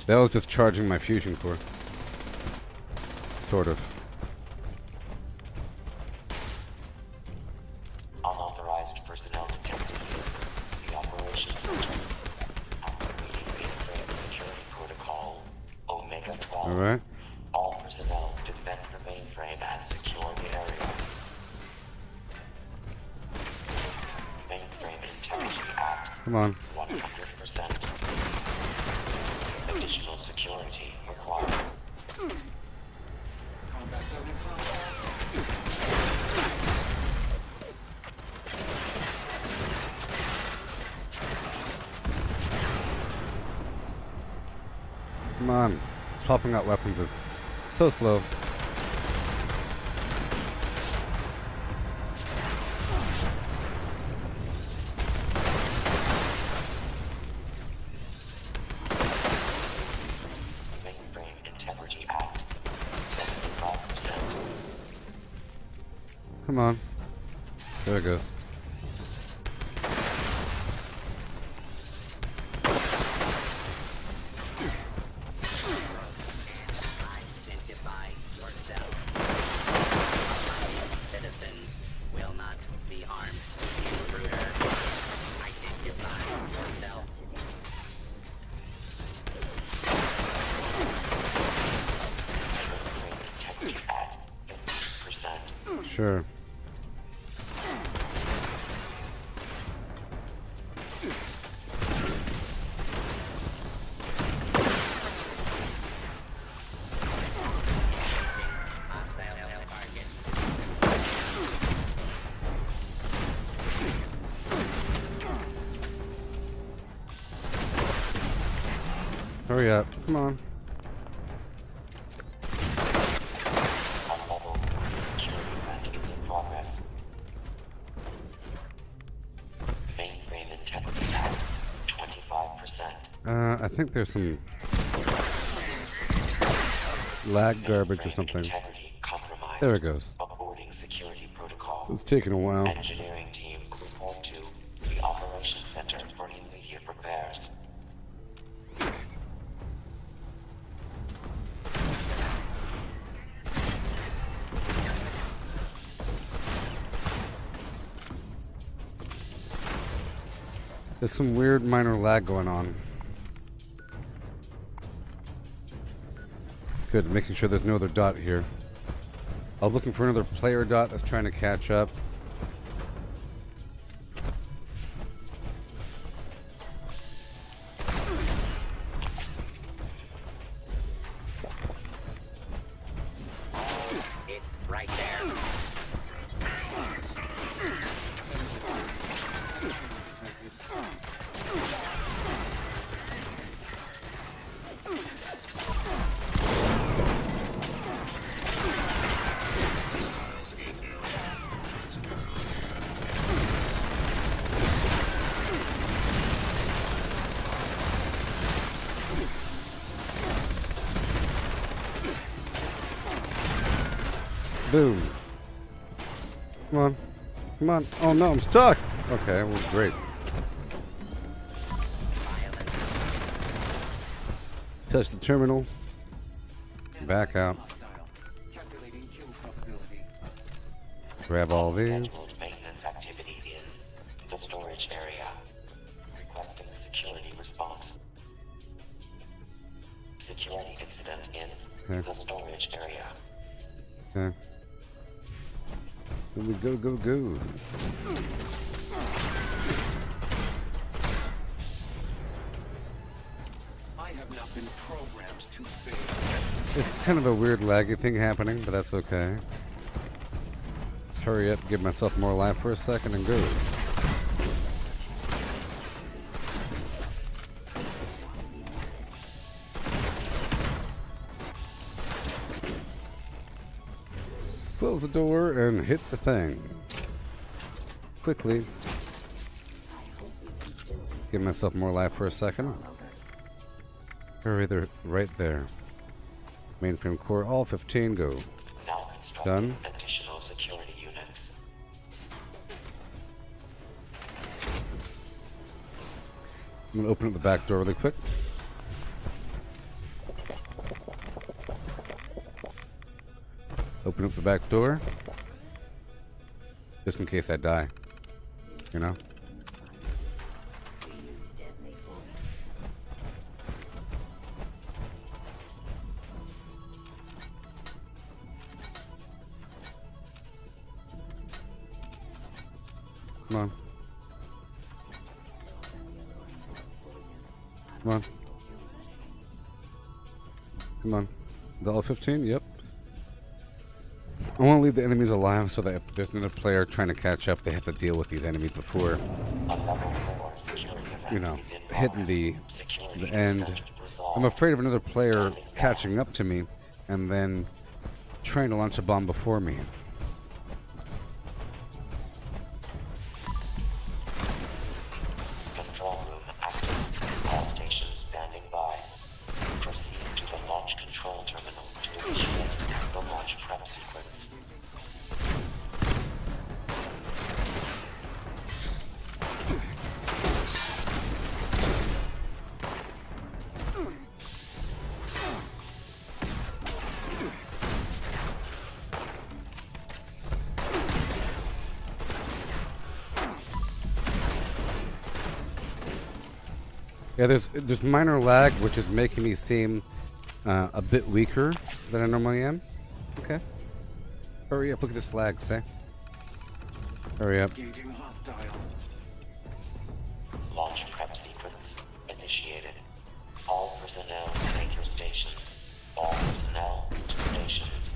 That was just charging my fusion core. Sort of. Unauthorized personnel detected here. The operations center. Activating security protocol. Omega 12. Alright. All personnel defend the mainframe and secure the area. Mainframe Integrity Act. Come on. 100%. Additional security required. Combat zone is hot. Come on. Swapping out weapons is so slow. Come on. There it goes. Identify yourself. Citizens will not be harmed. Intruder. Identify yourself. Sure. Hurry up. Come on. I think there's some lag garbage or something. There it goes. It's taking a while. Engineering team report to the operations center for immediate repairs. There's some weird minor lag going on. Good, making sure there's no other dot here. I was looking for another player dot that's trying to catch up. It's right there. Boom. Come on. Come on. Oh no, I'm stuck. Okay, well, great. Touch the terminal. Back out. Grab all these. Maintenance activity in the storage area. Requesting security response. Security incident in the storage area. Okay. Here we go, go, go. I have not been programmed to fail. It's kind of a weird laggy thing happening, but that's okay. Let's hurry up, give myself more life for a second, and go. Close the door and hit the thing. Quickly. Give myself more life for a second. Hurry, they're right there. Mainframe core, all 15 go. Now construct Done. additional security units. I'm gonna open up the back door really quick. Open up the back door. Just in case I die. You know? Come on. Come on. Come on. Is that all 15? Yep. I want to leave the enemies alive so that if there's another player trying to catch up, they have to deal with these enemies before, you know, hitting the end. I'm afraid of another player catching up to me and then trying to launch a bomb before me. Control room active. All stations standing by. Proceed to the launch control terminal to initiate the launch prep sequence. Yeah, there's minor lag, which is making me seem a bit weaker than I normally am. Okay. Hurry up, look at this lag, say. Hurry up. Engaging hostile. Launch prep sequence initiated. All personnel take your stations. All personnel to stations.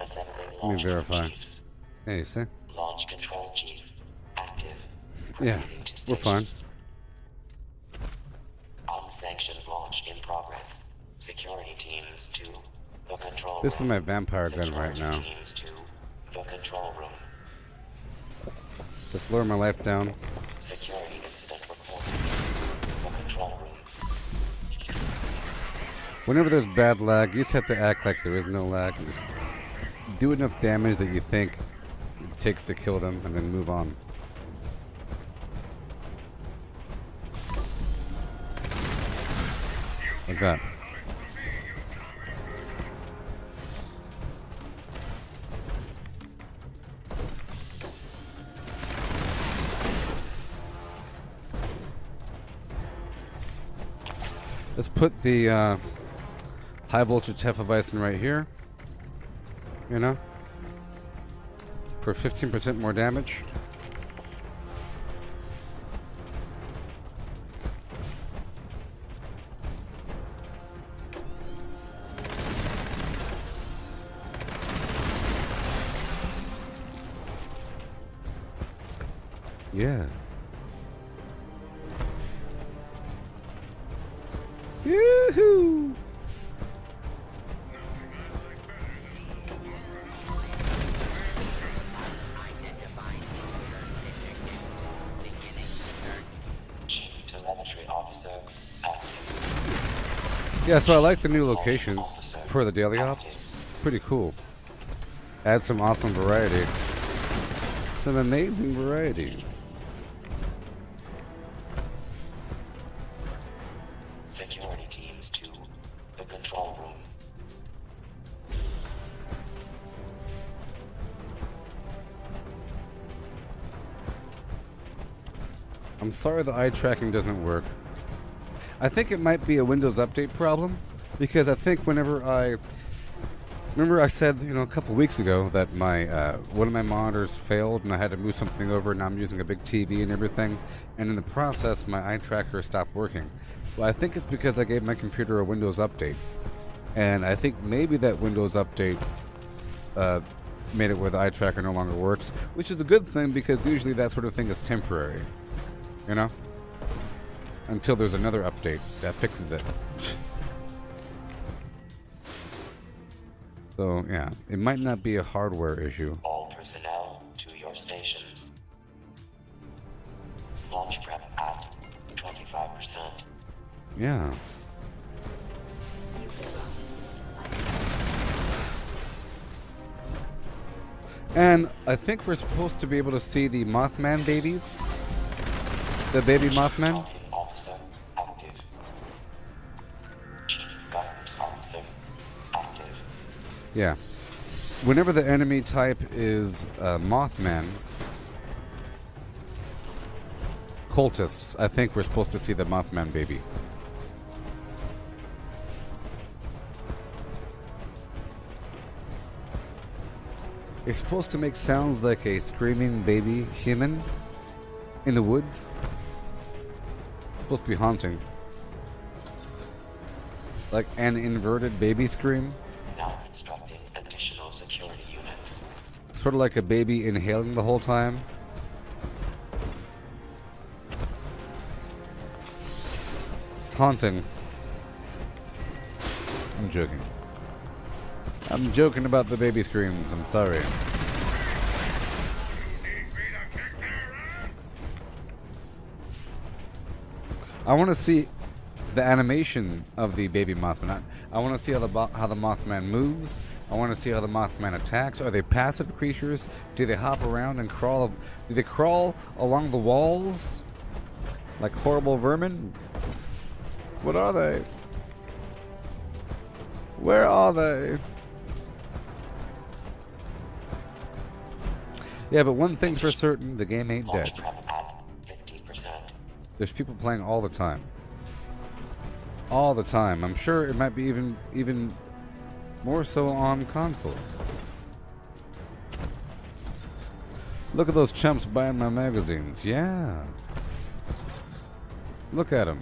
Assembling Let launch me verify. chiefs. Hey, say. Launch control chief active. Yeah, Proceeding to we're fine. Unsanctioned launch in progress. Security teams to the control This is room. my vampire gun right Security now. teams to the control room. Just lower my life down. Security incident reported. The control room. Whenever there's bad lag, you just have to act like there is no lag. And just do enough damage that you think it takes to kill them, and then move on. Like that. Let's put the high voltage Hefeweizen right here. You know? For 15% more damage. Yeah. Yoo-hoo! Chief telemetry officer active. Yeah, so I like the new locations for the daily ops. Pretty cool. Add some awesome variety. Some amazing variety. Security teams to the control room. I'm sorry the eye tracking doesn't work. I think it might be a Windows Update problem, because I think whenever I... Remember I said, you know, a couple weeks ago that my one of my monitors failed and I had to move something over, and now I'm using a big TV and everything, and in the process my eye tracker stopped working. Well, I think it's because I gave my computer a Windows Update, and I think maybe that Windows Update made it where the eye tracker no longer works, which is a good thing because usually that sort of thing is temporary, you know? Until there's another update that fixes it. So, yeah, it might not be a hardware issue. All personnel to your stations. Launch prep at 25%. Yeah. And I think we're supposed to be able to see the Mothman babies. The baby Mothman. Officer active. Chief Guidance Officer active. Yeah. Whenever the enemy type is Mothman, cultists, I think we're supposed to see the Mothman baby. It's supposed to make sounds like a screaming baby human in the woods. It's supposed to be haunting. Like an inverted baby scream. Now constructing additional security unit. Sort of like a baby inhaling the whole time. It's haunting. I'm joking. I'm joking about the baby screams. I'm sorry. I want to see the animation of the baby Mothman. I want to see how the Mothman moves. I want to see how the Mothman attacks. Are they passive creatures? Do they hop around and crawl? Do they crawl along the walls like horrible vermin? What are they? Where are they? Yeah, but one thing's for certain, the game ain't dead. There's people playing all the time. All the time. I'm sure it might be even more so on console. Look at those chumps buying my magazines. Yeah. Look at them.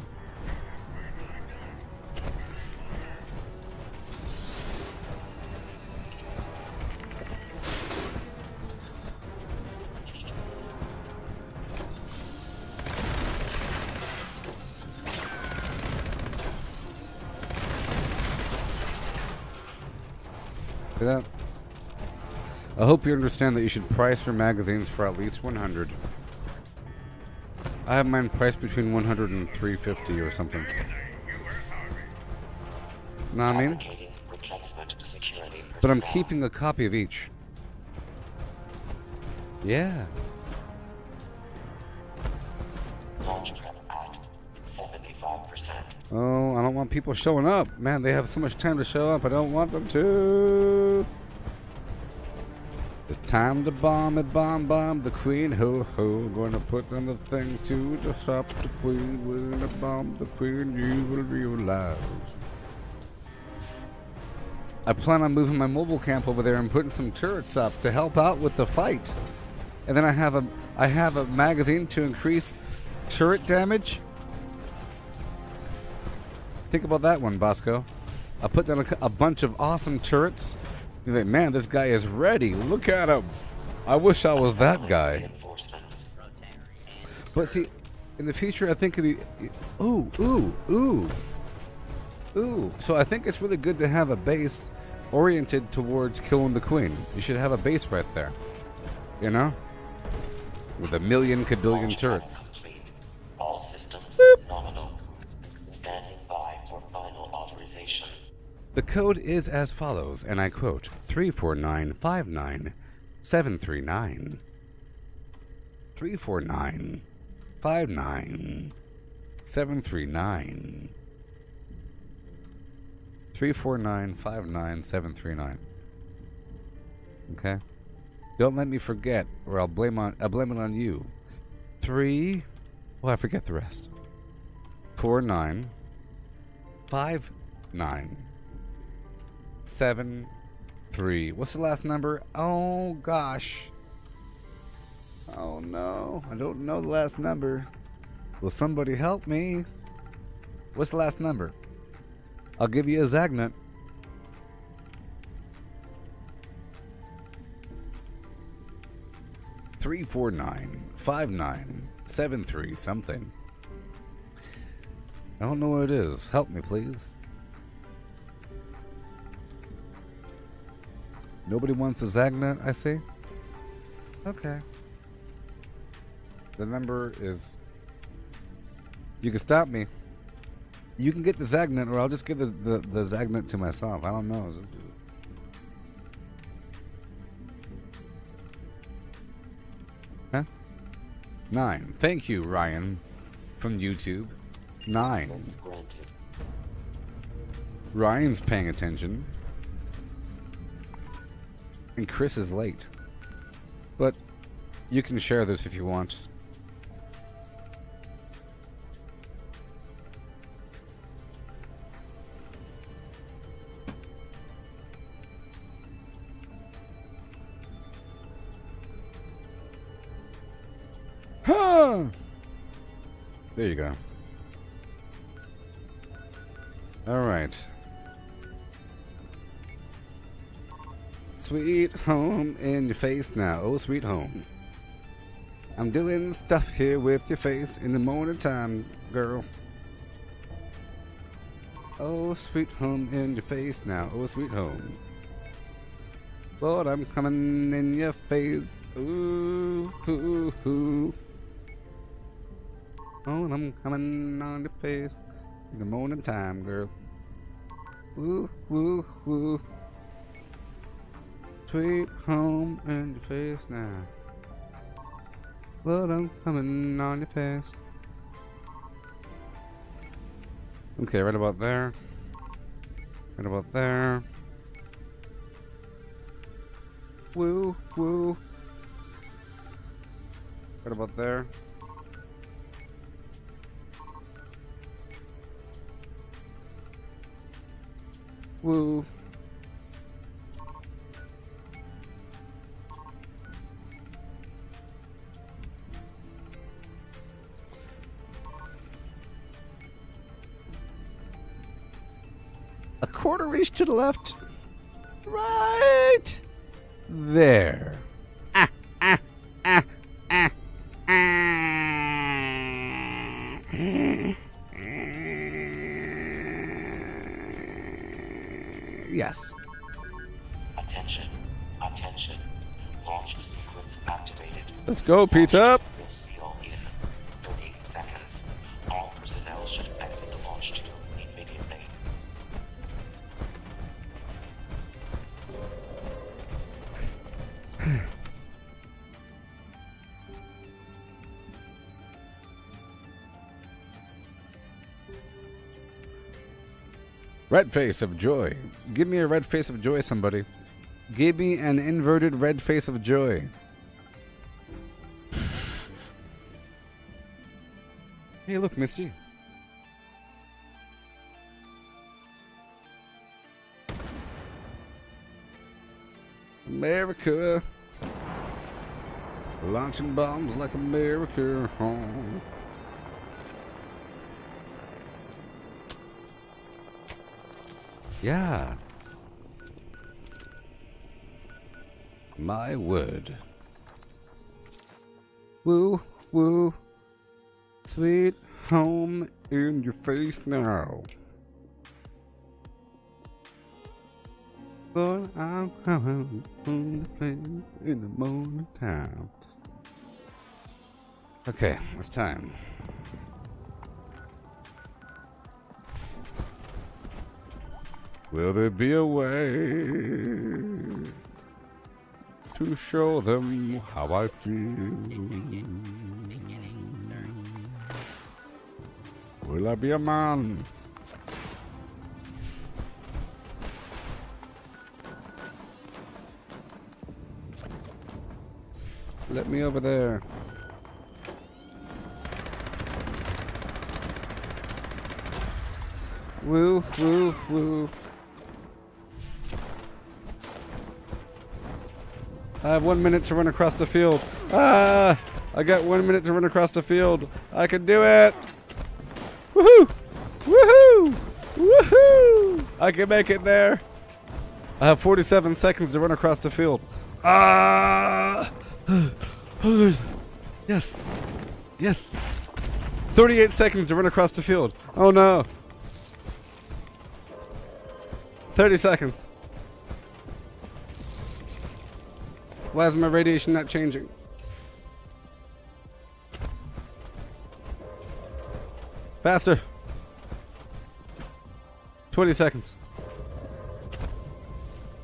That. I hope you understand that you should price your magazines for at least 100. I have mine priced between 100 and 350 or something. Know what I mean? But I'm keeping a copy of each. Yeah. Launch prep at 75%. Oh, I don't want people showing up. Man, they have so much time to show up. I don't want them to. It's time to bomb it, bomb the queen. Ho, ho. Gonna put on the things to stop the queen. We're gonna bomb the queen. You will realize. I plan on moving my mobile camp over there and putting some turrets up to help out with the fight. And then I have a magazine to increase turret damage. Think about that one, Bosco. I put down a bunch of awesome turrets. You think, man, this guy is ready. Look at him. I wish I was that guy. But see, in the future, I think it'd be... Ooh. So I think it's really good to have a base oriented towards killing the queen. You should have a base right there. You know? With a million kabillion turrets. All systems nominal. Standing by for final authorization. The code is as follows, and I quote, 34959-739. 34959-739. 34959-739. Okay? Don't let me forget, or I'll blame it on you. I forget the rest. 4959-73. What's the last number? Oh gosh. Oh no, I don't know the last number. Will somebody help me? What's the last number? I'll give you a Zagnut. $349-5973 something. I don't know what it is. Help me, please. Nobody wants a Zagnet, I see. Okay. The number is... You can stop me. You can get the Zagnet, or I'll just give the Zagnet to myself. I don't know. Huh? 9. Thank you, Ryan, from YouTube. 9. Ryan's paying attention. And Chris is late. But you can share this if you want. Huh! There you go. All right. Sweet home in your face now. Oh, sweet home. I'm doing stuff here with your face in the morning time, girl. Oh, sweet home in your face now. Oh, sweet home. Lord, I'm coming in your face. Ooh, ooh, ooh. Oh, I'm coming on your face in the morning time, girl. Ooh, ooh, ooh. Sweet home in your face now. Well, I'm coming on your face. Okay, right about there. Right about there. Woo, woo. Right about there. Woo. A quarter inch to the left. Right there. Ah, ah, ah, ah, ah. Yes. Attention. Attention. Launch sequence activated. Let's go, Pizza. Will seal in 30 seconds. All personnel should exit the launch tube immediately. Red face of joy. Give me a red face of joy, somebody. Give me an inverted red face of joy. Hey, look, Misty. America. Launching bombs like America. Oh. Yeah. My word. Woo, woo. Sweet home in your face now. But I'm coming from the place in the morning time. Okay, it's time. Will there be a way to show them how I feel? Will I be a man? Let me over there. Woo, woo, woo. I have 1 minute to run across the field. Ah! I got 1 minute to run across the field. I can do it! Woohoo! Woohoo! Woohoo! I can make it there. I have 47 seconds to run across the field. Ah! Yes. Yes. 38 seconds to run across the field. Oh no. 30 seconds. Why is my radiation not changing? Faster. 20 seconds.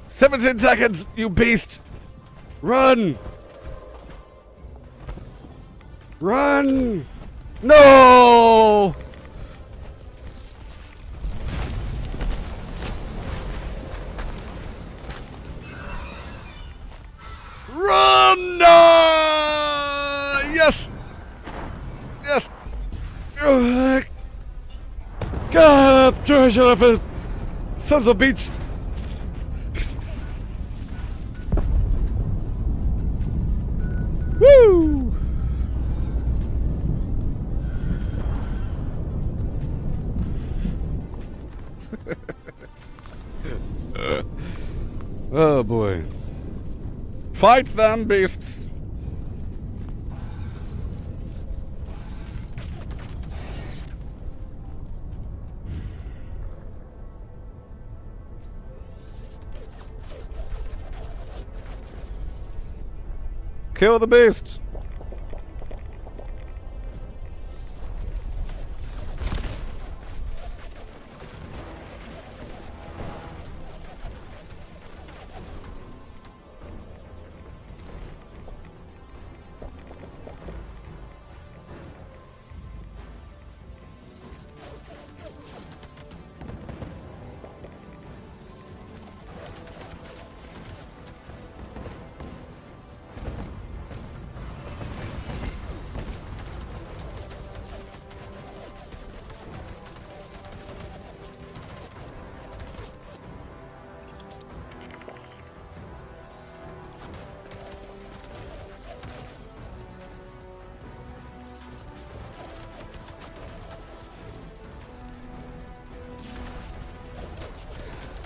17 seconds, you beast! Run! Run! No! Run! Yes! Yes! God, treasure of a sons of beach! Woo! Oh boy. Fight them beasts! Kill the beast!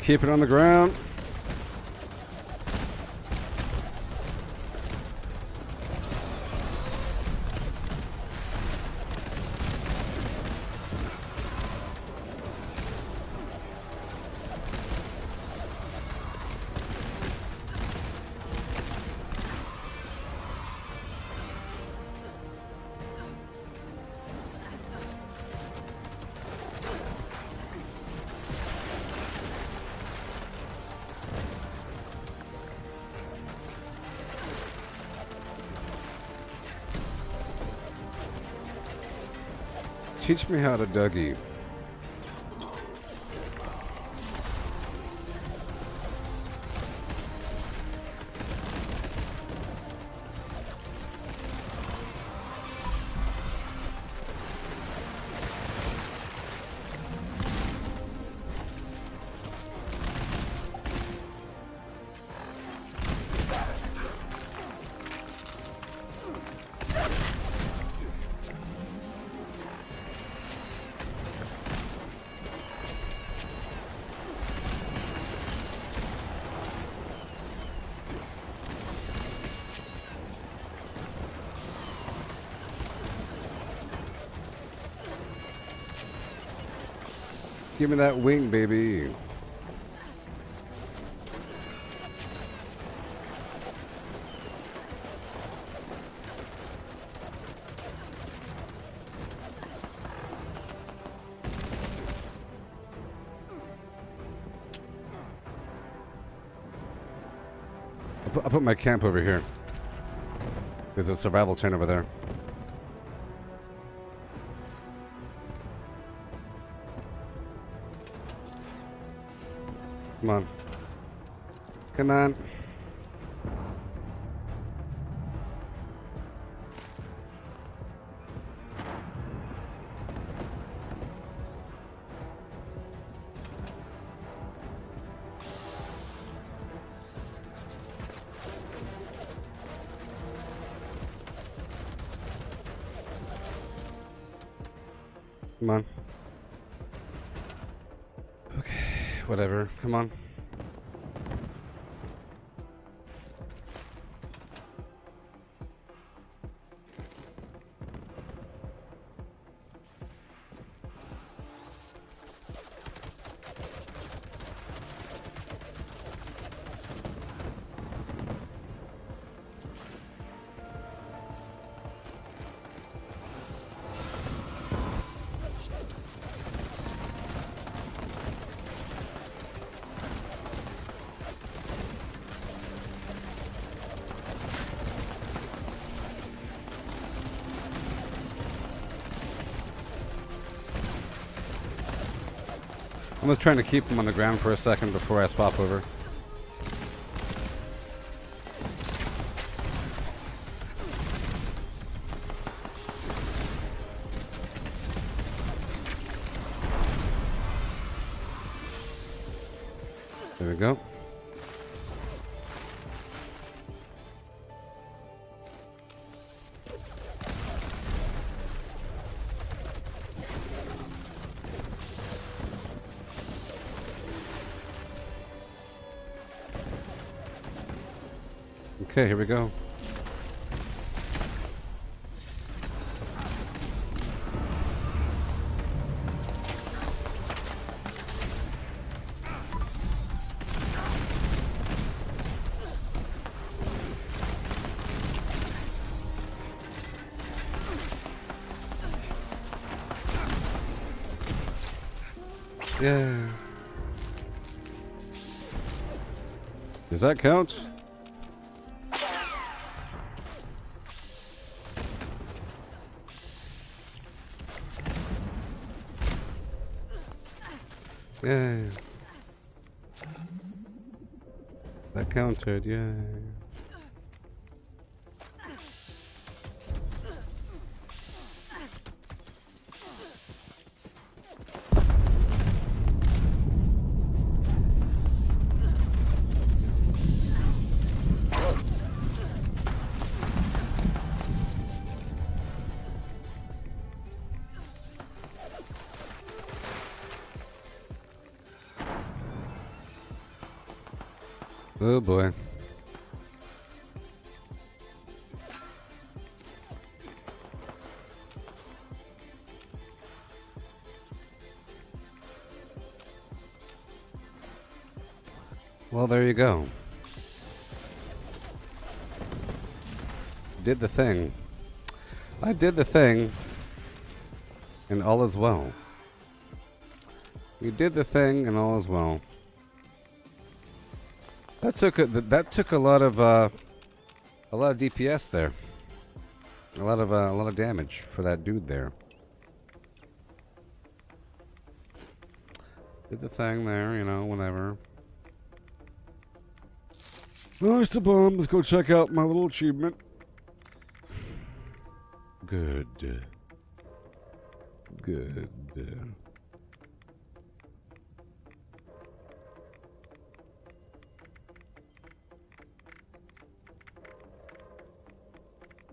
Keep it on the ground. Teach me how to Dougie. Give me that wing, baby. I'll put my camp over here. There's a survival tent over there. Come on. Come on. Come on. Okay, whatever. Come on. I'm just trying to keep him on the ground for a second before I swap over. There we go. Okay, here we go. Yeah. Does that count? Yeah. That counted, yeah. Oh boy. Well, there you go. Did the thing. I did the thing, and all is well. You did the thing, and all is well. That took a lot of DPS there. A lot of damage for that dude there. Did the thing there, you know, whatever. Oh, it's a bomb. Let's go check out my little achievement. Good. Good.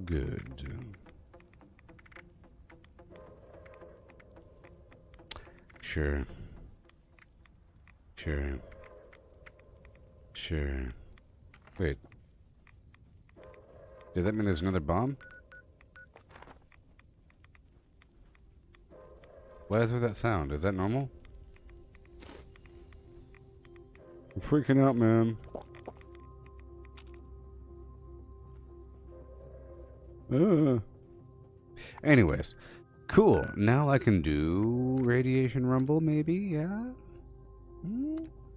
Good. Sure. Sure. Sure. Wait. Does that mean there's another bomb? Why is there that sound? Is that normal? I'm freaking out, man. Anyways, cool. Now I can do radiation rumble, maybe, yeah?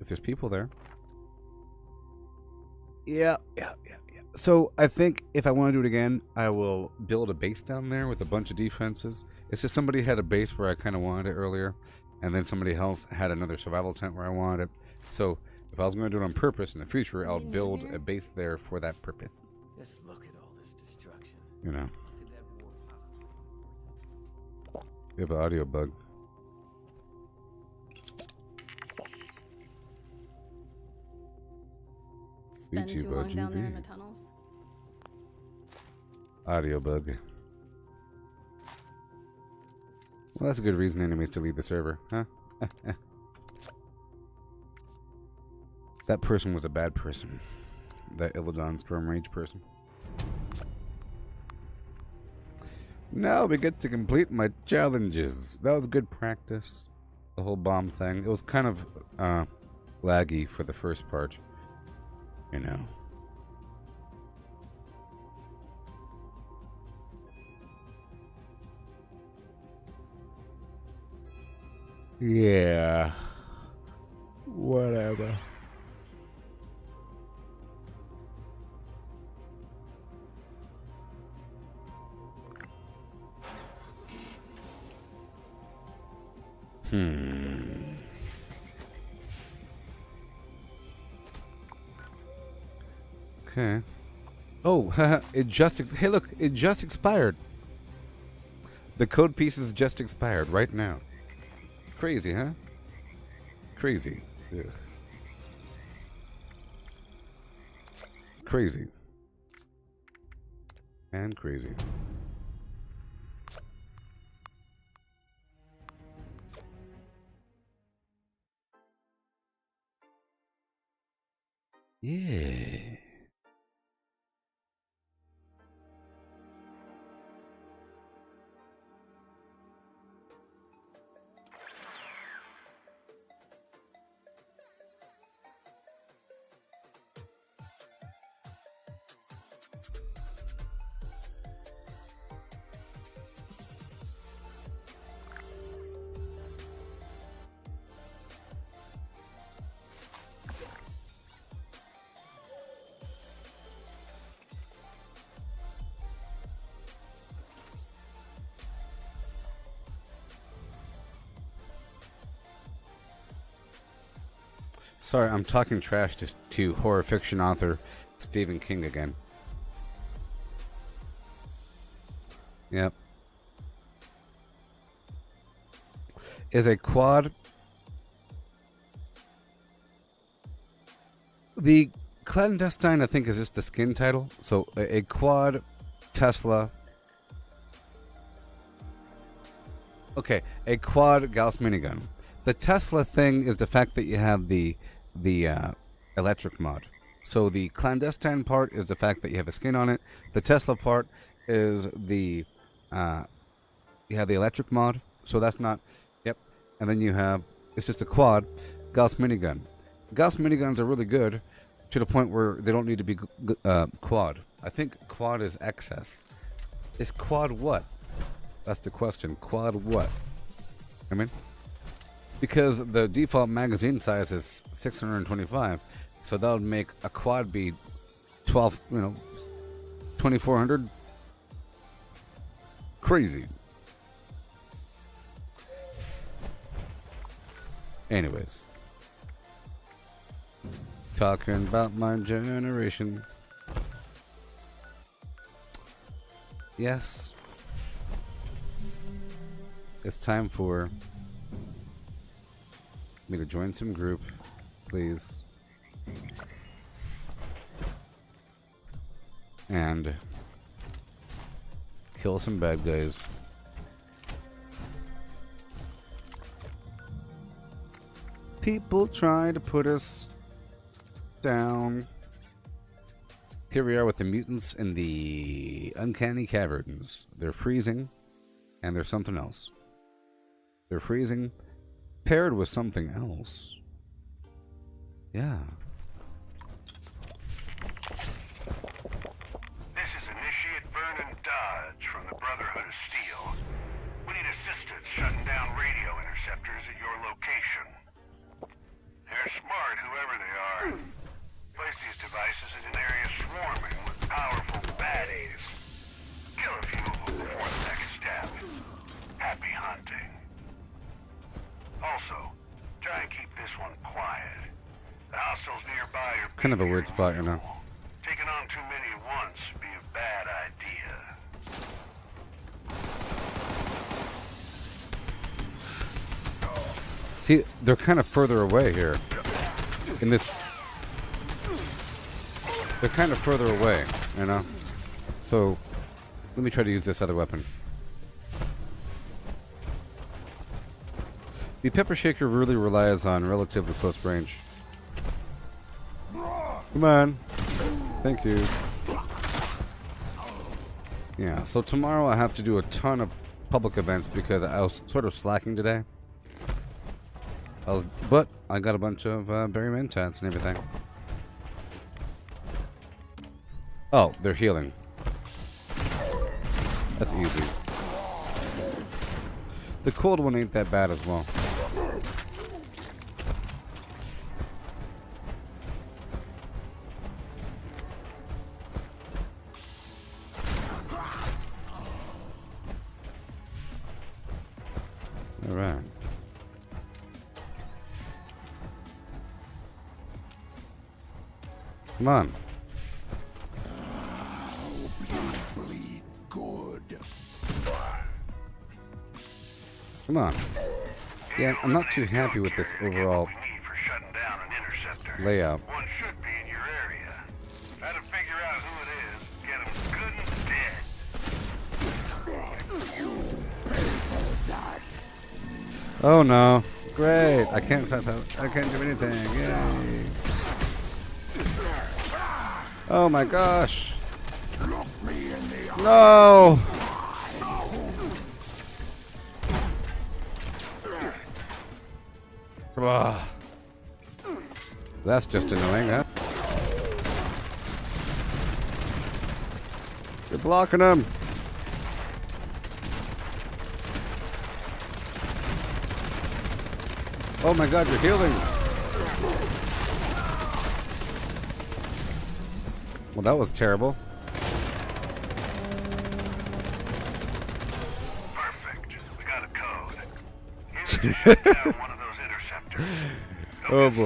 If there's people there. Yeah. So I think if I want to do it again, I will build a base down there with a bunch of defenses. It's just somebody had a base where I kind of wanted it earlier, and then somebody else had another survival tent where I wanted it. So if I was going to do it on purpose in the future, I'll build a base there for that purpose. Just look at all this destruction. You know. You have an audio bug. Spend too long down there in the tunnels. Audio bug. Well, that's a good reason enemies to leave the server, huh? That person was a bad person. That Illidan Storm Rage person. Now we get to complete my challenges. That was good practice. The whole bomb thing. It was kind of laggy for the first part. You know. Yeah. Whatever. Okay. Oh, it just hey look, it just expired. The code pieces just expired right now. Crazy, huh? Crazy. Ugh. Crazy. And crazy. Yeah. Sorry, I'm talking trash to horror fiction author Stephen King again. Yep. Is a quad... The clandestine, I think, is just the skin title. So, a quad Tesla... Okay, a quad Gauss minigun. The Tesla thing is the fact that you have the electric mod. So the clandestine part is the fact that you have a skin on it. The Tesla part is the you have the electric mod. So that's not, yep. And then you have, it's just a quad Gauss minigun. Gauss miniguns are really good to the point where they don't need to be quad. I think quad is excess. Is quad what? That's the question. Quad what? I mean, because the default magazine size is 625, so that would make a quad be 2400. Crazy. Anyways, talking about my generation. Yes, it's time for me to join some group, please. And kill some bad guys. People try to put us down. Here we are with the mutants in the uncanny caverns. They're freezing, and there's something else. They're freezing paired with something else. Yeah. This is Initiate Vernon Dodge from the Brotherhood of Steel. We need assistance shutting down radio interceptors at your location. They're smart, whoever they are. Place these devices in an area swarming with powerful baddies. Kill a few of them before the next step. Happy hunting. Also, try and keep this one quiet. The hostiles nearby are... It's kind of a weird spot, you know. Taking on too many at once would be a bad idea. See, they're kind of further away here. In this... They're kind of further away, you know? So, let me try to use this other weapon. The pepper shaker really relies on relatively close range. Come on. Thank you. Yeah, so tomorrow I have to do a ton of public events because I was sort of slacking today. But I got a bunch of berry mentats and everything. Oh, they're healing. That's easy. The cold one ain't that bad as well. Alright. Come on. Come on. Yeah, I'm not too happy with this overall layout. One should be in your area. Try to figure out who it is. Get him good and dead. Oh no. Great. I can't do anything. Yay. Oh my gosh. No. Ugh. That's just annoying, huh? You're blocking him. Oh my god, you're healing. Well, that was terrible. Perfect. We got a code. Here's to shut down one of those interceptors. Oh boy.